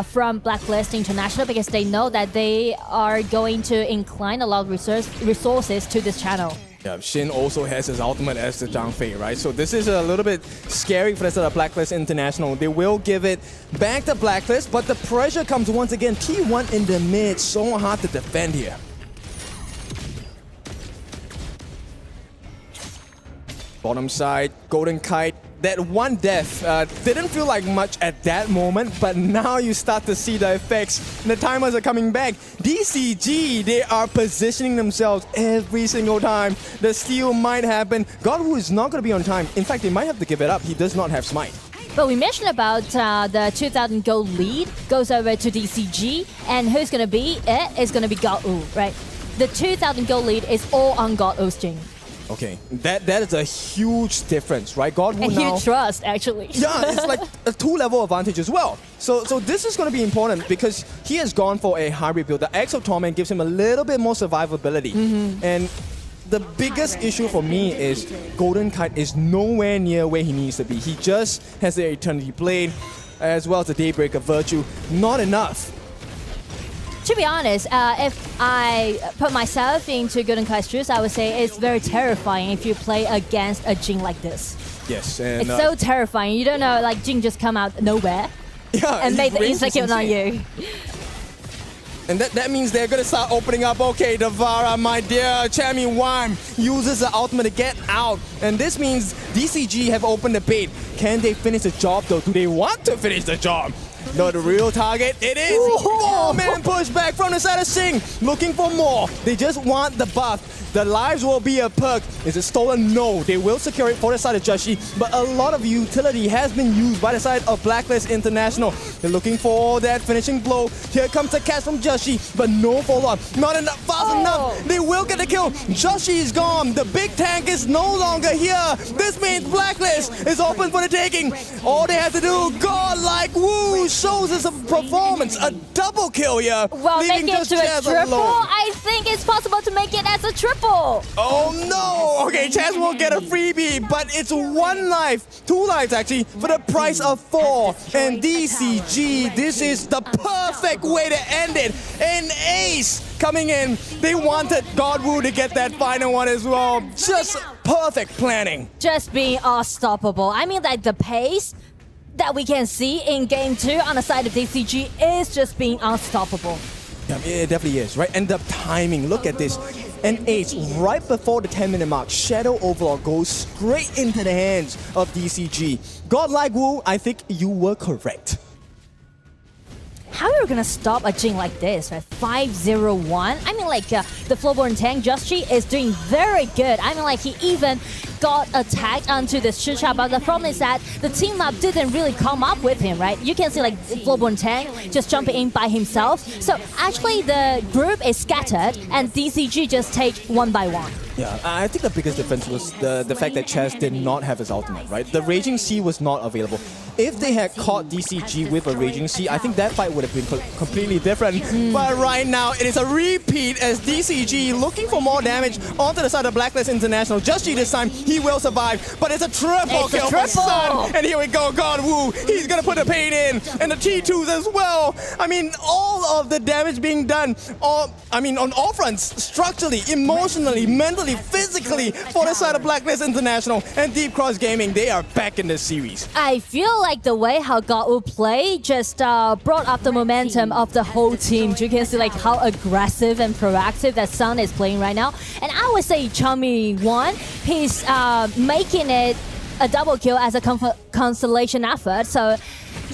from Blacklist International because they know that they are going to incline a lot of resources to this channel. Yeah, Shin also has his ultimate as the Zhang Fei, right? So this is a little bit scary for the side of Blacklist International. They will give it back to Blacklist, but the pressure comes once again. T1 in the mid, so hard to defend here. Bottom side, Golden Kite. That one death didn't feel like much at that moment, but now you start to see the effects. The timers are coming back. DCG, they are positioning themselves every single time. The steal might happen. Godwoo is not going to be on time. In fact, they might have to give it up. He does not have smite. But we mentioned about the 2,000 gold lead goes over to DCG, and who's going to be it? It's going to be Godwoo, right? The 2,000 gold lead is all on Godwoo's Jing. Okay, that is a huge difference, right? Godwoo and now... huge trust, actually. Yeah, it's like a 2-level advantage as well. So this is going to be important because he has gone for a hybrid build. The Exo Torment gives him a little bit more survivability. And the biggest issue for me is Golden Kite is nowhere near where he needs to be. He just has the Eternity Blade as well as the Daybreaker Virtue. Not enough. To be honest, if I put myself into Golden Kite's shoes, I would say it's very terrifying if you play against a Jing like this. Yes, and it's so terrifying. You don't know, like Jing just come out nowhere and make the insta-kill on you. And that means they're going to start opening up. Okay, Devara, my dear Chammy Wan uses the ultimate to get out. And this means DCG have opened the bait. Can they finish the job though? Do they want to finish the job? No, the real target, it is 4-man pushback from the side of Sing. Looking for more. They just want the buff. The lives will be a perk. Is it stolen? No. They will secure it for the side of Joshi, but a lot of utility has been used by the side of Blacklist International. They're looking for that finishing blow. Here comes the catch from Joshi, but no follow-up. Not enough, fast enough. They will get the kill. Joshi is gone. The big tank is no longer here. This means Blacklist is open for the taking. All they have to do, godlike Woo shows us a performance. A double kill here. Well, make it to a triple. I think it's possible to make it as a triple. Oh no! Okay, Chaz will get a freebie, but it's 1 life, 2 lives actually, for the price of 4. And DCG, this is the perfect way to end it. An ace coming in. They wanted Godwoo to get that final one as well. Just perfect planning. Just being unstoppable. I mean, like the pace that we can see in Game 2 on the side of DCG is just being unstoppable. Yeah, it definitely is, right? And the timing, look at this. An ace right before the 10-minute mark. Shadow Overlord goes straight into the hands of DCG. Godlike Woo, I think you were correct. How are you gonna stop a Jing like this, right? 5-0-1? I mean, like, the Flowborn tank, Joshi, is doing very good. I mean, like, he even got attacked onto the Shisha, but the problem is that the team up didn't really come up with him, right? You can see, like, Flowborn tank just jumping in by himself. So, actually, the group is scattered, and DCG just take 1 by 1. Yeah, I think the biggest difference was the fact that Chaz did not have his ultimate, right? The Raging Sea was not available. If they had caught DCG with a Raging Sea, I think that fight would have been completely different. But right now, it is a repeat as DCG looking for more damage onto the side of Blacklist International. Joshi this time, he will survive, but it's a triple kill for Sun. And here we go, Godwoo. He's gonna put the pain in, and the T2s as well. I mean, all of the damage being done, on all fronts, structurally, emotionally, mentally, physically, for the side of Blacklist International and Deep Cross Gaming. They are back in this series. I feel like the way how Godwoo play just brought up the momentum of the whole team. You can see like how aggressive and proactive that Sun is playing right now. And I would say Chummy Wan, he's making it a double kill as a constellation effort. So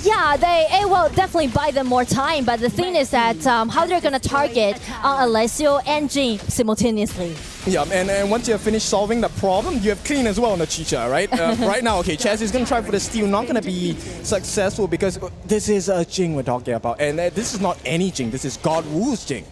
yeah, it will definitely buy them more time. But the thing is that how they're going to target Alessio and Jing simultaneously. Yeah, and once you have finished solving the problem, you have clean as well on the Chicha, right? Right now, okay, Chaz is going to try for the steal, not going to be successful because this is a Jing we're talking about. And this is not any Jing, this is Godwoo's Jing.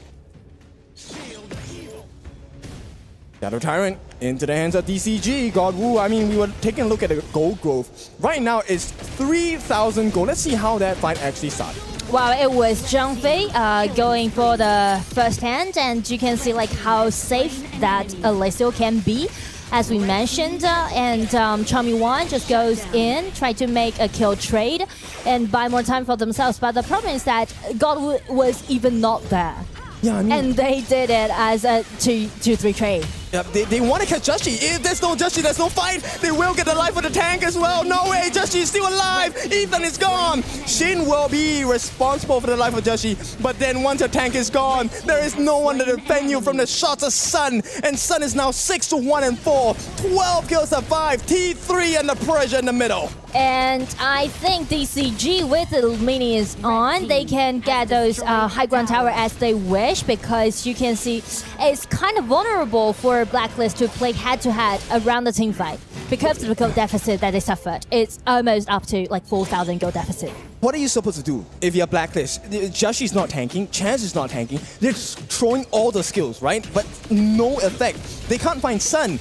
Shadow Tyrant into the hands of DCG. Godwoo, I mean, we were taking a look at the gold growth. Right now, it's 3,000 gold. Let's see how that fight actually started. Well, it was Zhang Fei going for the first hand, and you can see like how safe that Alessio can be, as we mentioned. And Chummy Wan just goes in, try to make a kill trade, and buy more time for themselves. But the problem is that Godwoo was even not there. Yeah, I mean, and they did it as a 2-3 trade. They want to catch Joshi. If there's no Joshi, there's no fight. They will get the life of the tank as well. No way, Joshi is still alive. Ethan is gone. Shin will be responsible for the life of Joshi. But then once your tank is gone, there is no one to defend you from the shots of Sun. And Sun is now 6-1-4. 12 kills to 5. T3 and the pressure in the middle. And I think DCG with the minions on, they can get those high ground tower as they wish, because you can see it's kind of vulnerable for Blacklist to play head-to-head around the team fight because of the gold deficit that they suffered. It's almost up to like 4,000 gold deficit. What are you supposed to do if you're Blacklist? Joshi's not tanking, Chance is not tanking. They're just throwing all the skills, right? But no effect. They can't find Sun.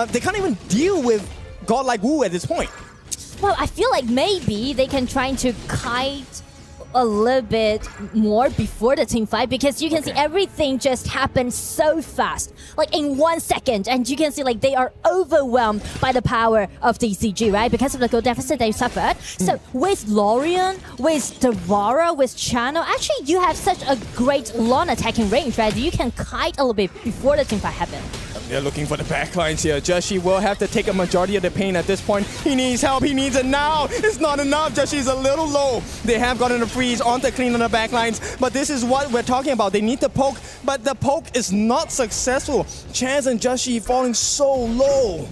They can't even deal with God like Wu at this point. Well, I feel like maybe they can try to kite a little bit more before the team fight, because you can see everything just happens so fast, like in 1 second, and you can see like they are overwhelmed by the power of DCG, right? Because of the gold deficit they suffered. So with Lorian, with Devara, with Channel, actually you have such a great long attacking range, right? You can kite a little bit before the team fight happens. They're looking for the backlines here. Joshi will have to take a majority of the pain at this point. He needs help. He needs it now. It's not enough. Joshi's a little low. They have gotten a freeze on the clean on the backlines, but this is what we're talking about. They need the poke, but the poke is not successful. Chance and Joshi falling so low.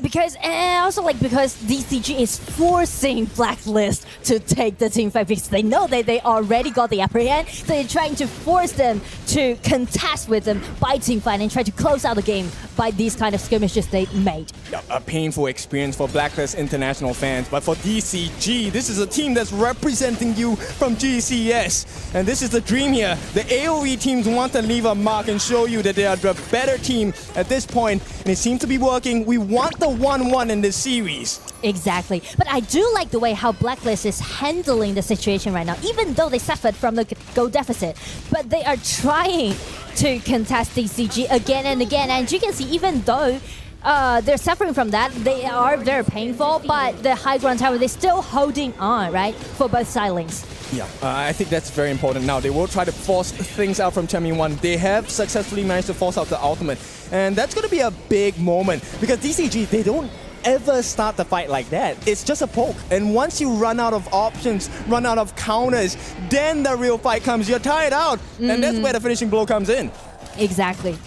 Because, and also like because DCG is forcing Blacklist to take the team fight, because they know that they already got the upper hand, so they're trying to force them to contest with them by team fight and try to close out the game by these kind of skirmishes they made. A painful experience for Blacklist International fans, but for DCG, this is a team that's representing you from GCS. And this is the dream here. The AoE teams want to leave a mark and show you that they are the better team at this point, and it seems to be working. We want the 1-1 in this series. Exactly. But I do like the way how Blacklist is handling the situation right now, even though they suffered from the goal deficit. But they are trying to contest DCG again and again. And you can see, even though they're suffering from that, they are very painful, but the high ground tower, they're still holding on, right, for both side lanes. Yeah, I think that's very important now. They will try to force things out from Changmin1. They have successfully managed to force out the ultimate. And that's going to be a big moment, because DCG, they don't ever start the fight like that. It's just a poke. And once you run out of options, run out of counters, then the real fight comes. You're tired out. And that's where the finishing blow comes in. Exactly.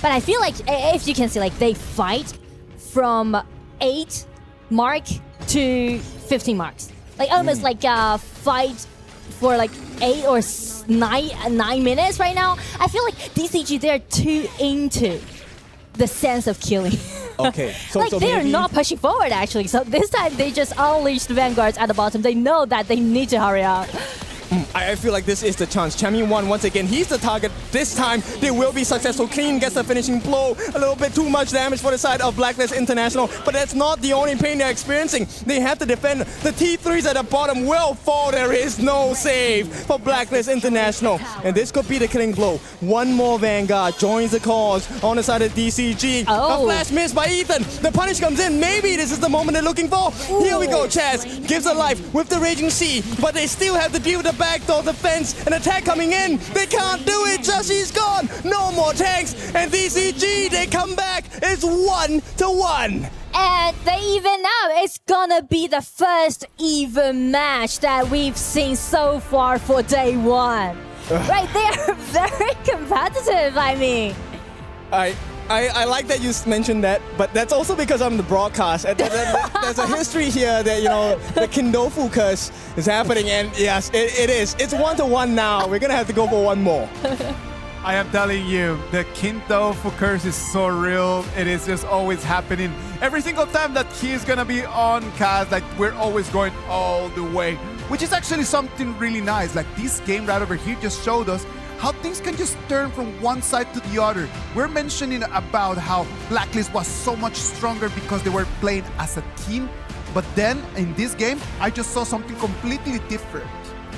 But I feel like, if you can see, like they fight from 8 mark to 15 marks. Like almost like a fight for like 8 or 9 minutes right now. I feel like DCG, they're too into the sense of killing. Okay. So, like so they're maybe not pushing forward actually. So this time they just unleashed the vanguards at the bottom. They know that they need to hurry up. I feel like this is the chance. Changmin1, once again, he's the target. This time, they will be successful. Clean gets the finishing blow. A little bit too much damage for the side of Blacklist International, but that's not the only pain they're experiencing. They have to defend. The T3s at the bottom will fall. There is no save for Blacklist International, and this could be the killing blow. One more Vanguard joins the cause on the side of DCG. A flash miss by Ethan. The punish comes in. Maybe this is the moment they're looking for. Here we go. Chaz gives a life with the Raging Sea, but they still have to deal with the backdoor defense. An attack coming in. They can't do it. Joshi's gone. No more tanks. And DCG, they come back. It's 1-1. And they even out. It's gonna be the first even match that we've seen so far for day one. Right, they are very competitive, I mean. I like that you mentioned that, but that's also because I'm the broadcast. There's a history here that, you know, the Kindofu curse is happening, and yes, it is. It's 1-1 now. We're gonna have to go for one more. I am telling you, the Kindofu curse is so real. It is just always happening. Every single time that he's gonna be on cast, like we're always going all the way, which is actually something really nice. Like this game right over here just showed us how things can just turn from one side to the other. We're mentioning about how Blacklist was so much stronger because they were playing as a team, but then in this game, I just saw something completely different.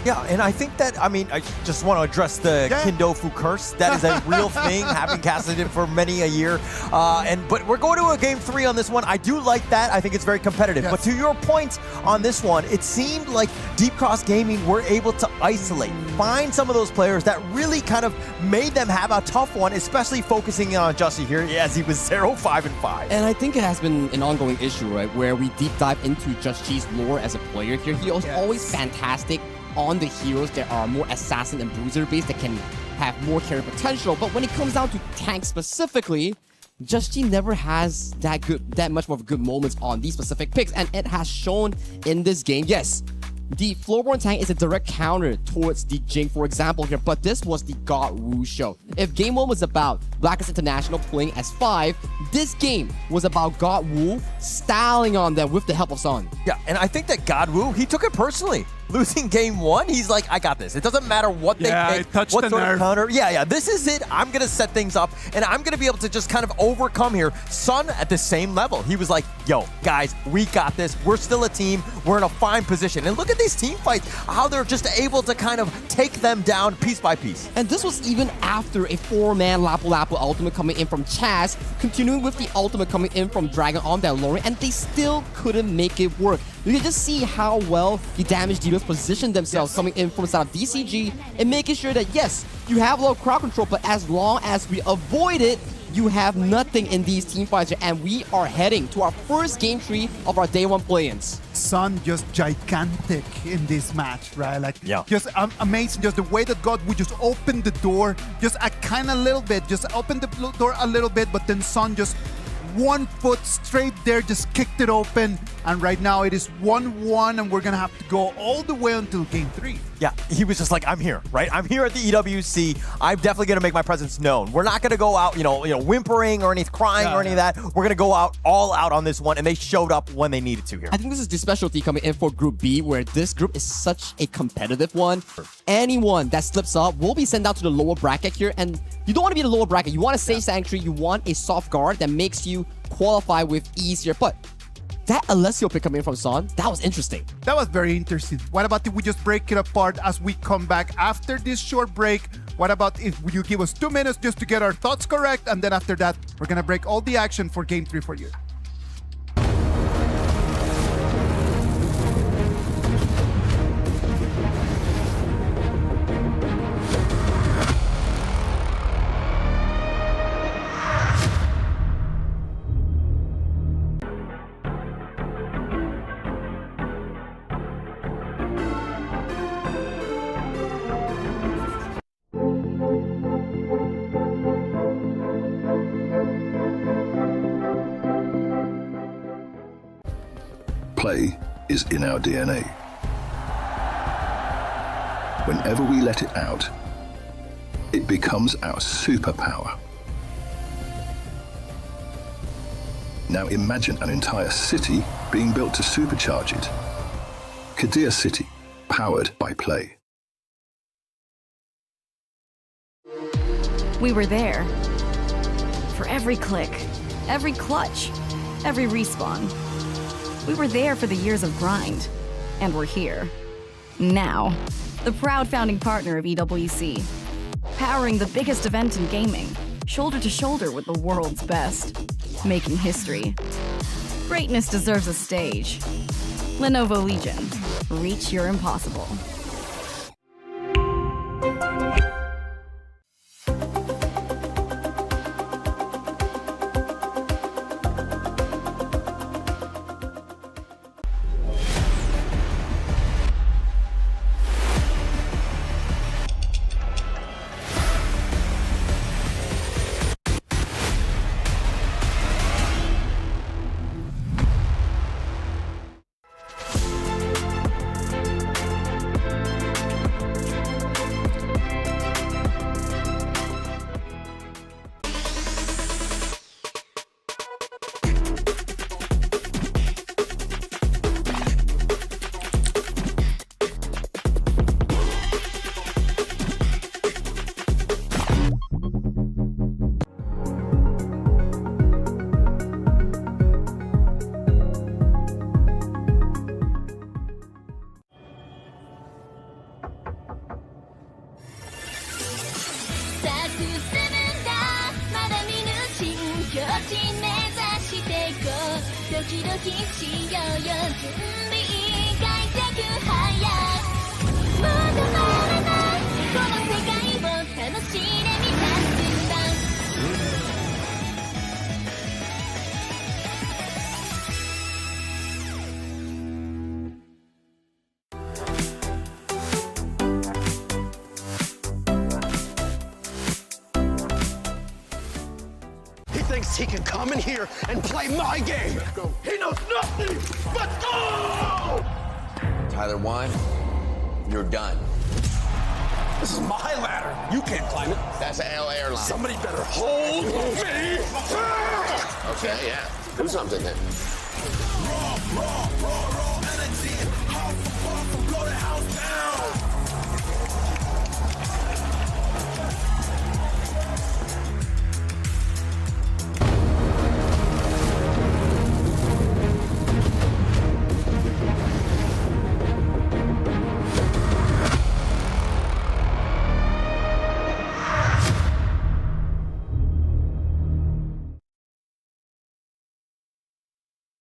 Yeah, and I think that, I mean, I just want to address the Kindofu curse. That is a real thing, having casted it for many a year. But we're going to a game 3 on this one. I do like that. I think it's very competitive. But to your point on this one, it seemed like Deep Cross Gaming were able to isolate, find some of those players that really kind of made them have a tough one, especially focusing on Jussie here as he was 0-5-5. And I think it has been an ongoing issue, right, where we deep dive into Jussie's lore as a player here. He was always fantastic on the heroes that are more assassin and bruiser based that can have more carry potential. But when it comes down to tank specifically, Jussie never has that much of good moments on these specific picks, and it has shown in this game. Yes, the Floorborn tank is a direct counter towards the Jing, for example, here, but this was the God Wu show. If game 1 was about Blacklist International playing as 5, this game was about God Wu styling on them with the help of Son. Yeah, and I think that God Wu, he took it personally. Losing game 1, he's like, I got this. It doesn't matter what they pick, what sort of counter. Yeah, this is it. I'm going to set things up, and I'm going to be able to just kind of overcome here. Son at the same level. He was like, yo, guys, we got this. We're still a team. We're in a fine position. And look at these team fights, how they're just able to kind of take them down piece by piece. And this was even after a 4-man Lapu Lapu ultimate coming in from Chaz, continuing with the ultimate coming in from Dragon on that Lori, and they still couldn't make it work. You can just see how well the damage dealers positioned themselves coming in from the side of DCG and making sure that, yes, you have low crowd control, but as long as we avoid it, you have nothing in these team fights, and we are heading to our first game 3 of our day 1 play-ins. Son just gigantic in this match, right? Like, just amazing. Just the way that God would just open the door, just a kind of little bit, just open the door a little bit, but then Son just 1 foot straight there, just kicked it open, and right now it is 1-1, and we're gonna have to go all the way until game 3. Yeah, he was just like, I'm here, right? I'm here at the EWC. I'm definitely gonna make my presence known. We're not gonna go out, whimpering or crying or any of that. We're gonna go out all out on this one, and they showed up when they needed to here. I think this is the specialty coming in for Group B, where this group is such a competitive one. Anyone that slips up will be sent down to the lower bracket here, and you don't want to be the lower bracket. You want a safe sanctuary. You want a soft guard that makes you qualify with ease here. But that Alessio pick coming in from Son, that was interesting. That was very interesting. What about if we just break it apart as we come back after this short break? What about if you give us 2 minutes just to get our thoughts correct, and then after that, we're gonna break all the action for game 3 for you. Play is in our DNA. Whenever we let it out, it becomes our superpower. Now imagine an entire city being built to supercharge it. Kadir City, powered by Play. We were there. For every click, every clutch, every respawn. We were there for the years of grind, and we're here. Now, the proud founding partner of EWC, powering the biggest event in gaming, shoulder to shoulder with the world's best, making history. Greatness deserves a stage. Lenovo Legion, reach your impossible. He thinks he can come in here and play my game. He knows nothing but go! Tyler 1, you're done. This is my ladder. You can't climb it. That's an L airline. Somebody better hold me. Okay, yeah. Do something then.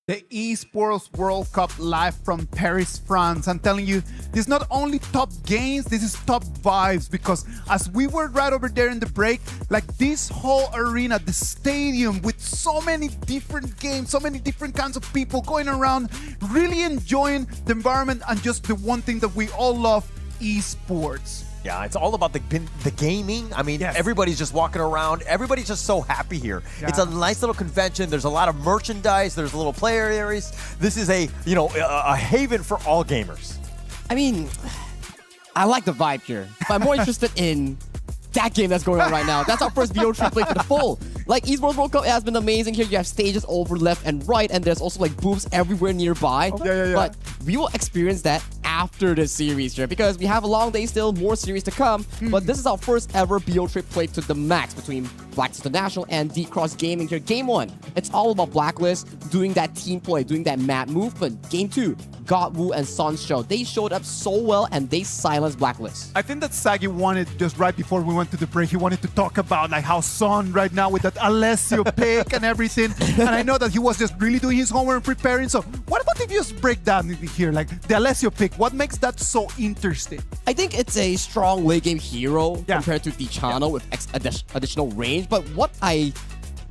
The Esports World Cup live from Paris, France. I'm telling you, this is not only top games, this is top vibes, because as we were right over there in the break, like this whole arena, the stadium with so many different games, so many different kinds of people going around, really enjoying the environment and just the one thing that we all love, esports. Yeah, it's all about the gaming. I mean, everybody's just walking around. Everybody's just so happy here. Yeah. It's a nice little convention. There's a lot of merchandise. There's little player areas. This is a haven for all gamers. I mean, I like the vibe here, but I'm more interested in that game that's going on right now. That's our first video trip play for the full. Like, Esports World Cup has been amazing here. You have stages over left and right, and there's also like booths everywhere nearby. Yeah. But we will experience that after the series here, because we have a long day still, more series to come. But this is our first ever BO trip play to the max between Blacklist International and D-Cross Gaming here. Game 1, it's all about Blacklist doing that team play, doing that mad movement. Game 2, Godwoo and Son's show. They showed up so well and they silenced Blacklist. I think that Sagi wanted, just right before we went to the break, he wanted to talk about like how Son right now with that Alessio pick and everything. And I know that he was just really doing his homework and preparing. So what about if you just break down here, like the Alessio pick, what makes that so interesting? I think it's a strong late game hero compared to Dichano with additional range. But what I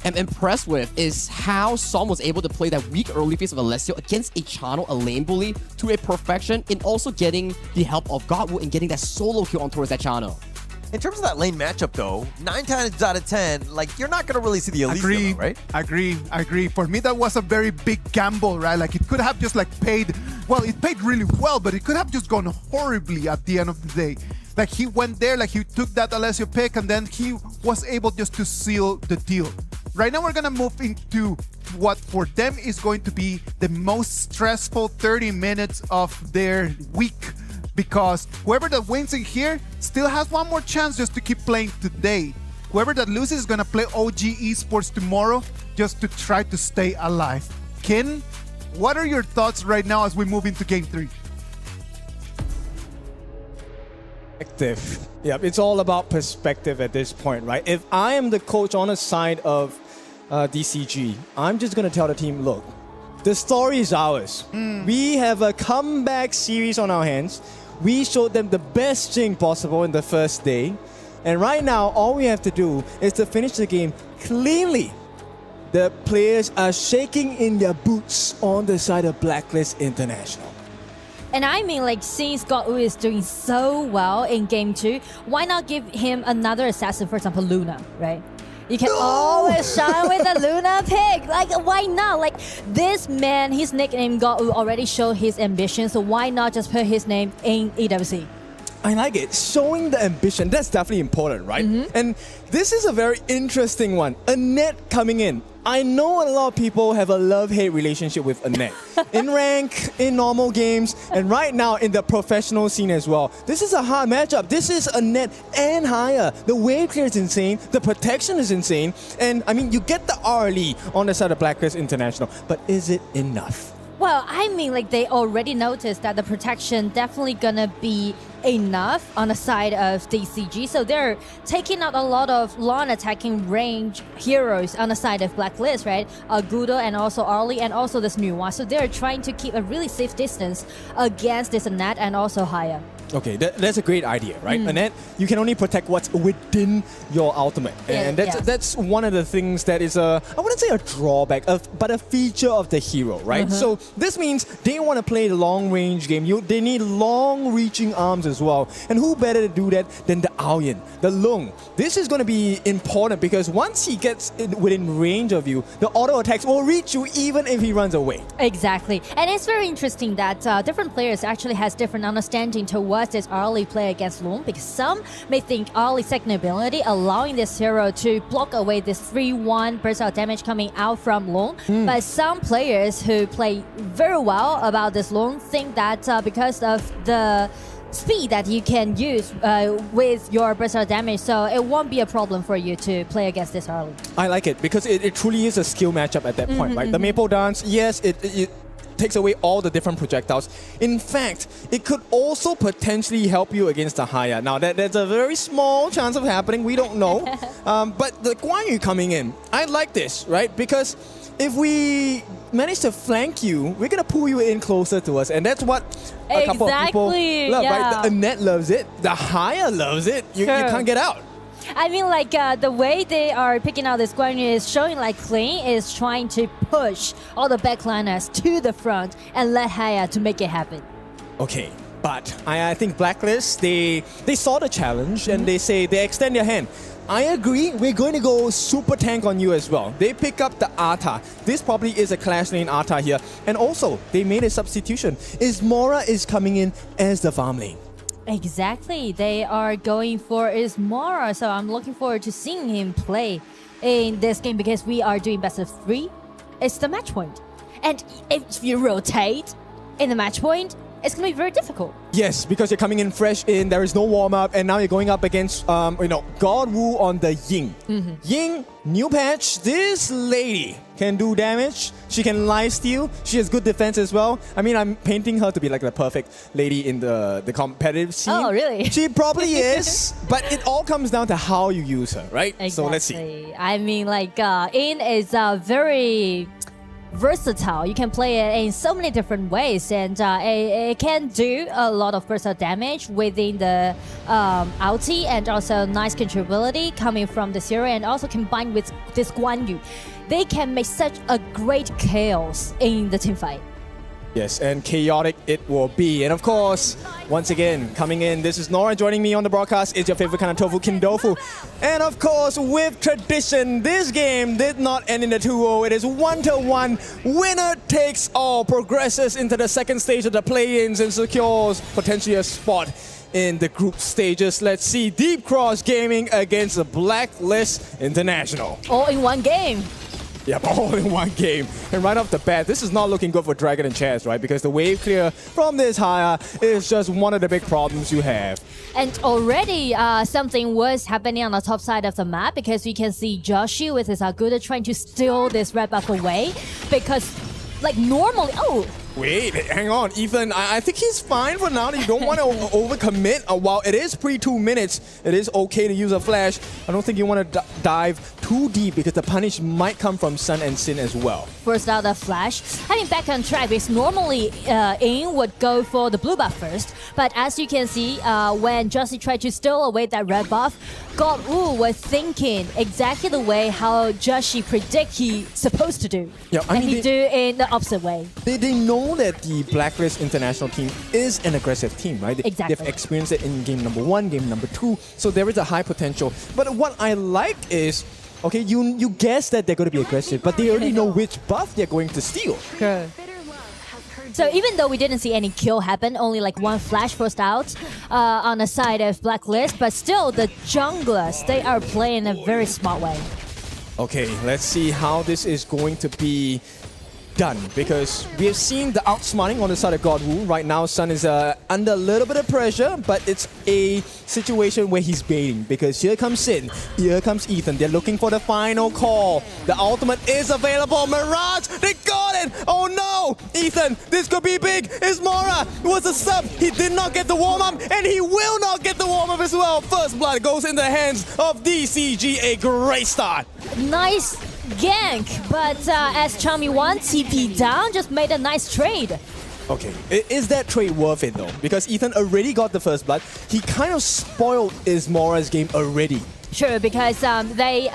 am impressed with is how Son was able to play that weak early phase of Alessio against a Chano, a lane bully, to a perfection, in also getting the help of Godwoo and getting that solo kill on towards that Chano. In terms of that lane matchup, though, 9 times out of 10, like, you're not going to really see the Elysium, right? Agree. For me, that was a very big gamble, right? Like, it could have just, like, paid... Well, it paid really well, but it could have just gone horribly at the end of the day. Like, he went there, like, he took that Alessio pick, and then he was able just to seal the deal. Right now, we're going to move into what for them is going to be the most stressful 30 minutes of their week, because whoever that wins in here still has one more chance just to keep playing today. Whoever that loses is going to play OG Esports tomorrow just to try to stay alive. Ken, what are your thoughts right now as we move into Game 3? Perspective. Yeah, it's all about perspective at this point, right? If I am the coach on the side of DCG, I'm just going to tell the team, look, the story is ours. We have a comeback series on our hands. We showed them the best thing possible in the first day. And right now, all we have to do is to finish the game cleanly. The players are shaking in their boots on the side of Blacklist International. And I mean, like, since Godwoo is doing so well in Game 2, why not give him another assassin, for example, Luna, right? You can always shine with a Luna pick. Like, why not? Like, this man, his nickname Godwoo already showed his ambition, so why not just put his name in EWC? I like it. Showing the ambition, that's definitely important, right? And this is a very interesting one. Annette coming in. I know a lot of people have a love-hate relationship with Annette. In rank, in normal games, and right now in the professional scene as well. This is a hard matchup. This is Annette and higher. The wave clear is insane. The protection is insane. And I mean, you get the RLE on the side of Blacklist International. But is it enough? Well, I mean, like they already noticed that the protection definitely gonna be enough on the side of DCG, so they're taking out a lot of long attacking range heroes on the side of Blacklist, right? Gudo and also Arlie and also this new one. So they're trying to keep a really safe distance against this Annette and also Haya. Okay, that's a great idea, right? Annette, you can only protect what's within your ultimate. And that's one of the things that is I wouldn't say a drawback, but a feature of the hero, right? So this means they want to play the long-range game. They need long-reaching arms as well. And who better to do that than the Aoyan, the Lung? This is going to be important because once he gets within range of you, the auto attacks will reach you even if he runs away. Exactly. And it's very interesting that different players actually has different understanding towards this early play against Lung, because some may think Arlie's second ability allowing this hero to block away this 3-1 burst out damage coming out from Lung. But some players who play very well about this Lung think that because of the speed that you can use with your burst out damage, so it won't be a problem for you to play against this early. I like it because it truly is a skill matchup at that point, right? The Maple Dance, yes, it takes away all the different projectiles. In fact, it could also potentially help you against the Haya. Now, that's a very small chance of happening. We don't know. But the Guan Yu coming in, I like this, right? Because if we manage to flank you, we're going to pull you in closer to us. And that's what a couple of people love, right? The Annette loves it. The Haya loves it. You can't get out. I mean, like, the way they are picking out this Guan Yu is showing like Clean is trying to push all the backliners to the front and let Haya to make it happen. Okay, but I think Blacklist, they saw the challenge and they extend their hand. I agree, we're going to go super tank on you as well. They pick up the Arta. This probably is a Clash lane Arta here. And also, they made a substitution. Ismora is coming in as the farm lane. Exactly. They are going for Ismora, so I'm looking forward to seeing him play in this game because we are doing best of 3. It's the match point. And if you rotate in the match point, it's going to be very difficult. Yes, because you're coming in fresh in, there is no warm-up, and now you're going up against, God Wu on the Ying. Ying, new patch, this lady can do damage. She can lifesteal. She has good defense as well. I mean, I'm painting her to be like the perfect lady in the competitive scene. Oh, really? She probably is, but it all comes down to how you use her, right? Exactly. So let's see. I mean, like, In is very versatile. You can play it in so many different ways, and it can do a lot of burst of damage within the ulti, and also nice controllability coming from the hero, and also combined with this Guan Yu, they can make such a great chaos in the team fight. Yes, and chaotic it will be. And of course, once again, coming in, this is Nora joining me on the broadcast. It's your favorite kind of tofu, Kindofu. And of course, with tradition, this game did not end in a 2-0. It is 1-1. Winner takes all, progresses into the second stage of the play-ins and secures potentially a spot in the group stages. Let's see Deep Cross Gaming against the Blacklist International. All in one game. Yep, all in one game. And right off the bat, this is not looking good for Dragon and Chaz, right? Because the wave clear from this Haya is just one of the big problems you have. And already something was happening on the top side of the map, because we can see Joshi with his Aguda trying to steal this red buff away. Because, like, normally... Oh! Wait, hang on, Ethan. I think he's fine for now. You don't want to overcommit. While it is pre-2 minutes, it is okay to use a flash. I don't think you want to dive too deep because the punish might come from Sun and Sin as well. First out the flash. I mean, back on track, because normally In would go for the blue buff first. But as you can see, when Jussie tried to steal away that red buff, God Wu was thinking exactly the way how Joshi predict he's supposed to do. Yeah, and he do in the opposite way. They know that the Blacklist International team is an aggressive team, right? Exactly. They've experienced it in game number 1, game number 2, so there is a high potential. But what I like is, okay, you guess that they're going to be aggressive, but they already know which buff they're going to steal. Sure. So even though we didn't see any kill happen, only like one flash forced out on the side of Blacklist, but still the junglers, they are playing in a very smart way. Okay, let's see how this is going to be. done because we have seen the outsmarting on the side of Godwoo. Right now, Sun is under a little bit of pressure, but it's a situation where he's baiting because here comes Sin, here comes Ethan. They're looking for the final call. The ultimate is available. Mirage, they got it! Oh no! Ethan, this could be big. Ismora was a sub. He did not get the warm-up, and he will not get the warm-up as well. First blood goes in the hands of DCG. A great start. Nice gank, but as Chami1 TP down, just made a nice trade. Okay, is that trade worth it though? Because Ethan already got the first blood. He kind of spoiled Ismora's game already. Sure, because they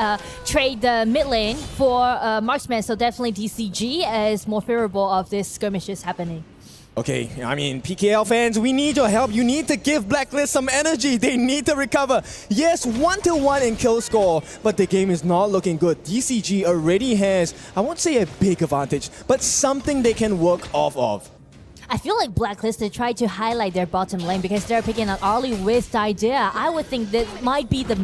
trade the mid lane for marksman, so definitely DCG is more favorable of this skirmishes happening. Okay, I mean, PKL fans, we need your help. You need to give Blacklist some energy. They need to recover. Yes, 1-1 in kill score, but the game is not looking good. DCG already has, I won't say a big advantage, but something they can work off of. I feel like Blacklist, they try to highlight their bottom lane because they're picking up early with the idea. I would think that might be the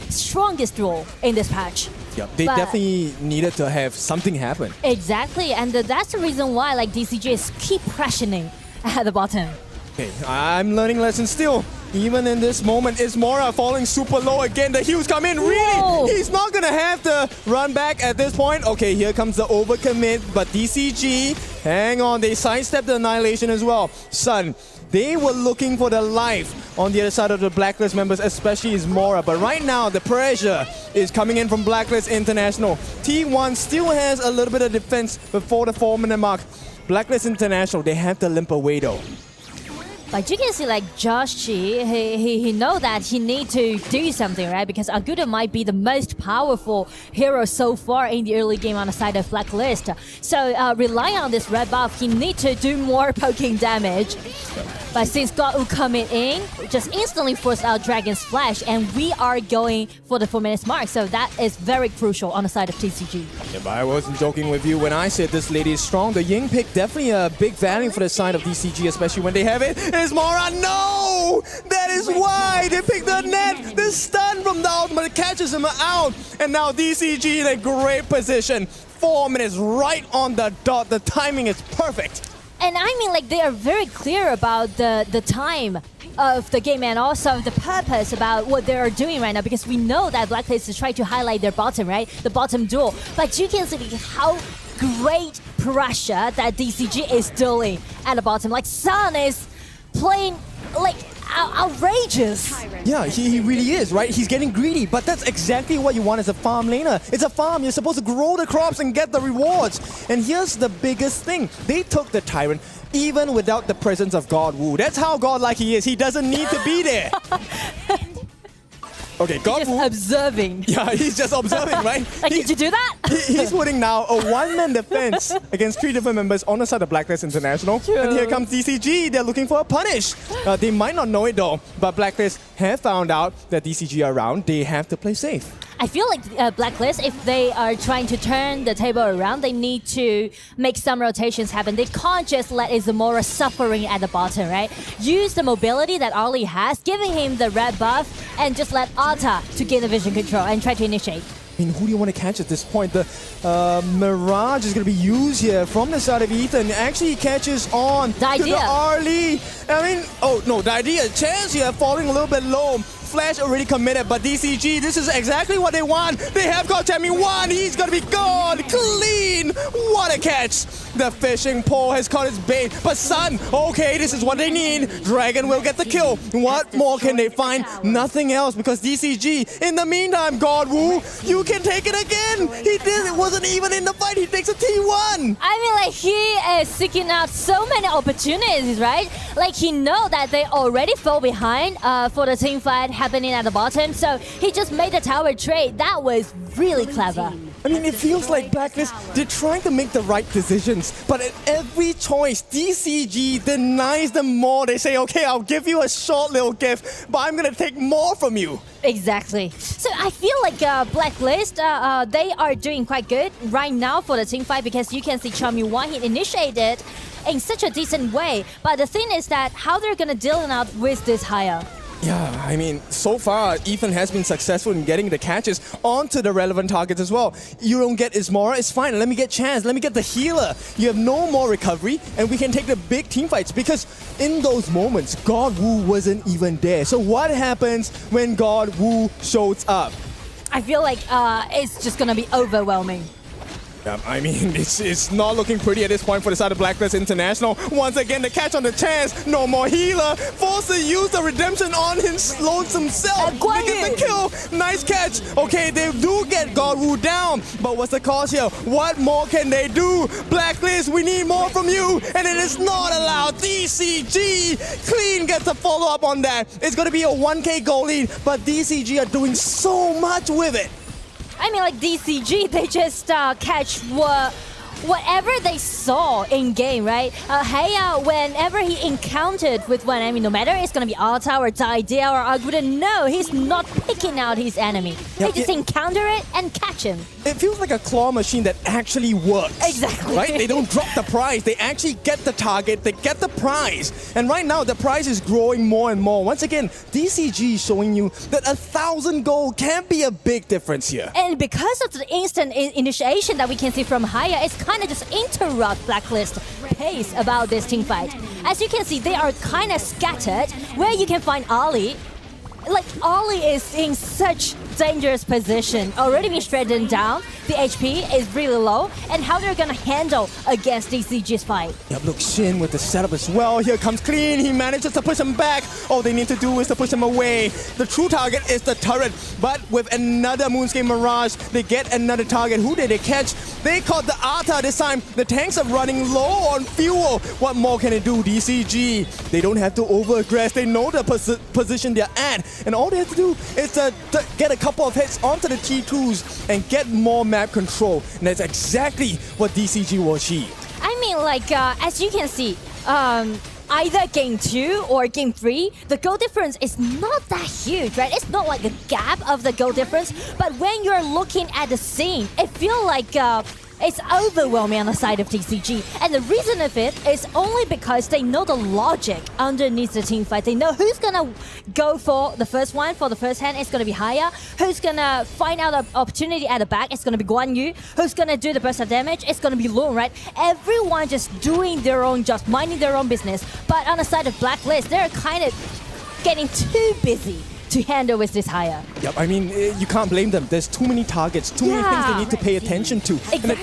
strongest role in this patch. Yeah, they definitely needed to have something happen. Exactly, and that's the reason why like DCG is keep pressuring at the bottom. Okay, I'm learning lessons still. Even in this moment, Ismora falling super low again. The heals come in. Really? Whoa. He's not going to have to run back at this point. Okay, here comes the overcommit. But DCG, hang on. They sidestepped the Annihilation as well. Sun, they were looking for the life on the other side of the Blacklist members, especially Ismora. But right now, the pressure is coming in from Blacklist International. T1 still has a little bit of defense before the 4-minute mark. Blacklist International, they have to limp away though. But you can see like Josh Chi, he know that he need to do something, right? Because Aguda might be the most powerful hero so far in the early game on the side of Blacklist. So relying on this red buff, he need to do more poking damage. But since God coming in, just instantly forced out Dragon's Flash, and we are going for the 4 minutes mark. So that is very crucial on the side of TCG. Yeah, but I wasn't joking with you when I said this lady is strong. The Ying pick definitely a big value for the side of DCG, especially when they have it. Ismora, no! That is why they picked the net. The stun from the ultimate catches him out. And now DCG in a great position. 4 minutes right on the dot. The timing is perfect. And I mean, like, they are very clear about the time of the game and also the purpose about what they are doing right now, because we know that Blacklist is trying to highlight their bottom, right? The bottom duel. But you can see how great pressure that DCG is doing at the bottom. Like, Sun is playing, like, outrageous. Yeah, he really is, right? He's getting greedy, but that's exactly what you want as a farm laner. It's a farm. You're supposed to grow the crops and get the rewards. And here's the biggest thing. They took the Tyrant even without the presence of Godwoo. That's how godlike he is. He doesn't need to be there. Okay, Godwoo. Just observing. Yeah, he's just observing, right? Like, did you do that? He's putting now a one-man defense against 3 different members on the side of Blacklist International. True. And here comes DCG. They're looking for a punish. They might not know it though, but Blacklist have found out that DCG are around. They have to play safe. I feel like Blacklist, if they are trying to turn the table around, they need to make some rotations happen. They can't just let Izumura suffering at the bottom, right? Use the mobility that Ollie has, giving him the red buff, and just let Ata to gain the vision control and try to initiate. I mean, who do you want to catch at this point? The Mirage is going to be used here from the side of Ethan. Actually, he catches on the idea. To the Arlie. I mean, oh no, the idea. Chance here falling a little bit low. Flash already committed, but DCG, this is exactly what they want. They have got Chami1. He's going to be gone. Clean. What a catch. The fishing pole has caught its bait. But Sun, okay, this is what they need. Dragon will get the kill. What more can they find? Nothing else, because DCG, in the meantime, Godwoo, you can take it again. He did. It wasn't even in the fight. He takes a T1. I mean, like, he is seeking out so many opportunities, right? Like, he know that they already fell behind for the team fight happening at the bottom, so he just made a tower trade. That was really clever. I mean, it feels like Blacklist, they're trying to make the right decisions, but at every choice, DCG denies them more. They say, okay, I'll give you a short little gift, but I'm going to take more from you. Exactly. So I feel like Blacklist, they are doing quite good right now for the team fight, because you can see Chami1, he initiated in such a decent way. But the thing is that how they're going to deal out with this hire. Yeah, I mean, so far, Ethan has been successful in getting the catches onto the relevant targets as well. You don't get Ismora, it's fine. Let me get Chance, let me get the healer. You have no more recovery, and we can take the big team fights because in those moments, God Wu wasn't even there. So what happens when God Wu shows up? I feel like it's just gonna be overwhelming. I mean, it's not looking pretty at this point for the side of Blacklist International. Once again, the catch on the Chance. No more healer. Forced to use the redemption on his lonesome self. They get the kill. Nice catch. Okay, they do get God Wu down. But what's the cause here? What more can they do? Blacklist, we need more from you. And it is not allowed. DCG. Clean gets a follow-up on that. It's going to be a 1K goal lead. But DCG are doing so much with it. I mean, like DCG, they just catch whatever they saw in game, right? Heya, whenever he encountered with one enemy, no matter it's gonna be Alta or Daidea or Aguden, no, he's not picking out his enemy. They just encounter it and catch him. It feels like a claw machine that actually works. Exactly. Right? They don't drop the prize. They actually get the target. They get the prize. And right now, the prize is growing more and more. Once again, DCG is showing you that 1,000 gold can be a big difference here. And because of the instant initiation that we can see from Haya, it's kind of just interrupt Blacklist pace about this team fight. As you can see, they are kind of scattered. Where you can find Ali, like Ali is in such dangerous position, already been straightened down. The HP is really low, and how they're gonna handle against DCG's fight. Yep, look, Shin with the setup as well. Here comes Clean. He manages to push him back. All they need to do is to push him away. The true target is the turret, but with another Moonscape Mirage, they get another target. Who did they catch? They caught the Arta this time. The tanks are running low on fuel. What more can they do, DCG? They don't have to over-aggress. They know the position they're at, and all they have to do is to get a couple of hits onto the T2s and get more map control. And that's exactly what DCG will achieve. I mean, like, as you can see, either game 2 or game 3, the goal difference is not that huge, right? It's not like a gap of the goal difference, but when you're looking at the scene, it feels like it's overwhelming on the side of DCG. And the reason of it is only because they know the logic underneath the team fight. They know who's gonna go for the first one, for the first hand, it's gonna be Haya. Who's gonna find out an opportunity at the back, it's gonna be Guan Yu. Who's gonna do the burst of damage, it's gonna be Loon, right? Everyone just doing their own job, minding their own business. But on the side of Blacklist, they're kind of getting too busy to handle with this Haya. Yep, I mean, you can't blame them. There's too many targets, too many things they need to pay attention to. And the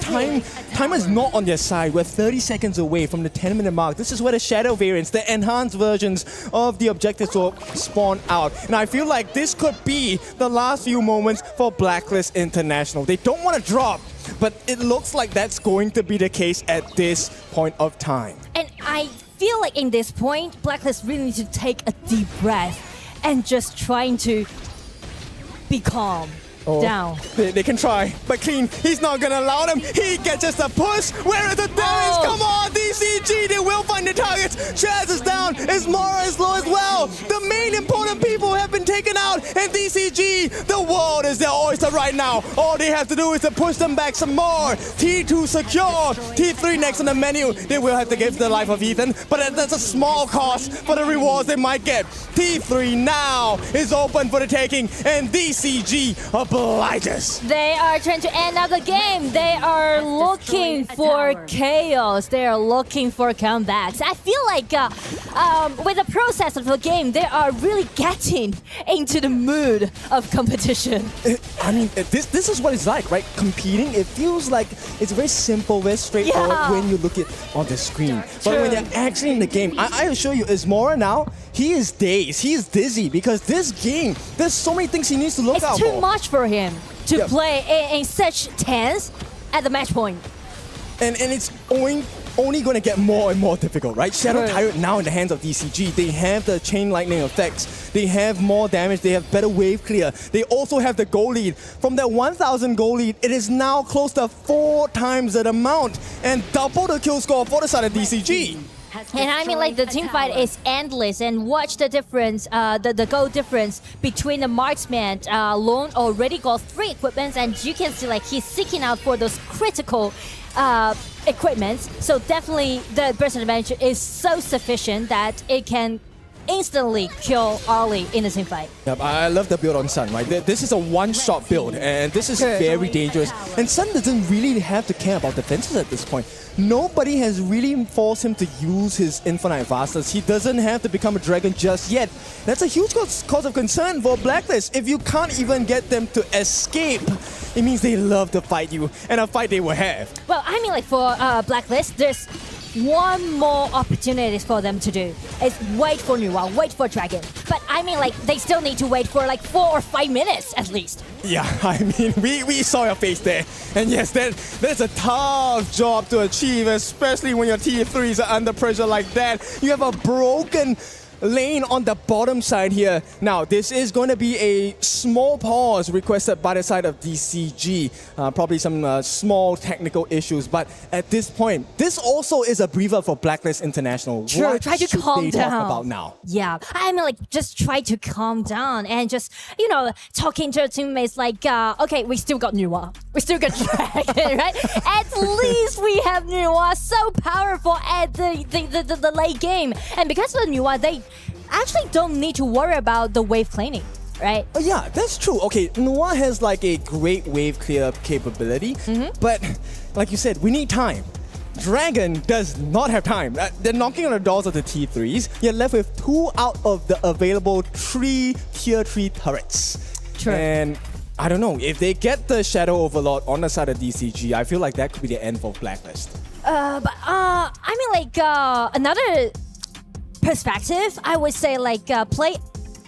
time is not on their side. We're 30 seconds away from the 10-minute mark. This is where the shadow variants, the enhanced versions of the objectives will spawn out. And I feel like this could be the last few moments for Blacklist International. They don't want to drop, but it looks like that's going to be the case at this point of time. And I feel like in this point, Blacklist really need to take a deep breath and just trying to be calm. Down. They can try, but Clean, he's not gonna allow them. He gets just a push. Where is the damage? Come on, DCG, they will find the targets. Chaz is down. Ismora is low as well. The main important people have been taken out, and DCG, the world is their oyster right now. All they have to do is to push them back some more. T2 secure. T3 next on the menu. They will have to give the life of Ethan, but that's a small cost for the rewards they might get. T3 now is open for the taking, and DCG obliges. They are trying to end up the game. They are looking for chaos. They are looking for comebacks. I feel like with the process of the game, they are really getting into the mood of competition. I mean, this is what it's like, right? Competing, it feels like it's very simple, very straightforward when you look it on the screen. But when you're actually in the game, I assure you, Ismora now, he is dazed, he is dizzy, because this game, there's so many things he needs to look out for. It's too much for him to play in such tense at the match point. And it's only going to get more and more difficult, right? Shadow Tyrant now in the hands of DCG. They have the chain lightning effects. They have more damage. They have better wave clear. They also have the goal lead. From that 1,000 goal lead, it is now close to 4 times that amount and double the kill score for the side of DCG. And I mean, like, the team fight is endless, and watch the difference, the goal difference between the marksman. Lone already got 3 equipments, and you can see, like, he's seeking out for those critical equipments. So definitely the burst advantage is so sufficient that it can instantly kill Ollie in the same fight. Yep, I love the build on Sun, right? This is a one-shot build, and this is very dangerous. And Sun doesn't really have to care about defenses at this point. Nobody has really forced him to use his Infinite Vastas. He doesn't have to become a dragon just yet. That's a huge cause of concern for Blacklist. If you can't even get them to escape, it means they love to fight you, and a fight they will have. Well, I mean, like for Blacklist, there's one more opportunity for them to do. It's wait for Nuwa, wait for Dragon. But I mean, like, they still need to wait for like 4 or 5 minutes at least. Yeah, I mean, we saw your face there. And yes, that's a tough job to achieve, especially when your T3s are under pressure like that. You have a broken lane on the bottom side here. Now, this is going to be a small pause requested by the side of DCG. Probably some small technical issues, but at this point, this also is a breather for Blacklist International. Sure, what try to should calm they down. talk about now? Yeah, I mean, like, just try to calm down and just, you know, talking to your teammates like, okay, we still got Nuwa. We still got Dragon, right? At least we have Nuwa, so powerful at the late game. And because of the Nuwa, they actually don't need to worry about the wave cleaning, right? Oh yeah, that's true. Okay, Nuwa has like a great wave clear capability, but like you said, we need time. Dragon does not have time. They're knocking on the doors of the T3s. You're left with 2 out of the available 3 tier 3 turrets. True. And I don't know, if they get the Shadow Overlord on the side of DCG, I feel like that could be the end for Blacklist. I mean, like, another perspective, I would say, like, play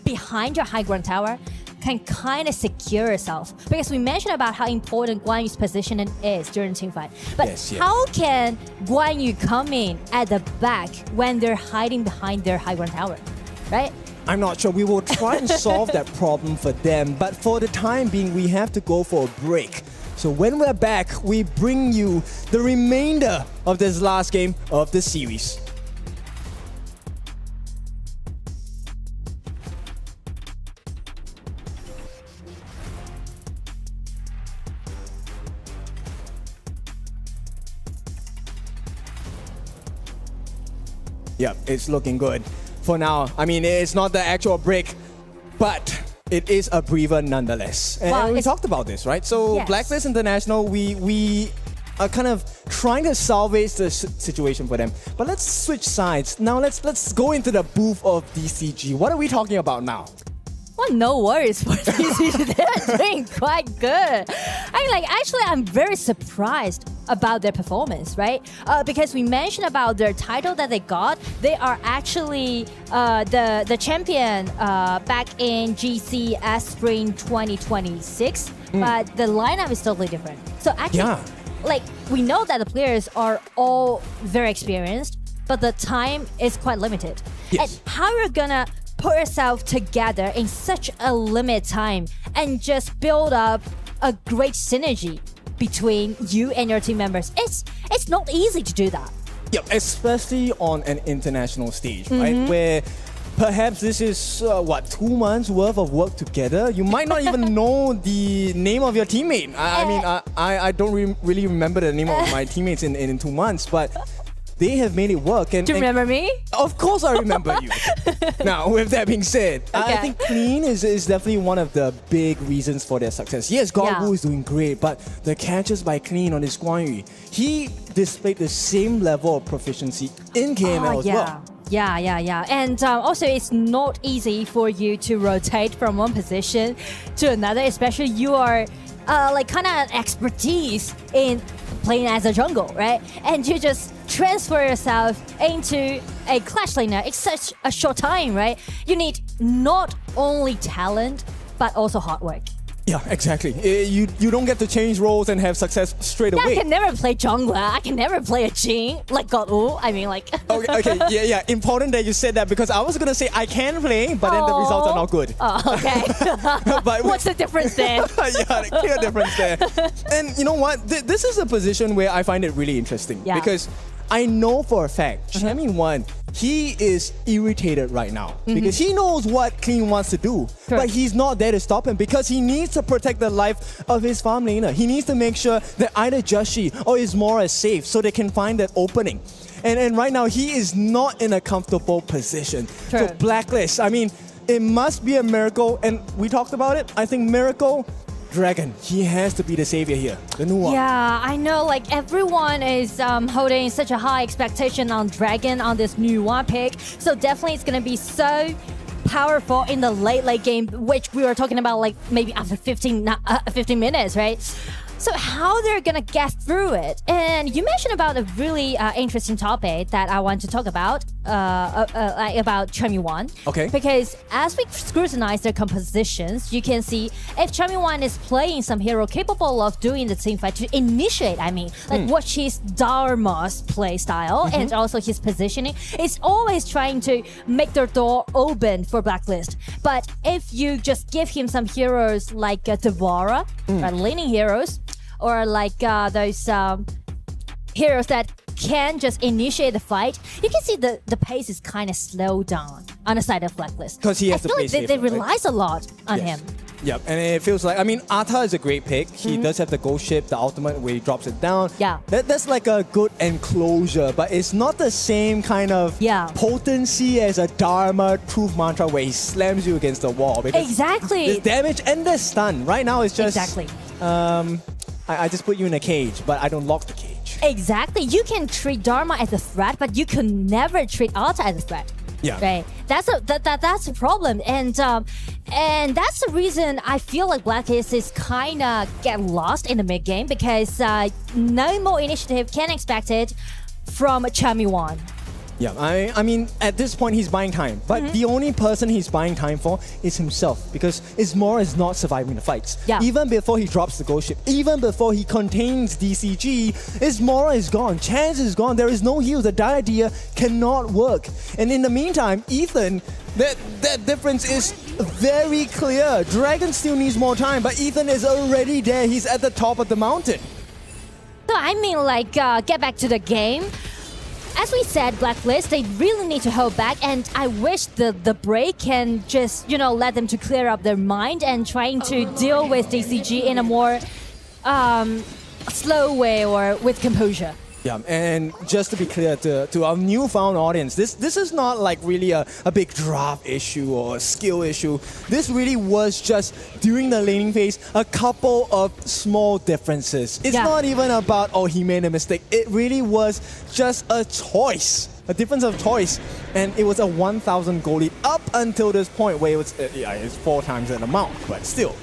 behind your high ground tower can kind of secure yourself, because we mentioned about how important Guan Yu's positioning is during teamfight. But Yes, yes. how can Guan Yu come in at the back when they're hiding behind their high ground tower, right? I'm not sure. We will try and solve that problem for them, but for the time being, we have to go for a break. So when we're back, we bring you the remainder of this last game of the series. Yep, it's looking good. For now, I mean, it's not the actual break, but it is a breather nonetheless. And Well, we it's- talked about this, right? So Yes. Blacklist International, we are kind of trying to salvage the situation for them. But let's switch sides. Now let's go into the booth of DCG. What are we talking about now? Well, no worries for DCG. They're doing quite good. I mean, like, actually, I'm very surprised about their performance, right? Because we mentioned about their title that they got. They are actually the champion back in GCS Spring 2026, but the lineup is totally different. So actually, like, we know that the players are all very experienced, but the time is quite limited. Yes. And how you're gonna put yourself together in such a limited time and just build up a great synergy between you and your team members. It's not easy to do that. Yep, especially on an international stage, right? Where perhaps this is, 2 months worth of work together? You might not even know the name of your teammate. I mean, I don't really remember the name of my teammates in 2 months, but they have made it work. And Do you remember me? Of course I remember you. Now, with that being said, I think Clean is definitely one of the big reasons for their success. Yes, Gorbu is doing great, but the catches by Clean on his Guan Yu, he displayed the same level of proficiency in KML as well. Yeah. And also, it's not easy for you to rotate from one position to another, especially you are like kind of expertise in playing as a jungle, right? And you just transfer yourself into a clash laner. It's such a short time, right? You need not only talent, but also hard work. Yeah, exactly. You don't get to change roles and have success straight Yeah, away. I can never play jungler. I can never play a Jhin like God. I mean, like. Okay, yeah. Important that you said that, because I was gonna say I can play, but then the results are not good. Oh, okay. But What's the difference there? Yeah, the clear difference there. And you know what? This is a position where I find it really interesting. Yeah. Because I know for a fact, Chammy1, he is irritated right now because he knows what Clean wants to do, but he's not there to stop him because he needs to protect the life of his farm laner. He needs to make sure that either Joshi or Ismora is safe so they can find that opening. And right now, he is not in a comfortable position. So Blacklist, I mean, it must be a miracle, and we talked about it. I think miracle, Dragon, he has to be the savior here, the new one. Yeah, I know, like everyone is holding such a high expectation on Dragon on this new one pick. So definitely it's gonna be so powerful in the late game, which we were talking about like maybe after 15 minutes, right? So how they're gonna get through it. And you mentioned about a really interesting topic that I want to talk about Chammy1. Okay. Because as we scrutinize their compositions, you can see if Chammy1 is playing some hero capable of doing the team fight to initiate, like watch his Dharma's play style and also his positioning. It's always trying to make their door open for Blacklist. But if you just give him some heroes like Devora, laning heroes, or like those heroes that can just initiate the fight, you can see the pace is kind of slowed down on the side of Blacklist. Because he has to play like they relies a lot on him. Yep, and it feels like, Arta is a great pick. He does have the ghost ship, the ultimate where he drops it down. Yeah. That's like a good enclosure, but it's not the same kind of potency as a Dharma Truth Mantra where he slams you against the wall. Exactly. The damage and the stun. Right now it's just... Exactly. I just put you in a cage, but I don't lock the cage. Exactly. You can treat Dharma as a threat, but you can never treat Arta as a threat. Yeah. Right. That's a problem, and that's the reason I feel like Blacklist is kind of get lost in the mid game because no more initiative can expect it from Chammy1. Yeah, I mean, at this point, he's buying time. But the only person he's buying time for is himself because Ismora is not surviving the fights. Yeah. Even before he drops the ghost ship, even before he contains DCG, Ismora is gone. Chance is gone. There is no heal. The dire idea cannot work. And in the meantime, Ethan, that difference is very clear. Dragon still needs more time, but Ethan is already there. He's at the top of the mountain. So get back to the game. As we said, Blacklist, they really need to hold back, and I wish the break can just, let them to clear up their mind and trying to deal with DCG in a more slow way or with composure. Yeah, and just to be clear to our newfound audience, this is not like really a big draft issue or a skill issue. This really was just, during the laning phase, a couple of small differences. It's not even about, he made a mistake. It really was just a choice, a difference of choice. And it was a 1,000 goal lead up until this point where it was, it's 4 times that amount, but still.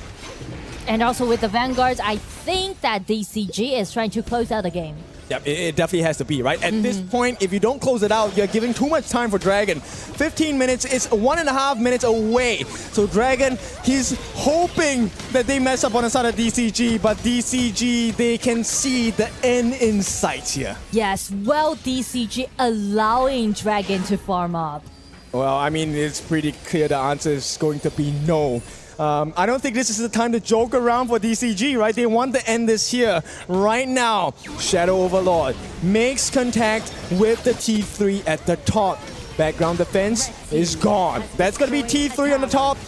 And also with the Vanguards, I think that DCG is trying to close out the game. Yep, it definitely has to be, right? At this point, if you don't close it out, you're giving too much time for Dragon. 15 minutes is 1.5 minutes away. So Dragon, he's hoping that they mess up on the side of DCG, but DCG, they can see the end in sight here. Yes, well, DCG allowing Dragon to farm up. Well, it's pretty clear the answer is going to be no. I don't think this is the time to joke around for DCG, right? They want to end this here, right now. Shadow Overlord makes contact with the T3 at the top. Background defense is gone. That's going to be T3 on the top,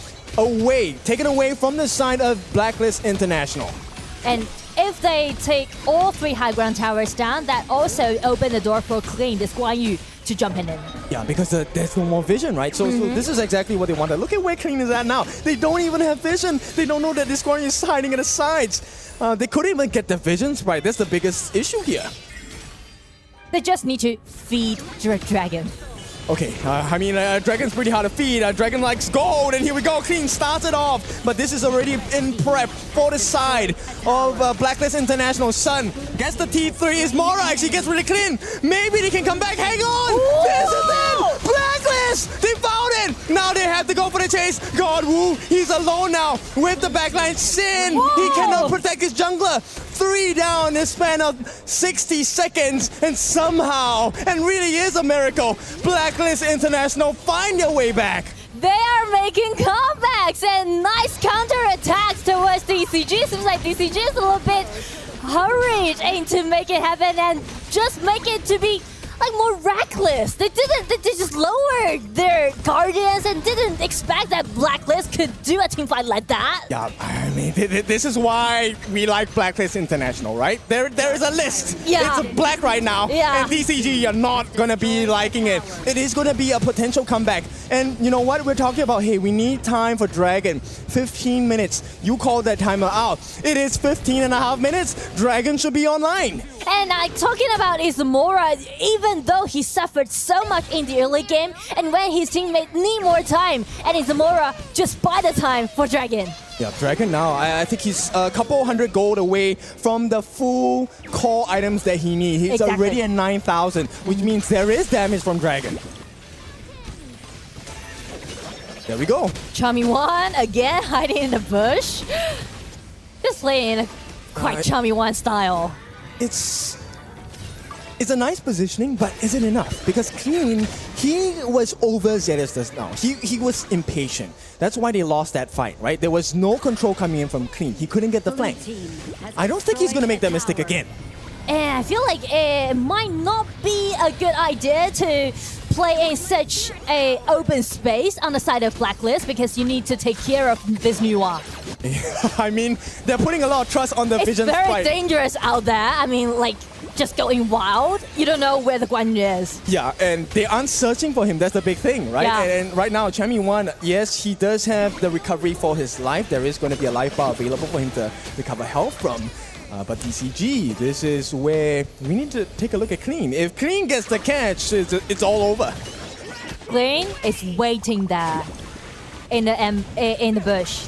taken away from the side of Blacklist International. And if they take all 3 high ground towers down, that also opened the door for Clean, this Guan Yu, to jump in. Yeah, because there's no more vision, right? So this is exactly what they wanted. Look at where Clean is at now. They don't even have vision. They don't know that this Guan Yu is hiding at the sides. They couldn't even get the visions, right? That's the biggest issue here. They just need to feed Dragon. Okay, Dragon's pretty hard to feed. Dragon likes gold, and here we go. Clean starts it off, but this is already in prep for the side of Blacklist International. Sun gets the T3. Ismora actually gets really clean. Maybe they can come back. Hang on! Ooh. This is it! Blacklist! They found it! Now they have to go for the chase. God Wu, he's alone now with the backline. Sin, he cannot protect his jungler. 3 down in a span of 60 seconds, and somehow, and really is a miracle, Blacklist International find their way back. They are making comebacks and nice counter-attacks towards DCG. Seems like DCG is a little bit hurried to make it happen and just make it to be like more reckless. They just lowered their Guardians and didn't expect that Blacklist could do a team fight like that. Yeah, I mean, this is why we like Blacklist International, right? There is a list. Yeah. It's black right now. Yeah. And DCG are not gonna be liking it. It is gonna be a potential comeback. And you know what? We're talking about, hey, we need time for Dragon. 15 minutes. You call that timer out. It is 15 and a half minutes. Dragon should be online. And talking about Izumura, even though he suffered so much in the early game, and when his teammate need more time, and Izumura just buy the time for Dragon. Yeah, Dragon now, I think he's a couple hundred gold away from the full core items that he needs. He's Exactly. already at 9,000, which means there is damage from Dragon. There we go. Chummy1 again hiding in the bush. Just playing in a quite Chummy1 style. It's a nice positioning, but is it enough? Because Clean, he was overzealous just now. He was impatient. That's why they lost that fight, right? There was no control coming in from Clean. He couldn't get the flank. I don't think he's going to make that mistake again. And I feel like it might not be a good idea to play in such a open space on the side of Blacklist because you need to take care of this Nuwa. I mean, they're putting a lot of trust on the Vision It's very fight. dangerous out there. I mean, like, just going wild. You don't know where the Guan Yu is. Yeah, and they aren't searching for him. That's the big thing, right? Yeah. And right now, Chummy1, yes, he does have the recovery for his life. There is going to be a life bar available for him to recover health from. But DCG, this is where we need to take a look at Clean. If Clean gets the catch, it's all over. Clean is waiting there in the bush.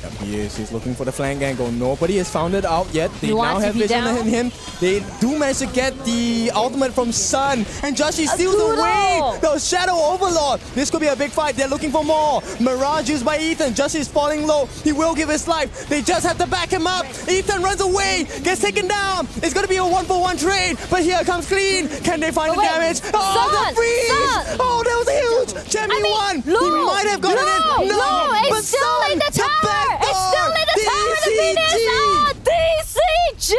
Yep, he is. He's looking for the flank angle. Nobody has found it out yet. They You now want have to be vision down? in him. They do manage to get the ultimate from Sun. And Joshi steals Akudo! away the Shadow Overlord. This could be a big fight. They're looking for more. Mirage used by Ethan. Joshi is falling low. He will give his life. They just have to back him up. Ethan runs away. Gets taken down. It's going to be a 1-for-1 trade. But here comes Clean. Can they find the wait. damage? Oh, Sun! the freeze! Sun! Oh, that was huge. Champion won. He might have gotten it. No, it's but still Sun, in the tower. It's still in the tower. The Venus. Oh, DCG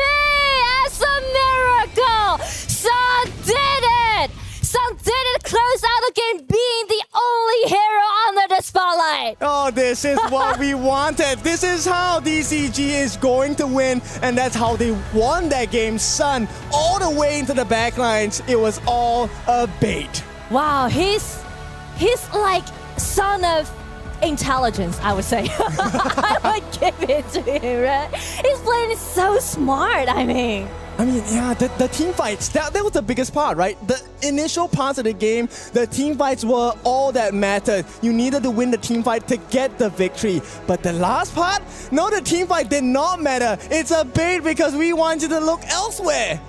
as a miracle. Sun did it. Sun did it. Close out the game, being the only hero under the spotlight. Oh, this is what we wanted. This is how DCG is going to win, and that's how they won that game. Sun all the way into the backlines. It was all a bait. Wow, he's like son of intelligence, I would say. I would give it to him, right? He's playing so smart, I mean, yeah, the team fights, that was the biggest part, right? The initial parts of the game, the team fights were all that mattered. You needed to win the team fight to get the victory. But the last part, no, the team fight did not matter. It's a bait because we want you to look elsewhere.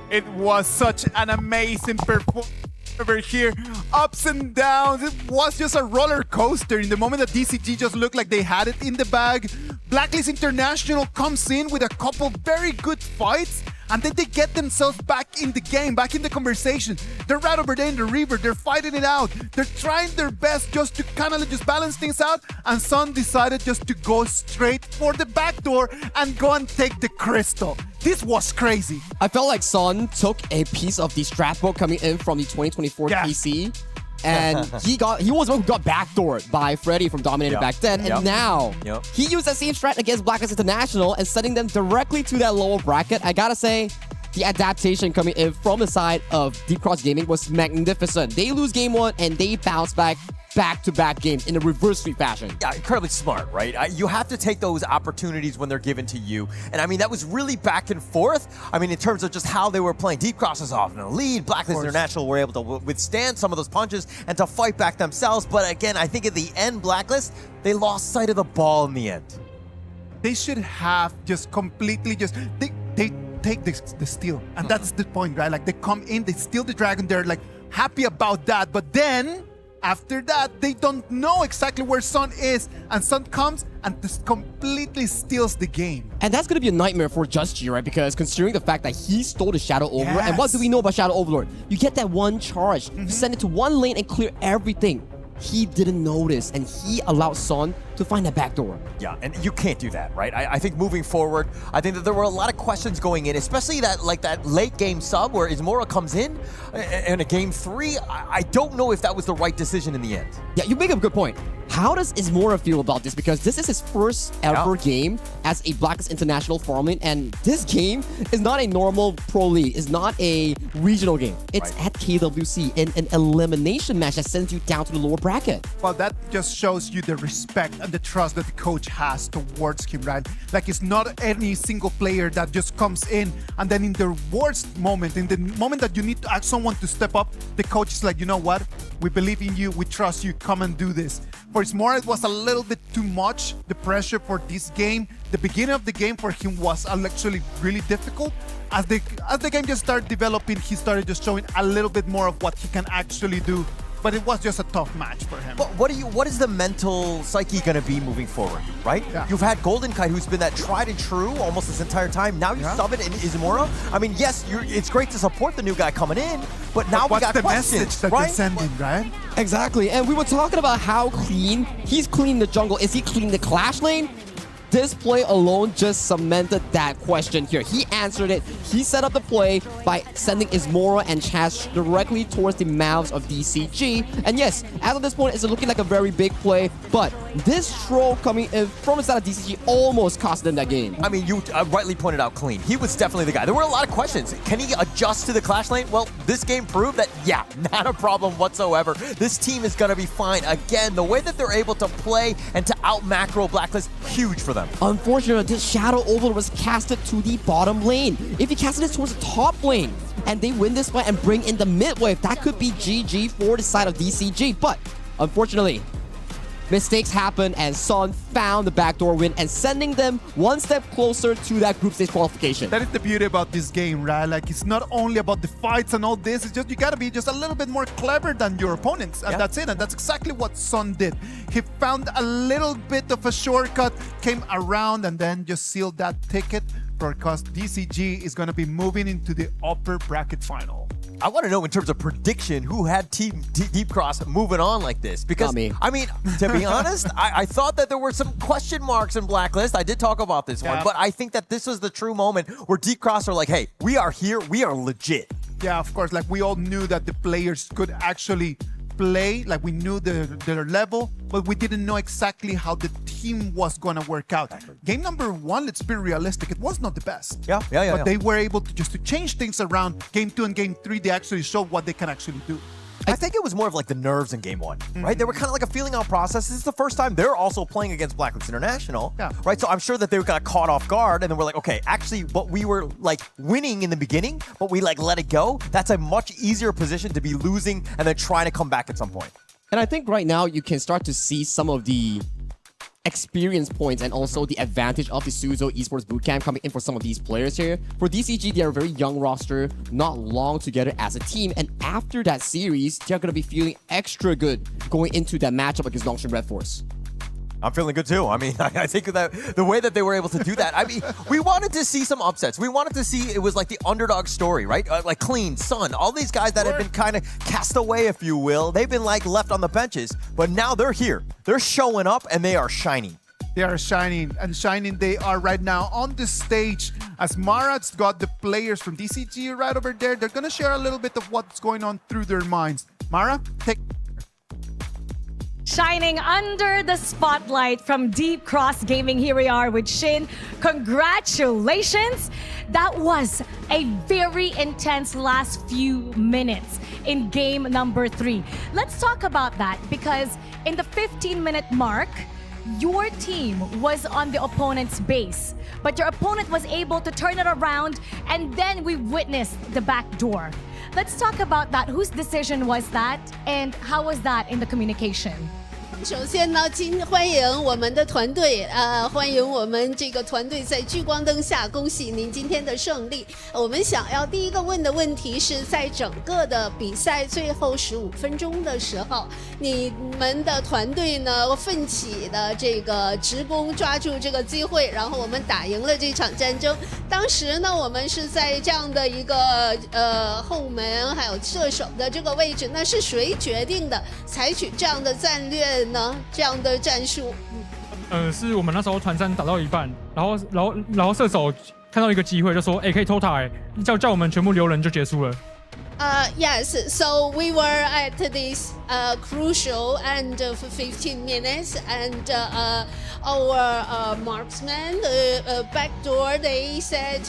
It was such an amazing performance over here. Ups and downs. It was just a roller coaster. In the moment that DCG just looked like they had it in the bag, Blacklist International comes in with a couple very good fights, and then they get themselves back in the game, back in the conversation. They're right over there in the river. They're fighting it out. They're trying their best just to kind of just balance things out, and Sun decided just to go straight for the back door and go and take the crystal. This was crazy. I felt like Son took a piece of the scrapbook coming in from the 2024 PC, and he was the one who got backdoored by Freddy from Dominator back then, and now he used that same strat against Blacklist International and sending them directly to that lower bracket. I gotta say, the adaptation coming in from the side of Deep Cross Gaming was magnificent. They lose game one and they bounce back-to-back games in a reverse sweep fashion. Yeah, incredibly smart, right? You have to take those opportunities when they're given to you. And I mean, that was really back and forth. I mean, in terms of just how they were playing. Deep Cross was off in the lead. Blacklist International were able to withstand some of those punches and to fight back themselves. But again, I think at the end, Blacklist, they lost sight of the ball in the end. They should have just completely they take the steal. And that's the point, right? Like, they come in, they steal the dragon, they're like happy about that. But then after that, they don't know exactly where Sun is, and Sun comes and just completely steals the game. And that's going to be a nightmare for Just G, right? Because considering the fact that he stole the Shadow Overlord, and what do we know about Shadow Overlord? You get that one charge, you send it to one lane and clear everything. he didn't notice and he allowed Son to find that back door. Yeah, and you can't do that, right? I think moving forward, I think that there were a lot of questions going in, especially that late game sub where Ismora comes in a game 3. I don't know if that was the right decision in the end. Yeah, you make a good point. How does Ismora feel about this? Because this is his first ever game as a Blacklist International farming, and this game is not a normal Pro League. It's not a regional game. It's at KWC in an elimination match that sends you down to the lower bracket. Well, that just shows you the respect and the trust that the coach has towards him, right? Like, it's not any single player that just comes in and then in the worst moment, in the moment that you need to ask someone to step up, the coach is like, you know what? We believe in you. We trust you. Come and do this. For Ismora, it was a little bit too much, the pressure for this game. The beginning of the game for him was actually really difficult. As the game just started developing, he started just showing a little bit more of what he can actually do. But it was just a tough match for him. What is the mental psyche going to be moving forward, right? Yeah. You've had Golden Kite, who's been that tried and true almost this entire time. Now you sub it in Ismora. I mean, yes, it's great to support the new guy coming in, but now we got the questions, message that right? you're sending, right? Exactly, and we were talking about how clean he's cleaning the jungle. Is he cleaning the clash lane? This play alone just cemented that question here. He answered it. He set up the play by sending Ismora and Chaz directly towards the mouths of DCG. And yes, as of this point, it's looking like a very big play, but this troll coming in from the side of DCG almost cost them that game. I mean, you rightly pointed out clean. He was definitely the guy. There were a lot of questions. Can he adjust to the clash lane? Well, this game proved that, yeah, not a problem whatsoever. This team is going to be fine. Again, the way that they're able to play and to out-macro Blacklist, huge for them. Unfortunately, this Shadow Overlord was casted to the bottom lane. If he casted it towards the top lane, and they win this fight and bring in the mid wave, that could be GG for the side of DCG. But, unfortunately, mistakes happen, and Son found the backdoor win and sending them one step closer to that group stage qualification. That is the beauty about this game, right? Like, it's not only about the fights and all this, it's just you gotta be just a little bit more clever than your opponents, and that's it. And that's exactly what Son did. He found a little bit of a shortcut, came around, and then just sealed that ticket because DCG is gonna be moving into the upper bracket final. I want to know in terms of prediction who had Team Deep Cross moving on like this. Because, Not me. I mean, to be honest, I thought that there were some question marks in Blacklist. I did talk about this one, but I think that this was the true moment where Deep Cross are like, hey, we are here, we are legit. Yeah, of course. Like, we all knew that the players could actually play, like we knew their level, but we didn't know exactly how the team was going to work out. Game number 1, let's be realistic, it was not the best. But they were able to just change things around. Game 2 and Game 3, they actually showed what they can actually do. I think it was more of like the nerves in Game 1, right? They were kind of like a feeling out process. This is the first time they're also playing against Blacklist International, right? So I'm sure that they got caught off guard, and then we're like, okay, actually, what we were like winning in the beginning, but we like let it go. That's a much easier position to be losing and then trying to come back at some point. And I think right now you can start to see some of the experience points and also the advantage of the Suzo Esports Bootcamp coming in for some of these players here. For DCG, they are a very young roster, not long together as a team, and after that series, they're going to be feeling extra good going into that matchup against Longshan Red Force. I'm feeling good too. I mean, I think that the way that they were able to do that, I mean, we wanted to see some upsets. We wanted to see, it was like the underdog story, right? Like Clean, Sun, all these guys that have been kind of cast away, if you will. They've been like left on the benches, but now they're here. They're showing up and they are shining. They are shining, and shining they are right now on the stage. As Marat's got the players from DCG right over there, they're going to share a little bit of what's going on through their minds. Mara, take... Shining under the spotlight from Deep Cross Gaming, here we are with Shin. Congratulations! That was a very intense last few minutes in game number 3. Let's talk about that, because in the 15-minute mark, your team was on the opponent's base, but your opponent was able to turn it around, and then we witnessed the back door. Let's talk about that. Whose decision was that, and how was that in the communication? 首先呢，欢迎我们的团队，欢迎我们这个团队在聚光灯下，恭喜您今天的胜利。我们想要第一个问的问题是在整个的比赛最后15分钟的时候，你们的团队呢奋起的这个职工抓住这个机会，然后我们打赢了这场战争。当时呢，我们是在这样的一个后门还有射手的这个位置，那是谁决定的采取这样的战略呢？这样的战术？是我们那时候团战打到一半，然后射手看到一个机会就说，可以偷塔，叫我们全部留人就结束了。Yes, so we were at this crucial end of 15 minutes, and our marksman, backdoor, they said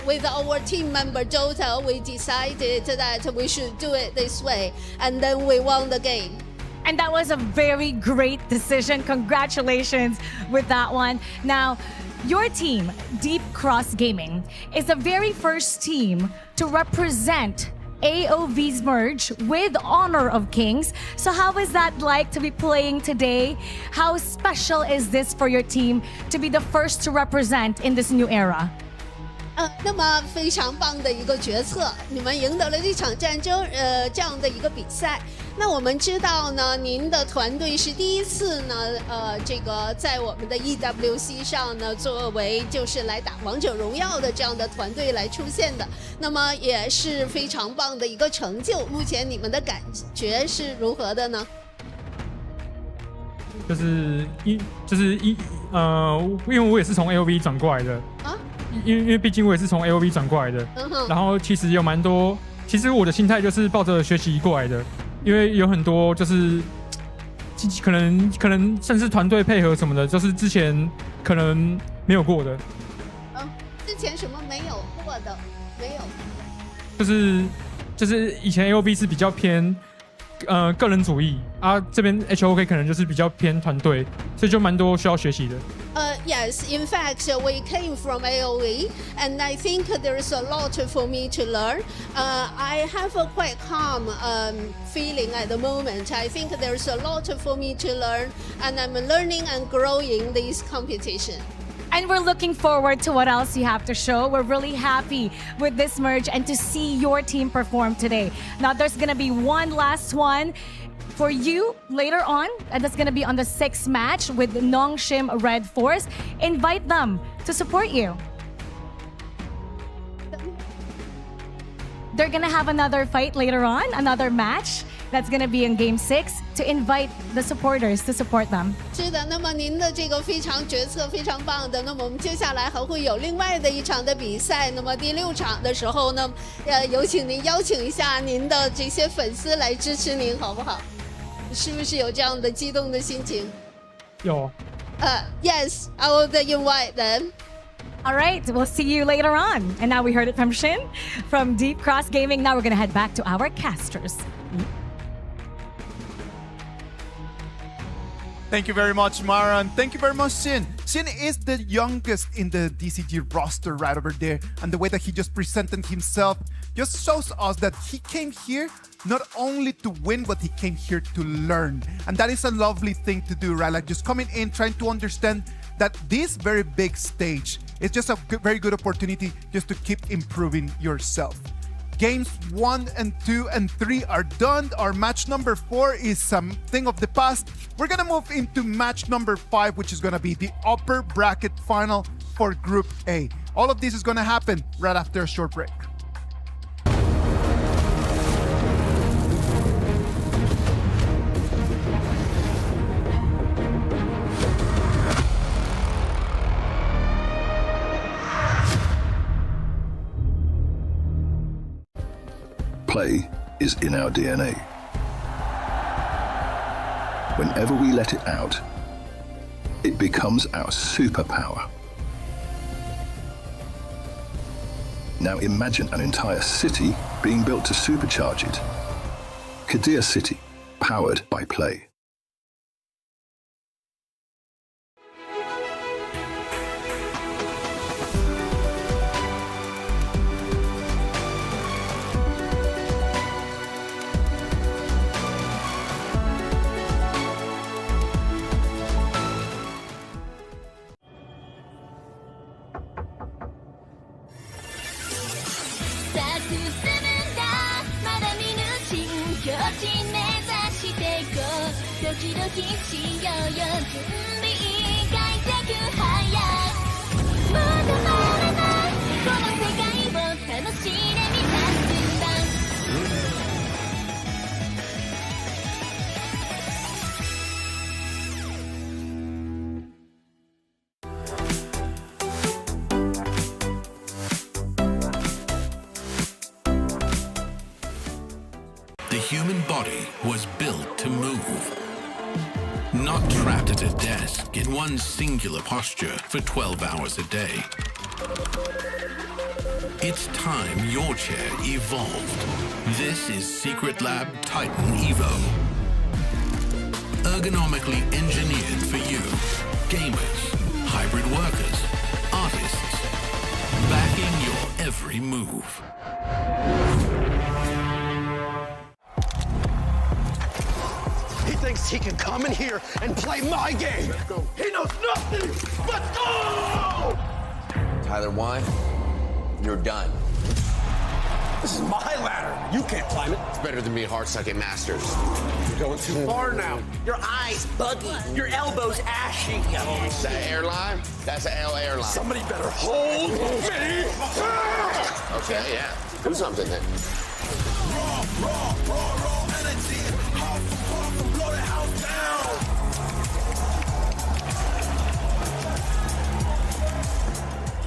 with our team member Dota, we decided that we should do it this way, and then we won the game. And that was a very great decision. Congratulations with that one. Now, your team, Deep Cross Gaming, is the very first team to represent AOV's merge with Honor of Kings. So how is that like to be playing today? How special is this for your team to be the first to represent in this new era? 那么非常棒的一个决策，你们赢得了这场战争，这样的一个比赛。那我们知道呢，您的团队是第一次呢，这个在我们的 EWC 上呢，作为就是来打王者荣耀的这样的团队来出现的，那么也是非常棒的一个成就。目前你们的感觉是如何的呢？因为我也是从 AOV 转过来的啊。因为毕竟我也是从 AOV 转过来的，然后其实有蛮多，其实我的心态就是抱着学习过来的，因为有很多就是可能甚至团队配合什么的，就是之前可能没有过的。之前什么没有过的？没有。就是以前 AOV 是比较偏个人主义啊，这边 HOK 可能就是比较偏团队，所以就蛮多需要学习的。Yes, in fact, we came from AOE, and I think there's a lot for me to learn. I have a quite calm feeling at the moment. I think there's a lot for me to learn, and I'm learning and growing this competition. And we're looking forward to what else you have to show. We're really happy with this merge and to see your team perform today. Now, there's going to be one last one for you later on, and that's going to be on the 6th match with Nongshim Red Force. Invite them to support you. They're going to have another fight later on, another match. That's going to be in Game 6 to invite the supporters to support them. 是的，那么您的这个非常决策非常棒的。那么我们接下来还会有另外的一场的比赛。那么第6场的时候呢，有请您邀请一下您的这些粉丝来支持您，好不好？是不是有这样的激动的心情？有。Yes, I will invite them. All right, we'll see you later on. And now we heard it from Shin, from Deep Cross Gaming. Now we're going to head back to our casters. Thank you very much, Mara, and thank you very much, Sin. Sin is the youngest in the DCG roster right over there, and the way that he just presented himself just shows us that he came here not only to win, but he came here to learn. And that is a lovely thing to do, right? Like just coming in, trying to understand that this very big stage is just a very good opportunity just to keep improving yourself. Games 1 and 2 and 3 are done. Our match number 4 is something of the past. We're gonna move into match number 5, which is gonna be the upper bracket final for Group A. All of this is gonna happen right after a short break. Play is in our DNA. Whenever we let it out, it becomes our superpower. Now imagine an entire city being built to supercharge it. Kadir City, powered by Play. 빛이 여연 준비 가격하야 모두 말해봐 고막 세계보다 더 시련이 닿는다 The human body was built to move. Not trapped at a desk in one singular posture for 12 hours a day. It's time your chair evolved. This is Secret Lab Titan Evo. Ergonomically engineered for you, gamers, hybrid workers, artists, backing your every move. He thinks he can come in here and play my game. He knows nothing. Let's go! Tyler Wine, you're done. This is my ladder. You can't climb it. It's better than being hard-sucking masters. You're going too far now. Your eyes buggy. Your elbows ashy. Is that airline? That's an L airline. Somebody better hold me. Okay, yeah. Do something then. Raw energy. Half and blow the house down.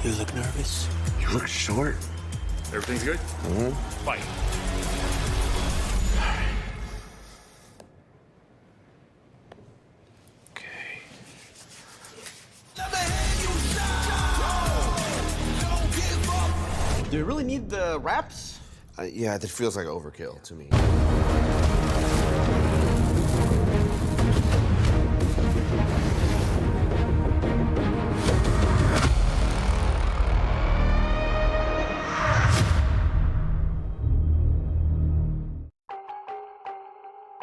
You look nervous. You look short. Everything's good? Mm-hmm. Fight. Do you really need the wraps? Yeah, that feels like overkill to me.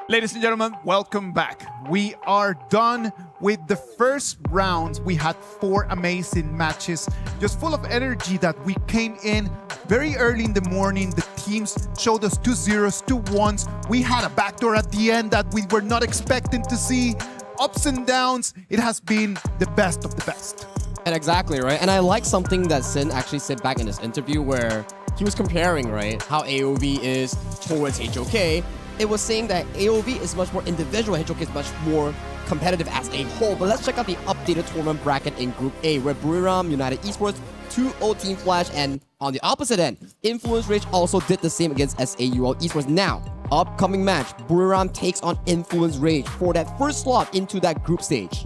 Ladies and gentlemen, welcome back. We are done with the first rounds. We had 4 amazing matches, just full of energy that we came in very early in the morning. The teams showed us 2 0s, 2 1s. We had a backdoor at the end that we were not expecting to see. Ups and downs. It has been the best of the best. And exactly, right? And I like something that Sin actually said back in his interview where he was comparing, right, how AOV is towards HOK. It was saying that AOV is much more individual, HOK is much more competitive as a whole. But let's check out the updated tournament bracket in Group A, where Buriram, United Esports, 2-0 Team Flash, and on the opposite end, Influence Rage also did the same against SAUL Esports. Now, upcoming match, Buriram takes on Influence Rage for that first slot into that group stage.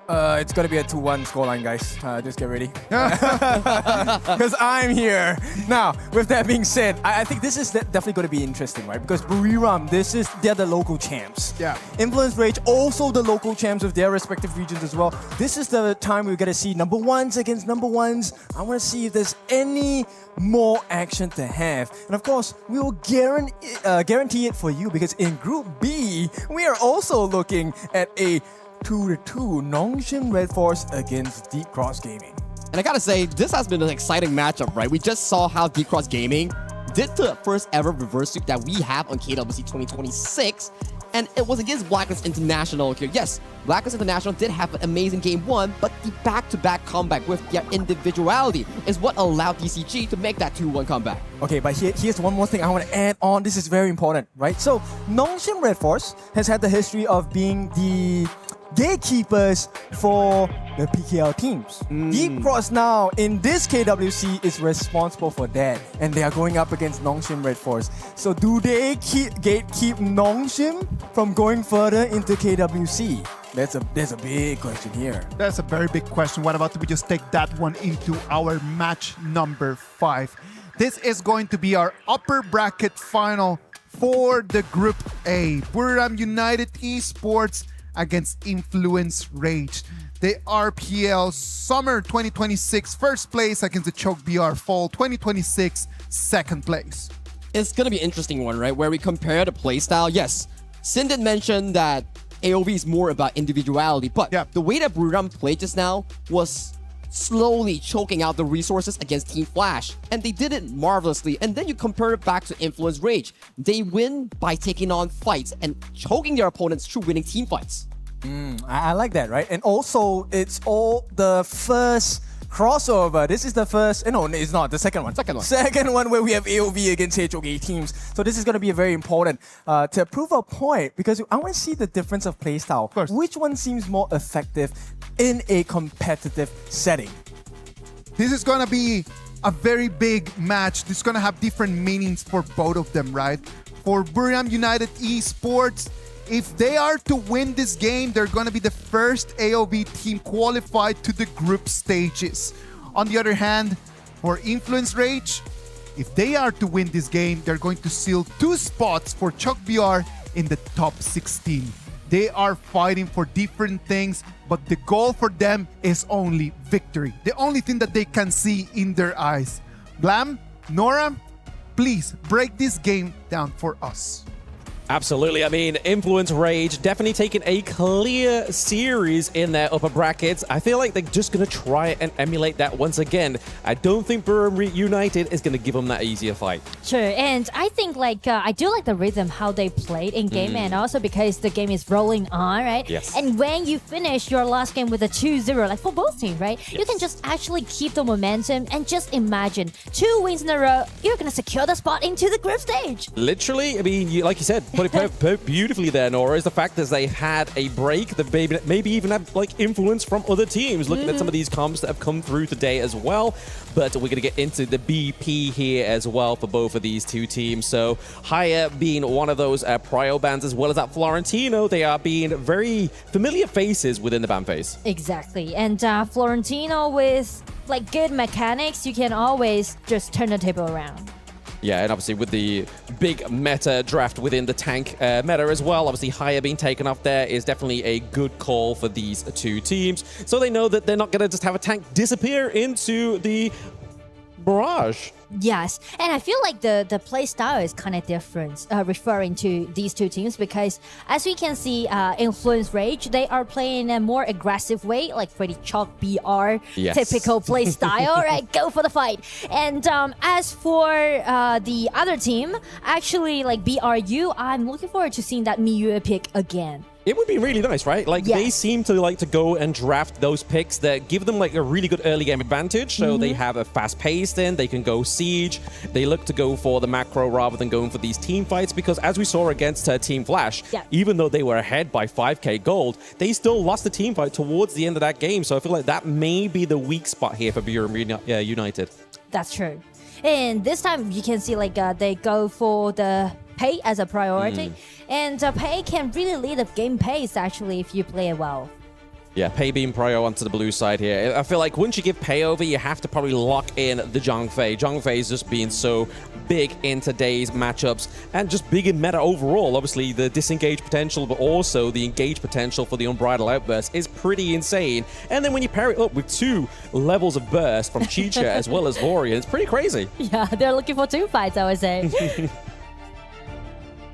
It's gonna be a 2-1 scoreline, guys. Just get ready. Because I'm here. Now, with that being said, I think this is definitely gonna be interesting, right? Because Buriram, they're the local champs. Yeah. Influence Rage, also the local champs of their respective regions as well. This is the time we're gonna see number ones against number ones. I wanna see if there's any more action to have. And of course, we will guarantee it for you because in Group B, we are also looking at a 2-2 Nongshim Red Force against Deep Cross Gaming. And I gotta say, this has been an exciting matchup, right? We just saw how Deep Cross Gaming did the first ever reverse sweep that we have on KWC 2026, and it was against Blacklist International here. Yes, Blacklist International did have an amazing game 1, but the back-to-back comeback with their individuality is what allowed DCG to make that 2-1 comeback. Okay, but here's one more thing I want to add on. This is very important, right? So, Nongshim Red Force has had the history of being the gatekeepers for the PKL teams. Deep Cross now in this KWC is responsible for that, and they are going up against Nongshim Red Force. So do they gatekeep Nongshim from going further into KWC? There's a big question here. That's a very big question. What about we just take that one into our match number 5? This is going to be our upper bracket final for the Group A. Buriram United Esports against Influence Rage. The RPL Summer 2026 first place against the Choke BR Fall 2026 second place. It's gonna be an interesting one, right? Where we compare the playstyle. Yes, Sin did mention that AOV is more about individuality, but the way that Buriram played just now was slowly choking out the resources against Team Flash, and they did it marvelously. And then you compare it back to Influence Rage. They win by taking on fights and choking their opponents through winning team fights. I like that, right? And also, it's all the first crossover. This is the first. No, it's not. The second one. Second one where we have AOV against HOK teams. So this is going to be very important to prove a point because I want to see the difference of playstyle. Of course. Which one seems more effective in a competitive setting? This is going to be a very big match. This is going to have different meanings for both of them, right? For Buriram United Esports, if they are to win this game, they're going to be the first AOV team qualified to the group stages. On the other hand, for Influence Rage, if they are to win this game, they're going to seal 2 spots for Chuck BR in the top 16. They are fighting for different things, but the goal for them is only victory. The only thing that they can see in their eyes. Blam, Nora, please break this game down for us. Absolutely. I mean, Influence Rage definitely taking a clear series in their upper brackets. I feel like they're just going to try and emulate that once again. I don't think Buriram United is going to give them that easier fight. Sure, and I think I do like the rhythm how they played in game, and also because the game is rolling on, right? Yes. And when you finish your last game with a 2-0, like for both teams, right? Yes. You can just actually keep the momentum and just imagine 2 wins in a row. You're going to secure the spot into the group stage. Literally, I mean, like you said, put it beautifully there, Nora, is the fact that they've had a break. They've maybe even had influence from other teams. Looking at some of these comps that have come through today as well. But we're going to get into the BP here as well for both of these 2 teams. So Haya being one of those prio bans, as well as that Florentino, they are being very familiar faces within the ban phase. Exactly, and Florentino with good mechanics, you can always just turn the table around. Yeah, and obviously with the big meta draft within the tank meta as well, obviously Haya being taken off there is definitely a good call for these 2 teams. So they know that they're not going to just have a tank disappear into the barrage. Yes, and I feel like the play style is kind of different, referring to these 2 teams, because as we can see, Influence Rage, they are playing in a more aggressive way, like pretty Chalk BR typical play style, right? Go for the fight. And as for the other team, actually BRU, I'm looking forward to seeing that Miyu pick again. It would be really nice, right? They seem to go and draft those picks that give them a really good early game advantage. So they have a fast pace in, they can go siege. They look to go for the macro rather than going for these team fights, because as we saw against Team Flash, even though they were ahead by 5k gold, they still lost the team fight towards the end of that game. So I feel like that may be the weak spot here for Buriram United. That's true. And this time you can see they go for the pay as a priority, and pay can really lead the game pace actually if you play it well. Yeah, Pei being prio onto the blue side here. I feel like once you give Pei over, you have to probably lock in the Zhongfei. Zhongfei is just being so big in today's matchups and just big in meta overall. Obviously, the disengage potential, but also the engage potential for the Unbridled Outburst is pretty insane. And then when you pair it up with 2 levels of burst from Chicha as well as Lorian, it's pretty crazy. Yeah, they're looking for 2 fights, I would say.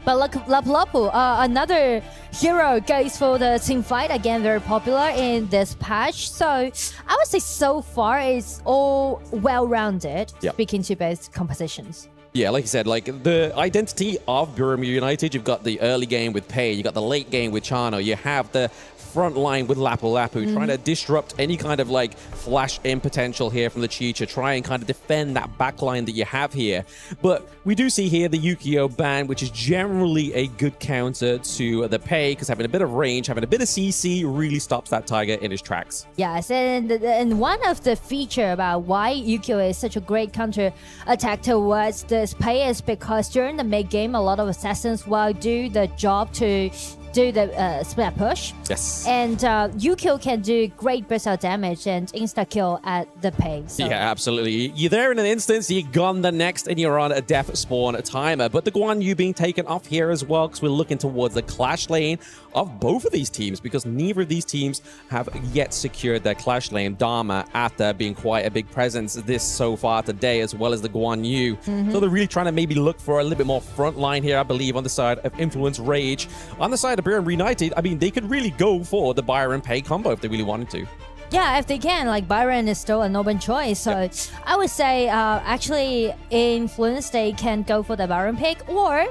But Lapu-Lapu, another hero, goes for the team fight. Again, very popular in this patch. So I would say so far it's all well-rounded, speaking to both compositions. Yeah, like you said, the identity of Buriram United, you've got the early game with Pei, you got the late game with Chano, you have the front line with Lapu-Lapu, trying to disrupt any kind of flash in potential here from the Chicha, try and kind of defend that back line that you have here. But we do see here the Yukio ban, which is generally a good counter to the Pei, because having a bit of range, having a bit of CC really stops that Tiger in his tracks. Yes, and one of the feature about why Yukio is such a great counter attack towards this Pei is because during the mid game, a lot of assassins will do the job to do the split push. Yes. And Yukio can do great burst out damage and insta-kill at the Pei. So. Yeah, absolutely. You're there in an instance, you're gone the next, and you're on a death spawn timer. But the Guan Yu being taken off here as well, because we're looking towards the clash lane of both of these teams, because neither of these teams have yet secured their clash lane. Dharma, after being quite a big presence this so far today, as well as the Guan Yu. So they're really trying to maybe look for a little bit more front line here, I believe, on the side of Influence Rage. On the side of Buriram United, I mean, they could really go for the Byron Pei combo if they really wanted to. Yeah, if they can, Byron is still an open choice. So I would say, actually, Influence, they can go for the Byron pick, or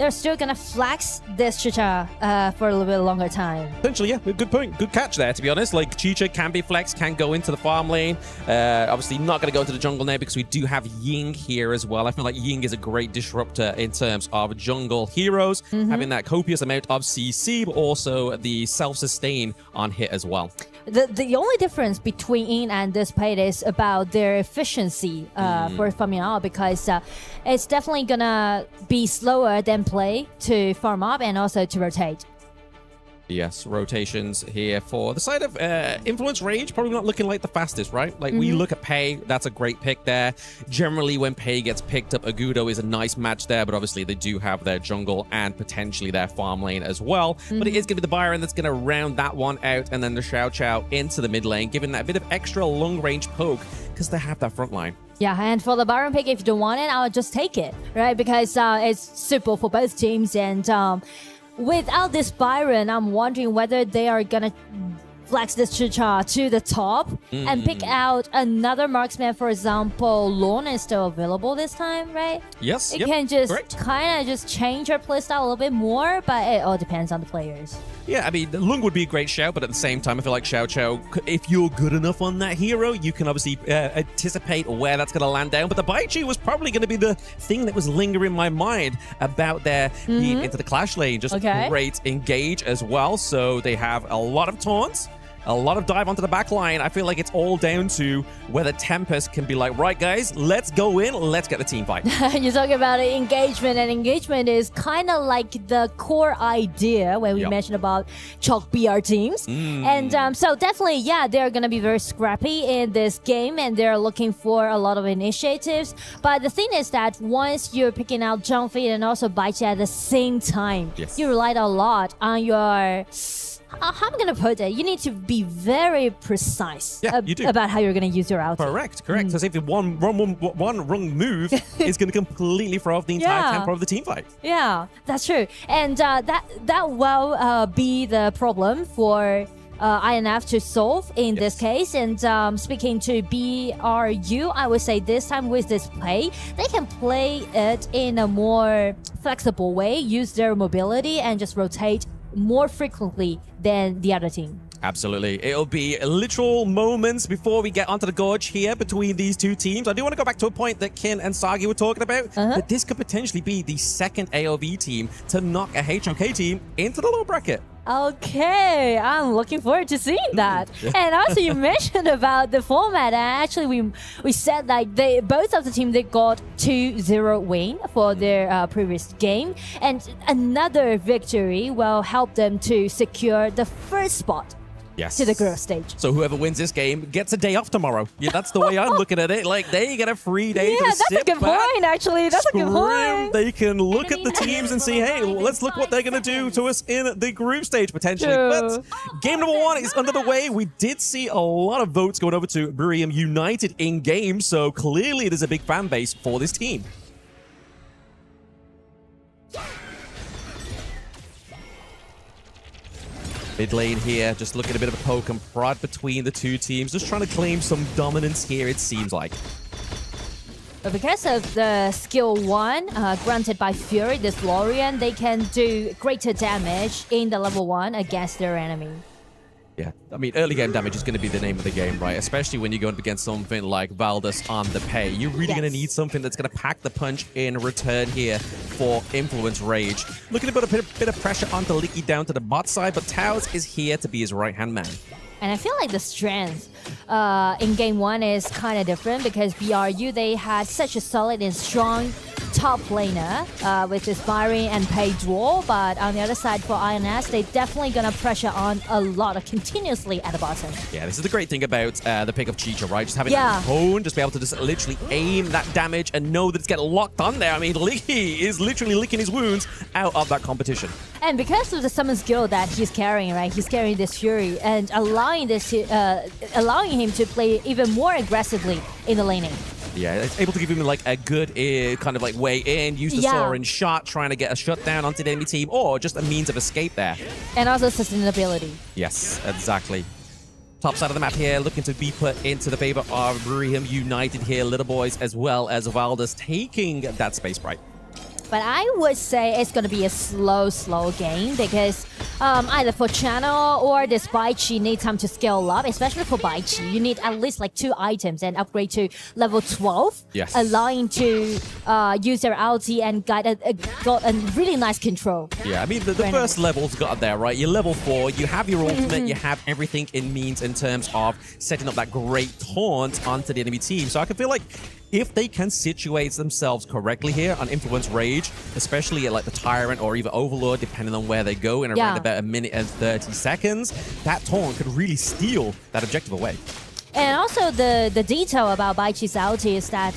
they're still gonna flex this Chicha for a little bit longer time. Potentially, yeah. Good point. Good catch there, to be honest. Like, Chicha can be flexed, can go into the farm lane. Obviously, not going to go into the jungle now because we do have Ying here as well. I feel like Ying is a great disruptor in terms of jungle heroes, having that copious amount of CC, but also the self-sustain on hit as well. The only difference between In and this played is about their efficiency for farming out, because it's definitely gonna be slower than play to farm up and also to rotate. Yes, rotations here for the side of Influence Rage, probably not looking like the fastest, right? Like, we look at Pei, that's a great pick there. Generally, when Pei gets picked up, Agudo is a nice match there, but obviously they do have their jungle and potentially their farm lane as well. But it is going to be the Byron that's going to round that one out, and then the Xiao Qiao into the mid lane, giving that a bit of extra long-range poke, because they have that front line. Yeah, and for the Byron pick, if you don't want it, I would just take it, right? Because it's super for both teams, and without this Byron, I'm wondering whether they are gonna flex this Chicha to the top and pick out another marksman. For example, Lorna is still available this time, right? Yes, it can just kind of just change her playstyle a little bit more, but it all depends on the players. Yeah, I mean, Lung would be a great shout, but at the same time, I feel like Xiao Qiao, if you're good enough on that hero, you can obviously anticipate where that's going to land down. But the Baichi was probably going to be the thing that was lingering in my mind about their being into the clash lane. Just great engage as well. So they have a lot of taunts, a lot of dive onto the back line. I feel like it's all down to whether Tempest can be like, right, guys, let's go in, let's get the team fight. You're talking about engagement, and engagement is kind of like the core idea when we mentioned about Chalk BR teams. And so definitely, yeah, they're going to be very scrappy in this game, and they're looking for a lot of initiatives. But the thing is that once you're picking out Zhangfei and also Baichi at the same time, you relied a lot on your... how am I going to put it? You need to be very precise about how you're going to use your outfit. Correct. Because if one wrong move is going to completely throw off the entire tempo of the team fight. Yeah, that's true. And that will be the problem for INF to solve in this case. And speaking to BRU, I would say this time with this play, they can play it in a more flexible way, use their mobility, and just rotate more frequently than the other team. Absolutely. It'll be literal moments before we get onto the gorge here between these two teams. I do want to go back to a point that Kin and Sagi were talking about, that this could potentially be the second AOV team to knock a HOK team into the low bracket. Okay, I'm looking forward to seeing that. And also, you mentioned about the format. Actually, we said like both of the teams, they got 2-0 win for their previous game, and another victory will help them to secure the first spot to the group stage. So whoever wins this game gets a day off tomorrow. Yeah, that's the way I'm looking at it. Like, they get a free day to that's sit a good back, point, actually. That's a good point. They can look at the teams and see, hey, let's look what they're going to do to us in the group stage, potentially. But game number 1 is under the way. We did see a lot of votes going over to Burium United in game, so clearly there's a big fan base for this team. Mid lane here, just looking at a bit of a poke and prod between the two teams, just trying to claim some dominance here, it seems like. But because of the skill 1 granted by Fury, this Lorian, they can do greater damage in the level 1 against their enemy. Yeah, I mean, early game damage is going to be the name of the game, right? Especially when you're going up against something like Valdus on the Pei. You're really going to need something that's going to pack the punch in return here for Influence Rage. Looking to put a bit of pressure onto Licky down to the bot side, but Towers is here to be his right-hand man. And I feel like the strength in game 1 is kind of different, because BRU, they had such a solid and strong top laner, which is Byron and Pei duo. But on the other side for INS, they definitely gonna pressure on a lot of continuously at the bottom. Yeah, this is the great thing about the pick of Chicha, right? Just having that tone, just be able to just literally aim that damage and know that it's getting locked on there. I mean, Licky is literally licking his wounds out of that competition. And because of the summon skill that he's carrying, right? He's carrying this Fury and allowing him to play even more aggressively in the laning. Yeah, it's able to give him like a good kind of like way in, use the Soaring shot, trying to get a shutdown onto the enemy team, or just a means of escape there. And also sustainability. Yes, exactly. Top side of the map here, looking to be put into the favor of Burium United here, Little Boys, as well as Valdus taking that space bright. but I would say it's going to be a slow game because either for channel or this Baichi need time to scale up, especially for Baichi. You need at least like 2 items and upgrade to level 12, Yes. allowing to use their ulti and got a really nice control. Yeah, I mean, the first level's got there, right? You're level 4, you have your ultimate, you have everything in means in terms of setting up that great taunt onto the enemy team. So I can feel like if they can situate themselves correctly here on Influence Rage, especially at like the Tyrant or even Overlord, depending on where they go in around about a minute and 30 seconds, that taunt could really steal that objective away. And also the detail about Baichi's ulti is that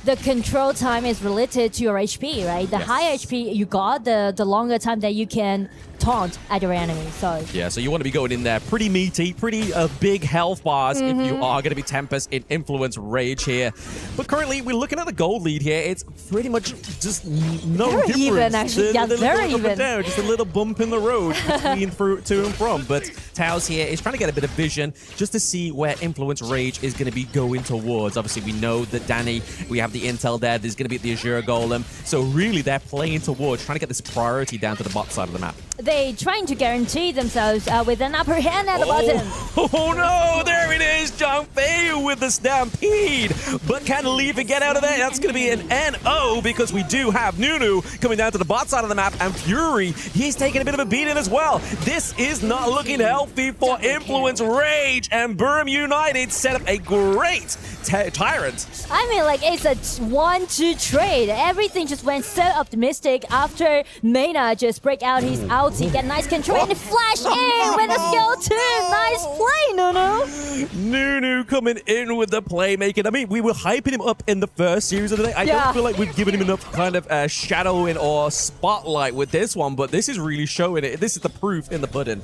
the control time is related to your HP, right? The higher HP you got, the longer time that you can taunt at your enemy. So yeah, so you want to be going in there pretty meaty, pretty big health bars if you are going to be Tempest in Influence Rage here. But currently, we're looking at the gold lead here. It's pretty much just no very difference. even, actually. Yeah, very even. Down, just a little bump in the road between to and from. But Taos here is trying to get a bit of vision just to see where Influence Rage is going to be going towards. Obviously, we know that Danny, we have the intel there. There's going to be the Azure Golem. So really, they're playing towards trying to get this priority down to the bot side of the map. they trying to guarantee themselves with an upper hand at the bottom. Oh no, there it is, Zhang Fei with the Stampede. But can Leafy get out of there? That's going to be an NO because we do have Nunu coming down to the bot side of the map, and Fury, he's taking a bit of a beating as well. This is not looking healthy for Influence Rage, and Burm United set up a great Tyrant. I mean, like, it's a 1-2 trade. Everything just went so optimistic after Mena just break out his ulti, get nice control, and flash in with a skill 2. Nice play, Nunu. Nunu coming in with the playmaking. I mean, we were hyping him up in the first series of the day. I don't feel like we've given him enough kind of shadowing or spotlight with this one, but this is really showing it. This is the proof in the pudding.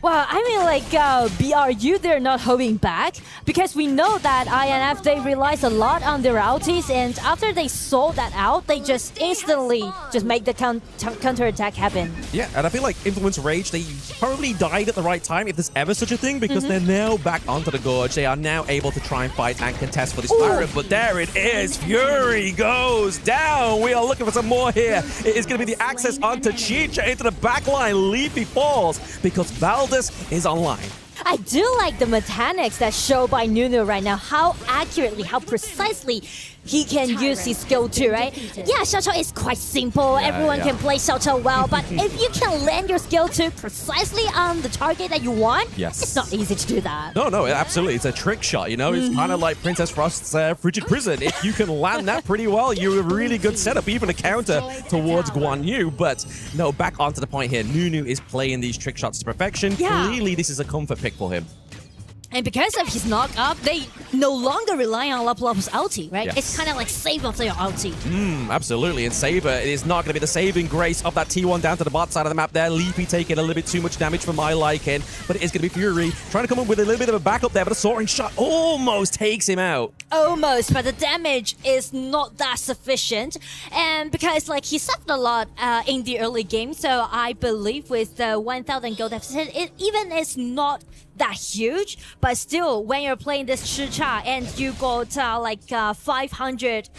Well, I mean, like, BRU, they're not holding back because we know that INF, they relies a lot on their ultis, and after they sold that out, they just instantly just make the counter-attack happen. Yeah, and I feel like Influence Rage, they probably died at the right time, if there's ever such a thing, because they're now back onto the Gorge. They are now able to try and fight and contest for this Tyrant, but there it is. Fury goes down. We are looking for some more here. It is going to be the access onto Chicha into the backline. Leafy falls because Valor is online. I do like the mechanics that show by Nunu right now, how accurately, how precisely he can use his skill too, right? Yeah, Xiao Qiao is quite simple. Everyone can play Xiao Qiao well, but if you can land your skill 2 precisely on the target that you want, it's not easy to do that. No, absolutely. It's a trick shot, you know? It's kind of like Princess Frost's Frigid Prison. If you can land that pretty well, you're a really good setup, even a counter towards Guan Yu. But no, back onto the point here. Nunu is playing these trick shots to perfection. Clearly, this is a comfort pick for him. And because of his knock-up, they no longer rely on Laplop's ulti, right? Yes. It's kind of like save off their ulti. Absolutely. And Saber, it is not going to be the saving grace of that T1 down to the bot side of the map there. Leafy taking a little bit too much damage for my liking, but it is going to be Fury trying to come up with a little bit of a backup there, but a soaring shot almost takes him out. Almost, but the damage is not that sufficient. And because, like, he suffered a lot in the early game, so I believe with the 1,000 gold deficit, it even is not that huge, but still, when you're playing this Chicha and you got 500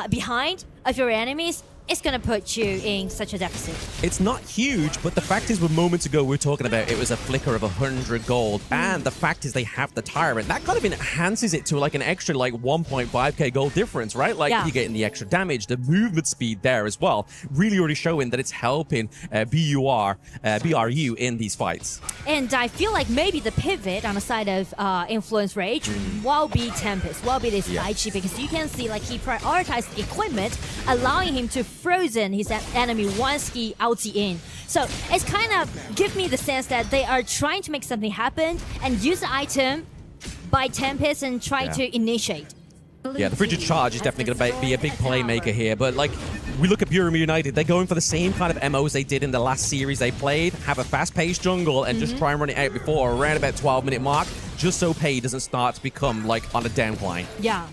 behind of your enemies, it's gonna put you in such a deficit. It's not huge, but the fact is, moments ago we were talking about it was a flicker of 100 gold, and the fact is they have the Tyrant. That kind of enhances it to like an extra 1.5k gold difference, right? Like you're getting the extra damage, the movement speed there as well, really already showing that it's helping BRU in these fights. And I feel like maybe the pivot on the side of Influence Rage will be Tempest, will be this Daichi, because you can see like he prioritized equipment, allowing him to frozen his enemy once he ulti in. So it's kind of give me the sense that they are trying to make something happen and use the item by Tempest and try to initiate. Yeah, the Frigid Charge is definitely going to be a big playmaker here, but like, we look at Burma United, they're going for the same kind of MOs they did in the last series they played, have a fast-paced jungle and just try and run it out before around about 12-minute mark, just so Pei doesn't start to become like on a downcline. Yeah.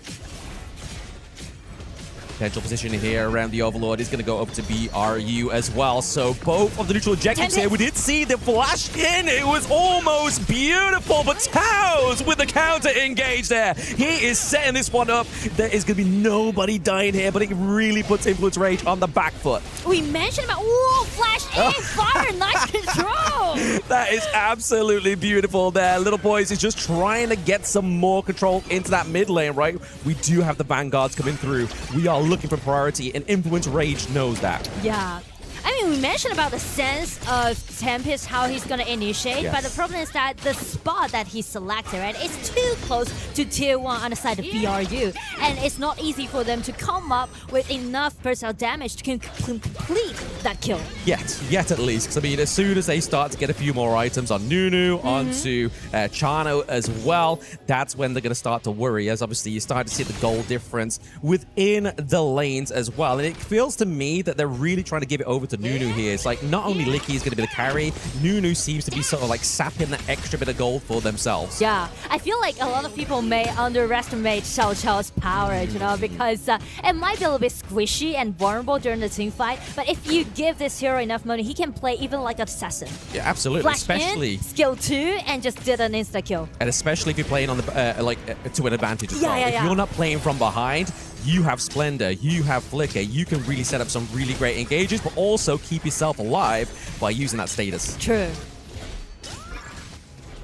Potential position here around the Overlord is going to go up to BRU as well. So both of the neutral objectives here, we did see the flash in. It was almost beautiful, but Taos with the counter engage there. He is setting this one up. There is going to be nobody dying here, but it really puts Influence Rage on the back foot. We mentioned about, whoa, flash in, fire, nice control. That is absolutely beautiful there. Little Boys is just trying to get some more control into that mid lane, right? We do have the Vanguards coming through. We are looking for priority, and Influence Rage knows that. Yeah. I mean, we mentioned about the sense of Tempest, how he's going to initiate, but the problem is that the spot that he selected, right, it's too close to tier 1 on the side of BRU, and it's not easy for them to come up with enough personal damage to complete that kill. Yet at least, because I mean, as soon as they start to get a few more items on Nunu, onto Chano as well, that's when they're going to start to worry, as obviously you start to see the goal difference within the lanes as well, and it feels to me that they're really trying to give it over to Nunu here. It's like not only Licky is going to be the carry, Nunu seems to be sort of like sapping that extra bit of gold for themselves. Yeah, I feel like a lot of people may underestimate Xiao Qiao's power, you know, because it might be a little bit squishy and vulnerable during the team fight, but if you give this hero enough money, he can play even like assassin. Yeah, absolutely. Flash especially in, skill 2, and just did an insta kill. And especially if you're playing on the to an advantage as well. If you're not playing from behind, you have Splendor, you have Flicker, you can really set up some really great engages, but also keep yourself alive by using that status. True.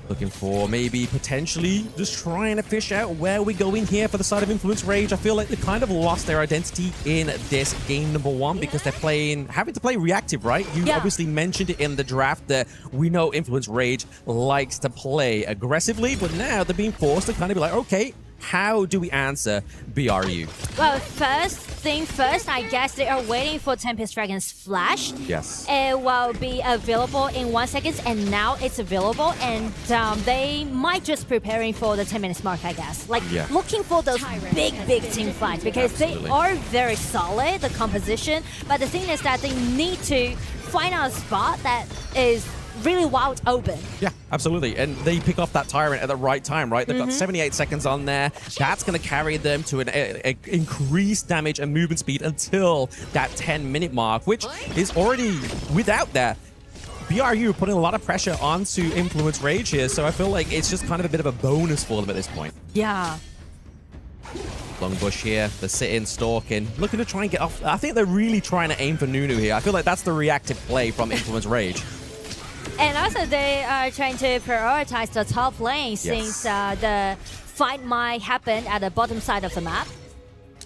Looking for maybe potentially just trying to fish out where we're going here for the side of Influence Rage. I feel like they kind of lost their identity in this game number 1 because they're having to play reactive, right? You obviously mentioned it in the draft that we know Influence Rage likes to play aggressively, but now they're being forced to kind of be like, okay, how do we answer BRU? Well, first thing first, I guess they are waiting for Tempest Dragon's flash. Yes. It will be available in 1 second, and now it's available, and they might just preparing for the 10 minutes mark, I guess. Like, looking for those big team fights, because they are very solid, the composition, but the thing is that they need to find out a spot that is really wide open. Yeah, absolutely. And they pick off that Tyrant at the right time, right? They've got 78 seconds on there. That's going to carry them to an increased damage and movement speed until that 10-minute mark, which is already without that. BRU putting a lot of pressure onto Influence Rage here, so I feel like it's just kind of a bit of a bonus for them at this point. Yeah. Long bush here, the sit-in, stalking, looking to try and get off. I think they're really trying to aim for Nunu here. I feel like that's the reactive play from Influence Rage. And also they are trying to prioritize the top lane since the fight might happen at the bottom side of the map.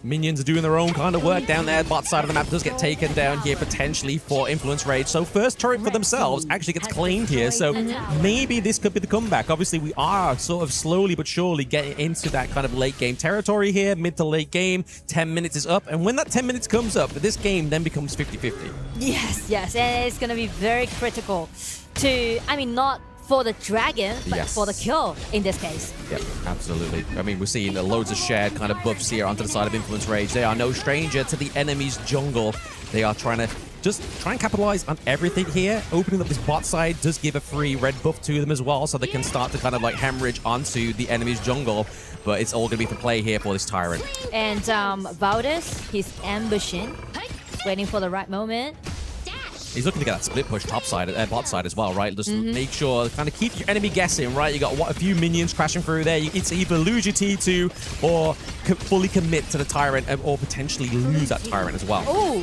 Minions are doing their own kind of work down there. Bot side of the map does get taken down here potentially for Influence Rage. So first turret for themselves actually gets claimed here. So maybe this could be the comeback. Obviously, we are sort of slowly but surely getting into that kind of late game territory here. Mid to late game, 10 minutes is up. And when that 10 minutes comes up, this game then becomes 50-50. Yes. And it's going to be very critical to, I mean, not for the dragon, but for the kill in this case. Yep, absolutely. I mean, we're seeing loads of shared kind of buffs here onto the side of Influence Rage. They are no stranger to the enemy's jungle. They are trying to just try and capitalize on everything here. Opening up this bot side does give a free red buff to them as well, so they can start to kind of like hemorrhage onto the enemy's jungle. But it's all going to be for play here for this Tyrant. And Valdez, he's ambushing, waiting for the right moment. He's looking to get that split push top side, bot side as well, right? Just make sure, kind of keep your enemy guessing, right? You got a few minions crashing through there. It's either lose your T2 or fully commit to the Tyrant or potentially lose that Tyrant as well. Ooh.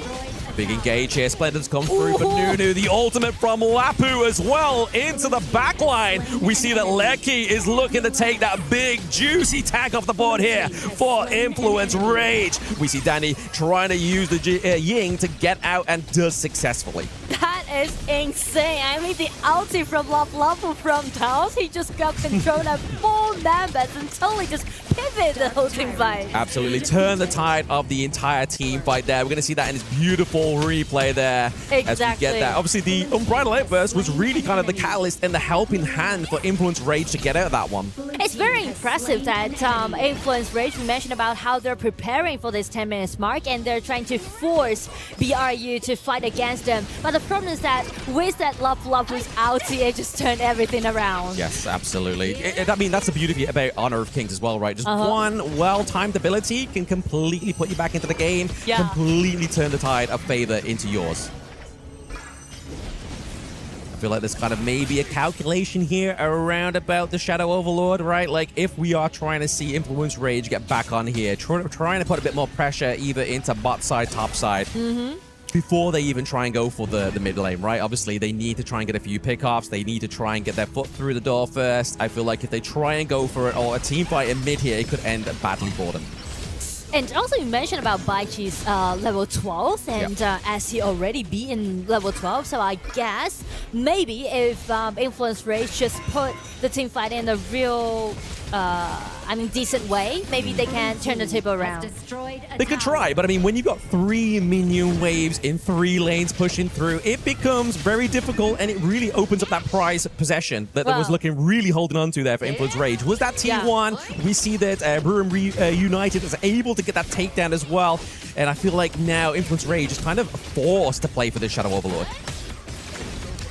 Big engage here. Splendor's come through, but Nunu, the ultimate from Lapu as well, into the back line. We see that Lecky is looking to take that big, juicy tag off the board here for Influence Rage. We see Danny trying to use the Ying to get out and does successfully. That is insane. I mean, the ulti from Lapu from Taos, he just got control of 4 members until he just pivoted the whole team fight. Absolutely. Turn the tide of the entire team fight there. We're going to see that in this beautiful replay there. Exactly. As we get that. Obviously, the Unbridled Outburst was really kind of the catalyst and the helping hand for Influence Rage to get out of that one. It's very impressive that Influence Rage, we mentioned about how they're preparing for this 10 minutes mark and they're trying to force BRU to fight against them. But the problem is that with that Lop's ulti, it just turned everything around. Yes, absolutely. I mean, that's the beauty about Honor of Kings as well, right? Just one well-timed ability can completely put you back into the game, completely turn the tide of favor into yours. I feel like there's kind of maybe a calculation here around about the Shadow Overlord, right? Like, if we are trying to see Influence Rage get back on here, trying to put a bit more pressure either into bot side, top side, before they even try and go for the mid lane, right? Obviously, they need to try and get a few pickoffs. They need to try and get their foot through the door first. I feel like if they try and go for it, or a team fight in mid here, it could end badly for them. And also you mentioned about Baichi's level 12, and as he already be in level 12, so I guess maybe if Influence Rage just put the team fight in a real, decent way, maybe they can turn the table around. They could try, but I mean, when you've got 3 minion waves in 3 lanes pushing through, it becomes very difficult, and it really opens up that prize possession that was looking really holding on to there for Influence Rage. Was that T1? We see that Burim United is able to get that takedown as well, and I feel like now Influence Rage is kind of forced to play for this Shadow Overlord.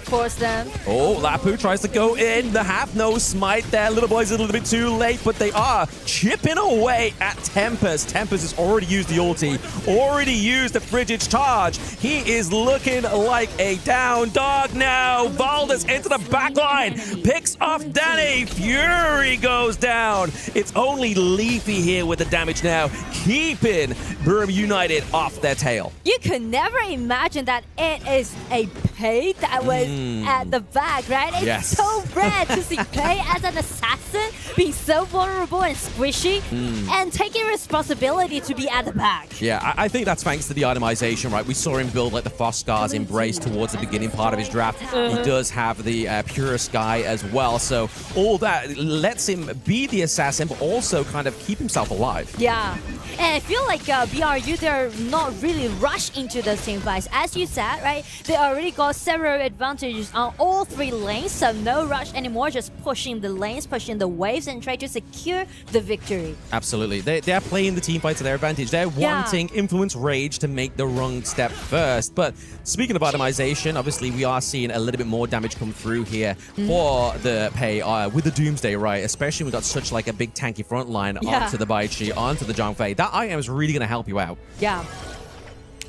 Force them. Oh, Lapu tries to go in. The half-no smite there. Little boy's a little bit too late, but they are chipping away at Tempest. Tempest has already used the ulti, already used the Frigid charge. He is looking like a down dog now. Valdez into the backline, picks off Danny. Fury goes down. It's only Leafy here with the damage now, keeping Burim United off their tail. You could never imagine that it is a Pei that was at the back, right? It's so rare to see Pei as an assassin being so vulnerable and squishy and taking responsibility to be at the back. Yeah, I think that's thanks to the itemization, right? We saw him build like the Foscar's Embrace towards the beginning part of his draft. He does have the Purist Guy as well, so all that lets him be the assassin, but also kind of keep himself alive. Yeah. And I feel like BRU, they're not really rushed into the team fights. As you said, right, they already got several advantages on all 3 lanes, so no rush anymore, just pushing the lanes, pushing the waves, and try to secure the victory. Absolutely. They're playing the team fight to their advantage. They're wanting Influence Rage to make the wrong step first. But speaking of itemization, obviously we are seeing a little bit more damage come through here for the Pei with the Doomsday, right? Especially when we got such like a big tanky front line onto the Baichi, onto the Zhangfei. That item is really going to help you out. Yeah.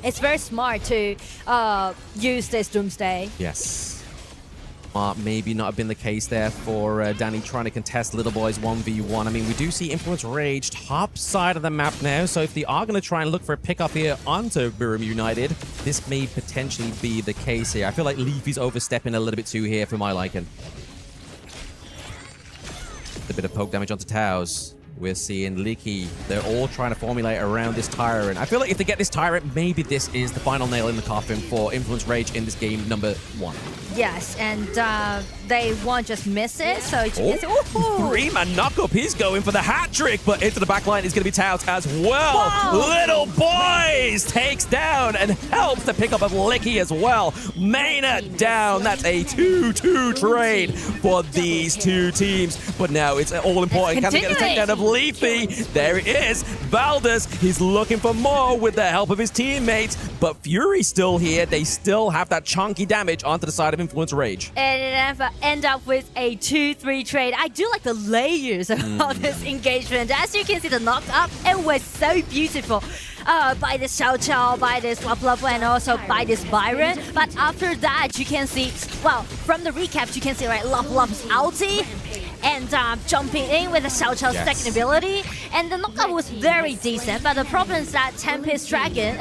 It's very smart to use this Doomsday. Yes. Maybe not have been the case there for Danny trying to contest Little Boy's 1v1. I mean, we do see Influence Rage top side of the map now, so if they are going to try and look for a pickup here onto Burim United, this may potentially be the case here. I feel like Leafy's overstepping a little bit too here for my liking. A bit of poke damage onto Taos. We're seeing Licky. They're all trying to formulate around this Tyrant. I feel like if they get this Tyrant, maybe this is the final nail in the coffin for Influence Rage in this game number 1. Yes, and they won't just miss it, so you can see, 3-man knock-up. He's going for the hat trick, but into the backline is going to be Tout as well. Wow. Little Boys takes down and helps the pickup of Licky as well. Maynard down. That's a 2-2 trade for these 2 teams. But now it's all important. Can they get a takedown of Leafy? There it is. Valdez, he's looking for more with the help of his teammates, but Fury's still here. They still have that chunky damage onto the side of Influence Rage. And it end up with a 2-3 trade. I do like the layers of this engagement. As you can see, the knock up, it was so beautiful. By this Xiao Qiao, by this Lop, and also by this Byron. But after that, you can see, well, from the recaps, you can see, right, Lop's ulti, and jumping in with the Xiao Qiao's second ability. And the knockout was very decent, but the problem is that Tempest Dragon,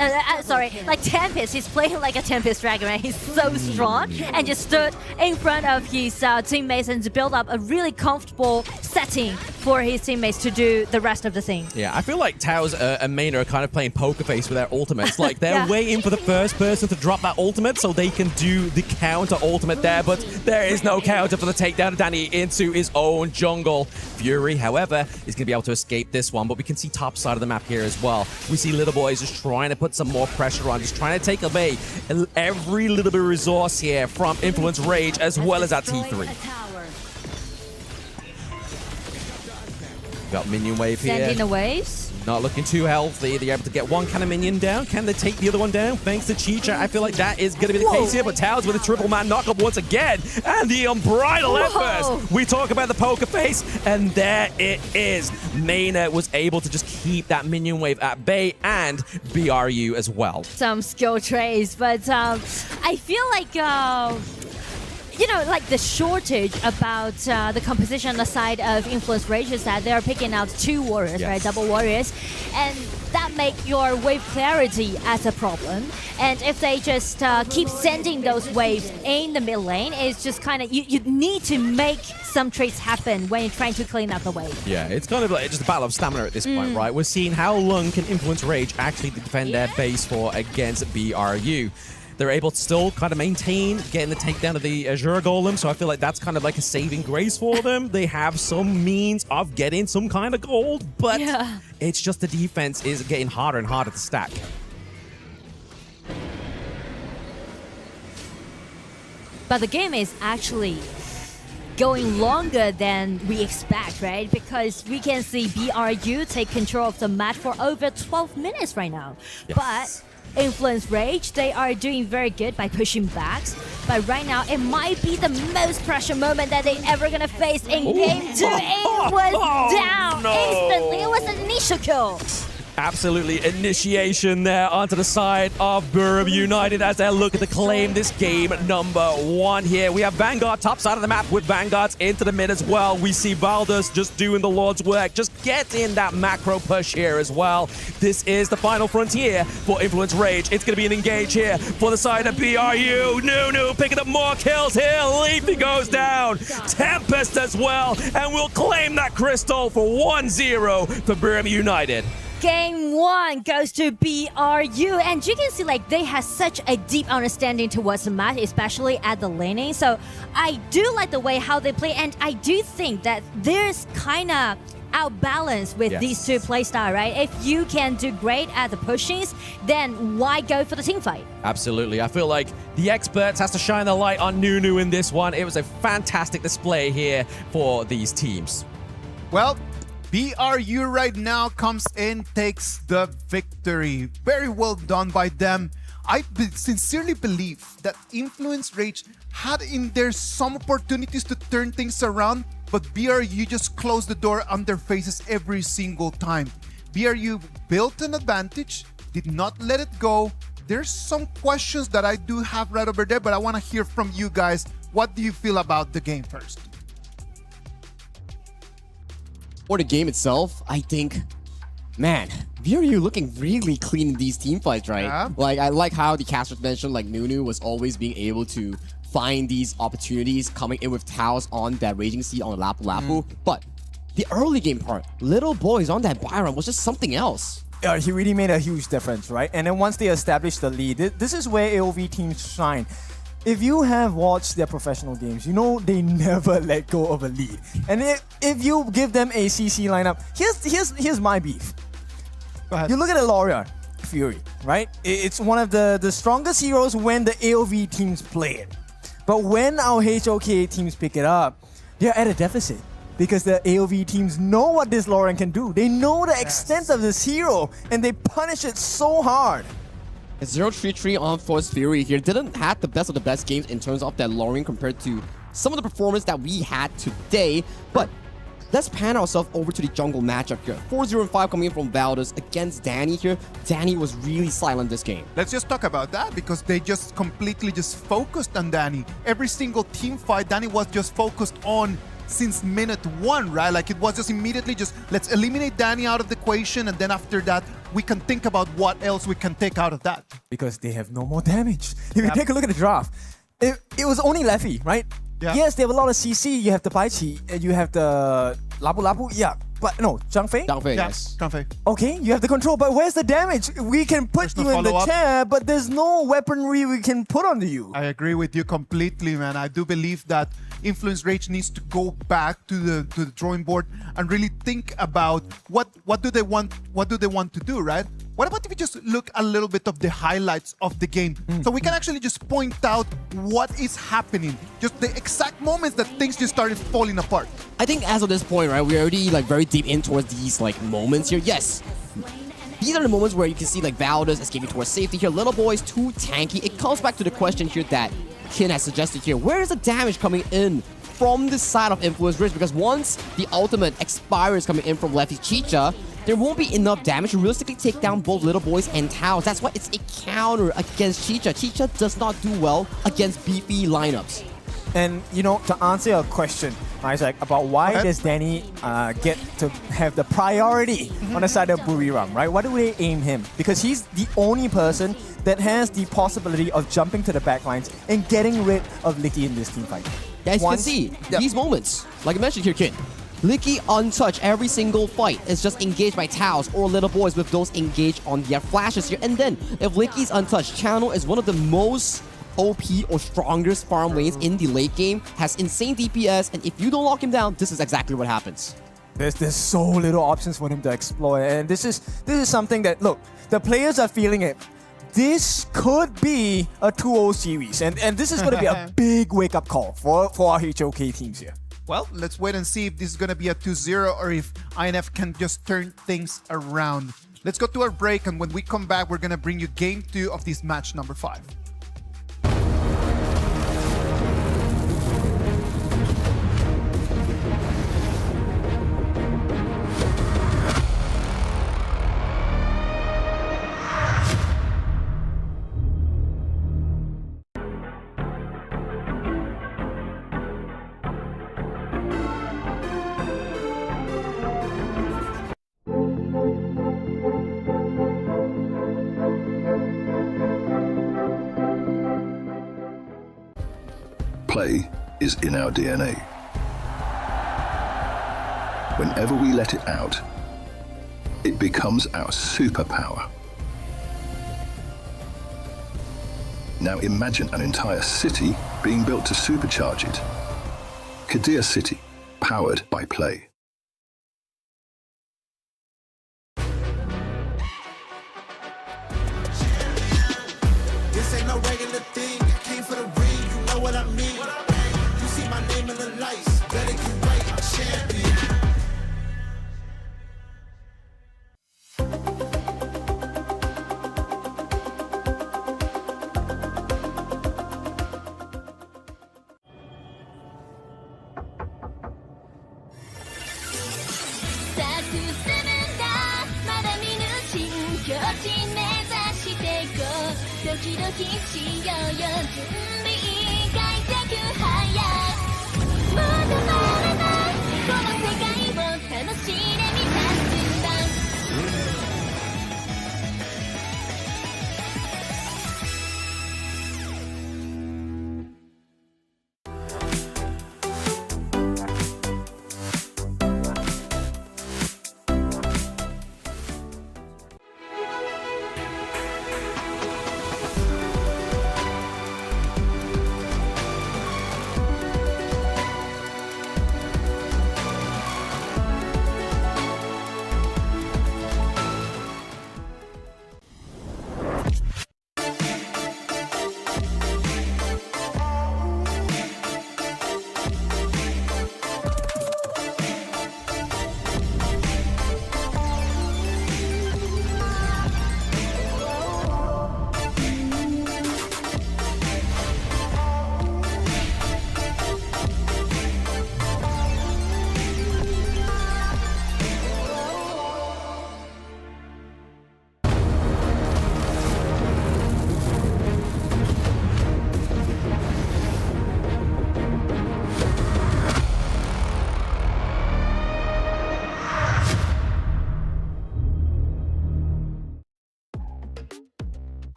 Tempest, he's playing like a Tempest Dragon, right? He's so strong and just stood in front of his teammates and to build up a really comfortable setting for his teammates to do the rest of the thing. Yeah, I feel like Tao's and Maynard are kind of playing poker face with their ultimates. Like, they're waiting for the first person to drop that ultimate so they can do the counter ultimate there, but there is no counter for the takedown of Danny into his own jungle. Fury, however, is going to be able to escape this one, but we can see top side of the map here as well. We see Little Boys just trying to put some more pressure on, just trying to take away every little bit of resource here from Influence Rage as well as that T3. Got minion wave here. Sending the waves. Not looking too healthy. They're able to get one kind of minion down. Can they take the other one down? Thanks to Chicha. I feel like that is going to be the case here. But Taos with a triple man knockup once again. And the unbridled efforts. We talk about the poker face. And there it is. Mena was able to just keep that minion wave at bay. And BRU as well. Some skill traits, but I feel like you know, like the shortage about the composition on the side of Influence Rage is that they're picking out 2 warriors, right? Double warriors. And that make your wave clarity as a problem. And if they just keep sending those waves in the mid lane, it's just kind of, you need to make some trades happen when you're trying to clean up the wave. Yeah, it's kind of like just a battle of stamina at this point, right? We're seeing how long can Influence Rage actually defend their base for against BRU. They're able to still kind of maintain getting the takedown of the Azure Golem, so I feel like that's kind of like a saving grace for them. They have some means of getting some kind of gold, but it's just the defense is getting harder and harder to stack. But the game is actually going longer than we expect, right? Because we can see BRU take control of the match for over 12 minutes right now. But Influence Rage, they are doing very good by pushing backs. But right now, it might be the most pressure moment that they ever gonna face in Game 2. It was down instantly. It was an initial kill. Absolutely initiation there onto the side of BRU United as they look to claim this game #1 here. We have Vanguard top side of the map with Vanguards into the mid as well. We see Valdez just doing the Lord's work, just getting that macro push here as well. This is the final frontier for Influence Rage. It's going to be an engage here for the side of BRU. Nunu picking up more kills here. Leafy goes down. Tempest as well. And we'll claim that crystal for 1-0 for BRU United. Game 1 goes to BRU, and you can see like they have such a deep understanding towards the match, especially at the laning. So I do like the way how they play, and I do think that there's kind of outbalance with these two playstyle, right? If you can do great at the pushings, then why go for the team fight? Absolutely. I feel like the experts has to shine the light on Nunu in this one. It was a fantastic display here for these teams. Well, BRU right now comes in, takes the victory. Very well done by them. I sincerely believe that Influence Rage had in there some opportunities to turn things around, but BRU just closed the door on their faces every single time. BRU built an advantage, did not let it go. There's some questions that I do have right over there, but I want to hear from you guys. What do you feel about the game first? For the game itself, I think, man, BRU looking really clean in these team fights, right? Yeah. Like, I like how the casters mentioned, like, Nunu was always being able to find these opportunities coming in with Taos on that Raging Seed on the Lapu Lapu. But the early game part, Little Boys on that Byron was just something else. Yeah, he really made a huge difference, right? And then once they established the lead, this is where AOV teams shine. If you have watched their professional games, you know they never let go of a lead. And if you give them a CC lineup, here's my beef. Go ahead. You look at the Lorian Fury, right? It's one of the strongest heroes when the AOV teams play it. But when our HOK teams pick it up, they're at a deficit. Because the AOV teams know what this Lorian can do. They know the extent of this hero, and they punish it so hard. 0-3-3 on Force Fury here didn't have the best of the best games in terms of that Lorian compared to some of the performance that we had today. But let's pan ourselves over to the jungle matchup here. 4-0-5 coming in from Valdez against Danny here. Danny was really silent this game. Let's just talk about that because they just completely just focused on Danny. Every single team fight, Danny was just focused on since minute 1, right? Like it was just immediately just let's eliminate Danny out of the equation, and then after that we can think about what else we can take out of that. Because they have no more damage. If you take a look at the draft, it was only Leffy, right? Yeah. Yes, they have a lot of CC. You have the Bai Qi, and you have the Lapu Lapu. Yeah, but no, Zhang Fei? Zhang Fei, Yeah, yes. Zhang Fei. Okay, you have the control, but where's the damage? We can put There's no you in the follow-up. chair, but there's no weaponry we can put onto you. I agree with you completely, man. I do believe that Influence Rage needs to go back to the drawing board and really think about what do they want to do, right? What about if we just look a little bit of the highlights of the game so we can actually just point out what is happening, just the exact moments that things just started falling apart. I think as of this point, right, we're already like very deep in towards these like moments here. Yes, These are the moments where you can see like Valor escaping towards safety here. Little Boy is too tanky. It comes back to the question here that Kin has suggested here. Where is the damage coming in from the side of Influence Bridge? Because once the ultimate expires coming in from Lefty Chicha, there won't be enough damage to realistically take down both Little Boys and Taos. That's why it's a counter against Chicha. Chicha does not do well against beefy lineups. And, you know, to answer your question, Isaac, about why does Danny get to have the priority on the side of Buriram, right? Why do they aim him? Because he's the only person that has the possibility of jumping to the backlines and getting rid of Licky in this team fight. As you can see, these moments, like I mentioned here, Kin, Licky untouched every single fight is just engaged by Taos or Little Boys with those engaged on their flashes here. And then, if Licky's untouched, Channel is one of the most OP or strongest farm lanes in the late game, has insane DPS, and if you don't lock him down, this is exactly what happens. There's so little options for him to exploit, and this is something that, look, the players are feeling it. This could be a 2-0 series, and this is going to be a big wake-up call for our HOK teams here. Well, let's wait and see if this is going to be a 2-0 or if INF can just turn things around. Let's go to our break, and when we come back, we're going to bring you Game 2 of this match number 5. Play is in our DNA. Whenever we let it out, it becomes our superpower. Now imagine an entire city being built to supercharge it. Kadir City, powered by Play. This ain't no regular thing. I came for the ring, you know what I mean. You see my name in the lights, better get right, I'm champion.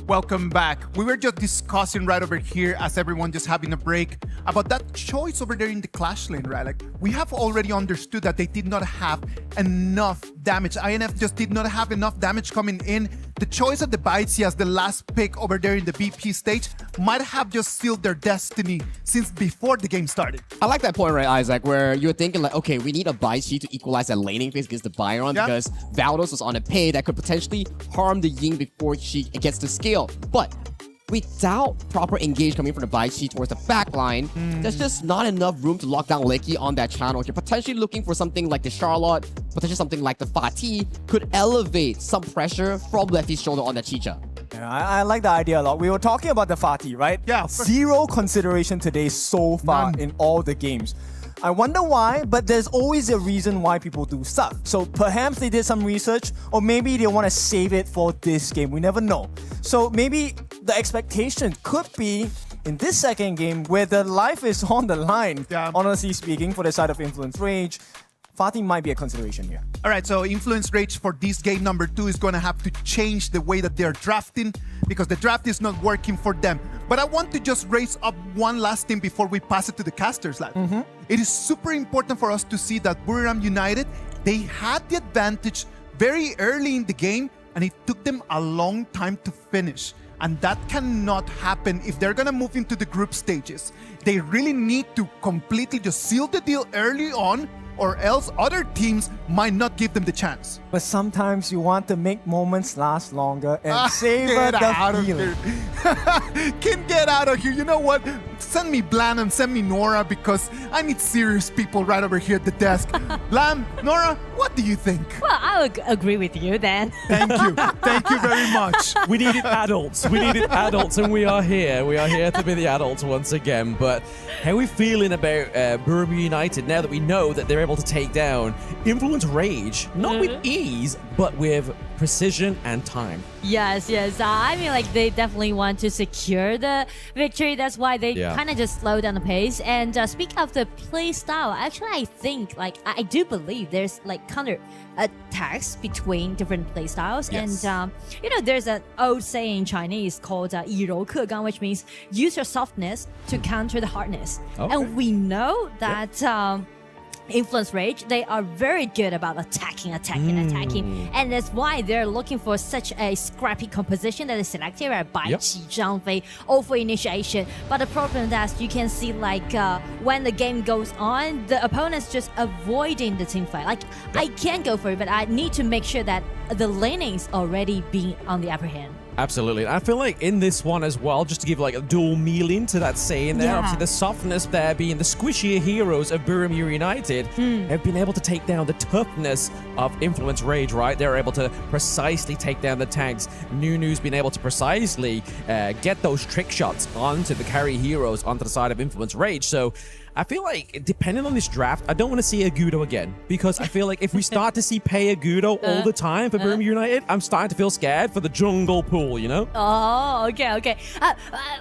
Welcome back. We were just discussing right over here as everyone just having a break about that choice over there in the Clash lane, right? Like, we have already understood that they did not have enough damage. INF just did not have enough damage coming in. The choice of the Baitsi as the last pick over there in the BP stage might have just sealed their destiny since before the game started. I like that point, right, Isaac, where you're thinking like, okay, we need a Baitsi to equalize that laning phase against the Byron because Valdos was on a pay that could potentially harm the Ying before she gets to scale. But without proper engage coming from the Baichi towards the back line, there's just not enough room to lock down Lecky on that channel. You're potentially looking for something like the Charlotte, potentially something like the Fatih could elevate some pressure from Lefty's shoulder on that Chicha. Yeah, I like the idea a lot. We were talking about the Fatih, right? Yeah. Zero consideration today so far in all the games. I wonder why, but there's always a reason why people do stuff. So perhaps they did some research, or maybe they want to save it for this game. We never know. So maybe the expectation could be in this second game where the life is on the line, honestly speaking, for the side of Influence Rage. Fatih might be a consideration here. All right, so Influence Rage for this game number 2 is going to have to change the way that they're drafting because the draft is not working for them. But I want to just raise up one last thing before we pass it to the casters lab. It is super important for us to see that Buriram United, they had the advantage very early in the game and it took them a long time to finish. And that cannot happen if they're going to move into the group stages. They really need to completely just seal the deal early on, or else other teams might not give them the chance. But sometimes you want to make moments last longer and savor the feeling. Can get out of here. You know what? Send me Blam and send me Nora because I need serious people right over here at the desk. Blam, Nora, what do you think? Well, I would agree with you then. Thank you. Thank you very much. We needed adults. We needed adults, and we are here. We are here to be the adults once again. But how are we feeling about Buriram United now that we know that they're able to take down Influence Rage, not with ease, but with precision and time? Yes. I mean, like, they definitely want to secure the victory. That's why they kind of just slow down the pace. And speak of the play style, actually, I think, like, I do believe there's, like, counter attacks between different play styles. Yes. And, you know, there's an old saying in Chinese called 以柔克刚, which means use your softness to counter the hardness. Okay. And we know that Influence Rage, they are very good about attacking. And that's why they're looking for such a scrappy composition that is selected by Qi Zhangfei over initiation. But the problem is that you can see, like, when the game goes on, the opponent's just avoiding the team fight. Like, I can go for it, but I need to make sure that the laning's already being on the upper hand. Absolutely. I feel like in this one as well, just to give like a dual meaning to that saying there, obviously the softness there being the squishier heroes of Buriram United have been able to take down the toughness of Influence Rage, right? They're able to precisely take down the tanks. Nunu's been able to precisely get those trick shots onto the carry heroes onto the side of Influence Rage. So I feel like, depending on this draft, I don't want to see Agudo again, because I feel like if we start to see Pei Agudo all the time for Buriram United, I'm starting to feel scared for the jungle pool, you know? Oh, okay.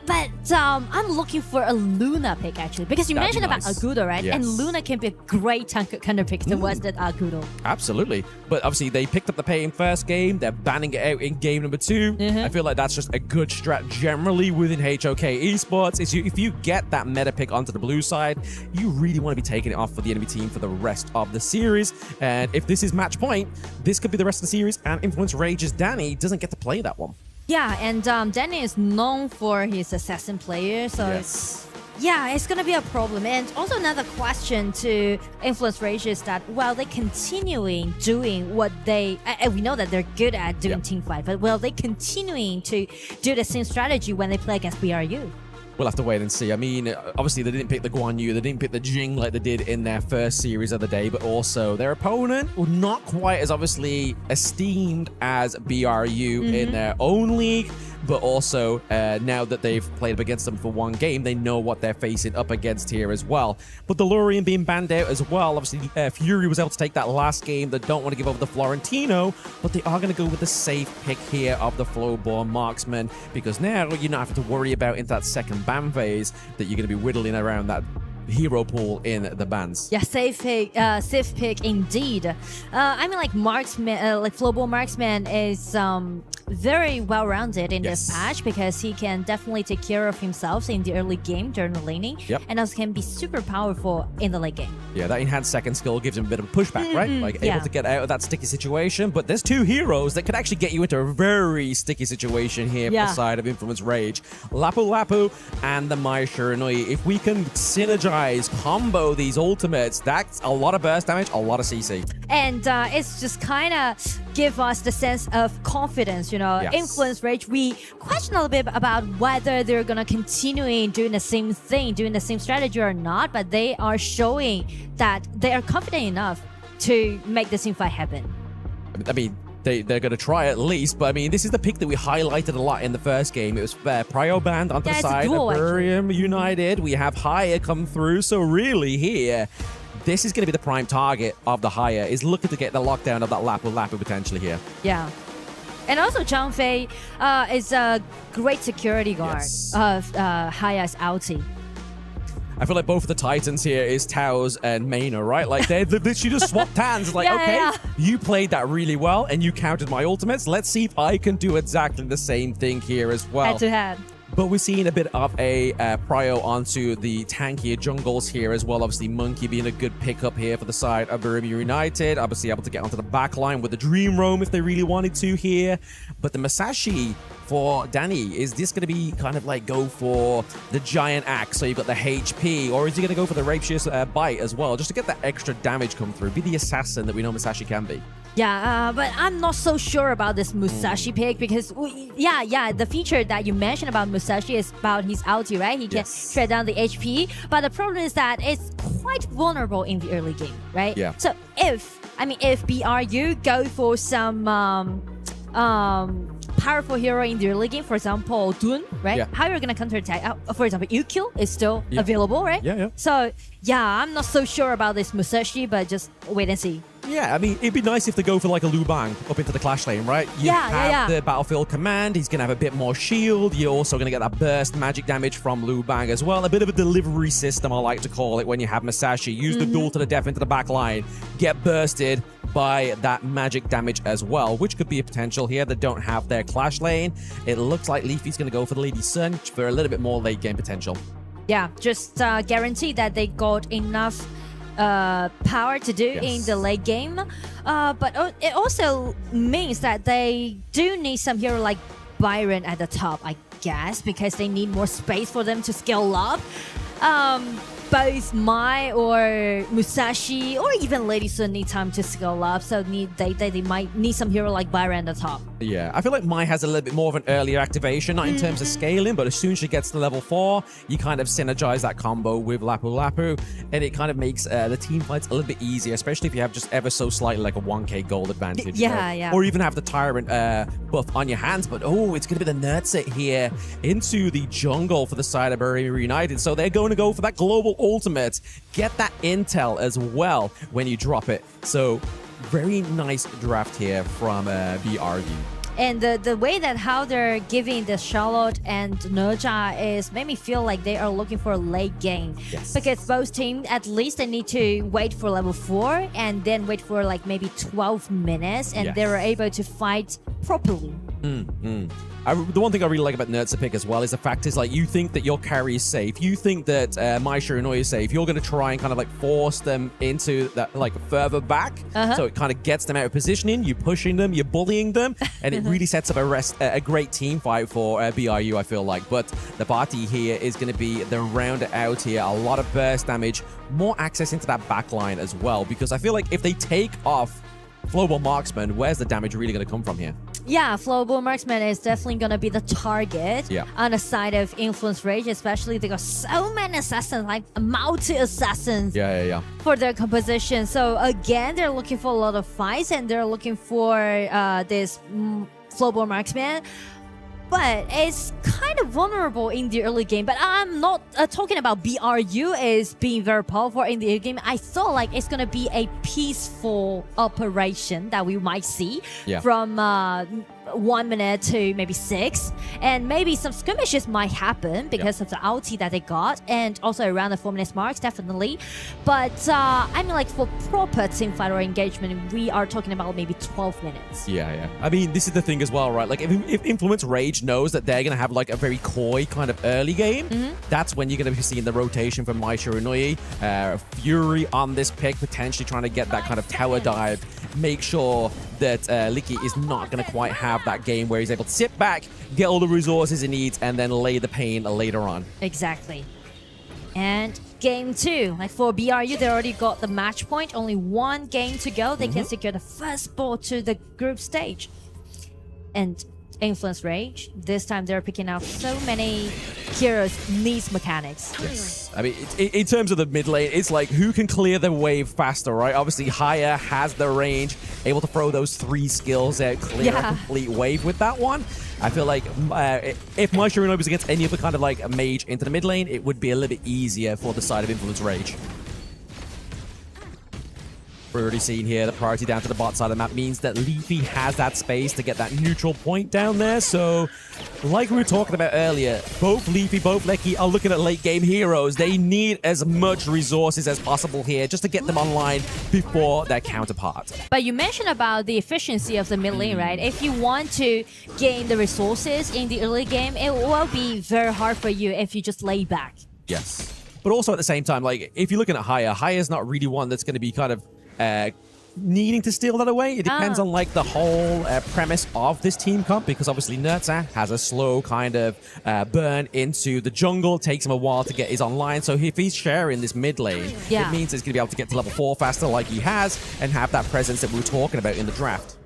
But I'm looking for a Luna pick, actually, because you mentioned about Agudo, right? Yes. And Luna can be a great counter pick towards that Agudo. Absolutely. But obviously, they picked up the Pei in first game. They're banning it out in game number 2. I feel like that's just a good strat generally within HOK Esports. If you get that meta pick onto the blue side, you really want to be taking it off for the enemy team for the rest of the series. And if this is match point, this could be the rest of the series, and Influence Rage's Danny doesn't get to play that one. Yeah, and Danny is known for his assassin player, so it's gonna be a problem. And also another question to Influence Rage is that while they continuing doing what they, we know that they're good at doing team fight, but will they continuing to do the same strategy when they play against BRU? We'll have to wait and see. I mean, obviously they didn't pick the Guan Yu, they didn't pick the Jing like they did in their first series of the day, but also their opponent was not quite as obviously esteemed as BRU in their own league, but also now that they've played up against them for one game, they know what they're facing up against here as well. But the Lurian being banned out as well, obviously Fury was able to take that last game. They don't want to give over the Florentino, but they are going to go with the safe pick here of the Flowborn Marksman, because now you're not having to worry about into that second ban phase that you're going to be whittling around that hero pool in the bans. Yeah, safe pick indeed. I mean, like Marksman, like Flowborn Marksman is very well-rounded in this patch because he can definitely take care of himself in the early game during the laning, and also can be super powerful in the late game. Yeah, that enhanced second skill gives him a bit of a pushback, right? Like able to get out of that sticky situation. But there's two heroes that could actually get you into a very sticky situation here for the side of Influence Rage. Lapu Lapu and the Mai Shiranui. If we can synergize, combo these ultimates, that's a lot of burst damage, a lot of CC. And it's just kind of give us the sense of confidence, Yes. Influence Rage, we question a little bit about whether they're going to continue doing the same thing, doing the same strategy or not, but they are showing that they are confident enough to make the team fight happen. I mean, they're going to try at least, but I mean, this is the pick that we highlighted a lot in the first game. It was Prio Band onto the side of Burium United. We have Haya come through, so really here, this is going to be the prime target of the Haya, is looking to get the lockdown of that Lapu potentially here. Yeah. And also Zhang Fei is a great security guard of Haya's ulti. I feel like both of the Titans here is Taos and Maina, right? Like, they literally just swapped hands. Like, you played that really well, and you countered my ultimates. Let's see if I can do exactly the same thing here as well. Head to head. But we're seeing a bit of a prio onto the tankier jungles here as well. Obviously, Monkey being a good pickup here for the side of Burium United. Obviously, able to get onto the back line with the Dream Roam if they really wanted to here. But the Masashi for Danny, is this going to be kind of like go for the Giant Axe, so you've got the HP, or is he going to go for the Rapacious Bite as well, just to get that extra damage come through? Be the assassin that we know Masashi can be. Yeah, but I'm not so sure about this Musashi pick because, the feature that you mentioned about Musashi is about his ulti, right? He can shred down the HP, but the problem is that it's quite vulnerable in the early game, right? Yeah. So if BRU go for some powerful hero in the early game, for example, Dun, right? Yeah. How you're gonna counterattack? For example, Yukio is still available, right? Yeah. So I'm not so sure about this Musashi, but just wait and see. Yeah, I mean, it'd be nice if they go for like a Lu Bang up into the clash lane, right? You have the battlefield command. He's going to have a bit more shield. You're also going to get that burst magic damage from Lu Bang as well. A bit of a delivery system, I like to call it, when you have Masashi. Use the duel to the death into the back line. Get bursted by that magic damage as well, which could be a potential here that don't have their clash lane. It looks like Leafy's going to go for the Lady Sun for a little bit more late game potential. Yeah, just guarantee that they got enough power to do in the late game, but it also means that they do need some hero like Byron at the top, I guess, because they need more space for them to scale up. Both Mai or Musashi or even Lady Sun need time to scale up, so they might need some hero like Byron at the top. Yeah, I feel like Mai has a little bit more of an earlier activation, not in terms of scaling, but as soon as she gets to level 4, you kind of synergize that combo with Lapu, and it kind of makes the team fights a little bit easier, especially if you have just ever so slightly like a 1k gold advantage. Or even have the Tyrant buff on your hands, but it's going to be the Nerdset here into the jungle for the side of Burium United, so they're going to go for that global ultimate, get that intel as well when you drop it. So very nice draft here from BRU. And the way that how they're giving the Charlotte and Nerja is made me feel like they are looking for a late game. Because both teams, at least they need to wait for level 4 and then wait for like maybe 12 minutes and they were able to fight properly. The one thing I really like about Nerdset pick as well is the fact is, like, you think that your carry is safe. You think that Mai Shiranui is safe. You're going to try and kind of like force them into that like further back. So it kind of gets them out of positioning. You're pushing them, you're bullying them, and it really sets up a great team fight for BRU, I feel like. But the party here is going to be the round out here. A lot of burst damage, more access into that back line as well, because I feel like if they take off Flowball Marksman, where's the damage really going to come from here? Yeah, Flowball Marksman is definitely going to be the target on the side of Influence Rage, especially they got so many assassins, like multi-assassins for their composition. So again, they're looking for a lot of fights and they're looking for this Flowball Marksman. But it's kind of vulnerable in the early game. But I'm not talking about BRU is being very powerful in the early game. I thought like it's going to be a peaceful operation that we might see from 1 minute to maybe 6. And maybe some skirmishes might happen because of the ulti that they got. And also around the 4 minutes marks, definitely. But I mean, like for proper teamfight or engagement, we are talking about maybe 12 minutes. I mean, this is the thing as well, right? Like if Influence Rage knows that they're going to have like a very coy kind of early game, that's when you're going to be seeing the rotation from Mai Shiranui. Fury on this pick, potentially trying to get that kind of tower dive. Make sure that Licky is not going to quite have that game where he's able to sit back, get all the resources he needs, and then lay the pain later on. Exactly. And game 2. Like for BRU, they already got the match point. Only one game to go. They can secure the first spot to the group stage. And Influence Rage, this time they're picking out so many heroes needs mechanics. Yes. I mean, in terms of the mid lane, it's like who can clear the wave faster, right? Obviously, Haya has the range, able to throw those 3 skills out, clear a complete wave with that one. I feel like if Maeshurinobu was against any other kind of like a mage into the mid lane, it would be a little bit easier for the side of Influence Rage. We're already seeing here the priority down to the bot side of the map means that Leafy has that space to get that neutral point down there. So, like we were talking about earlier, both Leafy, both Lecky are looking at late game heroes. They need as much resources as possible here just to get them online before their counterpart. But you mentioned about the efficiency of the mid lane, right? If you want to gain the resources in the early game, it will be very hard for you if you just lay back. Yes. But also at the same time, like if you're looking at Haya is not really one that's going to be kind of needing to steal that away. It depends on like the whole premise of this team comp, because obviously Nerza has a slow kind of burn into the jungle. It takes him a while to get his online. So if he's sharing this mid lane, it means he's going to be able to get to level 4 faster like he has and have that presence that we were talking about in the draft.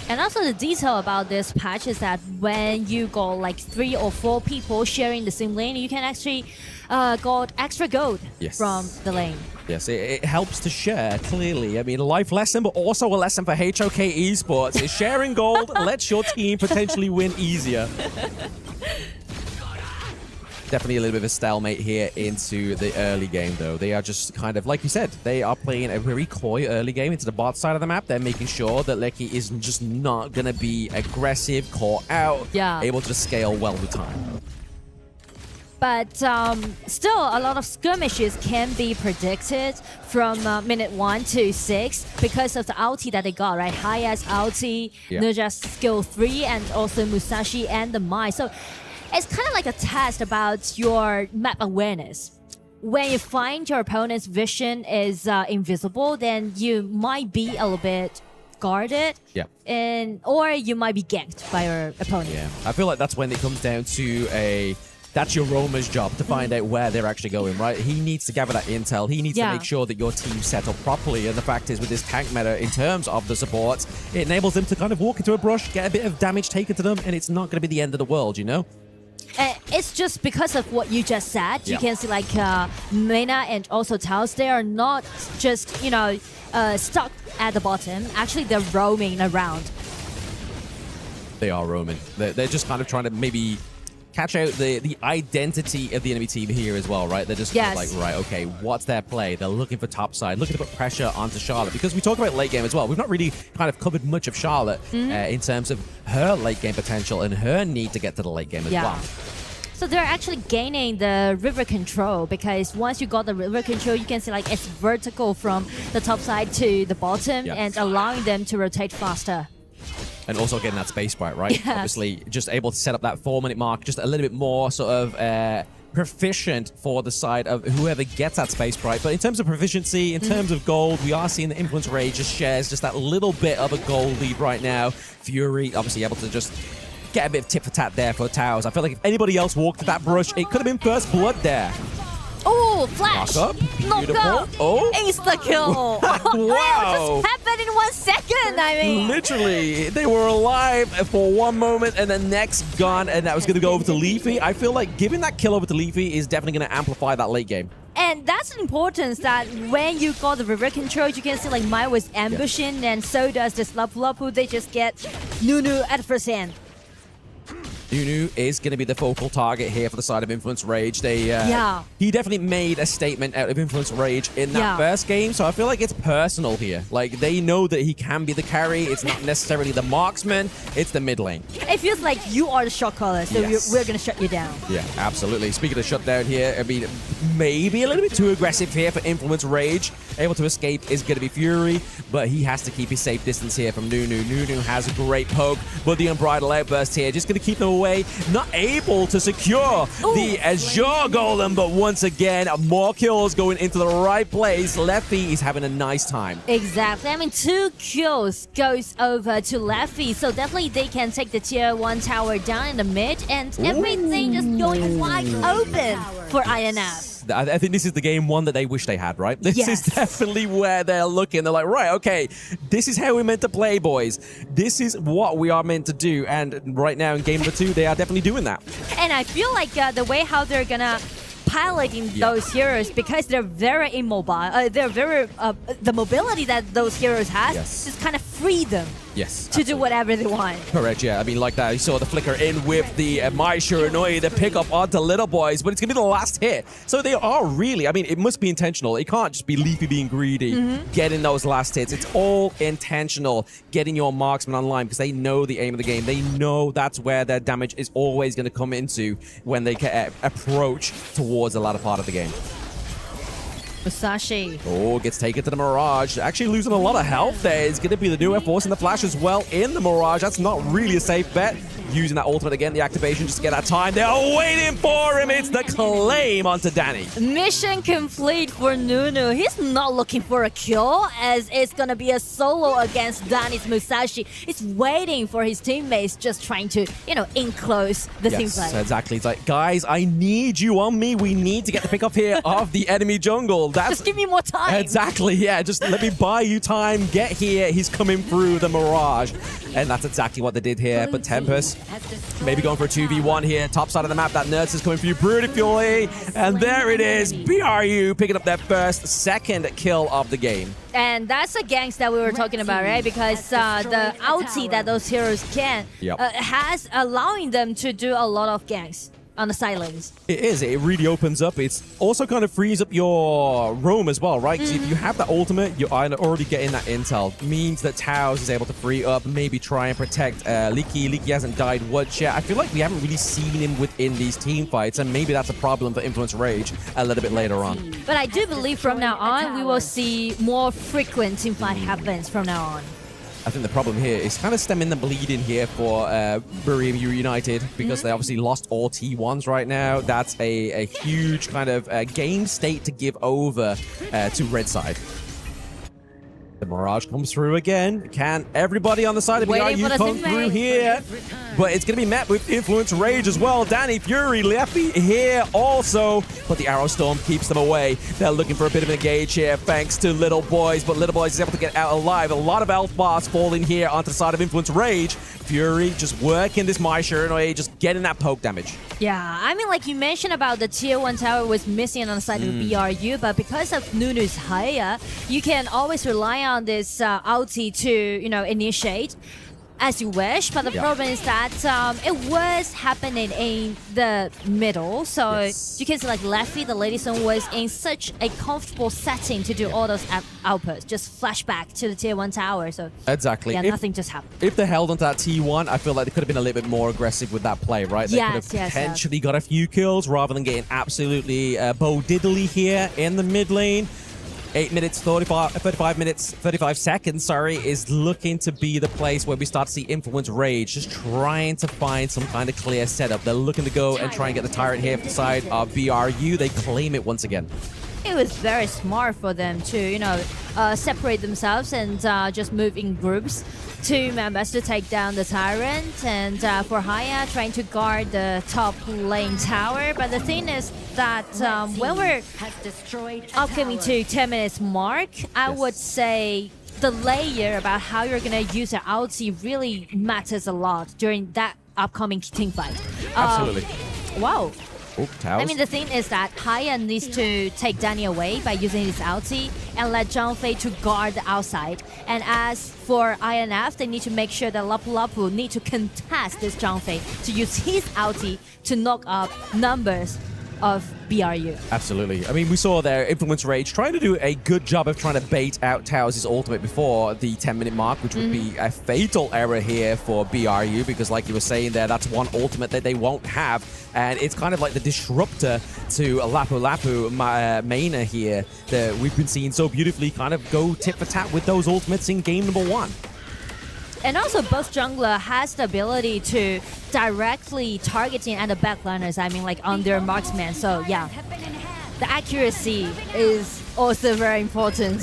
And also the detail about this patch is that when you got like 3 or 4 people sharing the same lane, you can actually got extra gold from the lane. Yes, it helps to share, clearly. I mean, a life lesson, but also a lesson for HOK Esports is sharing gold lets your team potentially win easier. Definitely a little bit of a stalemate here into the early game, though. They are just kind of, like you said, they are playing a very coy early game into the bot side of the map. They're making sure that Lecky is just not going to be aggressive, caught out, able to scale well with time. But still, a lot of skirmishes can be predicted from minute 1 to 6 because of the ulti that they got, right? Haya's ulti, Nerja's skill 3, and also Musashi and the Mai. So it's kind of like a test about your map awareness. When you find your opponent's vision is invisible, then you might be a little bit guarded, or you might be ganked by your opponent. Yeah, I feel like that's when it comes down to that's your roamer's job to find out where they're actually going, right? He needs to gather that intel. He needs to make sure that your team's set up properly. And the fact is, with this tank meta, in terms of the supports, it enables them to kind of walk into a brush, get a bit of damage taken to them, and it's not going to be the end of the world, you know? It's just because of what you just said. You can see like Mena and also Taos, they are not just, you know, stuck at the bottom. Actually, they're roaming around. They are roaming. They're just kind of trying to maybe catch out the identity of the enemy team here as well, right? They're just kind of like, right, okay, what's their play? They're looking for top side, looking to put pressure onto Charlotte, because we talk about late game as well. We've not really kind of covered much of Charlotte in terms of her late game potential and her need to get to the late game as well. So they're actually gaining the river control, because once you got the river control, you can see like it's vertical from the top side to the bottom and allowing them to rotate faster. And also getting that space sprite, right? Obviously, just able to set up that 4-minute mark, just a little bit more sort of proficient for the side of whoever gets that space sprite. But in terms of proficiency, in terms of gold, we are seeing the Influence Rage just shares just that little bit of a gold lead right now. Fury, obviously, able to just get a bit of tit for tat there for Towers. I feel like if anybody else walked to that brush, it could have been first blood there. Oh, flash! Knock up. Beautiful. Knockout! Oh! Insta-kill! Wow! It just happened in 1 second, I mean! Literally, they were alive for one moment and then next gone, and that was going to go over to Leafy. I feel like giving that kill over to Leafy is definitely going to amplify that late game. And that's an importance that when you got the river control, you can see like Mai was ambushing, and so does this Lapu Lapu. They just get Nunu at first hand. Nunu is going to be the focal target here for the side of Influence Rage. He definitely made a statement out of Influence Rage in that first game, so I feel like it's personal here. Like, they know that he can be the carry. It's not necessarily the marksman, it's the mid lane. It feels like you are the shot caller, so we're going to shut you down. Yeah, absolutely. Speaking of shutdown here, I mean, maybe a little bit too aggressive here for Influence Rage. Able to escape is going to be Fury, but he has to keep his safe distance here from Nunu. Nunu has a great poke, but the Unbridled Outburst here just going to keep them away. Not able to secure the Azure Golem, but once again, more kills going into the right place. Leffy is having a nice time. Exactly. I mean, 2 kills goes over to Leffy, so definitely they can take the tier 1 tower down in the mid, and everything just going wide open for INF. I think this is the game one that they wish they had, right? This is Yes. definitely where they're looking. They're like, right, okay, this is how we're meant to play, boys. This is what we are meant to do. And right now in game number 2, they are definitely doing that. And I feel like the way how they're gonna piloting those heroes, because they're very immobile, they're very the mobility that those heroes has just kind of free them Yes. to do whatever they want. Correct, yeah. I mean, like that, you saw the flicker in with the Mai Shiranui, the pickup onto Little Boys, but it's going to be the last hit. So they are really, I mean, it must be intentional. It can't just be Leafy being greedy, getting those last hits. It's all intentional, getting your marksman online, because they know the aim of the game. They know that's where their damage is always going to come into when they approach towards the latter part of the game. Musashi. Oh, gets taken to the Mirage. Actually losing a lot of health there. It's going to be the new F-Force and the Flash as well in the Mirage. That's not really a safe bet. Using that ultimate again, the activation just to get that time. They're waiting for him. It's the claim onto Danny. Mission complete for Nunu. He's not looking for a kill, as it's gonna be a solo against Danny's Musashi. He's waiting for his teammates, just trying to, enclose the team Yes, play. exactly. It's like, guys, I need you on me. We need to get the pick up here of the enemy jungle. Just give me more time. Exactly, yeah. Just let me buy you time. Get here. He's coming through the Mirage. And that's exactly what they did here. But Tempest maybe going for a 2v1 here. Top side of the map. That Nurse is coming through beautifully. And there it is. BRU picking up their second kill of the game. And that's the ganks that we were talking about, right? Because the ulti that those heroes can has allowing them to do a lot of ganks on the sidelines. It is. It really opens up. It's also kind of frees up your roam as well, right? Because if you have that ultimate, you're already getting that intel. Means that Taos is able to free up, maybe try and protect Leaky. Leaky hasn't died once yet. I feel like we haven't really seen him within these team fights, and maybe that's a problem for Influence Rage a little bit later on. But I do believe from now on, we will see more frequent team fight happens from now on. I think the problem here is kind of stemming the bleeding here for Buriam United, because they obviously lost all T1s right now. That's a huge kind of game state to give over to Red Side. The Mirage comes through again. Can everybody on the side of BRU come through here? But it's going to be met with Influence Rage as well. Danny Fury, Leffy here also. But the Arrow Storm keeps them away. They're looking for a bit of an engage here thanks to Little Boys. But Little Boys is able to get out alive. A lot of health bars falling here onto the side of Influence Rage. Fury just working this Mai Shiranui, just getting that poke damage. Yeah, I mean, like you mentioned about the tier 1 tower was missing on the side of the BRU, but because of Nunu's Haya, you can always rely on this ulti to, initiate as you wish. But the problem is that it was happening in the middle, so you can see like Leffy, the Lady Son, was in such a comfortable setting to do all those outputs, just flashback to the tier 1 tower. So exactly, yeah, nothing just happened. If they held onto that T1, I feel like they could have been a little bit more aggressive with that play, right? They could have potentially got a few kills rather than getting absolutely Bo Diddly here in the mid lane. 8 minutes, 35 seconds, is looking to be the place where we start to see Influence Rage, just trying to find some kind of clear setup. They're looking to go and try and get the tyrant here from the side of BRU. They claim it once again. It was very smart for them to, separate themselves and just move in groups. 2 members to take down the Tyrant, and for Haya trying to guard the top lane tower. But the thing is that when we're upcoming to 10 minutes mark, I would say the layer about how you're going to use your ulti really matters a lot during that upcoming team fight. Absolutely. Wow. Oh, I mean, the thing is that Haya needs to take Danny away by using his ulti and let Zhang Fei to guard the outside. And as for INF, they need to make sure that Lapu Lapu need to contest this Zhang Fei to use his ulti to knock up numbers of BRU. Absolutely. I mean, we saw their Influence Rage trying to do a good job of trying to bait out Taos' ultimate before the 10-minute mark, which would be a fatal error here for BRU, because like you were saying there, that's one ultimate that they won't have. And it's kind of like the disruptor to Lapu Lapu Maina here that we've been seeing so beautifully kind of go tit for tat with those ultimates in game number 1. And also, both jungler has the ability to directly targeting at the backliners, I mean, like on their marksman. So yeah, the accuracy is also very important.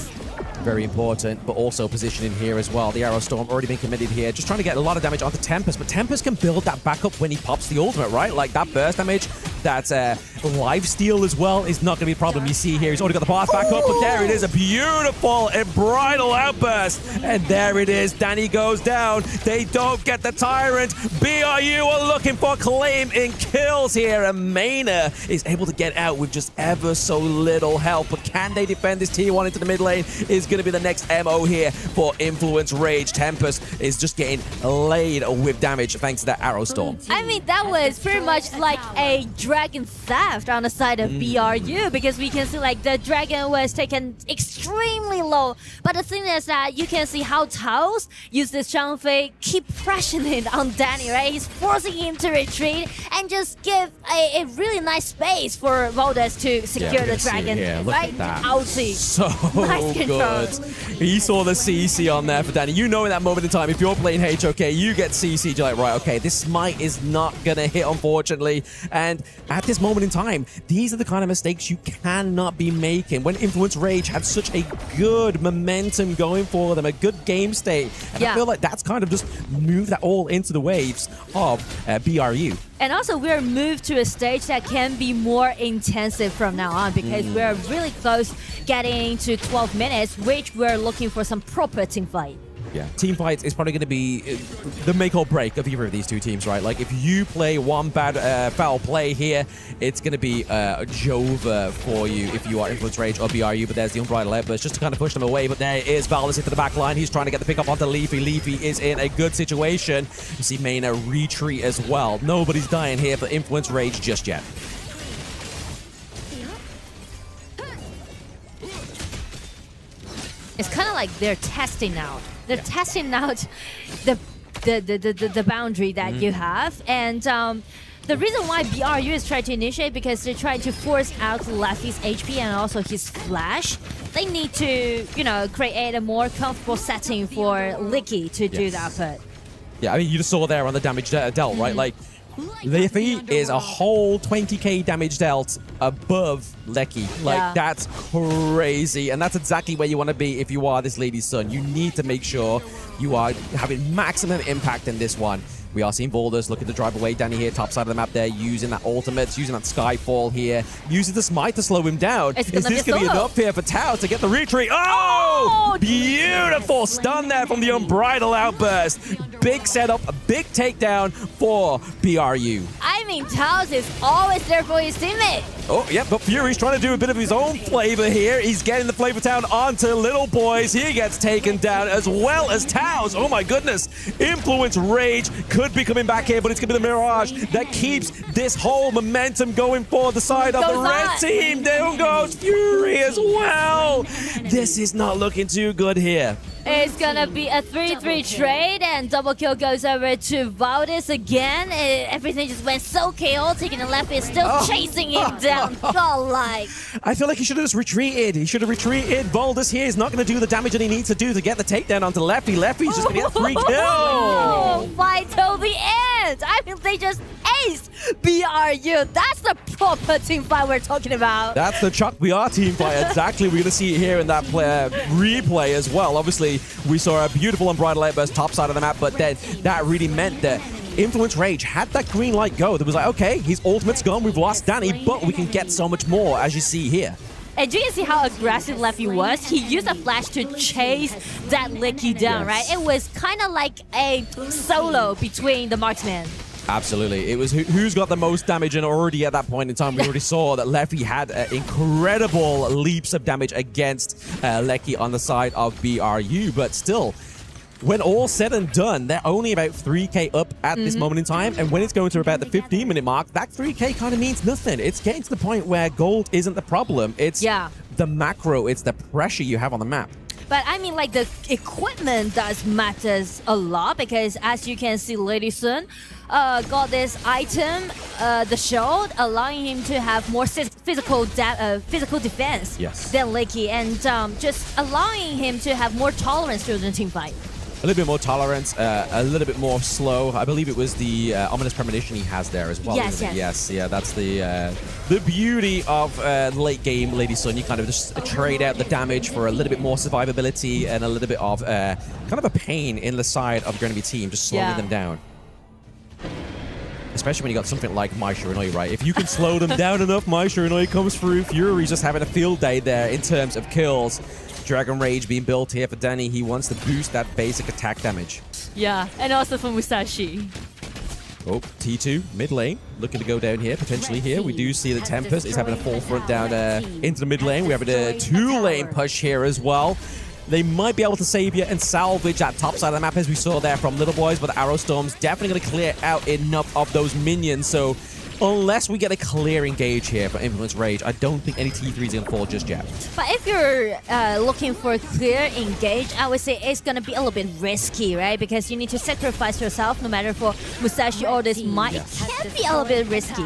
Very important, but also positioning here as well. The Arrow Storm already been committed here, just trying to get a lot of damage onto Tempest, but Tempest can build that back up when he pops the ultimate, right? Like that burst damage that Lifesteal as well is not going to be a problem. You see here, he's already got the path back up, but there it is, a beautiful Unbridled outburst. And there it is, Danny goes down. They don't get the Tyrant. BRU are looking for claim in kills here, and Maina is able to get out with just ever so little help. But can they defend this T1 into the mid lane is going to be the next MO here for Influence Rage. Tempest is just getting laid with damage thanks to that Arrow Storm. I mean, that was pretty much like a dragon theft on the side of BRU, because we can see like the dragon was taken extremely low. But the thing is that you can see how Taos used this Zhang keep pressuring on Danny, right? He's forcing him to retreat and just give a really nice space for Valdez to secure the dragon. Look right? at that. Outsy. So nice control. good. He saw the CC on there for Danny. You know in that moment in time, if you're playing HOK, you get CC, you're like, right, okay, this smite is not going to hit, unfortunately. And at this moment in time, these are the kind of mistakes you cannot be making. When Influence Rage had such a good momentum going for them, a good game state, and I feel like that's kind of just moved that all into the waves of BRU. And also, we're moved to a stage that can be more intensive from now on, because we're really close getting to 12 minutes, which we're looking for some proper team fight. Yeah, team fights is probably going to be the make or break of either of these two teams, right? Like, if you play one bad foul play here, it's going to be a Jova for you if you are Influence Rage or BRU, but there's the Unbridled Outburst just to kind of push them away. But there is Valor into the back line. He's trying to get the pick up onto Leafy. Leafy is in a good situation. You see Maina retreat as well. Nobody's dying here for Influence Rage just yet. It's kind of like they're testing out. They're testing out the boundary that you have, and the reason why BRU is trying to initiate, because they're trying to force out Leffy's HP and also his flash. They need to, you know, create a more comfortable setting for Licky to do that. But yeah, I mean, you just saw there on the damage dealt, right? Like, Liffy is a whole 20k damage dealt above Lecky. Like, that's crazy. And that's exactly where you want to be if you are this lady's son. You need to make sure you are having maximum impact in this one. We are seeing Valdez looking to drive away. Danny here, top side of the map there, using that ultimate, using that Skyfall here, using the smite to slow him down. Is this going to be enough here for Tao to get the retreat? Oh! Beautiful stun there from the Unbridled Outburst. Big setup, a big takedown for BRU. I mean, Taos is always there for his teammate. Oh, yep, but Fury's trying to do a bit of his own flavor here. He's getting the Flavor Town onto Little Boys. He gets taken down as well as Taos. Oh my goodness. Influence Rage could be coming back here, but it's going to be the Mirage that keeps this whole momentum going for the side of the red team. There goes Fury as well. This is not looking too good here. It's gonna be a 3-3 trade, and double kill goes over to Valdez again. Everything just went so chaotic, and the left is still chasing him down. Godlike. I feel like he should have just retreated. He should have retreated. Valdez here is not going to do the damage that he needs to do to get the takedown onto Leffy. Leffy's just going to get 3 kills. Oh, fight till the end. I mean, they just aced BRU. That's the proper team fight we're talking about. That's the Chuck BR team fight. Exactly. We're going to see it here in that replay as well. Obviously, we saw a beautiful Unbridled Outburst top side of the map, but then that really meant that Influence Rage had that green light go. That was like, okay, his ultimate's gone, we've lost Danny, but we can get so much more, as you see here. And you can see how aggressive Leffy was. He used a flash to chase that Licky down, right? It was kind of like a solo between the marksmen. Absolutely. It was who's got the most damage, and already at that point in time, we already saw that Leffy had incredible leaps of damage against Lecky on the side of BRU, but still, when all said and done, they're only about 3k up at this moment in time, and when it's going to about the 15-minute mark, that 3k kind of means nothing. It's getting to the point where gold isn't the problem. It's the macro, it's the pressure you have on the map. But I mean, like, the equipment does matters a lot, because as you can see, Lady Sun got this item, the shield, allowing him to have more physical defense than Licky, and just allowing him to have more tolerance to the team fight. A little bit more tolerance, a little bit more slow. I believe it was the Ominous Premonition he has there as well. Yes, yeah, that's the beauty of late game Lady Sun. You kind of just trade out the damage for a little bit more survivability and a little bit of kind of a pain in the side of your enemy team, just slowing them down. especially when you got something like Mai Shiranui, right? If you can slow them down enough, Mai Shiranui comes through. Fury's just having a field day there in terms of kills. Dragon Rage being built here for Danny. He wants to boost that basic attack damage. Yeah, and also for Musashi. Oh, T2 mid lane looking to go down here potentially here. We do see that Tempest is having a full front down into the mid lane. We have a 2-lane push here as well. They might be able to save you and salvage that top side of the map as we saw there from Little Boys, but the Arrow Storm's definitely going to clear out enough of those minions. So unless we get a clear engage here for Influence Rage, I don't think any T3 is going to fall just yet. But if you're looking for a clear engage, I would say it's going to be a little bit risky, right? Because you need to sacrifice yourself no matter for Musashi or this Mai. It can be a little bit risky.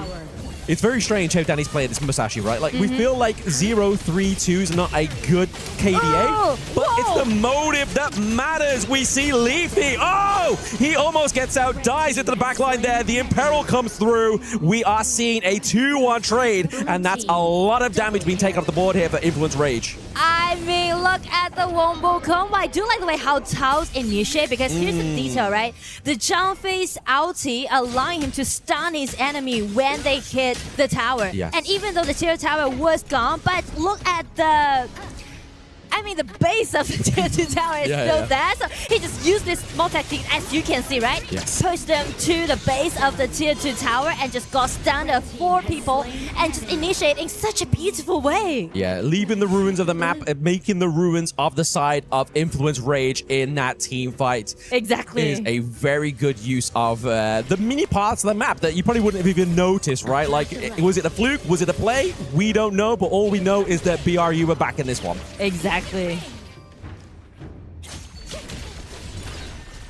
It's very strange how Danny's playing this Musashi, right? Like, we feel like 0-3-2 is not a good KDA, but it's the motive that matters. We see Leafy. Oh! He almost gets out, dies into the backline there. The Imperil comes through. We are seeing a 2-1 trade, and that's a lot of damage being taken off the board here for Influence Rage. I mean, look at the Wombo combo. I do like the way how Tao's initiate, because here's the detail, right? The jump phase ulti allowing him to stun his enemy when they hit the tower. Yes. And even though the tier tower was gone, but look at the... I mean, the base of the tier 2 tower is still there. So he just used this small tactic, as you can see, right? Yes. Pushed them to the base of the tier 2 tower and just got stunned 4 people and just initiate in such a beautiful way. Yeah, leaving the ruins of the map and making the ruins of the side of Influence Rage in that team fight. Exactly. Is a very good use of the mini parts of the map that you probably wouldn't have even noticed, right? Like, was it a fluke? Was it a play? We don't know, but all we know is that BRU were back in this one. Exactly.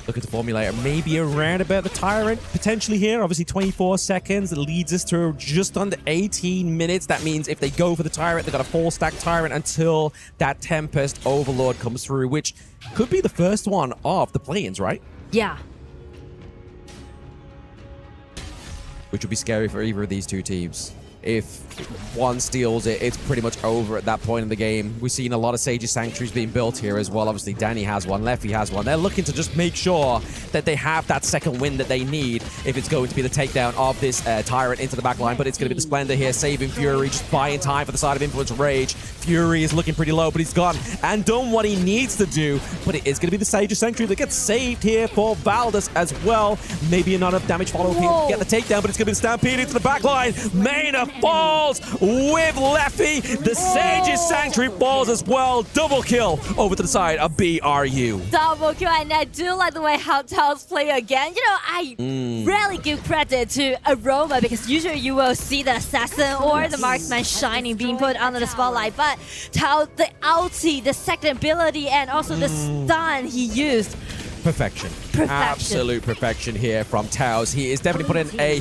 Look at the formulator. Maybe around about the Tyrant potentially here. Obviously 24 seconds. It leads us to just under 18 minutes. That means if they go for the Tyrant, they've got a 4-stack Tyrant until that Tempest Overlord comes through, which could be the first one of the play-ins, right? Yeah. Which would be scary for either of these two teams. If one steals it, it's pretty much over at that point in the game. We've seen a lot of Sage's Sanctuaries being built here as well. Obviously, Danny has one, Leffy has one. They're looking to just make sure that they have that second win that they need if it's going to be the takedown of this Tyrant into the back line. But it's going to be the Splendor here, saving Fury, just buying time for the side of Influence Rage. Fury is looking pretty low, but he's gone and done what he needs to do. But it is going to be the Sage's Sanctuary that gets saved here for Valdez as well. Maybe not enough damage follow here to get the takedown, but it's going to be the Stampede into the back line. Maina falls with Leffy. The Sage's Sanctuary falls as well. Double kill over to the side of BRU. Double kill, and I do like the way how Tao's play again. You know, I rarely give credit to Aroma, because usually you will see the assassin or the marksman shining, being put under the spotlight. But Tao, the ulti, the second ability, and also the stun he used. Perfection. Absolute perfection here from Taos. He is definitely putting a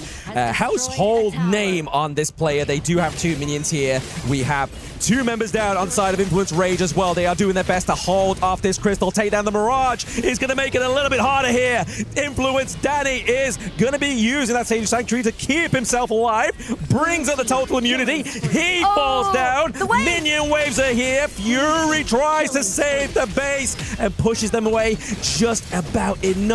household name on this player. They do have 2 minions here. We have 2 members down on the side of Influence Rage as well. They are doing their best to hold off this Crystal. Take down the Mirage is going to make it a little bit harder here. Influence Danny is going to be using that Sage Sanctuary to keep himself alive. Brings up the total immunity. He falls down. Minion waves are here. Fury tries to save the base and pushes them away just about enough.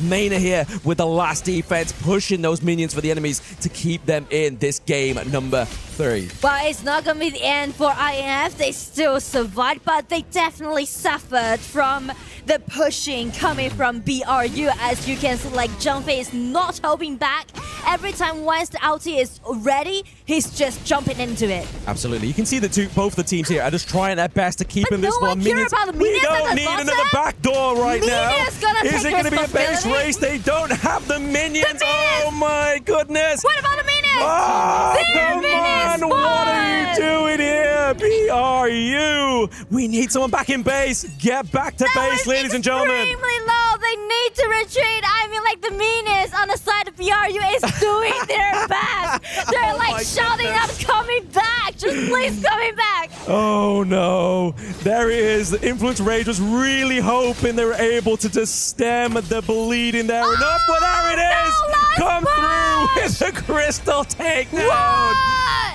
Maina here with the last defense, pushing those minions for the enemies to keep them in this game number 3. But it's not going to be the end for INF. They still survived, but they definitely suffered from the pushing coming from BRU. As you can see, like, Junfei is not holding back. Every time once the ulti is ready, he's just jumping into it. Absolutely. You can see that both the teams here are just trying their best to keep in this one. Minions, we don't need another back door right now. Is it going to be a base race? They don't have the minions. Oh my goodness. What about the minions? Oh, come on. What are you doing here? BRU. We need someone back in base. Get back to base, ladies and gentlemen. Extremely low. They need to retreat. I mean, like, the minions on the side of BRU is doing their best. They're like shouting out, coming back. Just please coming back. Oh no. There it is. The Influence Rage was really hoping they were able to just stem the bleeding there enough. But there it is. Come through with the Crystal takedown.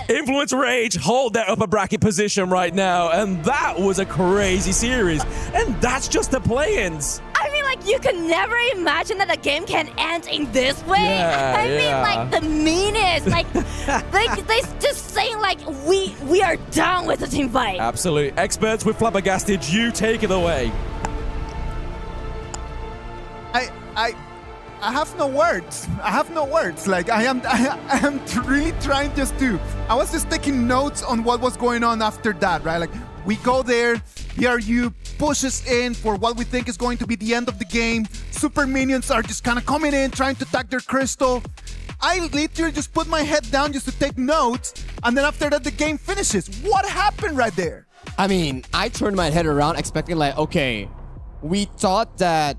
Influence Rage hold their upper bracket position right now. And that was a crazy series. And that's just the play-ins. I mean, like, you can never imagine that a game can end in this way. Yeah, I mean, like the meanest, like they just saying like we are done with the team fight. Absolutely. Experts with flabbergasted, you take it away. I have no words. I have no words. Like I am really trying just to. I was just taking notes on what was going on after that, right? Like we go there, BRU pushes in for what we think is going to be the end of the game. Super minions are just kind of coming in, trying to tag their crystal. I literally just put my head down just to take notes, and then after that the game finishes. What happened right there? I mean, I turned my head around expecting like, okay, we thought that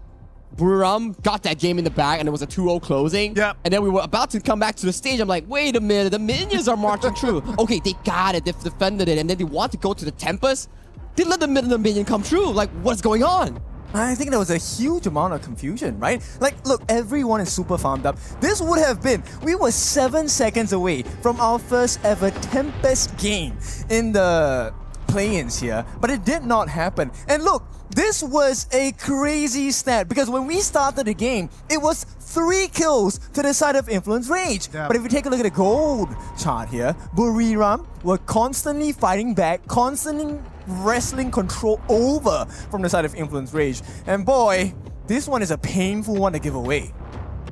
Buriram got that game in the bag and it was a 2-0 closing. Yeah. And then we were about to come back to the stage. I'm like, wait a minute, the minions are marching through. Okay, they got it, they've defended it, and then they want to go to the Tempest. They let the minion come through. Like, what's going on? I think there was a huge amount of confusion, right? Like, look, everyone is super farmed up. This would have been, we were 7 seconds away from our first ever Tempest game in the play-ins here, but it did not happen. And look, this was a crazy stat because when we started the game, it was 3 kills to the side of Influence Rage. Yeah. But if you take a look at the gold chart here, Buriram were constantly fighting back, constantly wrestling control over from the side of Influence Rage. And boy, this one is a painful one to give away.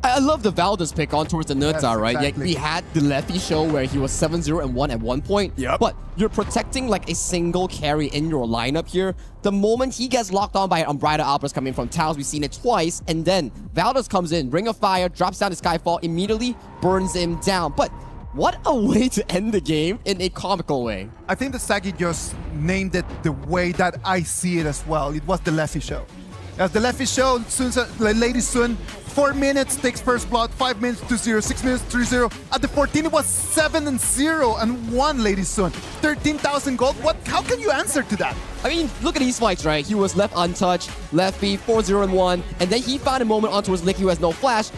I love the Valor's pick on towards the Nerds, Yes, right? exactly. Like, we had the Leffy show where he was 7-0-1 at one point. Yep. But you're protecting like a single carry in your lineup here. The moment he gets locked on by an Unbridled Outburst coming from Taos, we've seen it twice. And then Valor's comes in, Ring of Fire, drops down to Skyfall, immediately burns him down. But what a way to end the game in a comical way. I think the Sagi just named it the way that I see it as well. It was the Leffy show. As the Leffy show, Lady Sun, 4 minutes takes first blood, 5 minutes 2-0, 6 minutes 3-0. At the 14, it was 7-0 and 1 Lady Sun. 13,000 gold. How can you answer to that? I mean, look at these fights, right? He was left untouched, Leffy 4-0-1, and then he found a moment on towards Licky who has no flash.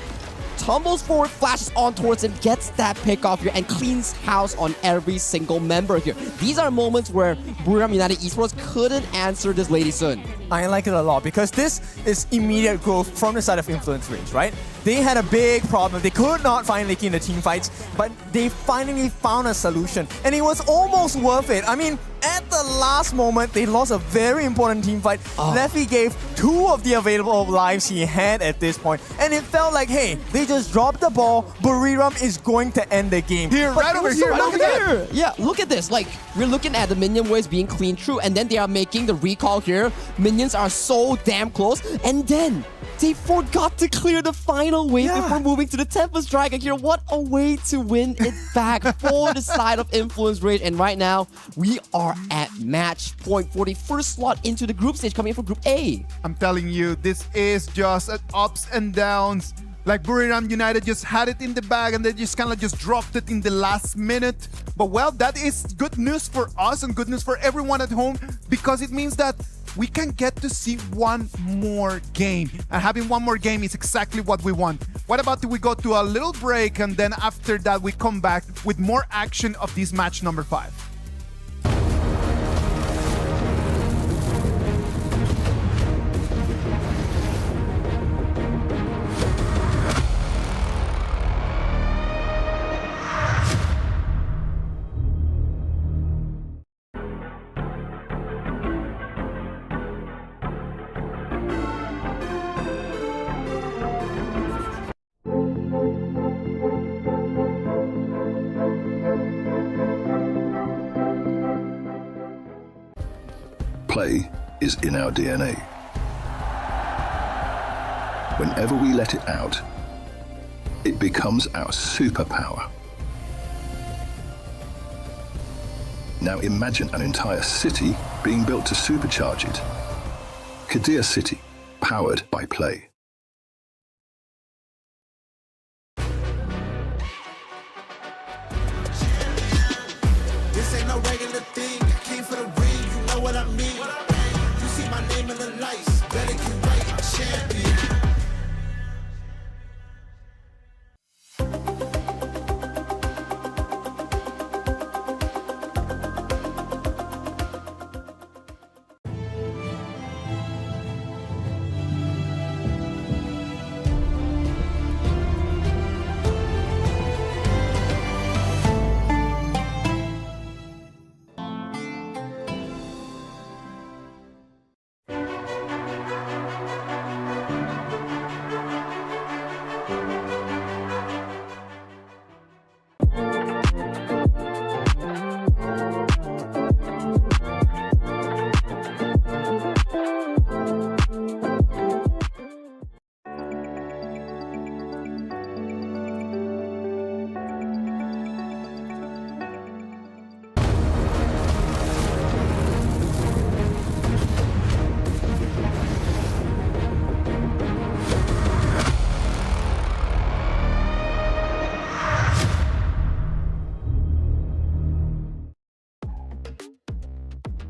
Tumbles forward, flashes on towards him, gets that pick off here, and cleans house on every single member here. These are moments where Buriram United Esports couldn't answer this Lady Sun. I like it a lot because this is immediate growth from the side of Influence Rage, right? They had a big problem. They could not find Licky in the team fights, but they finally found a solution, and it was almost worth it. I mean, at the last moment, they lost a very important team fight. Leffy gave 2 of the available lives he had at this point, and it felt like, hey, they just dropped the ball. Buriram is going to end the game. Here, But right over also here, look look at at that. that. Yeah, look at this. Like, we're looking at the minion waves being cleaned through, and then they are making the recall here. Minions are so damn close, and then they forgot to clear the final wave before moving to the Tempest Dragon here. What a way to win it back for the side of Influence Rage. And right now, we are at match point for the first slot into the group stage coming in from Group A. I'm telling you, this is just ups and downs. Like Buriram United just had it in the bag and they just kind of just dropped it in the last minute. But well, that is good news for us and good news for everyone at home because it means that we can get to see one more game. And having one more game is exactly what we want. What about if we go to a little break and then after that we come back with more action of this match number 5? Play is in our DNA. Whenever we let it out, it becomes our superpower. Now imagine an entire city being built to supercharge it. Kadir City, powered by Play. This ain't no regular thing. I came for the ring, you know what I mean. You see my name in the lights, better get right, I'm champion.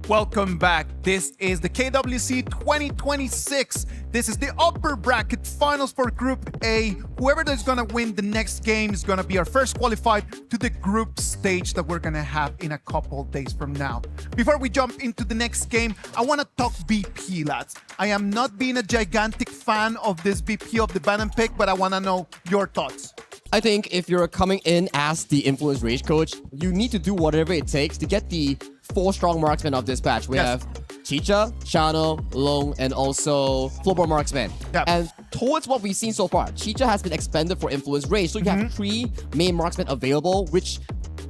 Welcome back. This is the KWC 2026. This is the upper bracket finals for Group A. Whoever is going to win the next game is going to be our first qualified to the group stage that we're going to have in a couple days from now. Before we jump into the next game, I want to talk BP, lads. I am not being a gigantic fan of this BP of the Bannon pick, but I want to know your thoughts. I think if you're coming in as the Influence Rage coach, you need to do whatever it takes to get the 4 strong marksmen of this batch. We have Chicha, Shano, Long, and also Floorboard marksmen. And towards what we've seen so far, Chicha has been expanded for Influence Rage, so you have 3 main marksmen available, which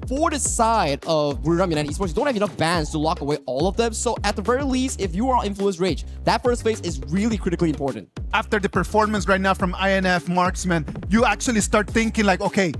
for the side of Buriram United Esports, you don't have enough bans to lock away all of them. So at the very least, if you are on Influence Rage, that first phase is really critically important. After the performance right now from INF marksman, you actually start thinking like, okay,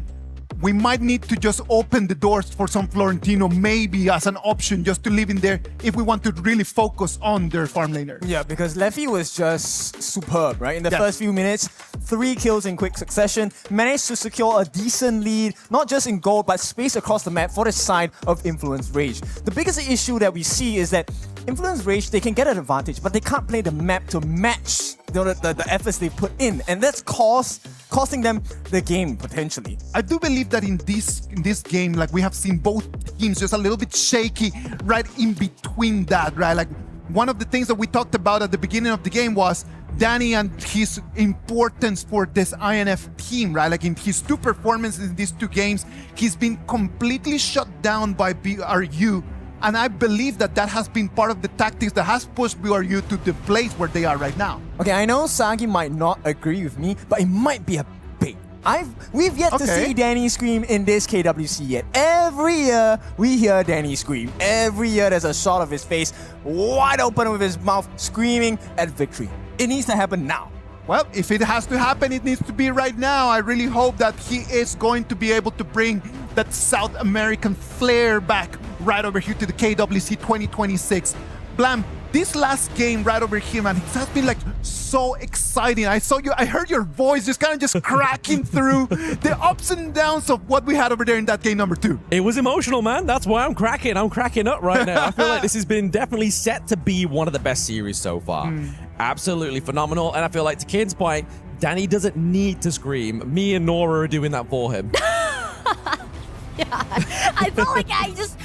we might need to just open the doors for some Florentino, maybe as an option, just to live in there if we want to really focus on their farm laner. Yeah, because Leffy was just superb, right? In the first few minutes, 3 kills in quick succession, managed to secure a decent lead, not just in gold, but space across the map for the side of Influence Rage. The biggest issue that we see is that Influence Rage, they can get an advantage, but they can't play the map to match the efforts they put in, and that's costing them the game potentially. I do believe that in this game, like we have seen both teams just a little bit shaky right in between that, right? Like one of the things that we talked about at the beginning of the game was Danny and his importance for this INF team, right? Like in his 2 performances in these 2 games, he's been completely shut down by BRU. And I believe that that has been part of the tactics that has pushed BRU to the place where they are right now. Okay, I know Sagi might not agree with me, but it might be a bait. We've yet to see Danny scream in this KWC yet. Every year, we hear Danny scream. Every year, there's a shot of his face wide open with his mouth screaming at victory. It needs to happen now. Well, if it has to happen, it needs to be right now. I really hope that he is going to be able to bring that South American flair back right over here to the KWC 2026. Blam, this last game right over here, man, it has been like so exciting. I heard your voice just kind of just cracking through the ups and downs of what we had over there in that game number 2. It was emotional, man. That's why I'm cracking up right now. I feel like this has been definitely set to be one of the best series so far. Absolutely phenomenal. And I feel like to Kin's point, Danny doesn't need to scream. Me and Nora are doing that for him. I felt like I just,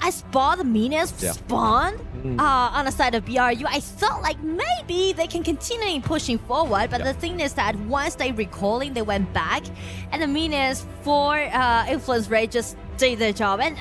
I saw the minions spawn on the side of BRU. I felt like maybe they can continue pushing forward, but the thing is that once they recalling, they went back, and the minions for Influence Rage just did their job, and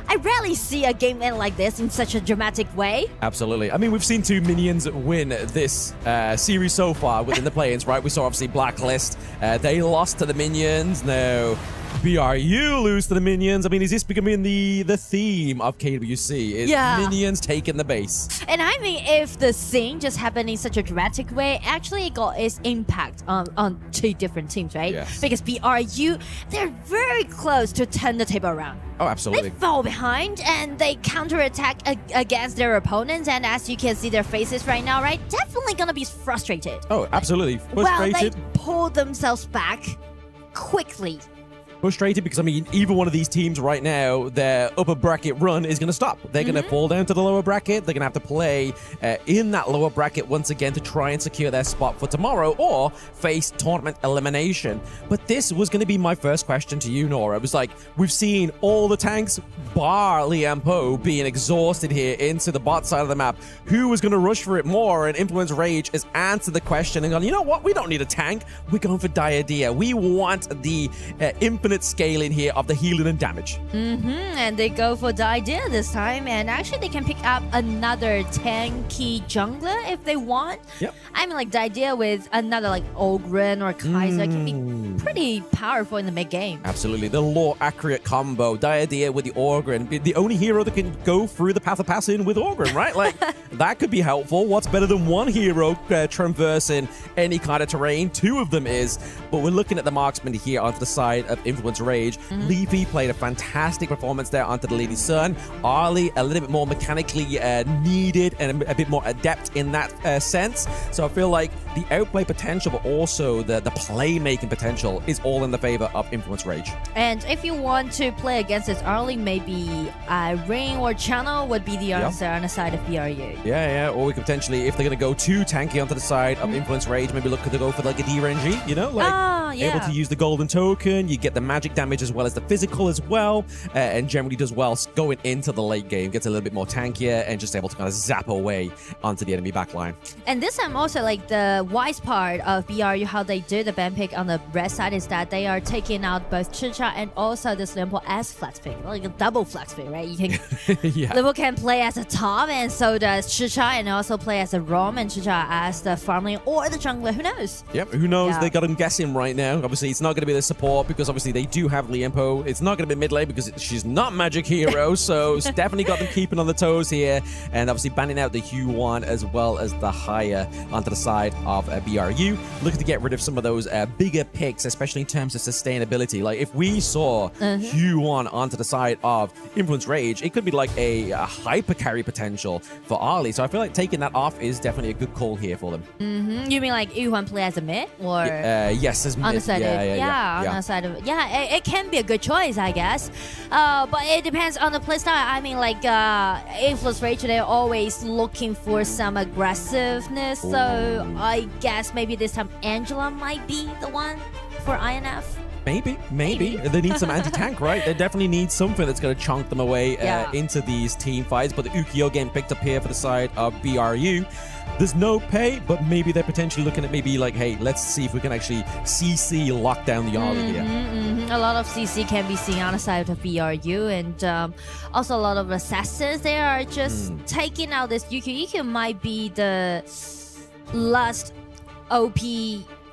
I rarely see a game end like this in such a dramatic way. Absolutely. I mean, we've seen 2 minions win this series so far within the play-ins, right? We saw obviously Blacklist. They lost to the minions. Now, BRU lose to the minions. I mean, is this becoming the theme of KWC? Is minions taking the base? And I mean, if the scene just happened in such a dramatic way, actually it got its impact on 2 different teams, right? Yes. Because BRU, they're very close to turn the table around. Oh, absolutely. They fall behind and they counterattack against their opponents, and as you can see their faces right now, right? Definitely gonna be frustrated. Oh, absolutely. Frustrated. Well, they pull themselves back quickly. Frustrated because, I mean, either one of these teams right now, their upper bracket run is going to stop. They're going to fall down to the lower bracket. They're going to have to play in that lower bracket once again to try and secure their spot for tomorrow or face tournament elimination. But this was going to be my first question to you, Nora. It was like, we've seen all the tanks, bar Liam Poe, being exhausted here into the bot side of the map. Who was going to rush for it more? And Influence Rage has answered the question and gone, you know what? We don't need a tank. We're going for Diadea. We want the infinite scaling here of the healing and damage. And they go for Diadea this time, and actually they can pick up another tanky jungler if they want. I mean, like Diadea with another like Ogren or Kaiser can be pretty powerful in the mid game. Absolutely. The lore accurate combo. Diadea with the Ogren. The only hero that can go through the path of passing with Ogren, right? Like, that could be helpful. What's better than one hero traversing any kind of terrain? 2 of them is. But we're looking at the marksman here onto the side of Influence Influence Rage. Leafy played a fantastic performance there onto the Lady Sun. Arlie, a little bit more mechanically needed and a bit more adept in that sense. So I feel like the outplay potential, but also the playmaking potential is all in the favor of Influence Rage. And if you want to play against this early, maybe Ring or Channel would be the answer on the side of BRU. Yeah. Or we could potentially, if they're going to go too tanky onto the side of Influence Rage, maybe look to go for like a DRNG, you know? Like able to use the golden token, you get the magic damage as well as the physical as well, and generally does well going into the late game, gets a little bit more tankier and just able to kind of zap away onto the enemy backline. And this time also like the wise part of BRU, how they do the ban pick on the red side is that they are taking out both Chicha and also this Limpo as flex pick, like a double flex pick, right? You can Limpo can play as a top and so does Chicha, and also play as a roam and Chicha as the farming or the jungler, who knows? Yep, who knows? They got him guessing right now. Obviously, it's not going to be the support because obviously they do have Liempo. It's not going to be mid lane because she's not magic hero, so it's definitely got them keeping on the toes here, and obviously banning out the Hue1 as well as the higher onto the side of BRU, looking to get rid of some of those bigger picks, especially in terms of sustainability. Like if we saw Hue1 onto the side of Influence Rage, it could be like a hyper carry potential for Arlie. So I feel like taking that off is definitely a good call here for them. You mean like Yuan play as a mid or yes, as mid. on the side on the side of it can be a good choice, I guess. But it depends on the playstyle. I mean, like Influence Rage, they're always looking for some aggressiveness. So I guess maybe this time Angela might be the one for INF. Maybe. They need some anti-tank, right? They definitely need something that's going to chunk them away into these team fights. But the Ukyo getting picked up here for the side of BRU. There's no pay, but maybe they're potentially looking at maybe like, hey, let's see if we can actually CC lock down the Arlie here. A lot of CC can be seen on the side of BRU, and also a lot of assassins. They are just taking out this Ukyo. Ukyo might be the last OP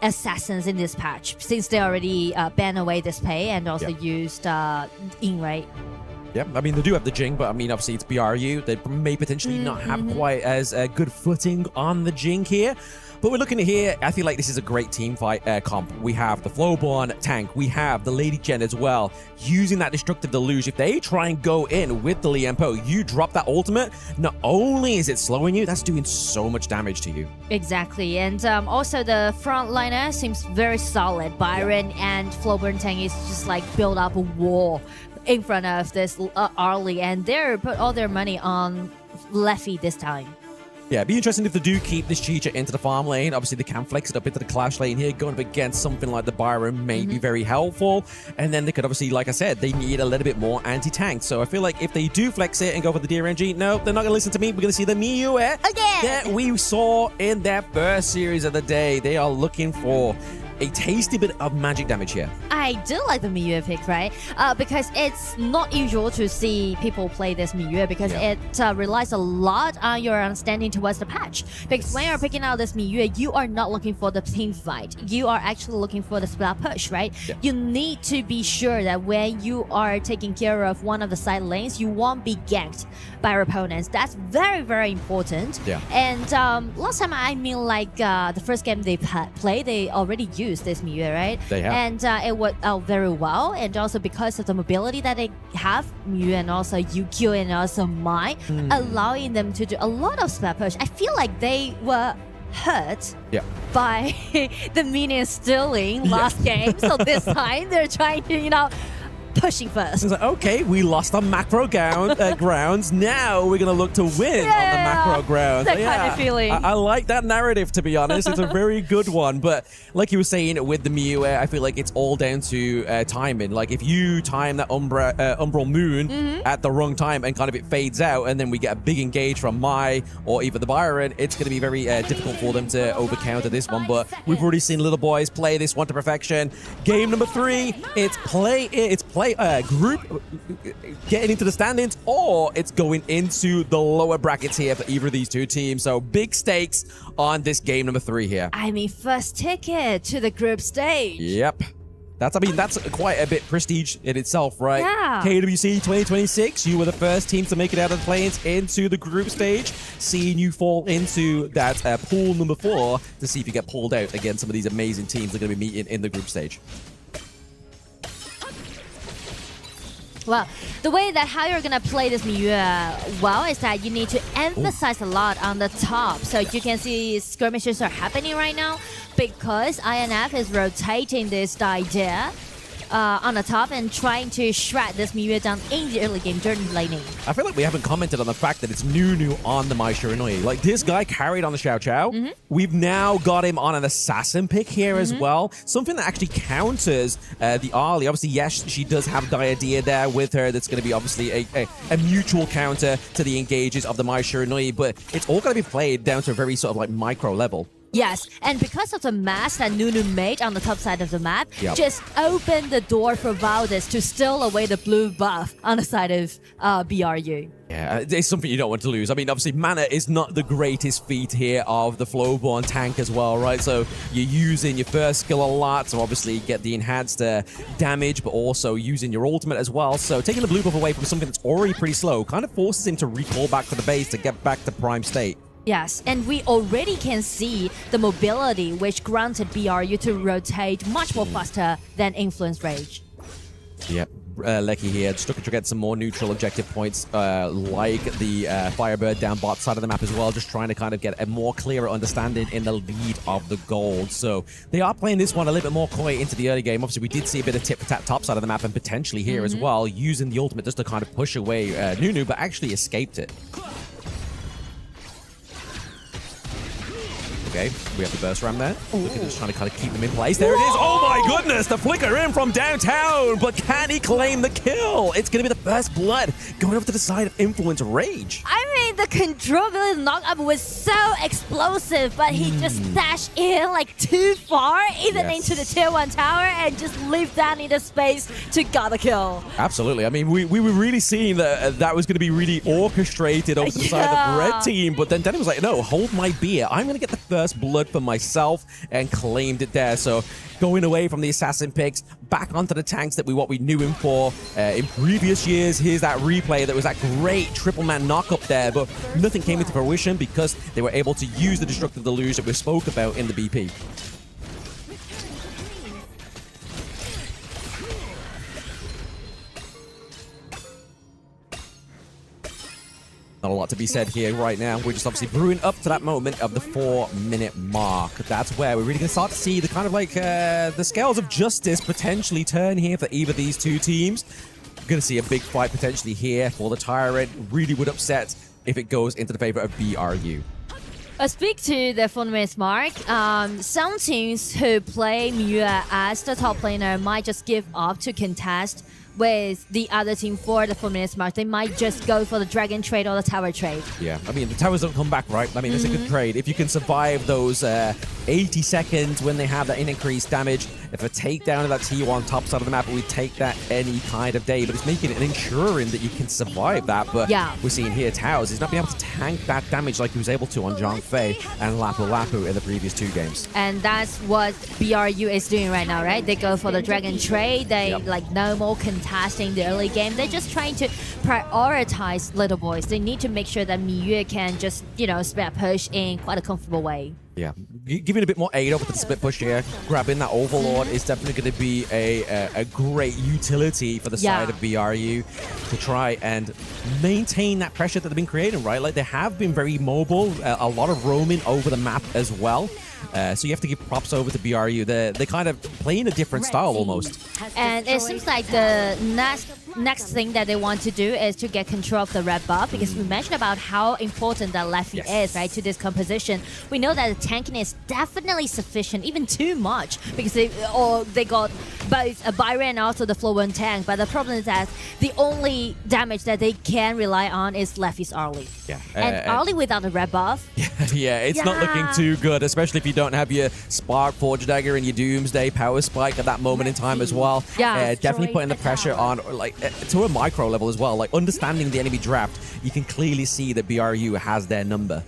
assassins in this patch, since they already banned away this pay and also used in, right? Yeah, I mean, they do have the Jing, but I mean, obviously it's BRU. They may potentially not have quite as good footing on the Jing here. But we're looking at here, I feel like this is a great team fight comp. We have the Flowborn tank. We have the Lady Gen as well. Using that Destructive Deluge, if they try and go in with the Liempo, you drop that ultimate, not only is it slowing you, that's doing so much damage to you. Exactly. And also the frontliner seems very solid. Byron and Flowborn tank is just like build up a wall in front of this Arlie, and they put all their money on Leffy this time. Yeah, it'd be interesting if they do keep this Chicha into the farm lane. Obviously, they can flex it up into the Clash lane here. Going up against something like the Byron may be very helpful. And then they could obviously, like I said, they need a little bit more anti-tank. So I feel like if they do flex it and go for the DRNG, no, they're not going to listen to me. We're going to see the Miyu again that we saw in their first series of the day. They are looking for a tasty bit of magic damage here. I do like the Miyu pick, right? Because it's not usual to see people play this Miyu because it relies a lot on your understanding towards the patch. Because when you're picking out this Miyu, you are not looking for the team fight. You are actually looking for the split push, right? You need to be sure that when you are taking care of one of the side lanes, you won't be ganked by your opponents. That's very, very important. And last time, I mean, like the first game they played, they already used this Miyu, right? They have. And it worked out very well. And also because of the mobility that they have, Miyu and also Ukyo and also Mai, allowing them to do a lot of split push. I feel like they were hurt by the minion stealing last game. So this time they're trying to, you know, pushing first. It's like, okay, we lost on macro grounds. Now we're going to look to win on the macro grounds. That kind of feeling. I like that narrative, to be honest. It's a very good one. But like you were saying with the Miyu, I feel like it's all down to timing. Like if you time that Umbral Moon at the wrong time and kind of it fades out and then we get a big engage from Mai or even the Byron, it's going to be very difficult for them to overcounter this one. But we've already seen little boys play this one to perfection. Game number 3, it's play group getting into the standings, or it's going into the lower brackets here for either of these two teams. So big stakes on this game number 3 here. I mean, first ticket to the group stage. Yep. That's quite a bit prestige in itself, right? Yeah. KWC 2026, you were the first team to make it out of the play-ins into the group stage. Seeing you fall into that pool number 4 to see if you get pulled out against some of these amazing teams that are going to be meeting in the group stage. Well, the way that how you're gonna play this Miyu well is that you need to emphasize a lot on the top. So you can see skirmishes are happening right now because INF is rotating this idea on the top and trying to shred this Miyu down in the early game during laning. I feel like we haven't commented on the fact that it's Nunu on the Mai Shiranui. Like, this guy carried on the Xiao Qiao. We've now got him on an assassin pick here as well. Something that actually counters the Ali. Obviously, yes, she does have Diadea there with her. That's going to be obviously a mutual counter to the engages of the Mai Shiranui. But it's all going to be played down to a very sort of like micro level. Yes, and because of the mask that Nunu made on the top side of the map, just open the door for Valdez to steal away the blue buff on the side of BRU. Yeah, it's something you don't want to lose. I mean, obviously, mana is not the greatest feat here of the Flowborn tank as well, right? So you're using your first skill a lot to obviously get the enhanced damage, but also using your ultimate as well. So taking the blue buff away from something that's already pretty slow kind of forces him to recall back to the base to get back to prime state. Yes, and we already can see the mobility which granted BRU to rotate much more faster than Influence Rage. Yep. Lecky here, just looking to get some more neutral objective points, like the Firebird down bot side of the map as well, just trying to kind of get a more clearer understanding in the lead of the gold. So they are playing this one a little bit more coy into the early game. Obviously, we did see a bit of tip-for-tat top side of the map and potentially here as well, using the ultimate just to kind of push away Nunu, but actually escaped it. Okay, we have the burst ram there. Look at just trying to kind of keep them in place. There it is. Oh my goodness, the flicker in from downtown. But can he claim the kill? It's going to be the first blood going over to the side of Influence Rage. I mean, the controllability knock-up was so explosive, but he just dashed in like too far, even into the tier 1 tower, and just leave that in the space to get a kill. Absolutely. I mean, we were really seeing that that was going to be really orchestrated over to the side of the red team, but then Danny was like, no, hold my beer. I'm going to get the first blood for myself, and claimed it there. So going away from the assassin picks, back onto the tanks that what we knew him for in previous years. Here's that replay that was that great triple man knock up there, but nothing came into fruition because they were able to use the destructive deluge that we spoke about in the BP. Not a lot to be said here right now. We're just obviously brewing up to that moment of the 4-minute mark. That's where we're really going to start to see the kind of like the scales of justice potentially turn here for either of these two teams. We're going to see a big fight potentially here for the Tyrant. Really would upset if it goes into the favor of BRU. Speak to the 4 minutes mark. Some teams who play Miyu as the top laner might just give up to contest with the other team for the 4 minutes mark. They might just go for the dragon trade or the tower trade. Yeah, I mean, the towers don't come back, right? I mean, it's a good trade. If you can survive those 80 seconds when they have that increased damage, if a takedown of that T1 top side of the map, we take that any kind of day. But it's making it and ensuring that you can survive that. But we're seeing here Towers is not being able to tank that damage like he was able to on Zhang Fei and Lapu Lapu in the previous 2 games. And that's what BRU is doing right now, right? They go for the dragon trade. They like no more contesting the early game. They're just trying to prioritize little boys. They need to make sure that Miyu can just, you know, split push in quite a comfortable way. Yeah, giving a bit more aid over to the split push here. Grabbing that Overlord is definitely going to be a great utility for the side of BRU to try and maintain that pressure that they've been creating, right? Like, they have been very mobile, a lot of roaming over the map as well. So you have to give props over to BRU. They're kind of playing a different style almost. And it seems like the next thing that they want to do is to get control of the red buff, because we mentioned about how important that Leffy is, right, to this composition. We know that the tanking is definitely sufficient, even too much, because they got both a Byron and also the Flow 1 tank. But the problem is that the only damage that they can rely on is Leffy's Arlie. Yeah. And Arlie without a red buff. It's not looking too good, especially if you don't have your Spark, Forge Dagger, and your Doomsday Power Spike at that moment in time as well. Definitely putting the pressure on, like, to a micro level as well. Like, understanding the enemy draft, you can clearly see that BRU has their number.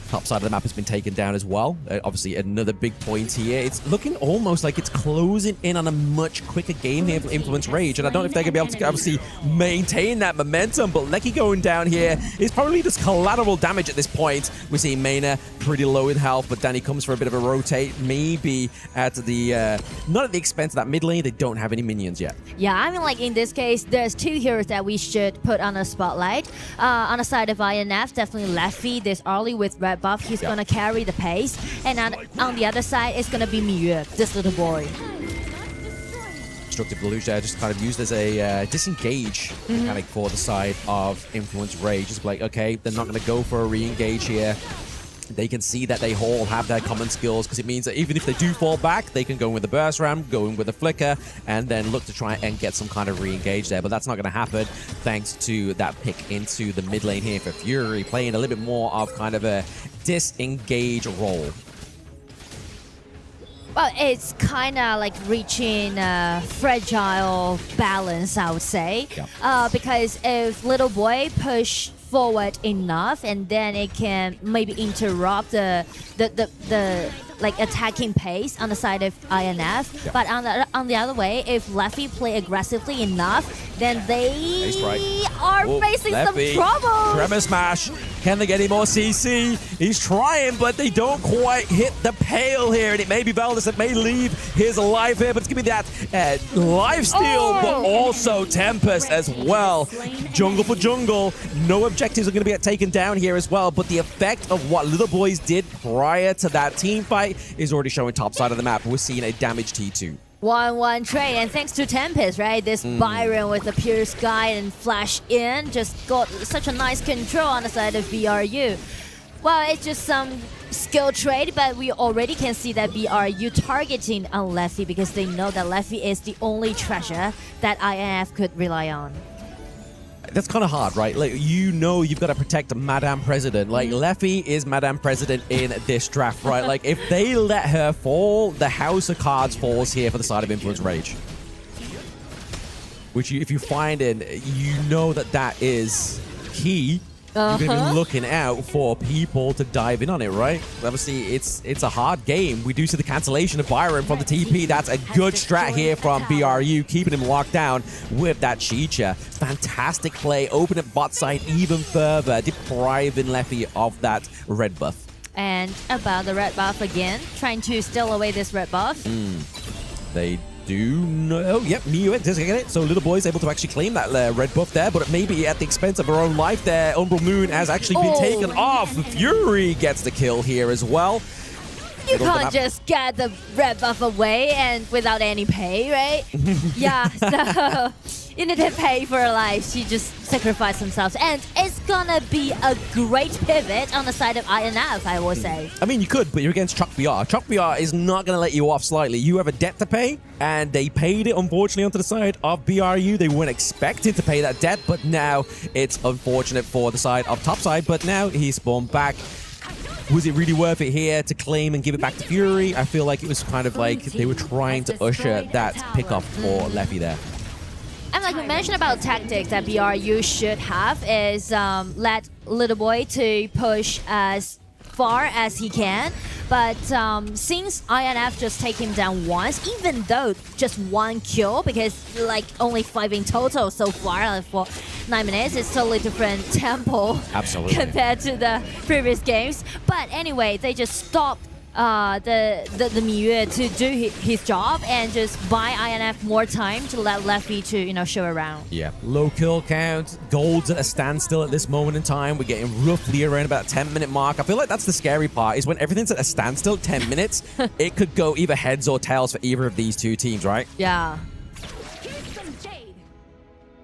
Top side of the map has been taken down as well. Obviously, another big point here. It's looking almost like it's closing in on a much quicker game here for Influence Rage. And I don't know if they're going to be able to obviously maintain that momentum. But Lecky going down here is probably just collateral damage at this point. We're seeing Mena pretty low in health, but Danny comes for a bit of a rotate. Maybe at the, not at the expense of that mid lane. They don't have any minions yet. Yeah, I mean, like in this case, there's two heroes that we should put on the spotlight. On the side of INF, definitely Leffy this early with red buff. He's gonna carry the pace. And on the other side, it's gonna be Miyu, this little boy. Destructive Deluge there just kind of used as a disengage mechanic for the side of Influence Rage. Just like, okay, they're not going to go for a re-engage here. They can see that they all have their common skills, because it means that even if they do fall back, they can go in with the burst ram, go in with a flicker, and then look to try and get some kind of re-engage there. But that's not going to happen thanks to that pick into the mid lane here for Fury, playing a little bit more of kind of a disengage role. Well, it's kind of like reaching a fragile balance, I would say. Because if little boy push forward enough, and then it can maybe interrupt the like attacking pace on the side of INF. But on the other way, if Leffy play aggressively enough, then they are facing some trouble. Tremor Smash. Can they get any more CC? He's trying, but they don't quite hit the pale here. And it may be Valdez that may leave his life here, but it's going to be that lifesteal, but also Tempest as well. Jungle for jungle. No objectives are going to be taken down here as well, but the effect of what Little Boys did prior to that team fight is already showing top side of the map. We're seeing a damaged T2. 1-1 trade, and thanks to Tempest, right? This Byron with the pure sky and flash in just got such a nice control on the side of BRU. Well, it's just some skill trade, but we already can see that BRU targeting on Leffy because they know that Leffy is the only treasure that INF could rely on. That's kind of hard, right? Like, you know you've got to protect Madame President. Like, Leffy is Madame President in this draft, right? Like, if they let her fall, the house of cards falls here for the side of Influence Rage. Which, if you find it, you know that is key. You're going to be looking out for people to dive in on it, right? Obviously, it's a hard game. We do see the cancellation of Byron from the TP. That's a good strat here from BRU, keeping him locked down with that Chicha. Fantastic play, open up bot side even further, depriving Leffy of that red buff. And about the red buff again, trying to steal away this red buff. They do know. Oh, yep, Miyu does get it. So Little Boy's able to actually claim that red buff there, but it may be at the expense of her own life there. Umbral Moon has actually been taken off. Fury gets the kill here as well. You can't just get the red buff away and without any pay, right? Yeah, so you need to pay for her life. She just sacrificed themselves. And it's gonna be a great pivot on the side of INF, I will say. I mean, you could, but you're against Chuck BR. Chuck BR is not gonna let you off slightly. You have a debt to pay, and they paid it, unfortunately, onto the side of BRU. They weren't expected to pay that debt, but now it's unfortunate for the side of topside, but now he's spawned back. Was it really worth it here to claim and give it back to Fury? I feel like it was kind of like they were trying to usher that pickoff for Leffy there. And like we mentioned about tactics that BRU should have is let Little Boy to push as far as he can. But since INF just take him down once, even though just one kill, because like only 5 in total so far for 9 minutes, it's totally different tempo compared to the previous games. But anyway, they just stopped the Miyu to do his job and just buy INF more time to let Leffy to show around. Yeah, low kill count, gold's at a standstill at this moment in time. We're getting roughly around about 10-minute mark. I feel like that's the scary part, is when everything's at a standstill, 10 minutes, it could go either heads or tails for either of these two teams, right? Yeah.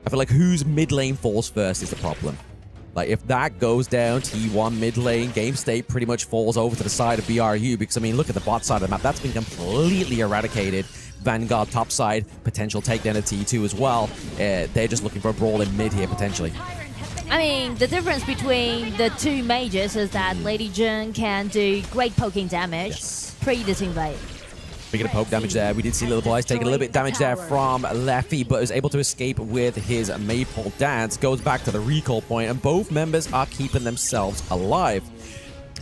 I feel like whose mid lane falls first is the problem. Like, if that goes down, T1 mid lane, game state pretty much falls over to the side of BRU, because, I mean, look at the bot side of the map. That's been completely eradicated. Vanguard top side, potential takedown of T2 as well. They're just looking for a brawl in mid here, potentially. I mean, the difference between the two majors is that Lady Jun can do great poking damage pre the team fight. Speaking of poke damage there, we did see Little Boys taking a little bit of damage there from Leffy, but was able to escape with his Maypole Dance. Goes back to the recall point, and both members are keeping themselves alive.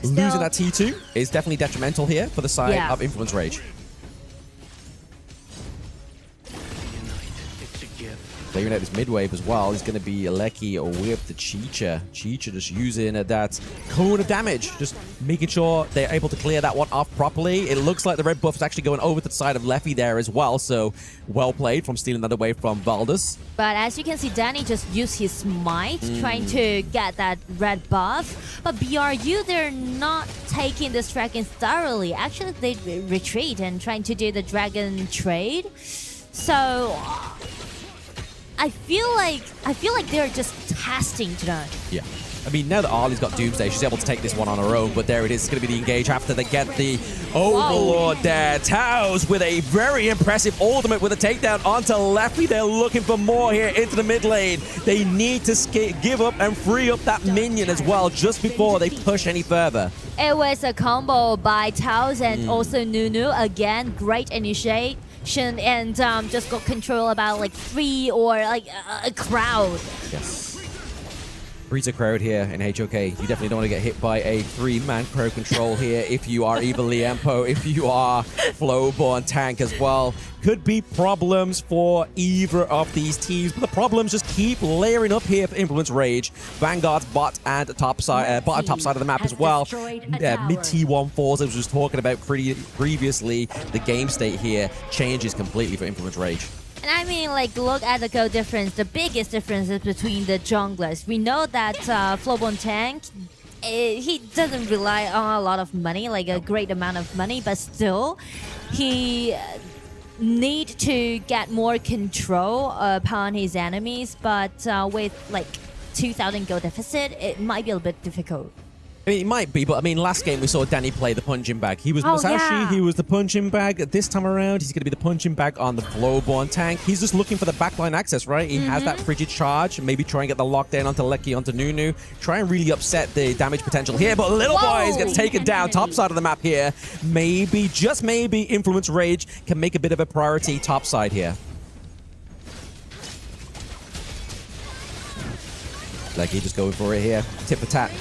Losing that T2 is definitely detrimental here for the side Yeah. of Influence Rage. Clearing out this mid wave as well is going to be Lecky with the Chicha. Chicha just using that cone of damage, just making sure they're able to clear that one off properly. It looks like the red buff is actually going over to the side of Leffy there as well, so well played from stealing that away from Valdez. But as you can see, Danny just used his smite trying to get that red buff. But BRU, they're not taking this dragon thoroughly. Actually, they retreat and trying to do the dragon trade. So I feel like they're just testing tonight. Yeah. I mean, now that Arlie's got Doomsday, she's able to take this one on her own, but there it is. It's going to be the engage after they get the Overlord there. Taos with a very impressive ultimate with a takedown onto Leffy. They're looking for more here into the mid lane. They need to give up and free up that minion as well just before they push any further. It was a combo by Taos and also Nunu. Again, great initiation and just got control about like 3 or like a crowd. Yes. Breeds a crowd here in HOK. You definitely don't want to get hit by a 3-man crowd control here if you are either Liempo, if you are Flowborn tank as well. Could be problems for either of these teams, but the problems just keep layering up here for Influence Rage. Vanguard's bot and top side, bottom top side of the map as well. Mid T1-4s, as I was talking about previously, the game state here changes completely for Influence Rage. And I mean, like, look at the goal difference. The biggest difference is between the junglers. We know that Flowborn tank, he doesn't rely on a lot of money, like a great amount of money, but still, he need to get more control upon his enemies. But with like 2,000 goal deficit, it might be a little bit difficult. I mean, it might be, but I mean, last game we saw Danny play the punching bag. He was Masashi, he was the punching bag. This time around, he's going to be the punching bag on the Flowborn tank. He's just looking for the backline access, right? He has that frigid charge. Maybe try and get the lockdown onto Lecky, onto Nunu. Try and really upset the damage potential here, but Little Boys gets taken down top side of the map here. Maybe, just maybe, Influence Rage can make a bit of a priority top side here. Lecky just going for it here. Tip for tat.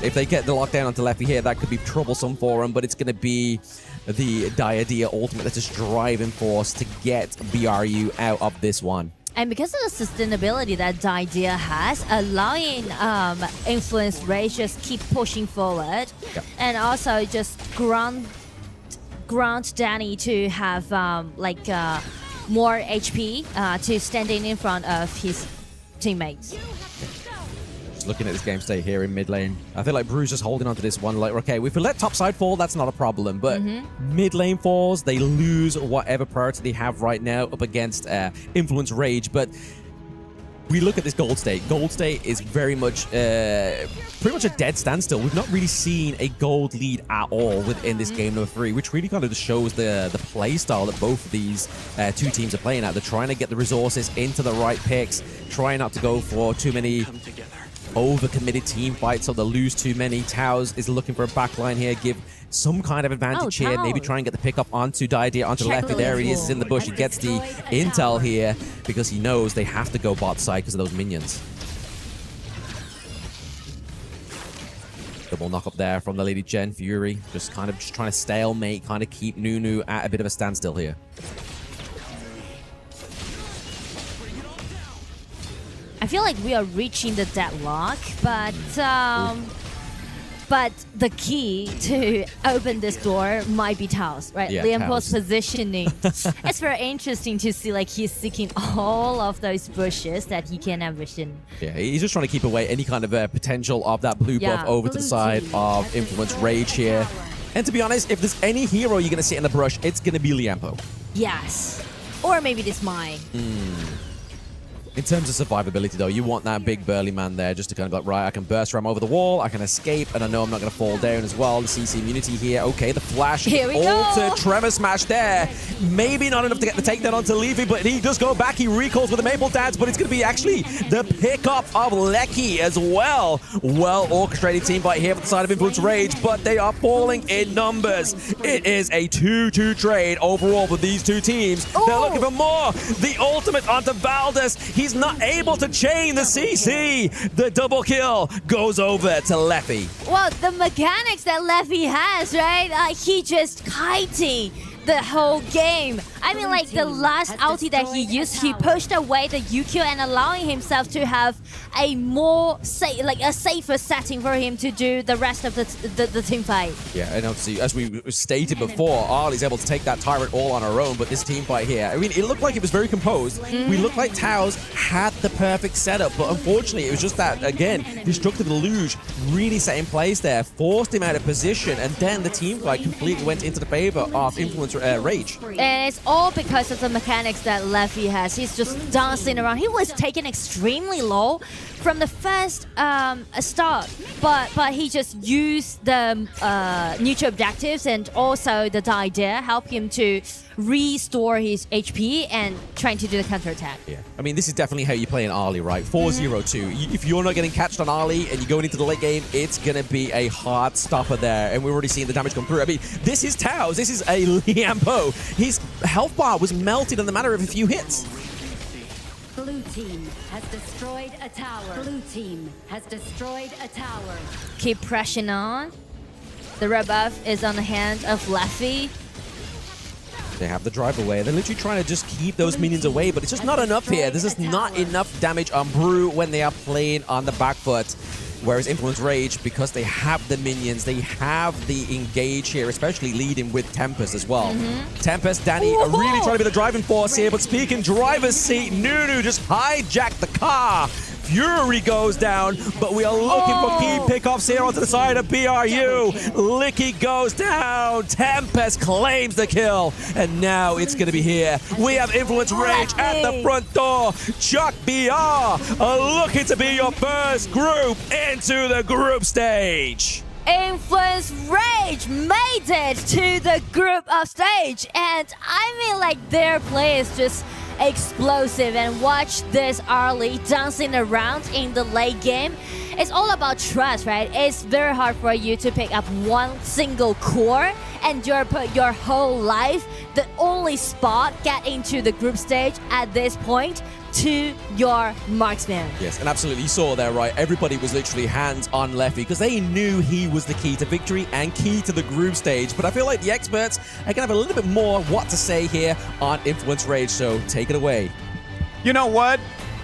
If they get the lockdown onto Leffy here, that could be troublesome for him, but it's going to be the Diadea ultimate that's just driving force to get BRU out of this one. And because of the sustainability that Diadea has, allowing Influence Rage just keep pushing forward, and also just grant Danny to have more HP to standing in front of his teammates. Looking at this game state here in mid lane, I feel like Brew's just holding on to this one. Like, okay, if we let top side fall, that's not a problem. But mid lane falls, they lose whatever priority they have right now up against Influence Rage. But we look at this gold state. Gold state is very much, pretty much a dead standstill. We've not really seen a gold lead at all within this game number 3, which really kind of just shows the play style that both of these two teams are playing at. They're trying to get the resources into the right picks, trying not to go for too many over-committed team fights, so they'll lose too many. Taos is looking for a backline here, give some kind of advantage here, maybe try and get the pickup onto Diadea, onto Leffy. There he is in the bush. He gets the intel here because he knows they have to go bot side because of those minions. Double knock up there from the Lady Jen. Fury just trying to stalemate, kind of keep Nunu at a bit of a standstill here. I feel like we are reaching the deadlock, but the key to open this door might be Taos, right? Yeah, Liempo's positioning. It's very interesting to see, like, he's seeking all of those bushes that he can envision. Yeah, he's just trying to keep away any kind of potential of that blue buff over to the side of Influence Rage here. And to be honest, if there's any hero you're going to sit in the brush, it's going to be Liempo. Yes. Or maybe this Mai. In terms of survivability, though, you want that big burly man there just to kind of be like, right, I can burst ram over the wall, I can escape, and I know I'm not going to fall down as well. The CC immunity here. Okay, the flash. Here we go. Tremor smash there. Maybe not enough to get the takedown onto Levy, but he does go back. He recalls with the Maple Dance, but it's going to be actually the pickup of Lecky as well. Well-orchestrated team fight here for the side of Influence Rage, but they are falling in numbers. It is a 2-2 trade overall for these two teams. They're looking for more. The ultimate onto Valdez. He He's not able to chain the CC. The double kill goes over to Leffy. Well, the mechanics that Leffy has, right? He just kiting the whole game. I mean, like the last ulti that he used, he pushed away the UQ and allowing himself to have a more safer setting for him to do the rest of the team fight. Yeah, and obviously, as we stated before, Arlie's able to take that Tyrant all on her own, but this team fight here, I mean, it looked like it was very composed. We looked like Taos had the perfect setup, but unfortunately, it was just that, again, Destructive Deluge really set in place there, forced him out of position, and then the team fight completely went into the favor of Influence Rage. And it's all because of the mechanics that Leffy has. He's just dancing around. He was taken extremely low from the first start, but he just used the neutral objectives and also the die dare help him to restore his HP and trying to do the counterattack. Yeah, I mean, this is definitely how you play an Arlie, right? 4-0-2. If you're not getting catched on Arlie and you're going into the late game, it's going to be a hard stopper there. And we're already seeing the damage come through. I mean, this is Taos. This is a Liampo. His health bar was melted in the matter of a few hits. Blue team has destroyed a tower. Blue team has destroyed a tower. Keep pressing on. The red buff is on the hand of Leffy. They have the drive away. They're literally trying to just keep those minions away, but it's just not enough here. This is not enough damage on Brew when they are playing on the back foot. Whereas Influence Rage, because they have the minions, they have the engage here, especially leading with Tempest as well. Tempest, Danny are really trying to be the driving force here, but speaking driver's seat, Nunu just hijacked the car. Fury goes down, but we are looking for key pickoffs here onto the side of BRU. Licky goes down. Tempest claims the kill, and now it's going to be here. We have Influence Rage at the front door. Chuck BR looking to be your first group into the group stage. Influence Rage made it to the group of stage, and I mean, like, their play is just explosive. And watch this Arlie dancing around in the late game. It's all about trust, right? It's very hard for you to pick up one single core and your whole life, the only spot get into the group stage at this point to your marksman. Yes, and absolutely, you saw there, right? Everybody was literally hands on Leffy because they knew he was the key to victory and key to the group stage. But I feel like the experts are going to have a little bit more what to say here on Influence Rage, so take it away. You know what?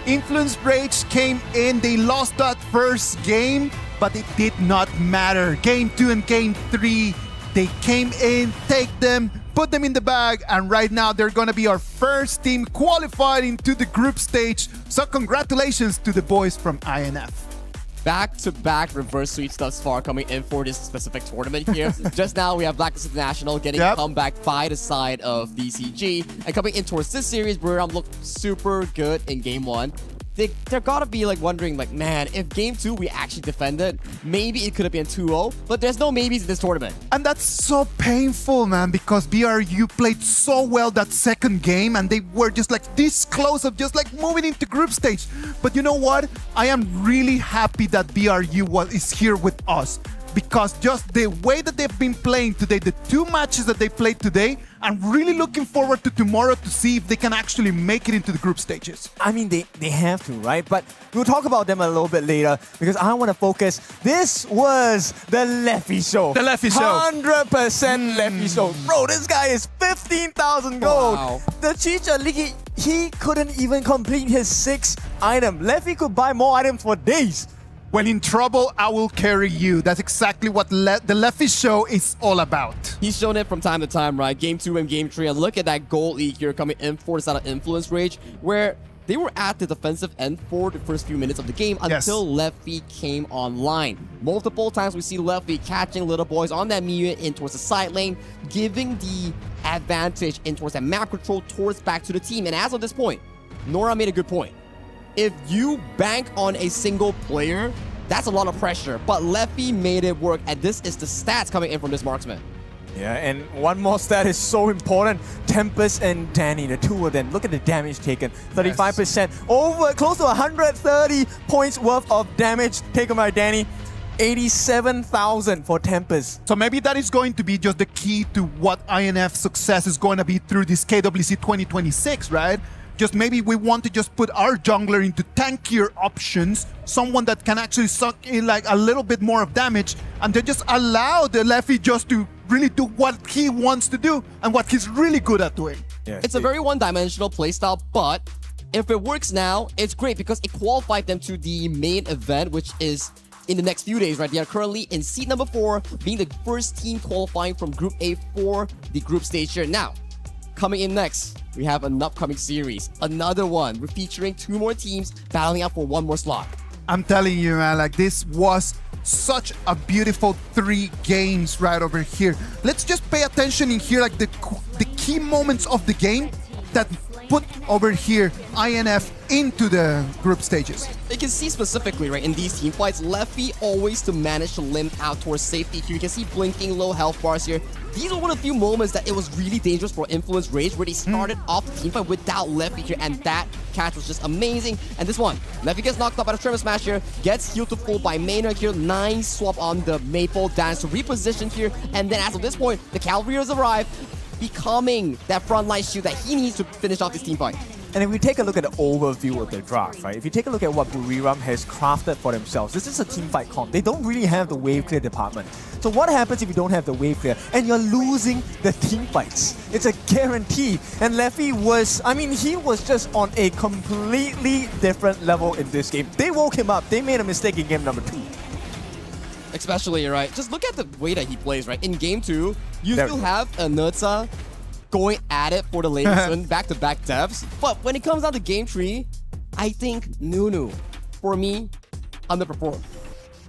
Influence Rage came in, they lost that first game, but it did not matter. Game 2 and Game 3, they came in, take them, put them in the bag, and right now they're gonna be our first team qualified into the group stage. So congratulations to the boys from INF. Back-to-back reverse sweeps thus far coming in for this specific tournament here. Just now, we have Blacklist International getting comeback by the side of DCG. And coming in towards this series, Buriram looked super good in Game 1. They're gotta be like wondering, like, man, if Game 2 we actually defended, maybe it could have been 2-0, but there's no maybes in this tournament. And that's so painful, man, because BRU played so well that second game and they were just like this close of just like moving into group stage. But you know what? I am really happy that BRU is here with us, because just the way that they've been playing today, the 2 matches that they played today, I'm really looking forward to tomorrow to see if they can actually make it into the group stages. I mean, they have to, right? But we'll talk about them a little bit later because I want to focus. This was the Leffy show. The Leffy show. 100% Leffy show. Bro, this guy is 15,000 gold. Wow. The Chicha Licky, he couldn't even complete his 6th item. Leffy could buy more items for days. When in trouble, I will carry you. That's exactly what the Leffy show is all about. He's shown it from time to time, right? Game 2 and Game 3. And look at that goal lead here coming in for the side of Influence Rage, where they were at the defensive end for the first few minutes of the game until Leffy came online. Multiple times we see Leffy catching little boys on that Miyu in towards the side lane, giving the advantage in towards that map control towards back to the team. And as of this point, Nora made a good point. If you bank on a single player, that's a lot of pressure. But Leffy made it work, and this is the stats coming in from this marksman. Yeah, and one more stat is so important. Tempest and Danny, the two of them. Look at the damage taken. 35%. Over close to 130 points worth of damage taken by Danny. 87,000 for Tempest. So maybe that is going to be just the key to what INF success is going to be through this KWC 2026, right? just maybe we want to just put our jungler into tankier options, someone that can actually suck in like a little bit more of damage, and then just allow the Leffy just to really do what he wants to do and what he's really good at doing. Yeah, it's a very one-dimensional playstyle, but if it works now, it's great because it qualified them to the main event, which is in the next few days, right? They are currently in seed number 4, being the first team qualifying from Group A for the group stage here. Now, coming in next, we have an upcoming series, another one. We're featuring 2 more teams battling out for 1 more slot. I'm telling you, man, like this was such a beautiful 3 games right over here. Let's just pay attention in here, like the key moments of the game that put over here INF into the group stages. You can see specifically, right, in these team fights, Leffy always to manage to limp out towards safety here. You can see blinking low health bars here. These are one of the few moments that it was really dangerous for Influence Rage, where they started off the team fight without Leffy here, and that catch was just amazing. And this one, Leffy gets knocked up by the Tremor Smash here, gets healed to full by Maynard here. Nice swap on the Maple Dance to reposition here, and then as of this point, the Cavalry has arrived, becoming that frontline shield that he needs to finish off this team fight. And if we take a look at the overview of the draft, right? If you take a look at what Buriram has crafted for themselves, this is a teamfight comp. They don't really have the wave clear department. So what happens if you don't have the wave clear and you're losing the teamfights? It's a guarantee. And Leffy was, I mean, he was just on a completely different level in this game. They woke him up. They made a mistake in game number 2. Especially, right? Just look at the way that he plays, right? In game 2, you still have a Nurza going at it for the lane soon, back-to-back deaths. But when it comes down to game 3, I think Nunu, for me, underperformed.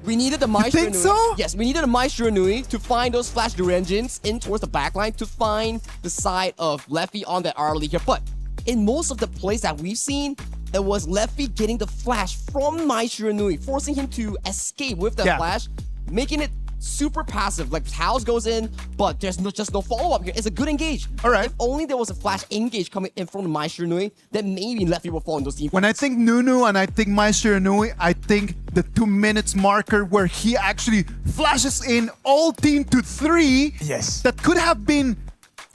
We needed the Maestro Nui. So? Yes, we needed a Maestro Nui to find those flash Durengins in towards the backline to find the side of Leffy on that early here. But in most of the plays that we've seen, it was Leffy getting the flash from Maestro Nui, forcing him to escape with that flash, making it super passive. Like House goes in, but there's just no follow-up here. It's a good engage. All right. If only there was a flash engage coming in from the Maestro Nui, then maybe Leffy will fall in those team. When I think Nunu and I think Maestro Nui, I think the 2 minutes marker where he actually flashes in all team to 3. Yes. That could have been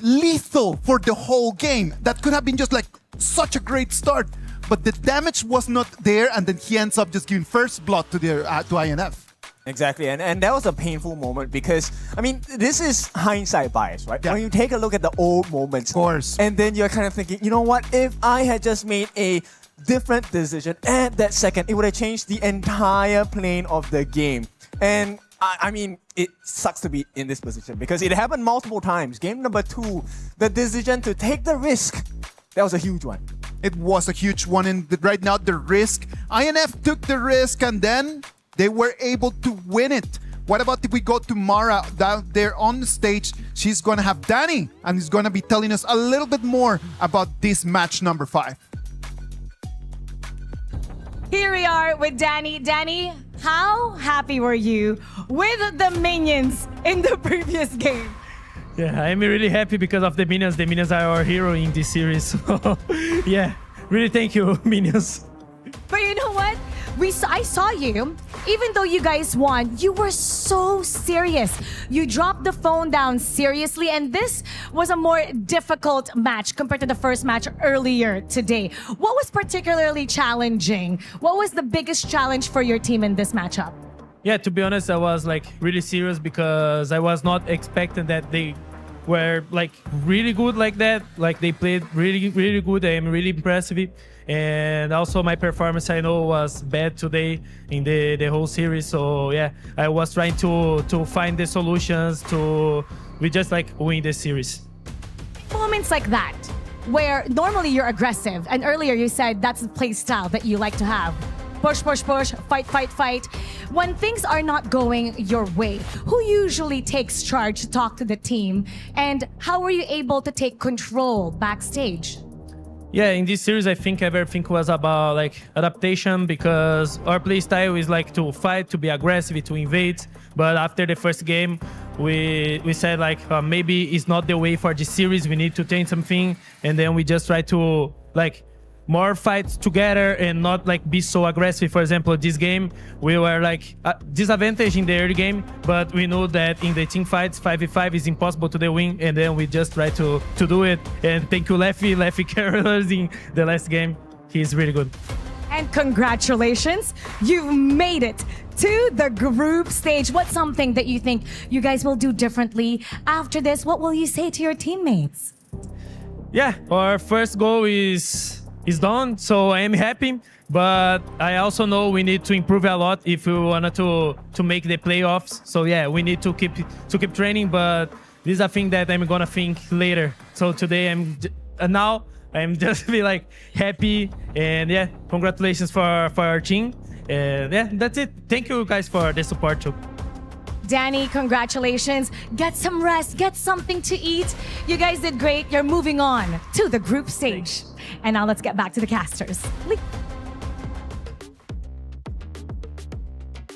lethal for the whole game. That could have been just like such a great start. But the damage was not there, and then he ends up just giving first blood to the to INF. Exactly, and that was a painful moment because, I mean, this is hindsight bias, right? Yeah. When you take a look at the old moments, of course, and then you're kind of thinking, you know what, if I had just made a different decision at that second, it would have changed the entire plane of the game. And I mean, it sucks to be in this position because it happened multiple times. Game number 2, the decision to take the risk, that was a huge one. It was a huge one, and right now the risk, INF took the risk, and then they were able to win it. What about if we go to Mara down there on the stage? She's going to have Danny, and he's going to be telling us a little bit more about this match number 5. Here we are with Danny. Danny, how happy were you with the minions in the previous game? Yeah, I'm really happy because of the minions. The minions are our hero in this series. So, yeah, really thank you, minions. But you know what? I saw you, even though you guys won, you were so serious. You dropped the phone down seriously, and this was a more difficult match compared to the first match earlier today. What was particularly challenging? What was the biggest challenge for your team in this matchup? Yeah, to be honest, I was like really serious because I was not expecting that they were like really good like that. Like they played really, really good. I am really impressed with it. And also my performance, I know, was bad today in the whole series. So yeah, I was trying to find the solutions to we just like win the series. Moments like that, where normally you're aggressive, and earlier you said that's the play style that you like to have. Push, push, push, fight, fight, fight. When things are not going your way, who usually takes charge to talk to the team? And how were you able to take control backstage? Yeah, in this series, I think everything was about like adaptation because our play style is like to fight, to be aggressive, to invade. But after the first game, we said like maybe it's not the way for this series. We need to change something, and then we just try to like more fights together and not like be so aggressive. For example, this game we were like disadvantage in the early game, but we know that in the team fights 5v5 is impossible to the win, and then we just try to do it. And thank you Leffy carriers in the last game. He's really good. And congratulations, you've made it to the group stage. What's something that you think you guys will do differently after this? What will you say to your teammates? Yeah, our first goal is done, so I am happy, but I also know we need to improve a lot if we wanted to make the playoffs. So yeah, we need to keep training, but this is a thing that I'm gonna think later. So today I'm just be like happy, and yeah, congratulations for our team. And yeah, that's it. Thank you guys for the support too. Danny, congratulations. Get some rest, get something to eat. You guys did great. You're moving on to the group stage. And now let's get back to the casters.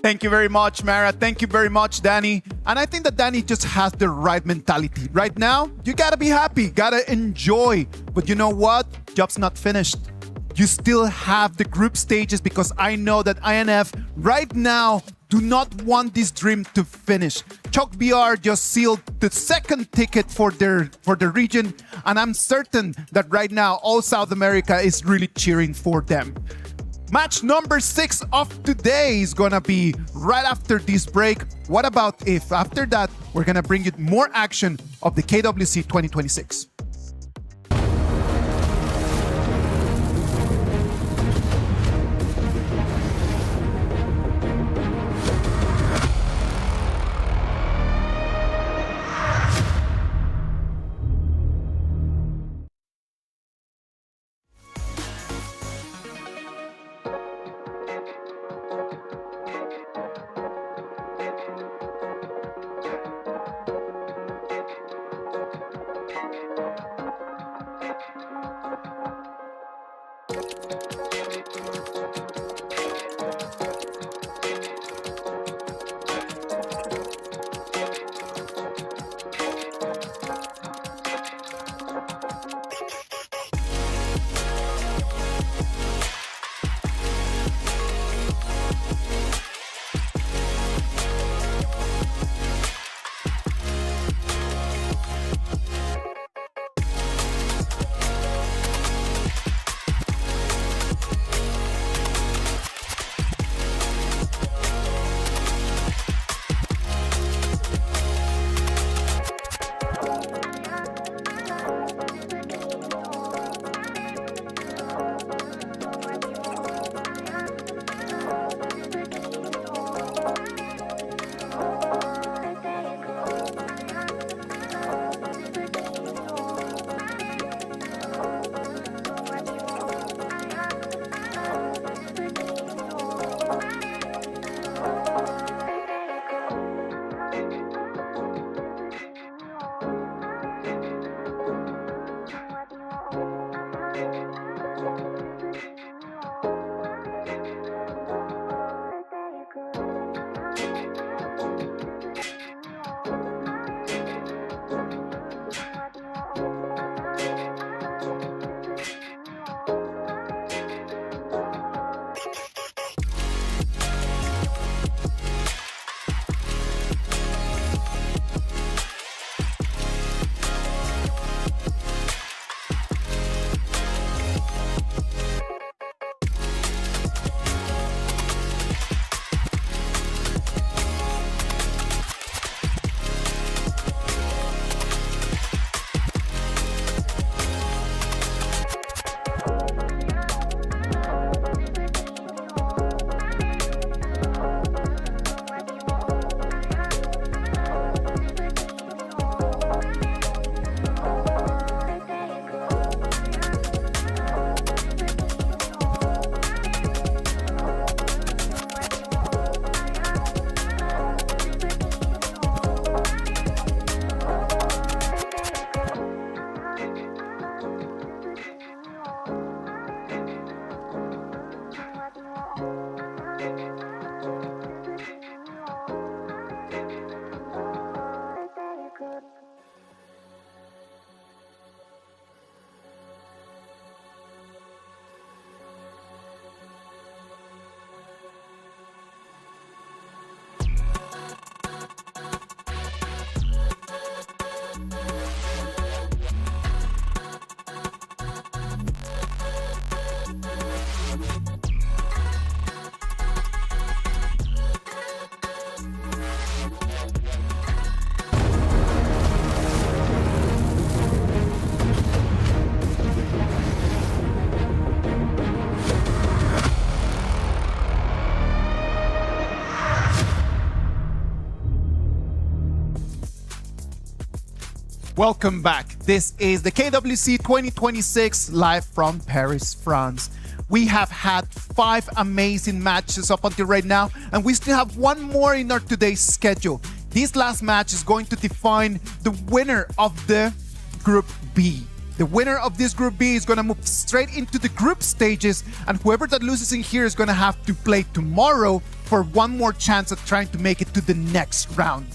Thank you very much, Mara. Thank you very much, Danny. And I think that Danny just has the right mentality. Right now, you gotta be happy, gotta enjoy. But you know what? Job's not finished. You still have the group stages, because I know that INF right now do not want this dream to finish. Chalk BR just sealed the second ticket for their region, and I'm certain that right now all South America is really cheering for them. Match number 6 of today is gonna be right after this break. What about if after that we're gonna bring you more action of the KWC 2026? Welcome back. This is the KWC 2026 live from Paris, France. We have had 5 amazing matches up until right now, and we still have one more in our today's schedule. This last match is going to define the winner of the Group B. The winner of this Group B is going to move straight into the group stages, and whoever that loses in here is going to have to play tomorrow for one more chance at trying to make it to the next round.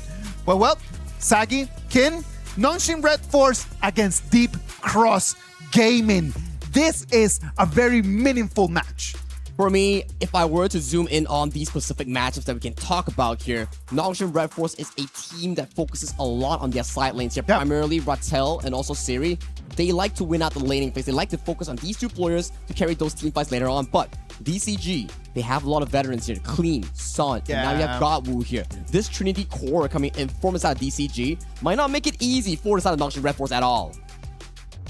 Well, Sagi, Kin, Nongshim Red Force against Deep Cross Gaming. This is a very meaningful match. For me, if I were to zoom in on these specific matchups that we can talk about here, Nongshim Red Force is a team that focuses a lot on their side lanes here, primarily Ratel and also Siri. They like to win out the laning phase. They like to focus on these two players to carry those team fights later on. But DCG, they have a lot of veterans here. Clean, Son, and now you have Godwoo here. This Trinity core coming in from the side of DCG might not make it easy for the side of Nongshim Red Force at all.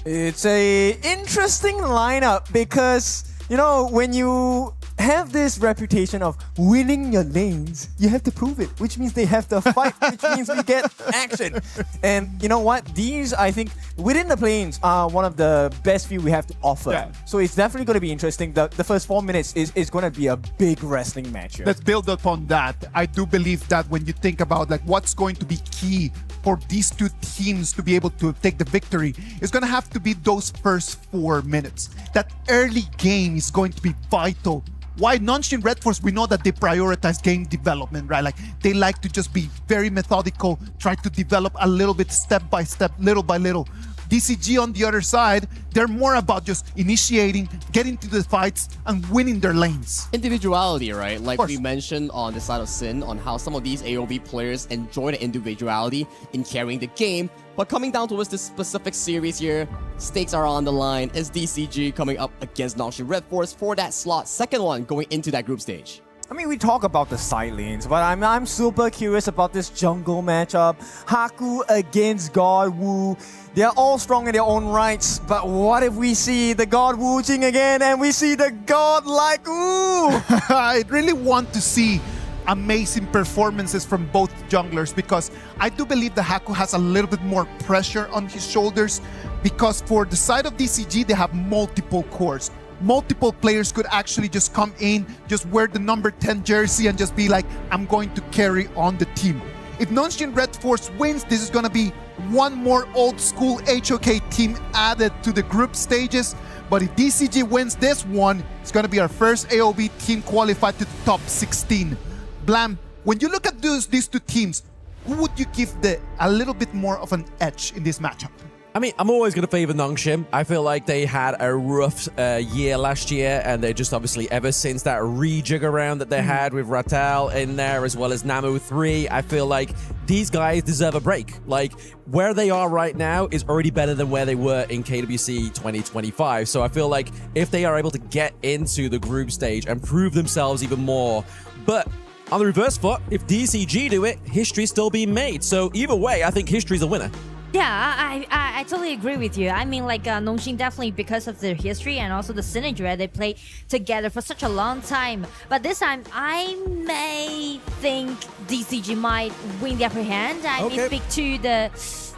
It's a interesting lineup because, you know, when you have this reputation of winning your lanes, you have to prove it, which means they have to fight, which means we get action. And you know what? These, I think, within the Play-Ins are one of the best few we have to offer. Yeah. So it's definitely going to be interesting. The first 4 minutes is going to be a big wrestling match here. Let's build upon that. I do believe that when you think about like what's going to be key for these two teams to be able to take the victory, it's going to have to be those first 4 minutes. That early game is going to be vital. Why Nongshim Red Force, we know that they prioritize game development, right? Like they like to just be very methodical, try to develop a little bit step by step, little by little. DCG on the other side, they're more about just initiating, getting to the fights, and winning their lanes. Individuality, right? Like we mentioned on the side of Sin, on how some of these AOV players enjoy the individuality in carrying the game. But coming down towards this specific series here, stakes are on the line as DCG coming up against Nongshim Red Force for that slot. Second one going into that group stage. I mean, we talk about the side lanes, but I'm super curious about this jungle matchup. Haku against Godwoo. They're all strong in their own rights, but what if we see the Godwoo Jing again and we see the godlike Woo? I really want to see amazing performances from both junglers because I do believe that Haku has a little bit more pressure on his shoulders because for the side of DCG, they have multiple cores. Multiple players could actually just come in, just wear the number 10 jersey and just be like, I'm going to carry on the team. If Nongshim Red Force wins, this is going to be one more old school HOK team added to the group stages. But if DCG wins this one, it's going to be our first AOV team qualified to the top 16. Blam, when you look at these two teams, who would you give a little bit more of an edge in this matchup? I mean, I'm always going to favor Nongshim. I feel like they had a rough year last year, and they just obviously, ever since that rejig around that they had with Ratel in there, as well as Namu 3, I feel like these guys deserve a break. Like, where they are right now is already better than where they were in KWC 2025. So I feel like if they are able to get into the group stage and prove themselves even more, but on the reverse foot, if DCG do it, history's still being made. So either way, I think history's a winner. Yeah, I totally agree with you. I mean, like, Nongshim definitely because of their history and also the synergy, right? They play together for such a long time. But this time, I may think DCG might win the upper hand. I may speak to the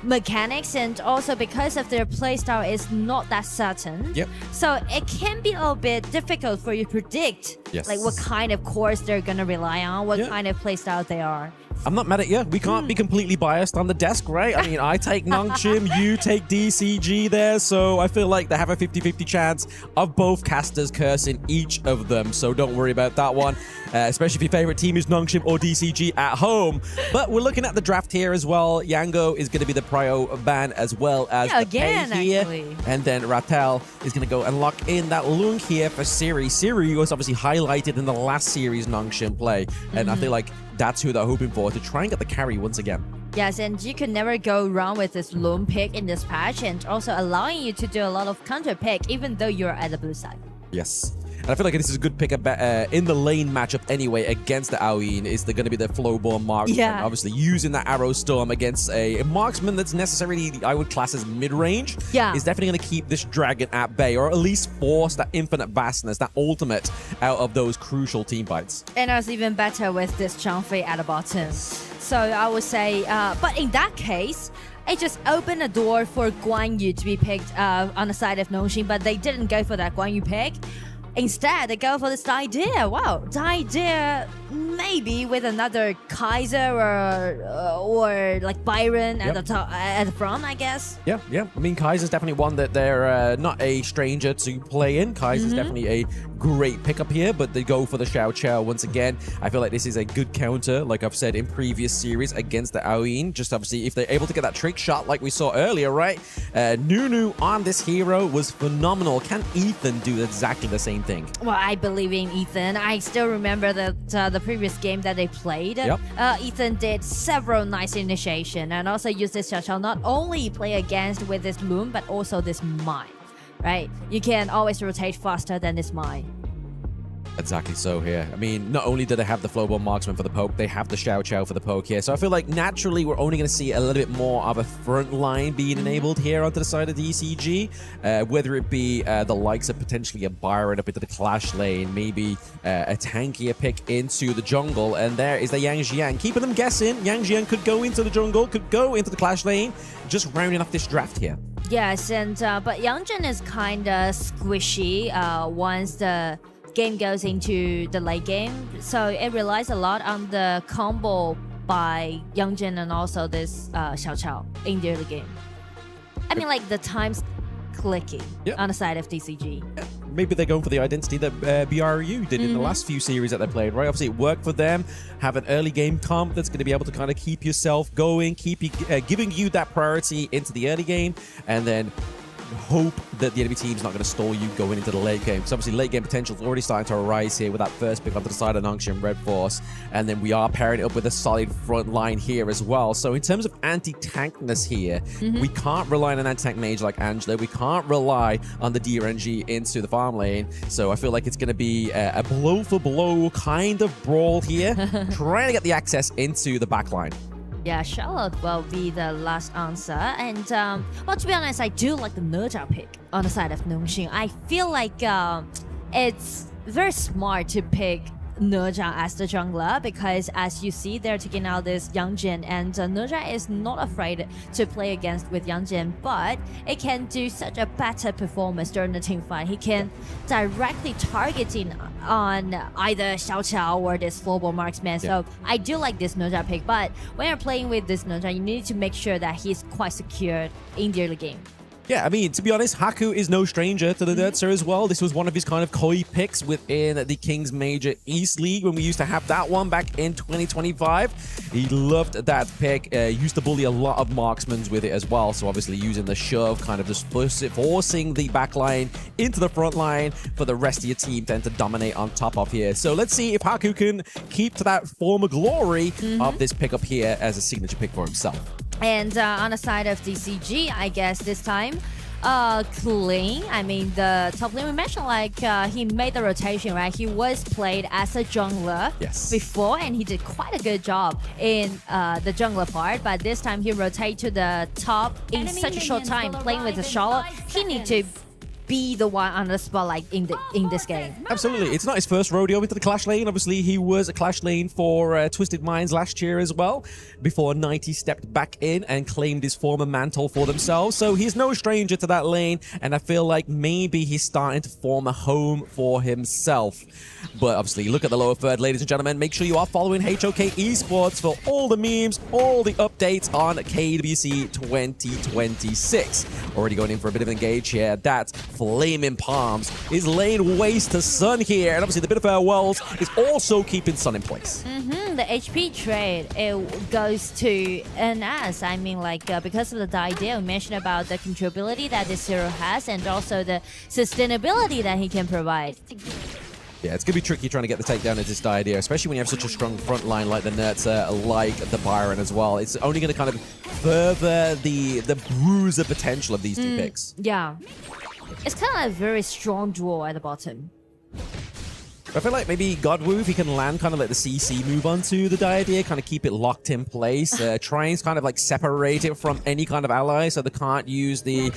mechanics and also because of their playstyle is not that certain. Yep. So it can be a little bit difficult for you to predict like what kind of cores they're going to rely on, what kind of playstyle they are. I'm not mad at you. We can't be completely biased on the desk, right? I mean, I take Nongshim, you take DCG there, so I feel like they have a 50-50 chance of both casters cursing each of them, so don't worry about that one, especially if your favorite team is Nongshim or DCG at home. But we're looking at the draft here as well. Yango is going to be the prio ban as well as the again, pay here. actually. And then Ratel is going to go and lock in that Lung here for Siri. Siri was obviously highlighted in the last series Nongshim play, and I feel like that's who they're hoping for to try and get the carry once again. Yes, and you can never go wrong with this lone pick in this patch and also allowing you to do a lot of counter pick even though you're at the blue side. Yes. And I feel like this is a good pick in the lane matchup anyway against the Aoyin. Is they're going to be the Flowborn marksman. Yeah. Obviously using that Arrow Storm against a marksman that's necessarily, I would class as mid-range. Yeah. Is definitely going to keep this dragon at bay or at least force that infinite vastness, that ultimate out of those crucial team fights. And it's even better with this Changfei at the bottom. So I would say, but in that case, it just opened a door for Guan Yu to be picked on the side of Nongxing, but they didn't go for that Guan Yu pick. Instead, they go for this idea. Wow, the idea maybe with another Kaiser or like Byron at the top, at the front, I guess. Yeah. I mean, Kaiser's definitely one that they're not a stranger to play in. Kaiser's definitely a great pickup here, but they go for the Xiao Qiao once again. I feel like this is a good counter, like I've said in previous series, against the Aoyin. Just obviously, if they're able to get that trick shot like we saw earlier, right? Nunu on this hero was phenomenal. Can Ethan do exactly the same thing? Well, I believe in Ethan. I still remember that the previous game that they played. Ethan did several nice initiation and also used this Xiao Qiao not only play against with this Moon, but also this Mine, right? You can always rotate faster than this Mine. Exactly so here. I mean, not only do they have the Flowball Marksman for the poke, they have the Xiao Qiao for the poke here. So I feel like naturally we're only going to see a little bit more of a front line being enabled here onto the side of the ECG. Whether it be the likes of potentially a Byron up into the Clash lane, maybe a tankier pick into the jungle. And there is the Yang Jiang, keeping them guessing. Yang Jiang could go into the jungle, could go into the Clash lane, just rounding off this draft here. Yes, and but Yangjin is kind of squishy once the game goes into the late game, so it relies a lot on the combo by Yangjin and also this Xiao Qiao in the early game. I mean, like the time's clicking on the side of DCG. Maybe they're going for the identity that BRU did in the last few series that they played, right? Obviously, it worked for them. Have an early game comp that's going to be able to kind of keep yourself going, keep you, giving you that priority into the early game, and then hope that the enemy team's not going to stall you going into the late game. So obviously late game potential is already starting to arise here with that first pick onto the side of Nongxin Red Force, and then we are pairing it up with a solid front line here as well. So in terms of anti-tankness here, we can't rely on an anti-tank mage like Angela. We can't rely on the DRNG into the farm lane. So I feel like it's going to be a blow for blow kind of brawl here, trying to get the access into the back line. Yeah, Charlotte will be the last answer. And, well, to be honest, I do like the Nerja pick on the side of Nongxin. I feel like it's very smart to pick Nerja as the jungler because, as you see, they're taking out this Yangjin, and Nerja is not afraid to play against with Yangjin, but it can do such a better performance during the team fight. He can directly targeting on either Xiao Qiao or this Flowball Marksman. So I do like this Nerja pick, but when you're playing with this Nerja, you need to make sure that he's quite secured in the early game. Yeah, I mean, to be honest, Haku is no stranger to the Nerdser as well. This was one of his kind of koi picks within the King's Major East League when we used to have that one back in 2025. He loved that pick, used to bully a lot of marksmen with it as well. So obviously using the shove, kind of just forcing the back line into the front line for the rest of your team then to dominate on top of here. So let's see if Haku can keep to that former glory of this pickup here as a signature pick for himself. And on the side of DCG, I guess this time, Clean. I mean, the top lane we mentioned, like he made the rotation, right? He was played as a jungler before, and he did quite a good job in the jungler part. But this time, he rotated to the top in such a short time, playing with the Charlotte. He needs to be the one on the spotlight in this game. Absolutely. It's not his first rodeo into the Clash lane. Obviously, he was a Clash lane for Twisted Minds last year as well, before 90 stepped back in and claimed his former mantle for themselves. So he's no stranger to that lane, and I feel like maybe he's starting to form a home for himself. But obviously, look at the lower third, ladies and gentlemen. Make sure you are following HOK Esports for all the memes, all the updates on KWC 2026. Already going in for a bit of an engage here. That's Flaming Palms is laying waste to Sun here. And obviously, the bit of farewells is also keeping Sun in place. The HP trade, it goes to NS. I mean, like, because of the idea we mentioned about the controllability that this hero has and also the sustainability that he can provide. Yeah, it's going to be tricky trying to get the takedown of this idea, especially when you have such a strong front line like the Nerdser, like the Byron as well. It's only going to kind of further the bruiser potential of these two picks. Yeah. It's kind of a very strong duo at the bottom. I feel like maybe Godwoo, if he can land kind of like the CC move onto the idea, kind of keep it locked in place, try and kind of like separate it from any kind of ally so they can't use the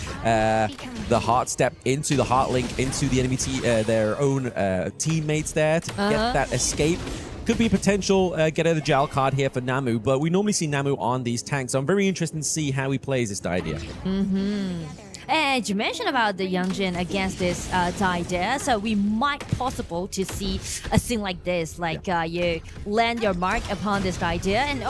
heart step into the heart link into the enemy their own teammates there to get that escape. Could be a potential get out of the jail card here for Namu, but we normally see Namu on these tanks, so I'm very interested to see how he plays this idea. And you mentioned about the Youngjin against this Daidea, so we might possible to see a scene like this, like you land your mark upon this Daidea, and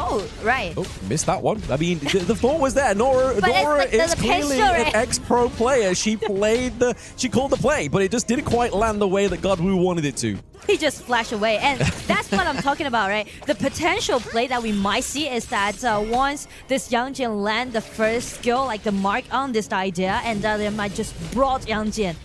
right. Oh, missed that one. I mean, the thought was there. Nora like is the clearly pistol, an ex-pro player. She called the play, but it just didn't quite land the way that Godwoo wanted it to. He just flashed away, and that's what I'm talking about, right? The potential play that we might see is that once this Youngjin land the first skill, like the mark on this idea, and they might just brought Youngjin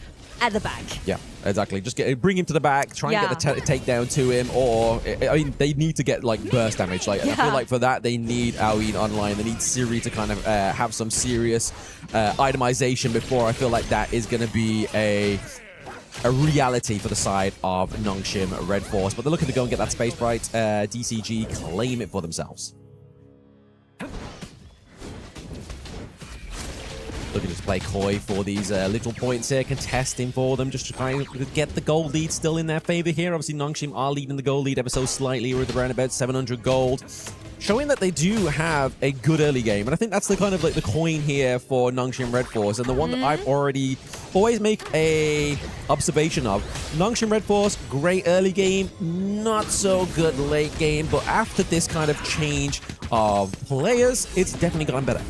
at the back. Yeah, exactly. Just bring him to the back, try and get the takedown to him, or I mean, they need to get like burst damage. Like I feel like for that they need Aoyin online. They need Siri to kind of have some serious itemization before I feel like that is going to be a reality for the side of Nongshim Red Force, but they're looking to go and get that Space Bright DCG, claim it for themselves. Looking to play coy for these little points here, contesting for them, just to try and get the gold lead still in their favor here. Obviously, Nongshim are leading the gold lead ever so slightly with around about 700 gold. Showing that they do have a good early game. And I think that's the kind of like the coin here for Nongshim Red Force, and the one that I've always make a observation of. Nongshim Red Force, great early game, not so good late game, but after this kind of change of players, it's definitely gotten better.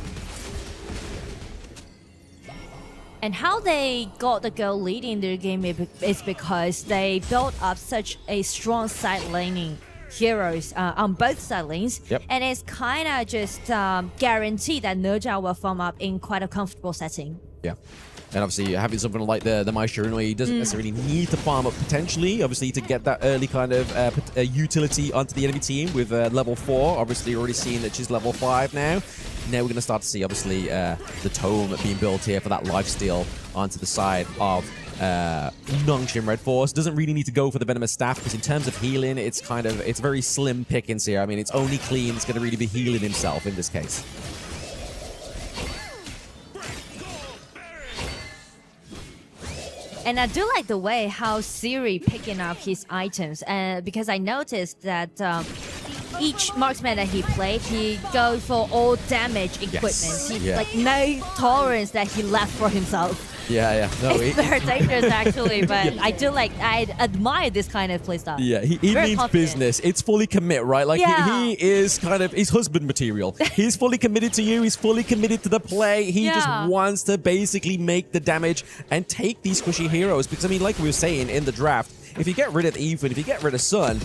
And how they got the goal lead in their game is because they built up such a strong side laning heroes on both side lanes, and it's kind of just guaranteed that Nerja will form up in quite a comfortable setting. Yeah. And obviously, having something like the Mai Shirunoi, he doesn't necessarily need to farm up potentially, obviously, to get that early kind of utility onto the enemy team with level 4. Obviously, already seeing that she's level 5 now. Now we're going to start to see, obviously, the tome being built here for that lifesteal onto the side of Nongshim Red Force. Doesn't really need to go for the Venomous Staff, because in terms of healing, it's very slim pickings here. I mean, it's only Clean that's going to really be healing himself in this case. And I do like the way how Siri picking up his items, because I noticed that each marksman that he played, he goes for all damage equipment. He like no tolerance that he left for himself. Yeah. No, it's very dangerous actually, but I admire this kind of playstyle. Yeah, he means business. It's fully commit, right? Like he is kind of he's husband material. He's fully committed to you. He's fully committed to the play. He just wants to basically make the damage and take these squishy heroes. Because I mean, like we were saying in the draft, if you get rid of Ethan, if you get rid of Sun,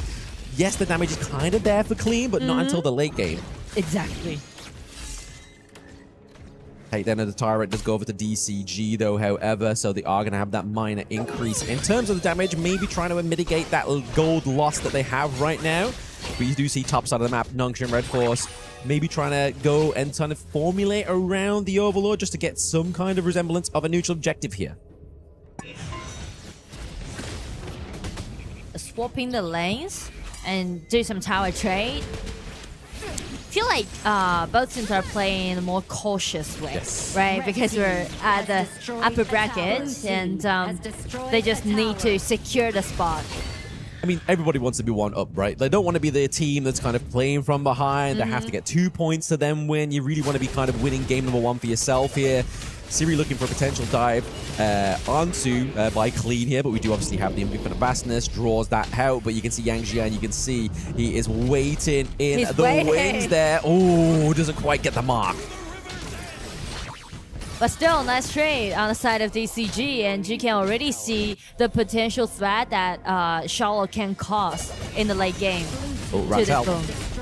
yes, the damage is kind of there for Clean, but not until the late game. Exactly. Then the Tyrant does go over to DCG though, however, so they are going to have that minor increase. In terms of the damage, maybe trying to mitigate that gold loss that they have right now. But you do see top side of the map, Nongshim Red Force, maybe trying to go and kind of formulate around the Overlord just to get some kind of resemblance of a neutral objective here. Swapping the lanes and do some tower trade. I feel like both teams are playing in a more cautious way, right? Because we're at the upper bracket and they just need to secure the spot. I mean, everybody wants to be one up, right? They don't want to be the team that's kind of playing from behind. They have to get 2 points to them win. You really want to be kind of winning game number 1 for yourself here. Siri looking for a potential dive onto by Clean here, but we do obviously have the Infinite Vastness, draws that out, but you can see Yang Jian, you can see he is waiting in the wings there. Oh, doesn't quite get the mark. But still, nice trade on the side of DCG, and you can already see the potential threat that Charlotte can cause in the late game. Oh, Ratel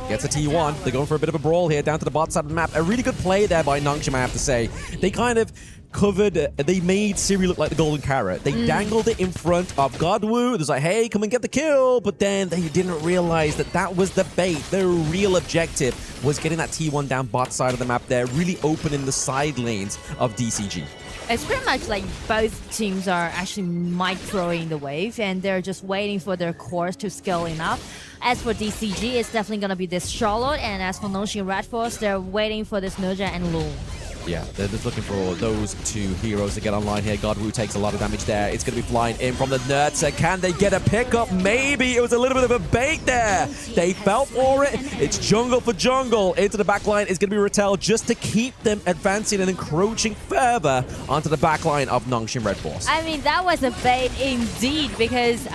gets a T1. They're going for a bit of a brawl here down to the bot side of the map. A really good play there by Nongshim, I have to say. They kind of covered, they made Siri look like the golden carrot. They dangled it in front of Godwoo. It was like, hey, come and get the kill. But then they didn't realize that that was the bait. Their real objective was getting that T1 down bot side of the map there, really opening the side lanes of DCG. It's pretty much like both teams are actually microing the wave, and they're just waiting for their cores to scale enough. As for DCG, it's definitely going to be this Charlotte, and as for Nongshim Red Force, they're waiting for this Nerja and Loon. Yeah, they're just looking for those two heroes to get online here. Godwoo takes a lot of damage there. It's going to be flying in from the Nerdset. Can they get a pickup? Maybe. It was a little bit of a bait there. They fell for it. It's jungle for jungle. Into the backline is going to be Rattel just to keep them advancing and encroaching further onto the backline of Nongshim Red Force. I mean, that was a bait indeed because,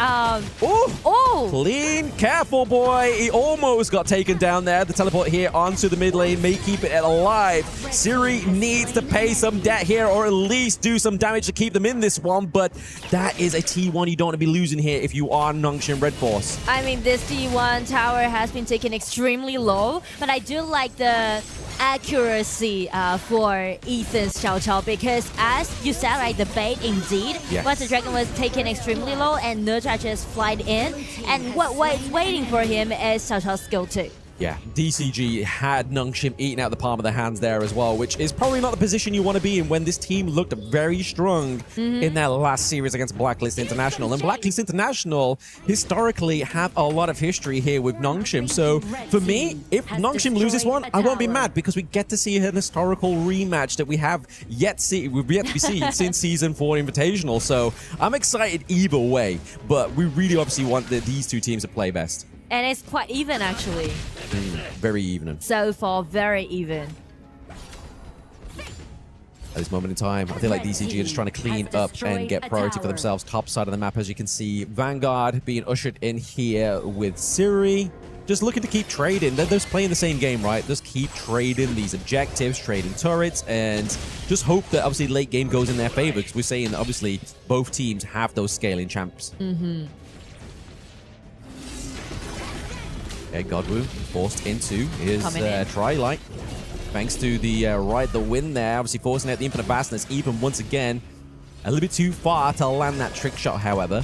Clean, careful, boy. He almost got taken down there. The teleport here onto the mid lane may keep it alive. Siri needs to pay some debt here or at least do some damage to keep them in this one, but that is a T1 you don't want to be losing here if you are Nongshim Red Force. I mean, this T1 tower has been taken extremely low, but I do like the accuracy for Ethan's Xiao Xiao because as you said, right, the bait indeed, Yes. once the dragon was taken extremely low and Nurja just flied in, and what was waiting for him is Xiao Xiao's skill too. Yeah, DCG had Nongshim eating out the palm of their hands there as well, which is probably not the position you want to be in when this team looked very strong in their last series against Blacklist International. And Blacklist International historically have a lot of history here with Nongshim. So for me, if Nongshim loses one, I won't be mad because we get to see an historical rematch that we've yet to be seen since Season 4 Invitational. So I'm excited either way, but we really obviously want these two teams to play best. And it's quite even actually. Very even. So far, very even. At this moment in time, I feel like DCG are just trying to clean up and get priority for themselves. Top side of the map, as you can see, Vanguard being ushered in here with Siri. Just looking to keep trading. They're just playing the same game, right? Just keep trading these objectives, trading turrets, and just hope that obviously late game goes in their favor because we're saying that obviously both teams have those scaling champs. Godwoo forced into his Tri-Light. Thanks to the the win there, obviously forcing out the Infinite Vastness even once again. A little bit too far to land that trick shot, however.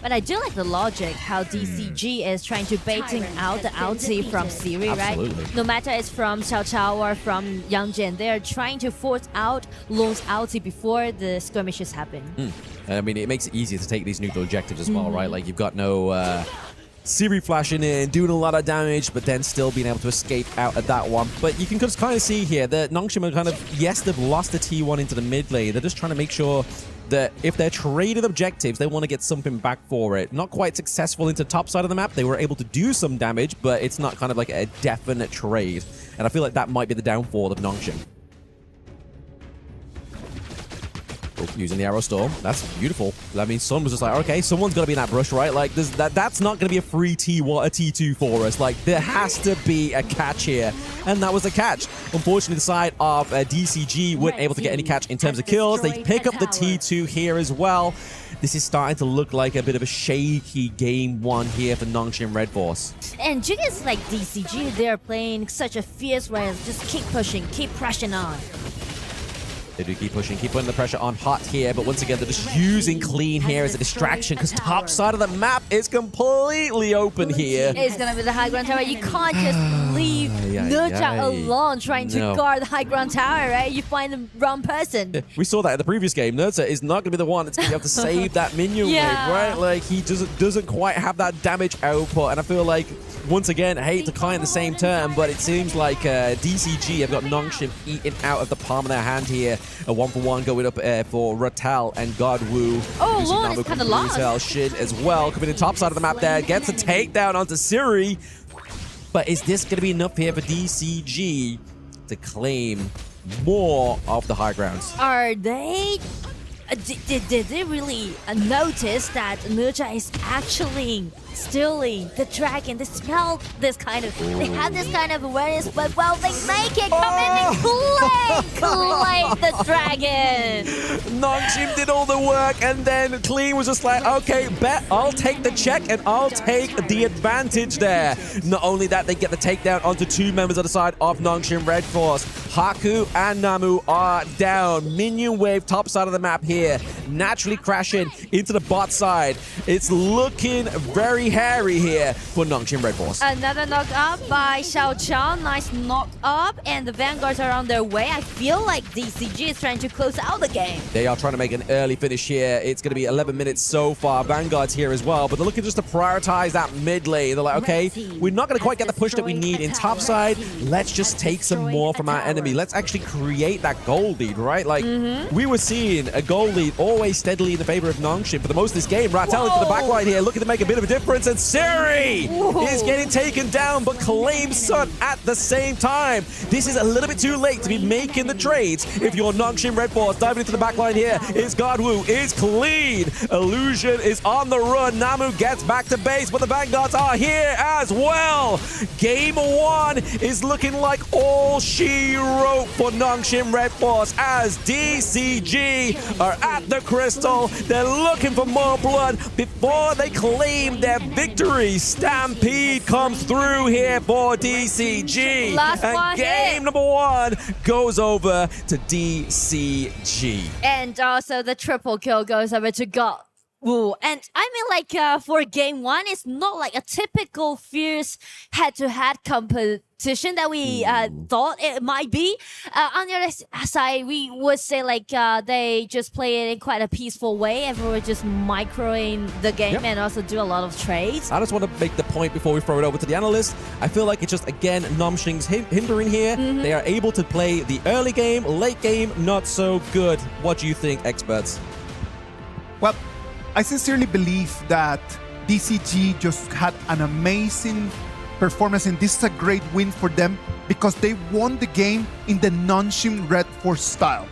But I do like the logic how DCG is trying to baiting out the ulti from Siri, Absolutely. right? No matter it's from Xiao Xiao or from Yang Jin, they're trying to force out Long's ulti before the skirmishes happen. I mean, it makes it easier to take these neutral objectives as well, right? Like, you've got no Siri flashing in, doing a lot of damage, but then still being able to escape out of that one. But you can just kind of see here that Nongshim are kind of, yes, they've lost the T1 into the mid lane. They're just trying to make sure that if they're traded objectives, they want to get something back for it. Not quite successful into top side of the map. They were able to do some damage, but it's not kind of like a definite trade. And I feel like that might be the downfall of Nongshim. Using the Arrow Storm. That's beautiful. I mean, Sun was just like, okay, someone's got to be in that brush, right? Like, that's not going to be a free T1, a T2 for us. Like, there has to be a catch here. And that was a catch. Unfortunately, the side of DCG weren't able to get any catch in terms of kills. They pick up the T2 here as well. This is starting to look like a bit of a shaky game one here for Nongshim Red Force. And just like DCG, they're playing such a fierce way. Just keep pushing, keep pressing on. They do keep pushing, keep putting the pressure on Hot here, but once again, they're just using Clean here as a distraction because top side of the map is completely open here. It's going to be the high ground tower. You can't just leave Nurja alone trying to guard the high ground tower, right? You find the wrong person. We saw that in the previous game. Nurja is not going to be the one that's going to be able to save that minion wave, right? Like, he doesn't quite have that damage output, and I feel like, once again, I hate to kind the same term, but it seems like DCG have got Nongshim eaten out of the palm of their hand here. A 1-for-1 going up for Rattel and Godwoo. Oh, Lord, it's kind of lost. Shin as well. Coming in top side of the map there. Gets a takedown onto Siri. But is this going to be enough here for DCG to claim more of the high grounds? Are they... Did they really notice that Nurja is actually stealing the dragon? They smell this kind of... They have this kind of awareness, but well, they make it come in and claim the dragon. Nongshim did all the work, and then Clean was just like, okay, bet I'll take the check and I'll take the advantage there. Not only that, they get the takedown onto two members on the side of Nongshim Red Force. Haku and Namu are down. Minion wave top side of the map here. Naturally crashing into the bot side. It's looking very very hairy here for Nongshim Red Force. Another knock up by Xiao Chao. Nice knock up, and the Vanguards are on their way. I feel like DCG is trying to close out the game. They are trying to make an early finish here. It's going to be 11 minutes so far. Vanguard's here as well, but they're looking just to prioritize that mid lane. They're like, okay, we're not going to quite get the push that we need in top side. Let's just take some more from our enemy. Let's actually create that gold lead, right? Like, we were seeing a gold lead always steadily in the favor of Nongshim for the most of this game. Rattel into the back line here, looking to make a bit of a difference, and Siri is getting taken down, but claims Sun at the same time. This is a little bit too late to be making the trades if you're Nongshim Red Force. Diving into the back line here is Godwoo, is clean. Illusion is on the run. Namu gets back to base, but the Vanguards are here as well. Game 1 is looking like all she wrote for Nongshim Red Force as DCG are at the crystal. They're looking for more blood before they claim their victory. Stampede comes through here for DCG. And game number 1 goes over to DCG. And also the triple kill goes over to God. Ooh, and I mean, like, for game 1, it's not like a typical fierce head-to-head competition that we thought it might be. On the other side, we would say, like, they just play it in quite a peaceful way. Everyone just microing the game and also do a lot of trades. I just want to make the point before we throw it over to the analyst. I feel like it's just, again, Nongshim's hindering here. They are able to play the early game, late game, not so good. What do you think, experts? Well, I sincerely believe that DCG just had an amazing performance, and this is a great win for them because they won the game in the Nongshim Red Force style.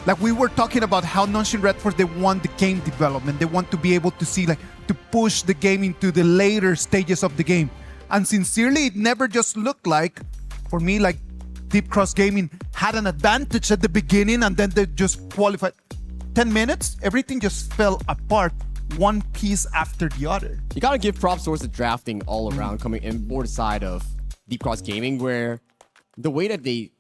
Like we were talking about how Nongshim Red Force, they want the game development. They want to be able to see, like, to push the game into the later stages of the game. And sincerely, it never just looked like, for me, like Deep Cross Gaming had an advantage at the beginning and then they just qualified. 10 minutes, everything just fell apart, one piece after the other. You gotta give props towards the drafting all around coming in for the side of Deep Cross Gaming, where the way that they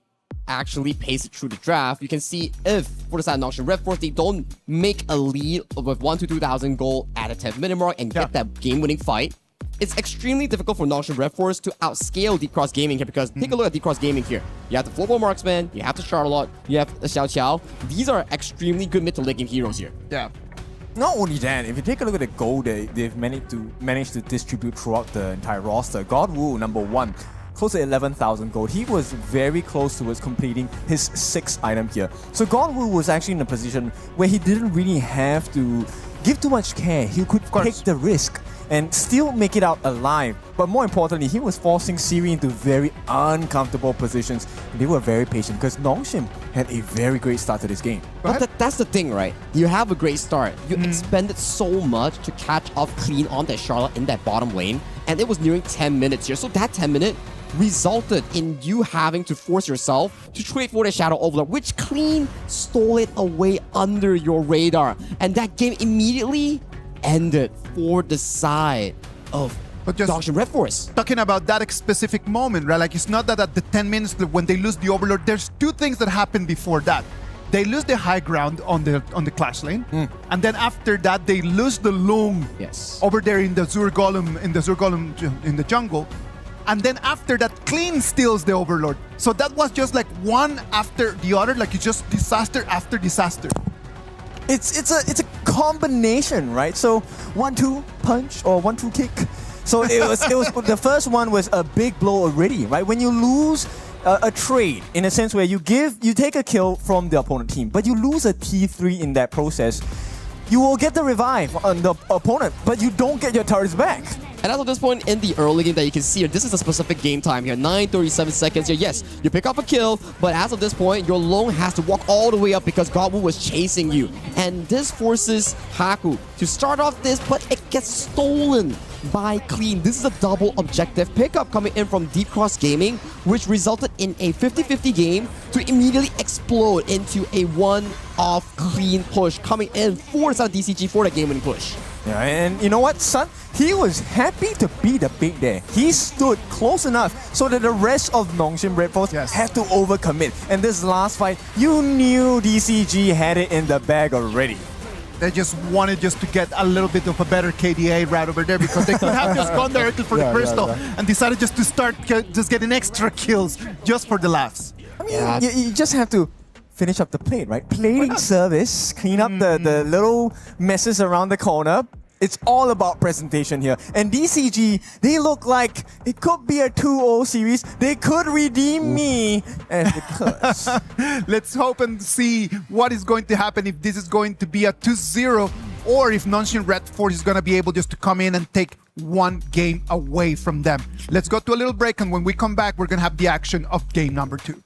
actually pace it through the draft, you can see if for the side of Nongshim Red Force, they don't make a lead with 1 to 2,000 gold at a 10th minute mark and get that game-winning fight. It's extremely difficult for Nongshim Red Force to outscale Deep Cross Gaming here because take a look at Deep Cross Gaming here. You have the Flowball Marksman, you have the Charlotte, you have the Xiao Qiao. These are extremely good mid to late game heroes here. Yeah. Not only that, if you take a look at the gold they've managed to distribute throughout the entire roster, Godwoo, number 1, close to 11,000 gold. He was very close towards completing his 6th item here. So Godwoo was actually in a position where he didn't really have to give too much care. He could take the risk and still make it out alive. But more importantly, he was forcing Siri into very uncomfortable positions. They were very patient because Nongshim had a very great start to this game. But that's the thing, right? You have a great start. You expended so much to catch off clean on that Charlotte in that bottom lane, and it was nearing 10 minutes here. So that 10 minute resulted in you having to force yourself to trade for the Shadow Overlord, which clean stole it away under your radar. And that game immediately ended for the side of Nongshim Red Force. Talking about that specific moment, right? Like, it's not that at the 10 minutes when they lose the Overlord, there's 2 things that happen before that. They lose the high ground on the Clash lane, and then after that they lose the Loom over there in the Zur Golem in the jungle. And then after that, Clean steals the Overlord. So that was just like one after the other, like it's just disaster after disaster. It's a combination, right? So 1-2 punch or 1-2 kick. So it was the first one was a big blow already, right? When you lose a trade in a sense where you take a kill from the opponent team, but you lose a T3 in that process, you will get the revive on the opponent, but you don't get your turrets back. And as of this point in the early game that you can see here, this is a specific game time here, 9:37 seconds here. Yes, you pick up a kill, but as of this point, your lone has to walk all the way up because Godwoo was chasing you. And this forces Haku to start off this, but it gets stolen by Clean. This is a double objective pickup coming in from Deep Cross Gaming, which resulted in a 50-50 game to immediately explode into a one-off Clean push coming in for DCG for the game-winning push. Yeah, and you know what, Sun? He was happy to be the big there. He stood close enough so that the rest of Nongshim Red Force had to overcommit. And this last fight, you knew DCG had it in the bag already. They just wanted just to get a little bit of a better KDA right over there because they could have just gone directly for the crystal and decided just to start just getting extra kills just for the laughs. I mean, you just have to finish up the plate, right? Plating service, clean up the little messes around the corner. It's all about presentation here. And DCG, they look like it could be a 2-0 series. They could redeem me. And because let's hope and see what is going to happen, if this is going to be a 2-0 or if Nongshim Red Force is going to be able just to come in and take one game away from them. Let's go to a little break, and when we come back, we're going to have the action of game number 2.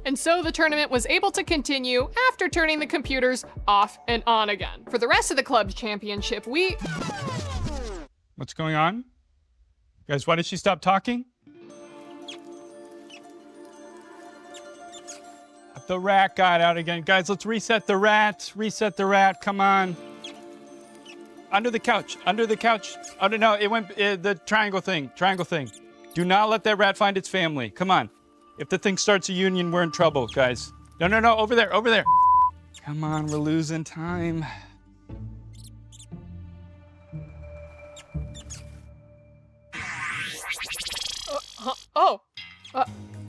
And so the tournament was able to continue after turning the computers off and on again. For the rest of the club championship, What's going on? Guys, why did she stop talking? The rat got out again. Guys, let's reset the rat. Reset the rat, come on. Under the couch, under the couch. Oh, no, it went, the triangle thing. Do not let that rat find its family. Come on. If the thing starts a union, we're in trouble, guys. No, over there. Come on, we're losing time.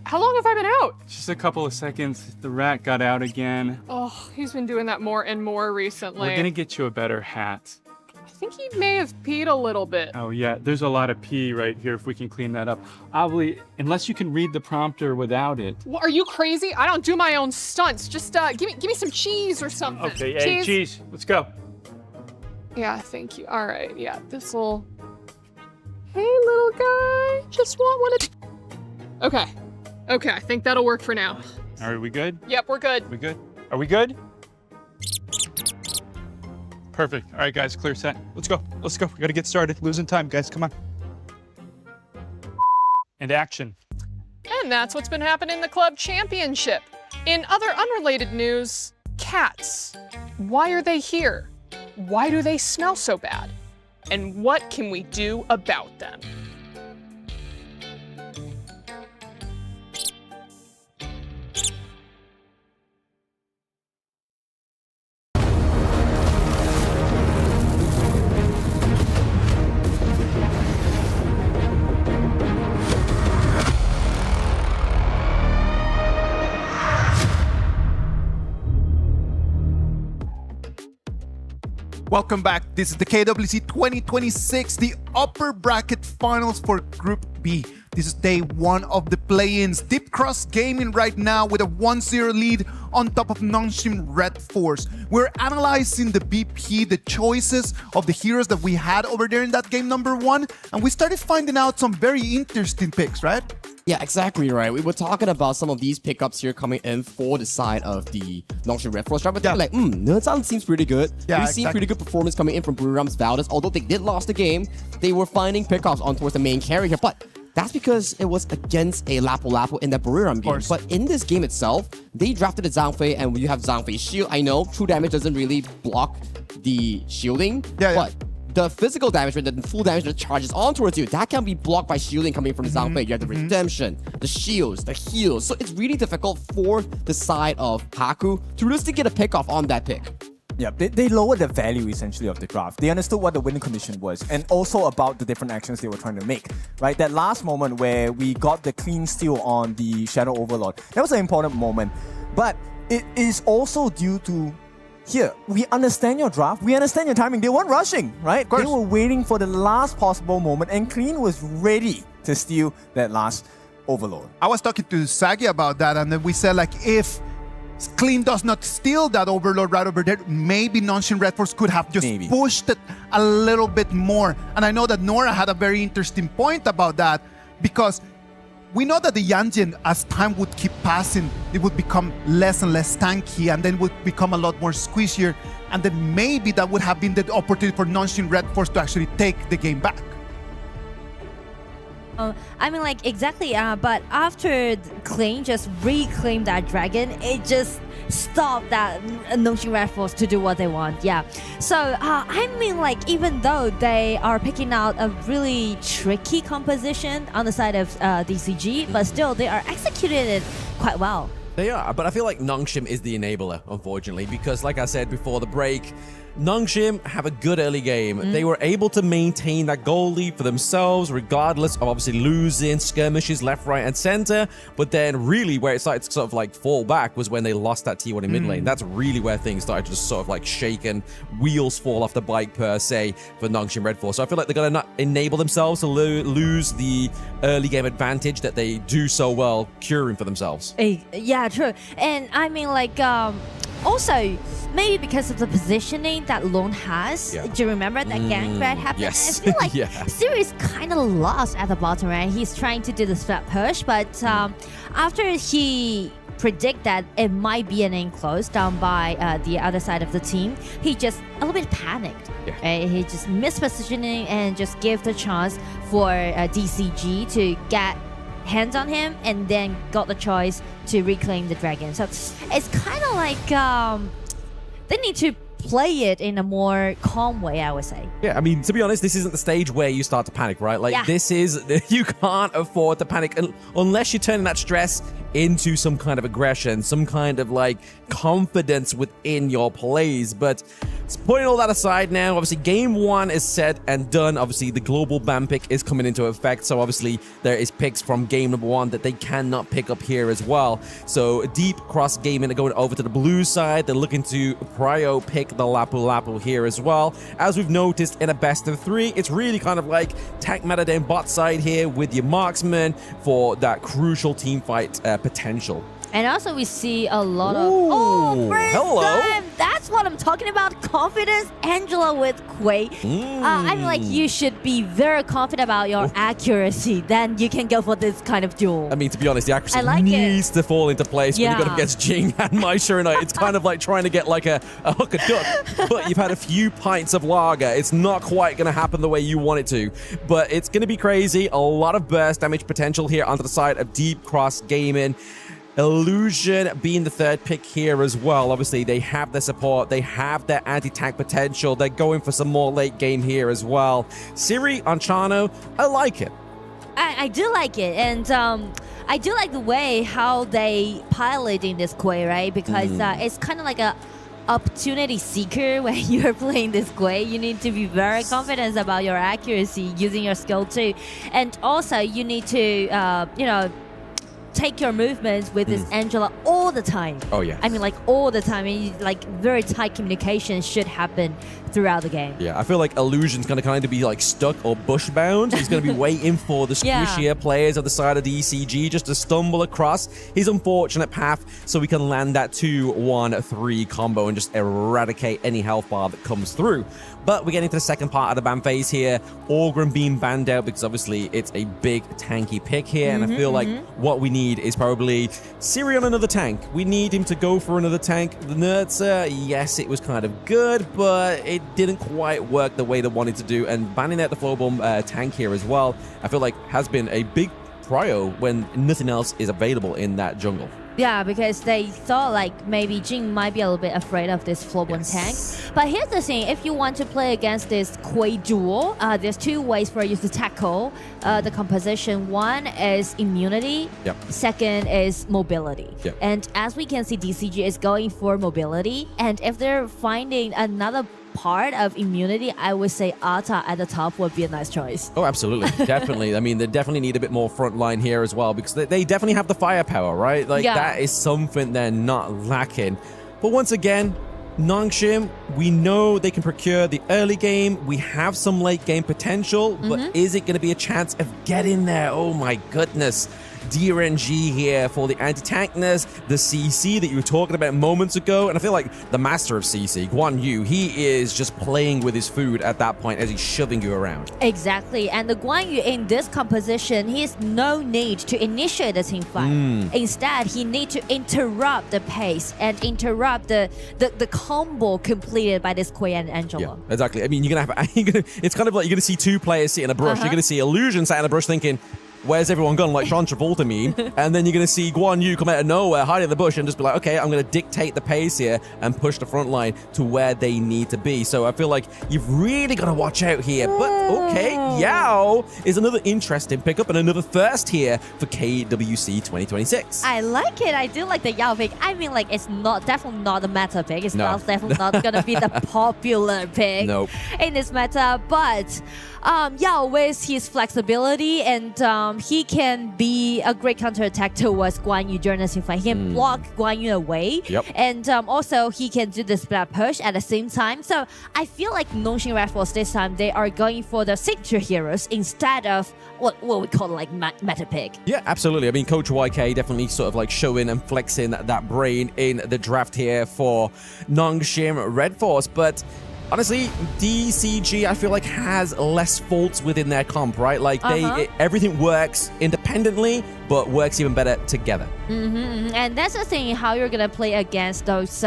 how long have I been out? Just a couple of seconds. The rat got out again. Oh, he's been doing that more and more recently. We're gonna get you a better hat. I think he may have peed a little bit. Oh yeah, there's a lot of pee right here if we can clean that up. Obviously, unless you can read the prompter without it. Well, are you crazy? I don't do my own stunts. Just give me some cheese or something. Okay, hey, cheese, let's go. Yeah, thank you. All right, yeah, this'll... Hey, little guy, just want one of... Okay, I think that'll work for now. All right, we good? Yep, we're good. We good? Are we good? Perfect. All right, guys, clear set. Let's go. We gotta get started. Losing time, guys. Come on. And action. And that's what's been happening in the club championship. In other unrelated news, cats. Why are they here? Why do they smell so bad? And what can we do about them? Welcome back. This is the KWC 2026, the upper bracket finals for Group B. This is day 1 of the play-ins. Deep Cross Gaming right now with a 1-0 lead on top of Nongshim Red Force. We're analyzing the BP, the choices of the heroes that we had over there in that game number 1, and we started finding out some very interesting picks, right? Yeah, exactly right. We were talking about some of these pickups here coming in for the side of the Nongshim Red Force. But like, Nerdzan seems pretty good. Yeah, We've seen pretty good performance coming in from Buriram's Valor. Although they did lose the game, they were finding pickups on towards the main carry here. But that's because it was against a Lapu in the Buriram game. But in this game itself, they drafted a Zhangfei, and when you have Zhangfei's shield, I know true damage doesn't really block the shielding, but the physical damage, the full damage that charges on towards you, that can be blocked by shielding coming from the Zhangfei. You have the redemption, the shields, the heals. So it's really difficult for the side of Haku to really get a pick off on that pick. Yeah, they lowered the value essentially of the draft. They understood what the winning condition was and also about the different actions they were trying to make. Right, that last moment where we got the clean steal on the Shadow Overlord, that was an important moment. But it is also due to here, we understand your draft, we understand your timing. They weren't rushing, right? They were waiting for the last possible moment, and Clean was ready to steal that last Overlord. I was talking to Sagi about that, and then we said, like, if Clean does not steal that Overlord right over there, maybe Nongshim Red Force could have just pushed it a little bit more. And I know that Nora had a very interesting point about that, because we know that the Yanjin, as time would keep passing, it would become less and less tanky, and then would become a lot more squishier, and then maybe that would have been the opportunity for Nongshim Red Force to actually take the game back. I mean, like, exactly. But after Kling just reclaimed that dragon, it just stopped that Nongxin Red Force to do what they want. Yeah. So, I mean, like, even though they are picking out a really tricky composition on the side of DCG, but still, they are executing it quite well. They are, but I feel like Nongshim is the enabler, unfortunately, because like I said before the break, Nongshim have a good early game. They were able to maintain that goal lead for themselves, regardless of obviously losing skirmishes left, right, and center. But then really where it started to sort of like fall back was when they lost that T1 in mid lane. That's really where things started to just sort of like shake and wheels fall off the bike per se for Nongshim Red Force. So I feel like they're going to not enable themselves to lose the early game advantage that they do so well curing for themselves. Yeah, true. And I mean, like, also, maybe because of the positioning that Lone has. Do you remember that gank that happened? Yes. I feel like Siri is kind of lost at the bottom, right? He's trying to do the split push, but after he predict that it might be an enclosed down by the other side of the team, he just a little bit panicked. Right? He just missed positioning and just gave the chance for DCG to get hands on him and then got the choice to reclaim the dragon. So it's kind of like they need to play it in a more calm way, I would say. Yeah, I mean, to be honest, this isn't the stage where you start to panic, right? Like, this is, you can't afford to panic unless you're turning that stress into some kind of aggression, some kind of like confidence within your plays. But putting all that aside now, obviously game one is set and done. Obviously the global ban pick is coming into effect, so obviously there is picks from game number one that they cannot pick up here as well. So deep cross gaming are going over to the blue side. They're looking to prio pick the Lapu Lapu here as well. As we've noticed in a best of three, it's really kind of like tank meta down bot side here with your marksman for that crucial team fight potential. And also we see a lot of first time. That's what I'm talking about. Confidence. Angela with Quay. I mean, like, you should be very confident about your accuracy. Then you can go for this kind of duel. I mean, to be honest, the accuracy like needs to fall into place when you got up against Jing and Mai Shiranui. It's kind of like trying to get like a hook a duck, but you've had a few pints of lager. It's not quite going to happen the way you want it to, but it's going to be crazy. A lot of burst damage potential here onto the side of Deep Cross Gaming. Illusion being the third pick here as well. Obviously, they have their support. They have their anti-tank potential. They're going for some more late game here as well. Siri on Chano, I like it. I do like it. And I do like the way how they piloting this Quay, right? Because it's kind of like a opportunity seeker when you're playing this Quay. You need to be very confident about your accuracy using your skill too. And also, you need to, you know, take your movements with this Angela all the time. Oh, yeah. I mean, like, all the time. I mean, like, very tight communication should happen throughout the game. Yeah, I feel like Illusion's going to kind of be like stuck or bush bound. He's going to be waiting for the squishier players on the side of the ECG just to stumble across his unfortunate path so we can land that 2-1-3 combo and just eradicate any health bar that comes through. But we're getting to the second part of the ban phase here. Orgrim being banned out because obviously it's a big tanky pick here. And I feel like what we need is probably Siri on another tank. We need him to go for another tank. The Nurtser, yes, it was kind of good, but it didn't quite work the way they wanted to do. And banning out the Flowbomb tank here as well, I feel like has been a big prio when nothing else is available in that jungle. Yeah, because they thought like maybe Jing might be a little bit afraid of this Flowbomb tank. But here's the thing, if you want to play against this Quay duel, there's two ways for you to tackle the composition. One is immunity, second is mobility. And as we can see, DCG is going for mobility. And if they're finding another part of immunity, I would say Ata at the top would be a nice choice. Oh, absolutely. Definitely. I mean, they definitely need a bit more front line here as well because they definitely have the firepower, right? Like, that is something they're not lacking. But once again, Nongshim, we know they can procure the early game. We have some late game potential, but is it going to be a chance of getting there? Oh my goodness. DRNG here for the anti-tankness, the CC that you were talking about moments ago. And I feel like the master of CC, Guan Yu, he is just playing with his food at that point as he's shoving you around. Exactly. And the Guan Yu in this composition, he has no need to initiate the team fight. Instead, he needs to interrupt the pace and interrupt the combo completed by this Quay and Angela. Yeah, exactly. I mean, it's kind of like you're going to see two players sit in a brush. You're going to see Illusion sat in a brush thinking, where's everyone gone? Like John Travolta meme. And then you're going to see Guan Yu come out of nowhere, hide in the bush, and just be like, okay, I'm going to dictate the pace here and push the front line to where they need to be. So I feel like you've really got to watch out here. But okay, Yao is another interesting pickup and another first here for KWC 2026. I like it. I do like the Yao pick. I mean, like, it's definitely not the meta pick. It's definitely not going to be the popular pick in this meta. But Yao, with his flexibility and he can be a great counterattack towards Guan Yu during the team fight. He can block Guan Yu away. And also he can do the split push at the same time. So I feel like Nongxin Red Force this time, they are going for the signature heroes instead of what we call like meta pick. Yeah, absolutely. I mean, Coach YK definitely sort of like showing and flexing that brain in the draft here for Nongxin Red Force. But honestly, DCG, I feel like, has less faults within their comp, right? Like, everything works independently, but works even better together. And that's the thing, how you're going to play against those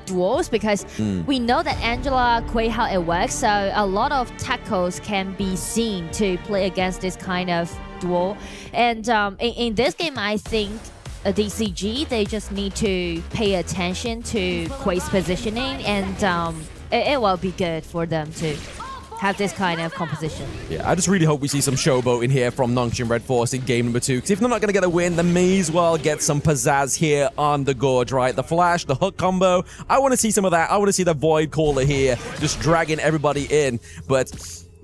duels, because we know that Angela, Quay, how it works. So a lot of tackles can be seen to play against this kind of duel. And in this game, I think DCG, they just need to pay attention to Quay's positioning, and it will be good for them to have this kind of composition. Yeah, I just really hope we see some showboat in here from Nongxin Red Force in game number 2, because if they're not going to get a win, they may as well get some pizzazz here on the Gorge, right? The flash, the hook combo, I want to see some of that. I want to see the Void Caller here, just dragging everybody in, but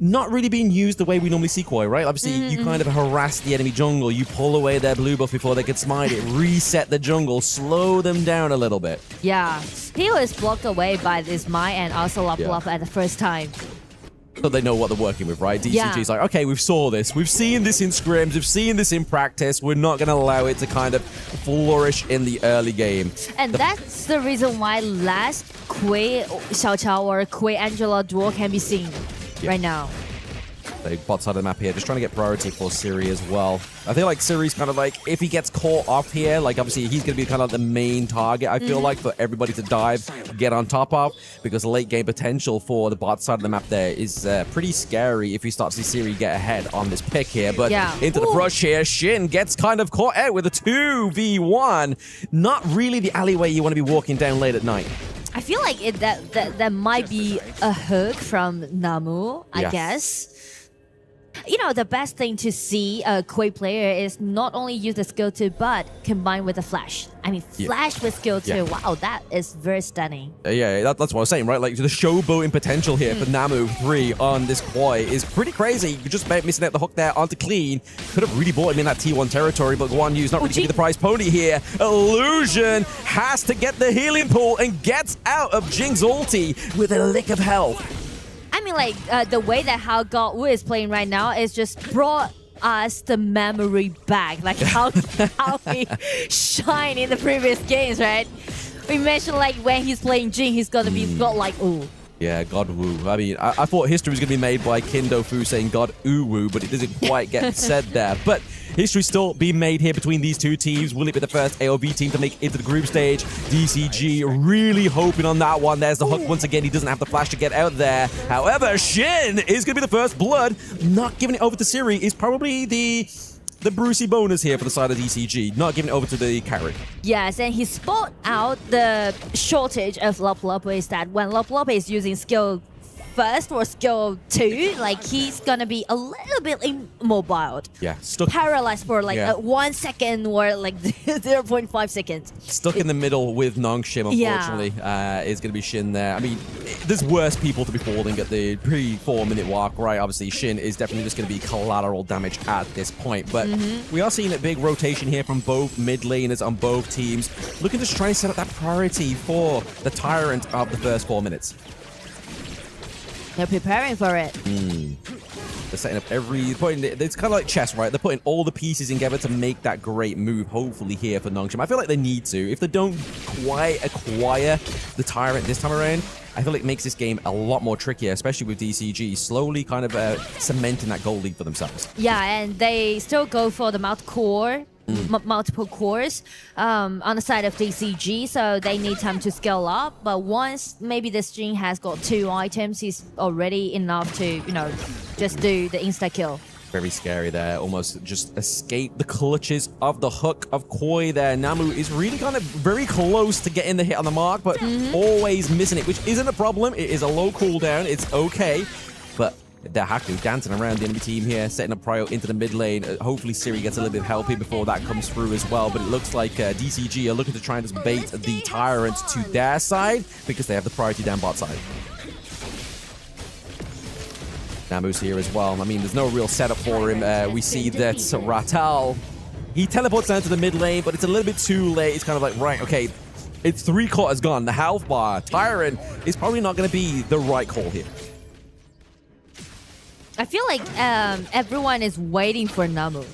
not really being used the way we normally see Koi, right? Obviously, you kind of harass the enemy jungle, you pull away their blue buff before they can smite it, reset the jungle, slow them down a little bit. Yeah, he was blocked away by this Mai and also Lop at the first time. So they know what they're working with, right? DCG's like, okay, we've saw this. We've seen this in scrims. We've seen this in practice. We're not going to allow it to kind of flourish in the early game. And that's the reason why last Quay Xiaoqiao or Quay Angela duel can be seen right now. The bot side of the map here, just trying to get priority for Siri as well. I feel like Siri's kind of like, if he gets caught off here, like obviously he's going to be kind of the main target, I feel like, for everybody to dive, get on top of, because the late game potential for the bot side of the map there is pretty scary if we start to see Siri get ahead on this pick here. But into the brush here, Shin gets kind of caught out with a 2v1. Not really the alleyway you want to be walking down late at night. I feel like that might be a hook from Namu, I guess. You know, the best thing to see a Quay player is not only use the skill 2, but combine with the flash. I mean, flash with skill 2. Wow, that is very stunning. That's what I was saying, right? Like, the showboating potential here for Namu 3 on this Koi is pretty crazy. You're just about missing out the hook there onto Clean. Could have really bought him in that T1 territory, but Guan Yu's not really giving the prize pony here. Illusion has to get the healing pool and gets out of Jing's ulti with a lick of health. I mean, like, the way that how God Wu is playing right now is just brought us the memory back. Like, how he shine in the previous games, right? We mentioned, like, when he's playing Jing, he's gonna be got like, ooh. Yeah, God Wu. I mean, I thought history was going to be made by Kindo Fu saying God Uwu, but it doesn't quite get said there. But history's still being made here between these two teams. Will it be the first AOV team to make it into the group stage? DCG really hoping on that one. There's the hook once again. He doesn't have the flash to get out there. However, Shin is going to be the first blood. Not giving it over to Siri is probably the Brucey bonus here for the side of DCG, not giving it over to the carry. Yes, and he spot out the shortage of Lop is that when Lop is using skill first or skill 2, like he's gonna be a little bit immobile. Yeah, stuck. Paralyzed for like 1 second or like 0.5 seconds. Stuck in the middle with Nongxin, unfortunately, is going to be Shin there. I mean, there's worse people to be falling at the pre-4 minute mark, right? Obviously, Shin is definitely just going to be collateral damage at this point. But we are seeing a big rotation here from both mid laners on both teams, looking to try and set up that priority for the Tyrant of the first 4 minutes. They're preparing for it. They're setting up it's kind of like chess, right? They're putting all the pieces together to make that great move, hopefully, here for Nongshim. I feel like they need to. If they don't quite acquire the Tyrant this time around, I feel like it makes this game a lot more trickier, especially with DCG slowly kind of cementing that gold lead for themselves. Yeah, and they still go for the multiple cores on the side of DCG, so they need time to scale up. But once maybe this Jing has got 2 items, he's already enough to, you know, just do the insta-kill. Very scary there. Almost just escape the clutches of the hook of Koi there. Namu is really kind of very close to getting the hit on the mark, but always missing it, which isn't a problem. It is a low cooldown. It's okay. But the Haku dancing around the enemy team here, setting up prio into the mid lane. Hopefully Siri gets a little bit of help here before that comes through as well. But it looks like DCG are looking to try and just bait the Tyrant to their side because they have the priority down bot side. Namu's here as well. I mean, there's no real setup for him. We see that Ratal, he teleports down to the mid lane, but it's a little bit too late. It's kind of like, right, okay, it's 3/4 gone. The health bar, Tyrant is probably not going to be the right call here. I feel like everyone is waiting for Namu.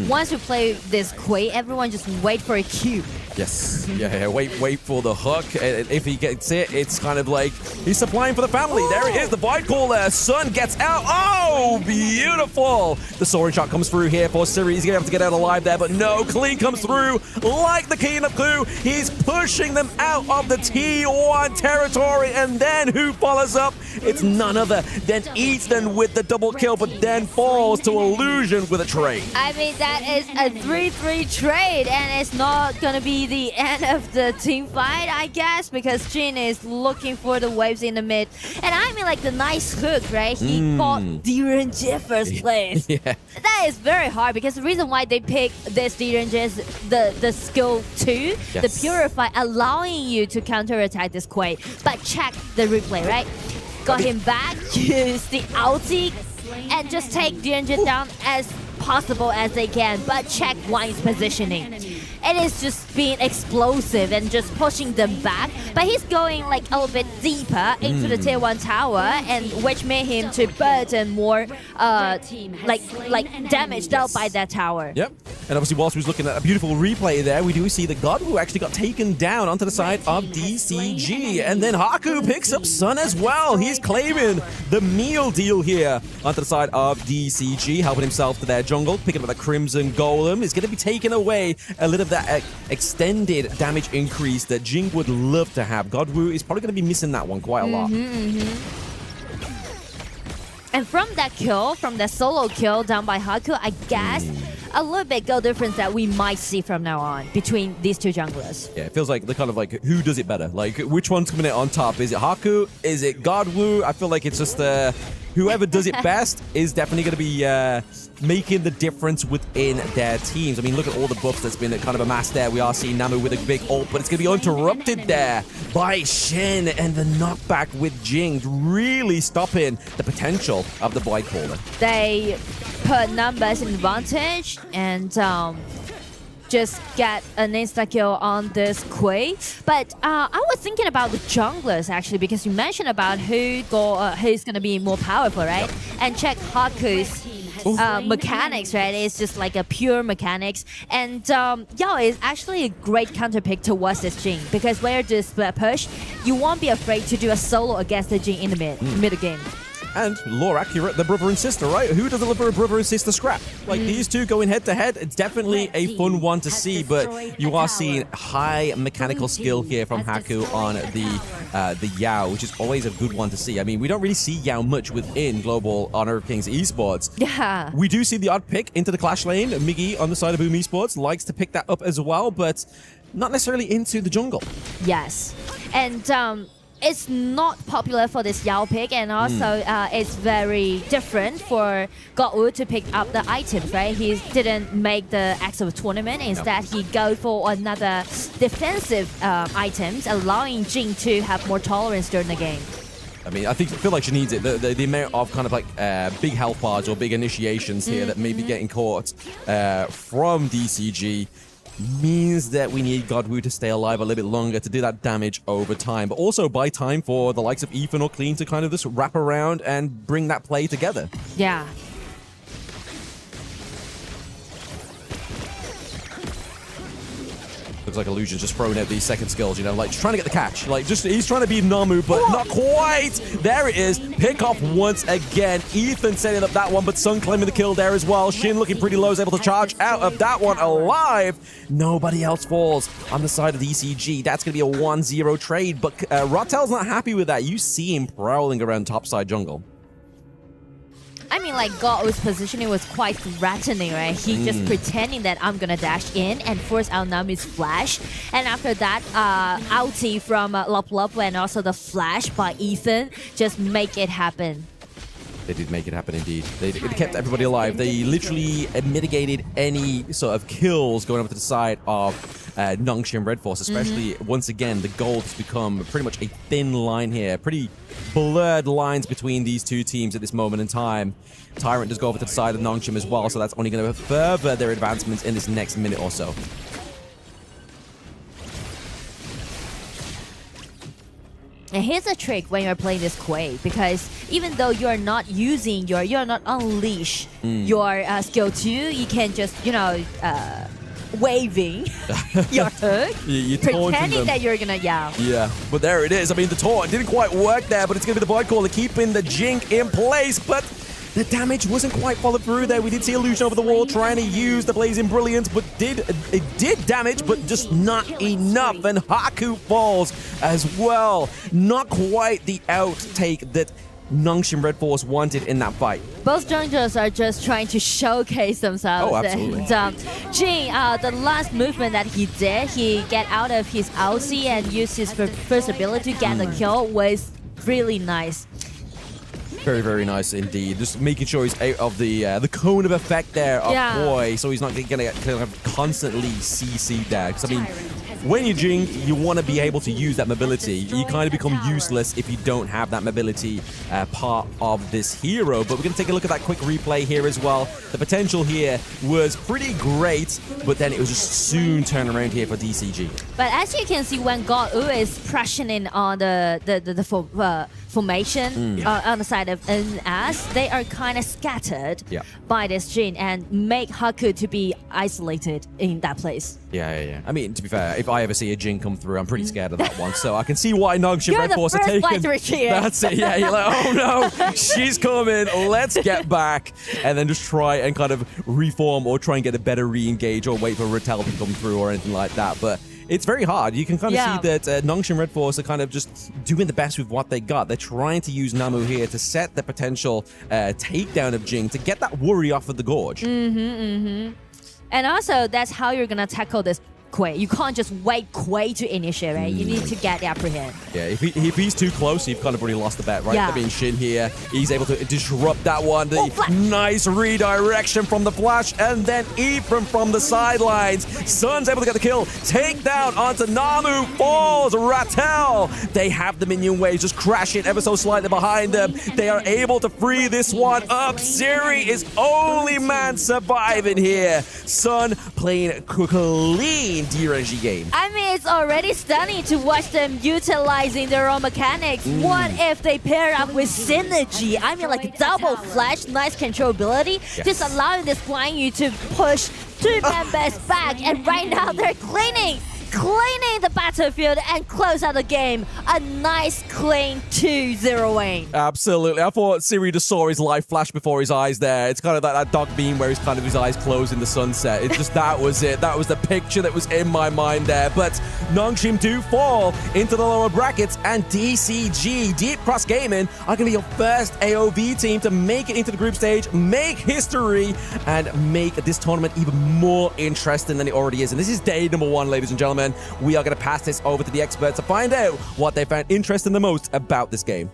Once you play this Quay, everyone just wait for a Q. Yes. Yeah, wait for the hook. If he gets it, it's kind of like he's supplying for the family. Ooh. There it is, the Void Caller. Sun gets out. Oh, beautiful. The soaring shot comes through here for Siri. He's going to have to get out alive there, but no, clean comes through like the King of Clue. He's pushing them out of the T1 territory, and then who follows up? It's none other than Easton with the double kill, but then falls to Illusion with a trade. I mean, that is a 3-3 trade, and it's not going to be the end of the team fight, I guess, because Jin is looking for the waves in the mid. And I mean, like, the nice hook, right? He fought DRNG first place. Yeah. That is very hard, because the reason why they pick this DRNG is the skill 2, yes, the Purify, allowing you to counterattack this Quay. But check the replay, right? Got him back, use the ulti, and just take DRNG down as possible as they can, but check Wine's positioning. It is just being explosive and just pushing them back, but he's going like a little bit deeper into the tier 1 tower, and which made him to burden more like damage dealt by that tower. Yep. And obviously, whilst we was looking at a beautiful replay there, we do see the God who actually got taken down onto the side of DCG. And then Haku picks up Sun as well. He's claiming the meal deal here onto the side of DCG, helping himself to their jungle, picking up the Crimson Golem. Is going to be taking away a little of that extended damage increase that Jing would love to have. Godwoo is probably going to be missing that one quite a lot. And from that kill, from the solo kill down by Haku, I guess a little bit goal difference that we might see from now on between these two junglers. Yeah, it feels like they're kind of like, who does it better? Like, which one's coming out on top? Is it Haku? Is it Godwoo? I feel like it's just whoever does it best is definitely going to be making the difference within their teams. I mean, look at all the buffs that's been kind of amassed there. We are seeing Namu with a big ult, but it's going to be interrupted there by Shen, and the knockback with Jing really stopping the potential of the Void Caller. They put numbers in advantage and just get an insta-kill on this Quay. But I was thinking about the junglers, actually, because you mentioned about who's going to be more powerful, right? And check Haku's mechanics, right? It's just like a pure mechanics. And Yao is actually a great counter pick towards this Jing, because where this push, you won't be afraid to do a solo against the Jing in the mid game. And lore accurate, the brother and sister, right? Who does deliver a brother and sister scrap? Like these two going head to head, it's definitely a fun one to see, but you are seeing high mechanical skill here from Haku on the Yao, which is always a good one to see. I mean, we don't really see Yao much within Global Honor of Kings Esports. Yeah. We do see the odd pick into the Clash lane. Miggy on the side of Boom Esports likes to pick that up as well, but not necessarily into the jungle. Yes. And it's not popular for this Yao pick, and also it's very different for Godwoo to pick up the items, right? He didn't make the active tournament. Instead, he go for another defensive items, allowing Jing to have more tolerance during the game. I mean, I feel like she needs it. The amount of kind of like big health bars or big initiations here that may be getting caught from DCG means that we need Godwoo to stay alive a little bit longer to do that damage over time, but also buy time for the likes of Ethan or Clean to kind of just wrap around and bring that play together. Yeah. looks like Illusion's just throwing out these second skills, you know, like just trying to get the catch. Like just he's trying to be Namu, but not quite. There it is. Pick off once again. Ethan setting up that one, but Sun claiming the kill there as well. Shin looking pretty low, is able to charge out of that one alive. Nobody else falls on the side of the ECG. That's going to be a 1-0 trade, but Ratel's not happy with that. You see him prowling around topside jungle. I mean, like, Go'u's positioning was quite threatening, right? He just pretending that I'm gonna dash in and force out Namu's flash. And after that, ulti from Lop Lop and also the flash by Ethan just make it happen. They did make it happen indeed. They kept everybody alive. They literally mitigated any sort of kills going over to the side of Nongshim Red Force, especially once again, the gold has become pretty much a thin line here. Pretty blurred lines between these two teams at this moment in time. Tyrant does go over to the side of Nongshim as well, so that's only going to further their advancements in this next minute or so. And here's a trick when you're playing this Quay, because even though you're not using you're not unleash your skill 2, you can just, you know, waving your hook, pretending that you're gonna Yeah, but there it is. I mean, the taunt didn't quite work there, but it's gonna be the Void Caller keeping the Jink in place, but the damage wasn't quite followed through there. We did see Illusion over the wall trying to use the Blazing Brilliance, but it did damage, but just not enough. And Haku falls as well. Not quite the outtake that Nongshim Red Force wanted in that fight. Both junglers are just trying to showcase themselves. Oh, absolutely. And Jin, the last movement that he did, he get out of his ulti and use his first ability to get the kill was really nice. Very, very nice indeed. Just making sure he's out of the cone of effect there of Koi, so he's not going to get constantly CC'd there. Because, I mean, when you're Jing, you want to be able to use that mobility. You kind of become useless if you don't have that mobility part of this hero. But we're going to take a look at that quick replay here as well. The potential here was pretty great, but then it was just soon turn around here for DCG. But as you can see, when Go'u is pressuring on the formation on the side of NS, they are kind of scattered by this Jin and make Haku to be isolated in that place. Yeah. I mean, to be fair, if I ever see a Jin come through, I'm pretty scared of that one. So I can see why Nongshim Red Force are taking. That's it. Yeah, you're like, oh no, she's coming. Let's get back, and then just try and kind of reform or try and get a better re-engage or wait for Ratel to come through or anything like that. But it's very hard. You can kind of see that Nongshim Red Force are kind of just doing the best with what they got. They're trying to use Namu here to set the potential takedown of Jing to get that worry off of the Gorge. And also, that's how you're going to tackle this Quay. You can't just wait Quay to initiate, right? You need to get the upper hand. Yeah, if he's too close, you've kind of already lost the bet, right? Yeah. There being Shin here. He's able to disrupt that one. The nice redirection from the flash, and then Ephraim from the sidelines. Sun's able to get the kill. Take down onto Namu. Falls. Ratel. They have the minion waves just crashing ever so slightly behind them. They are able to free this one up. Siri is only man surviving here. Sun playing clean DRNG game. I mean, it's already stunning to watch them utilizing their own mechanics. What if they pair up with synergy? I mean, like double flash, nice controllability, just allowing this Guan Yu to push two members back, and right now they're cleaning the battlefield and close out the game. A nice clean 2-0 win. Absolutely. I thought Siri just saw his life flash before his eyes there. It's kind of like that dog beam where he's kind of his eyes closed in the sunset. It's just that was it. That was the picture that was in my mind there. But Nongshim do fall into the lower brackets, and DCG, Deep Cross Gaming, are going to be your first AOV team to make it into the group stage, make history, and make this tournament even more interesting than it already is. And this is day number 1, ladies and gentlemen. We are going to pass this over to the experts to find out what they found interesting the most about this game.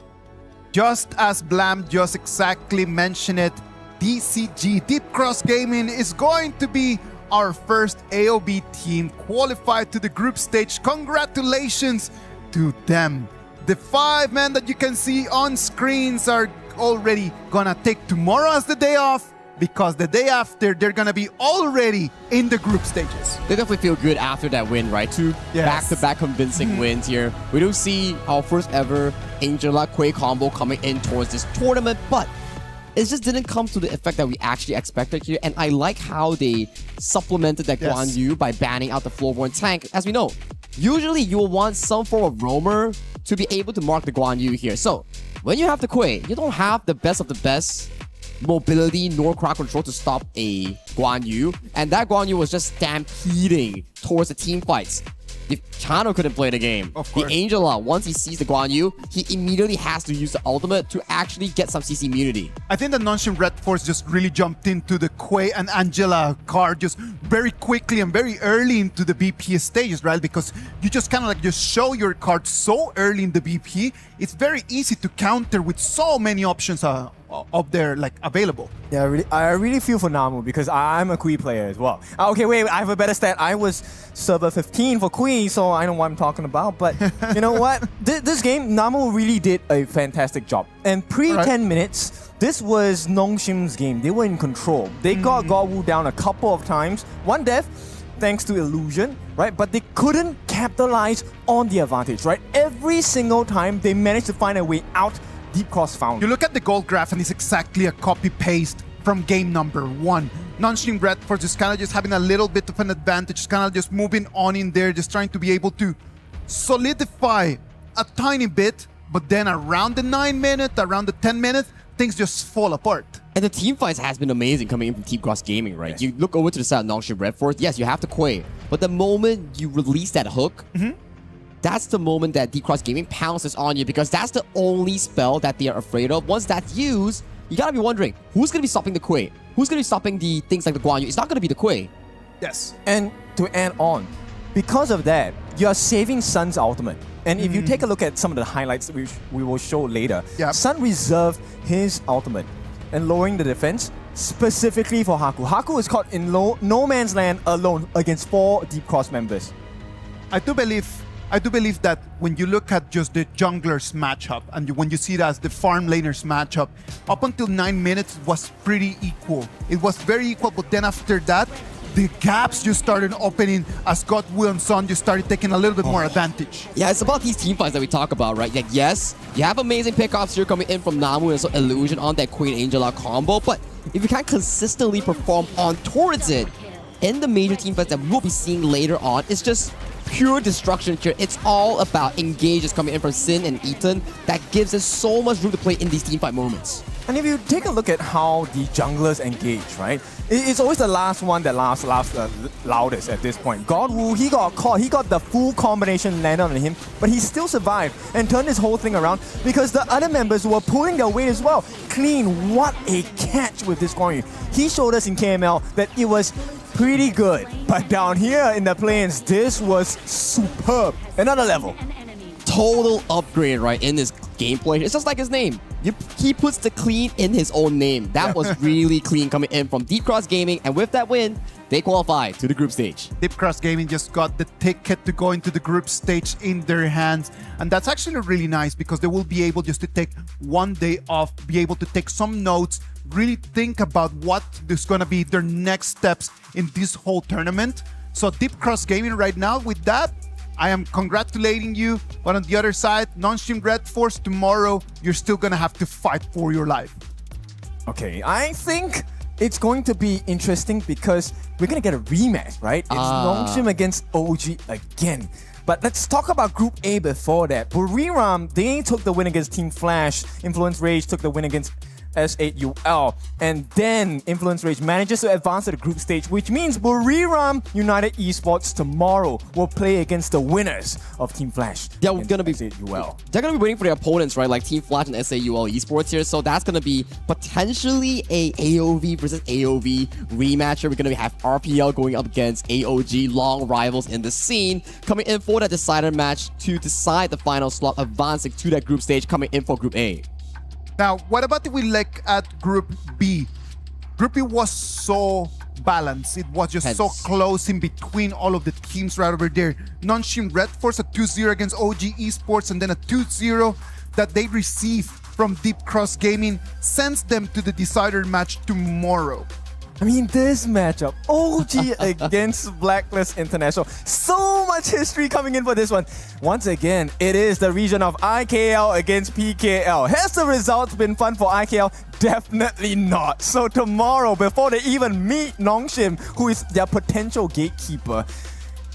Just as Blam just exactly mentioned it, DCG, Deep Cross Gaming, is going to be our first AOB team qualified to the group stage. Congratulations to them. The 5 men that you can see on screens are already gonna take tomorrow as the day off, because the day after, they're going to be already in the group stages. They definitely feel good after that win, right? 2 back-to-back convincing wins here. We do see our first ever Angela Quay combo coming in towards this tournament, but it just didn't come to the effect that we actually expected here. And I like how they supplemented that Guan Yu by banning out the Floorborn tank. As we know, usually you will want some form of roamer to be able to mark the Guan Yu here. So when you have the Quay, you don't have the best of the best mobility nor crowd control to stop a Guan Yu. And that Guan Yu was just stampeding towards the team fights. If Chano couldn't play the game, the Angela, once he sees the Guan Yu, he immediately has to use the ultimate to actually get some CC immunity. I think the Nonchalant Red Force just really jumped into the Quay and Angela card just very quickly and very early into the BP stages, right? Because you just kind of like just show your card so early in the BP, it's very easy to counter with so many options up there like available. Yeah, I really feel for Namu because I'm a Kui player as well. Okay, wait, I have a better stat. I was server 15 for Kui, so I know what I'm talking about. But you know what? This game, Namu really did a fantastic job. And pre-10 minutes, this was Nongshim's game. They were in control. They got Gorwu down a couple of times. One death, thanks to Illusion, right? But they couldn't capitalize on the advantage, right? Every single time, they managed to find a way out. Deep Cross found. You look at the gold graph and it's exactly a copy-paste from game number 1. Nonchalant Red Force just kind of just having a little bit of an advantage, kind of just moving on in there, just trying to be able to solidify a tiny bit, but then around the 9 minute, around the 10 minute, things just fall apart. And the team fights has been amazing coming in from Team Cross Gaming, right? Yes. You look over to the side of Nonchalant Red Force, yes, you have to Quay, but the moment you release that hook, that's the moment that Deep Cross Gaming pounces on you because that's the only spell that they are afraid of. Once that's used, you gotta be wondering, who's gonna be stopping the Quay? Who's gonna be stopping the things like the Guan Yu? It's not gonna be the Quay. Yes. And to add on, because of that, you're saving Sun's ultimate. And if you take a look at some of the highlights that we will show later, Sun reserved his ultimate and lowering the defense specifically for Haku. Haku is caught in no man's land alone against 4 Deep Cross members. I do believe that when you look at just the junglers matchup and when you see it as the farm laners matchup, up until 9 minutes was pretty equal. It was very equal, but then after that, the gaps just started opening as Godwu and Son just started taking a little bit more advantage. Yeah, it's about these team fights that we talk about, right? Like, yes, you have amazing pickoffs here coming in from Namu and so Illusion on that Queen Angela combo, but if you can't consistently perform on towards it in the major team fights that we'll be seeing later on, it's just pure destruction here. It's all about engages coming in from Sin and Ethan that gives us so much room to play in these teamfight moments. And if you take a look at how the junglers engage, right? It's always the last one that laughs loudest at this point. Godwu, he got caught. He got the full combination landed on him, but he still survived and turned this whole thing around because the other members were pulling their weight as well. Clean, what a catch with this Guan Yu. He showed us in KML that it was pretty good, but down here in the Play-Ins, this was superb. Another level. Total upgrade, right, in this gameplay. It's just like his name. He puts the clean in his own name. That was really clean coming in from Deep Cross Gaming, and with that win, they qualify to the group stage. Deep Cross Gaming just got the ticket to go into the group stage in their hands, and that's actually really nice because they will be able just to take one day off, be able to take some notes, really think about what is going to be their next steps in this whole tournament. So Deep Cross Gaming right now, with that, I am congratulating you, but on the other side, Nonchalant Red Force, tomorrow, you're still gonna have to fight for your life. Okay, I think it's going to be interesting because we're gonna get a rematch, right? It's Nongshim against OG again. But let's talk about Group A before that. Buriram, they took the win against Team Flash. Influence Rage took the win against S8UL, and then Influence Rage manages to advance to the group stage, which means Buriram United Esports tomorrow will play against the winners of Team Flash. Yeah, we're gonna be S8UL. They're gonna be waiting for their opponents, right? Like Team Flash and SAUL Esports here. So that's gonna be potentially a AOV versus AOV rematch. We're gonna have RPL going up against AOG, long rivals in the scene, coming in for that decider match to decide the final slot, advancing to that group stage, coming in for Group A. Now, what about if we look at Group B? Group B was so balanced. It was just so close in between all of the teams right over there. Nonchalant Red Force a 2-0 against OG Esports, and then a 2-0 that they received from Deep Cross Gaming sends them to the decider match tomorrow. I mean, this matchup, OG against Blacklist International. So much history coming in for this one. Once again, it is the region of IKL against PKL. Has the results been fun for IKL? Definitely not. So tomorrow, before they even meet Nongshim, who is their potential gatekeeper,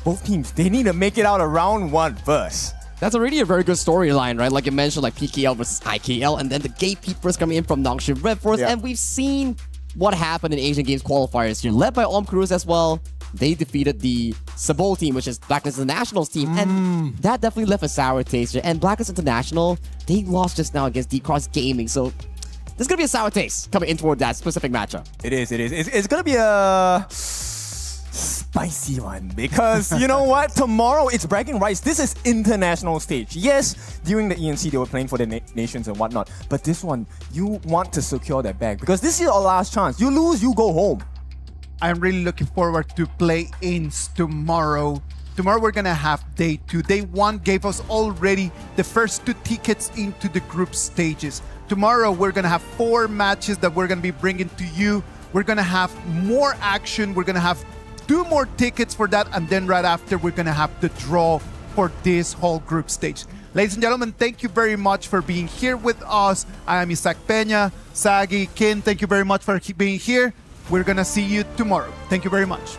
both teams, they need to make it out of round 1 first. That's already a very good storyline, right? Like you mentioned, like PKL versus IKL, and then the gatekeepers coming in from Nongshim Red Force, and we've seen what happened in Asian Games qualifiers here, led by Cruz as well. They defeated the Sabol team, which is Blackness International's team, and that definitely left a sour taste here. And Blackness International, they lost just now against D-Cross Gaming, so there's gonna be a sour taste coming in toward that specific matchup. It is. It's gonna be a spicy one because you know what? Tomorrow it's bragging rights. This is international stage. Yes, during the ENC they were playing for the nations and whatnot, but this one you want to secure that bag because this is your last chance. You lose, you go home. I'm really looking forward to play-ins tomorrow. Tomorrow we're gonna have day 2. Day 1 gave us already the first 2 tickets into the group stages. Tomorrow we're gonna have 4 matches that we're gonna be bringing to you. We're gonna have more action. We're gonna have 2 more tickets for that, and then right after we're gonna have the draw for this whole group stage. Ladies and gentlemen, thank you very much for being here with us. I am Isaac Peña, Sagi, Kin, thank you very much for being here. We're gonna see you tomorrow. Thank you very much.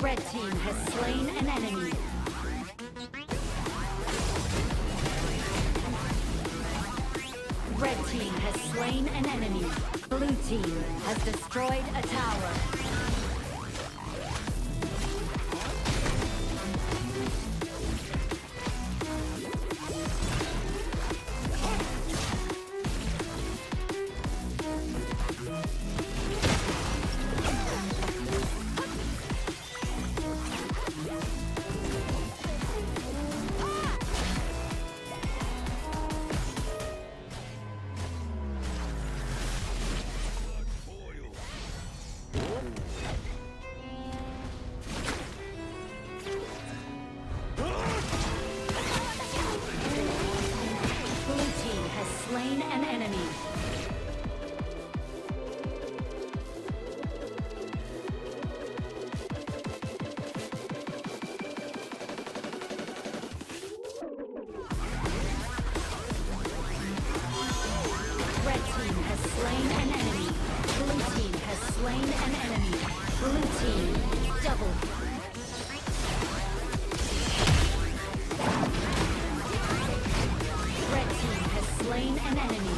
Red team has slain an enemy. Red team has slain an enemy. Blue team has destroyed a tower. Slain an enemy. Red team has slain an enemy. Blue team has slain an enemy. Blue team double. Red team has slain an enemy.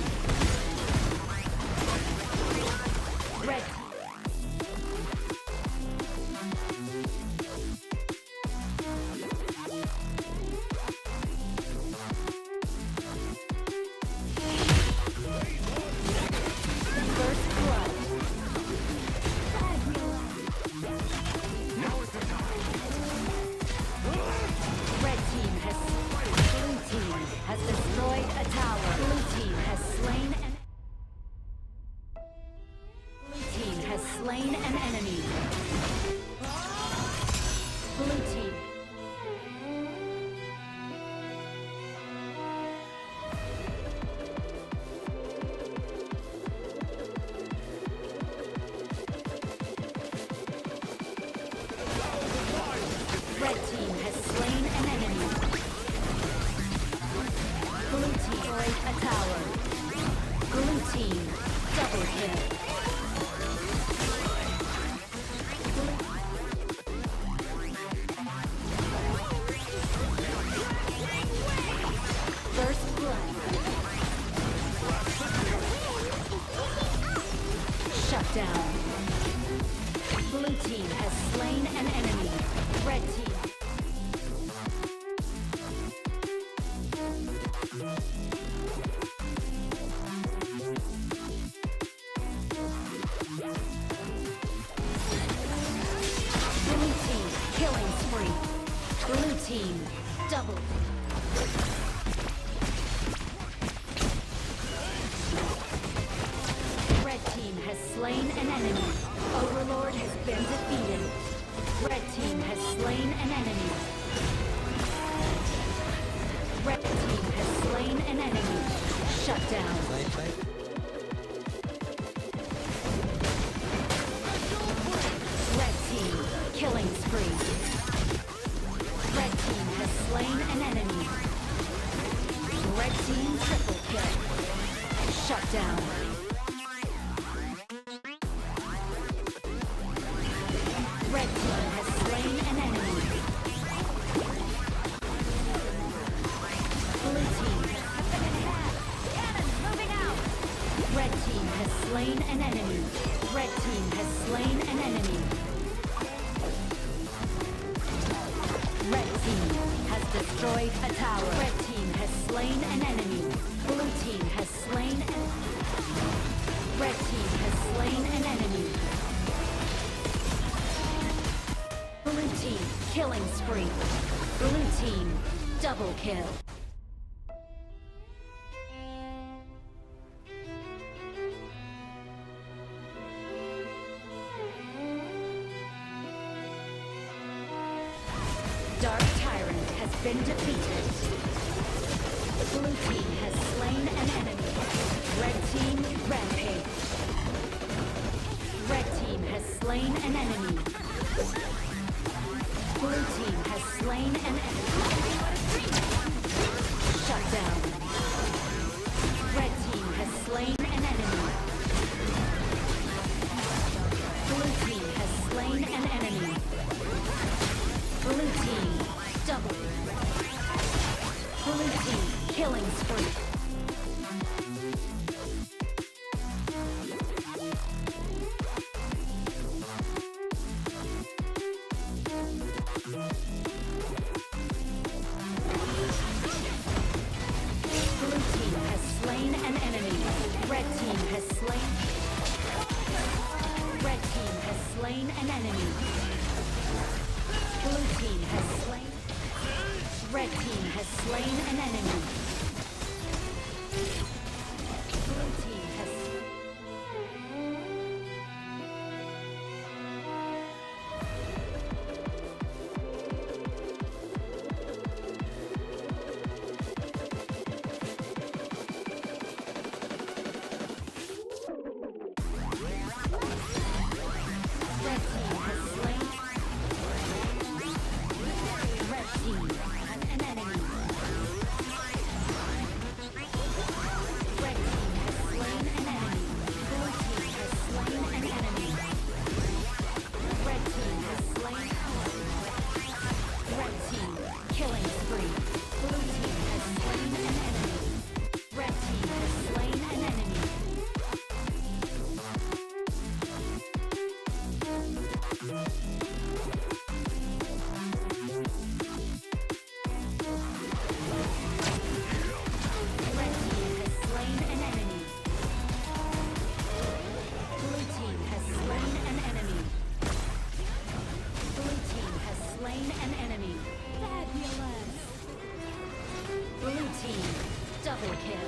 Red. First blood. Red team has. Blue team has destroyed a tower. Blue team has slain an. Blue team has slain an enemy. Blue team. Red team has slain an enemy. Blue team destroyed a tower. Blue team double kill. First blood. Shut down. Blue team has slain an enemy. Red team. Blue team killing spree. Blue team double. Red team has slain an enemy. Over an enemy. Red team has slain an enemy. Shut down. Red team, killing spree. Red team has slain an enemy. Red team triple kill. Shut down. Red team has slain an enemy. Blue team Cannons moving out. Red team has slain an enemy. Red team has slain an enemy. Red team has destroyed a tower. Red team has slain an enemy. Blue team has slain an Red team has slain an enemy. Blue team killing spree. Blue team double kill. Dark Tyrant has been defeated. Blue team has slain an enemy. Red team rampage. Red team has slain an enemy. Blue team has slain an enemy. Shut down. Red team has slain an enemy. Blue team has slain an enemy. Blue team double. Blue team killing spree. Blue team has slain an enemy. Red team has slain. Red team has slain an enemy. Blue team has slain. Red team has slain an enemy. Blue team has. Red team has slain. Red team an enemy. Red team has slain an enemy. Blue team has slain an enemy. Red team has slain. Red team killing spree. Blue team has slain an enemy. Red team has slain an enemy. Red team has slain an enemy. Blue team has slain an enemy. Blue team has slain an enemy. Fabulous. Blue team double kill.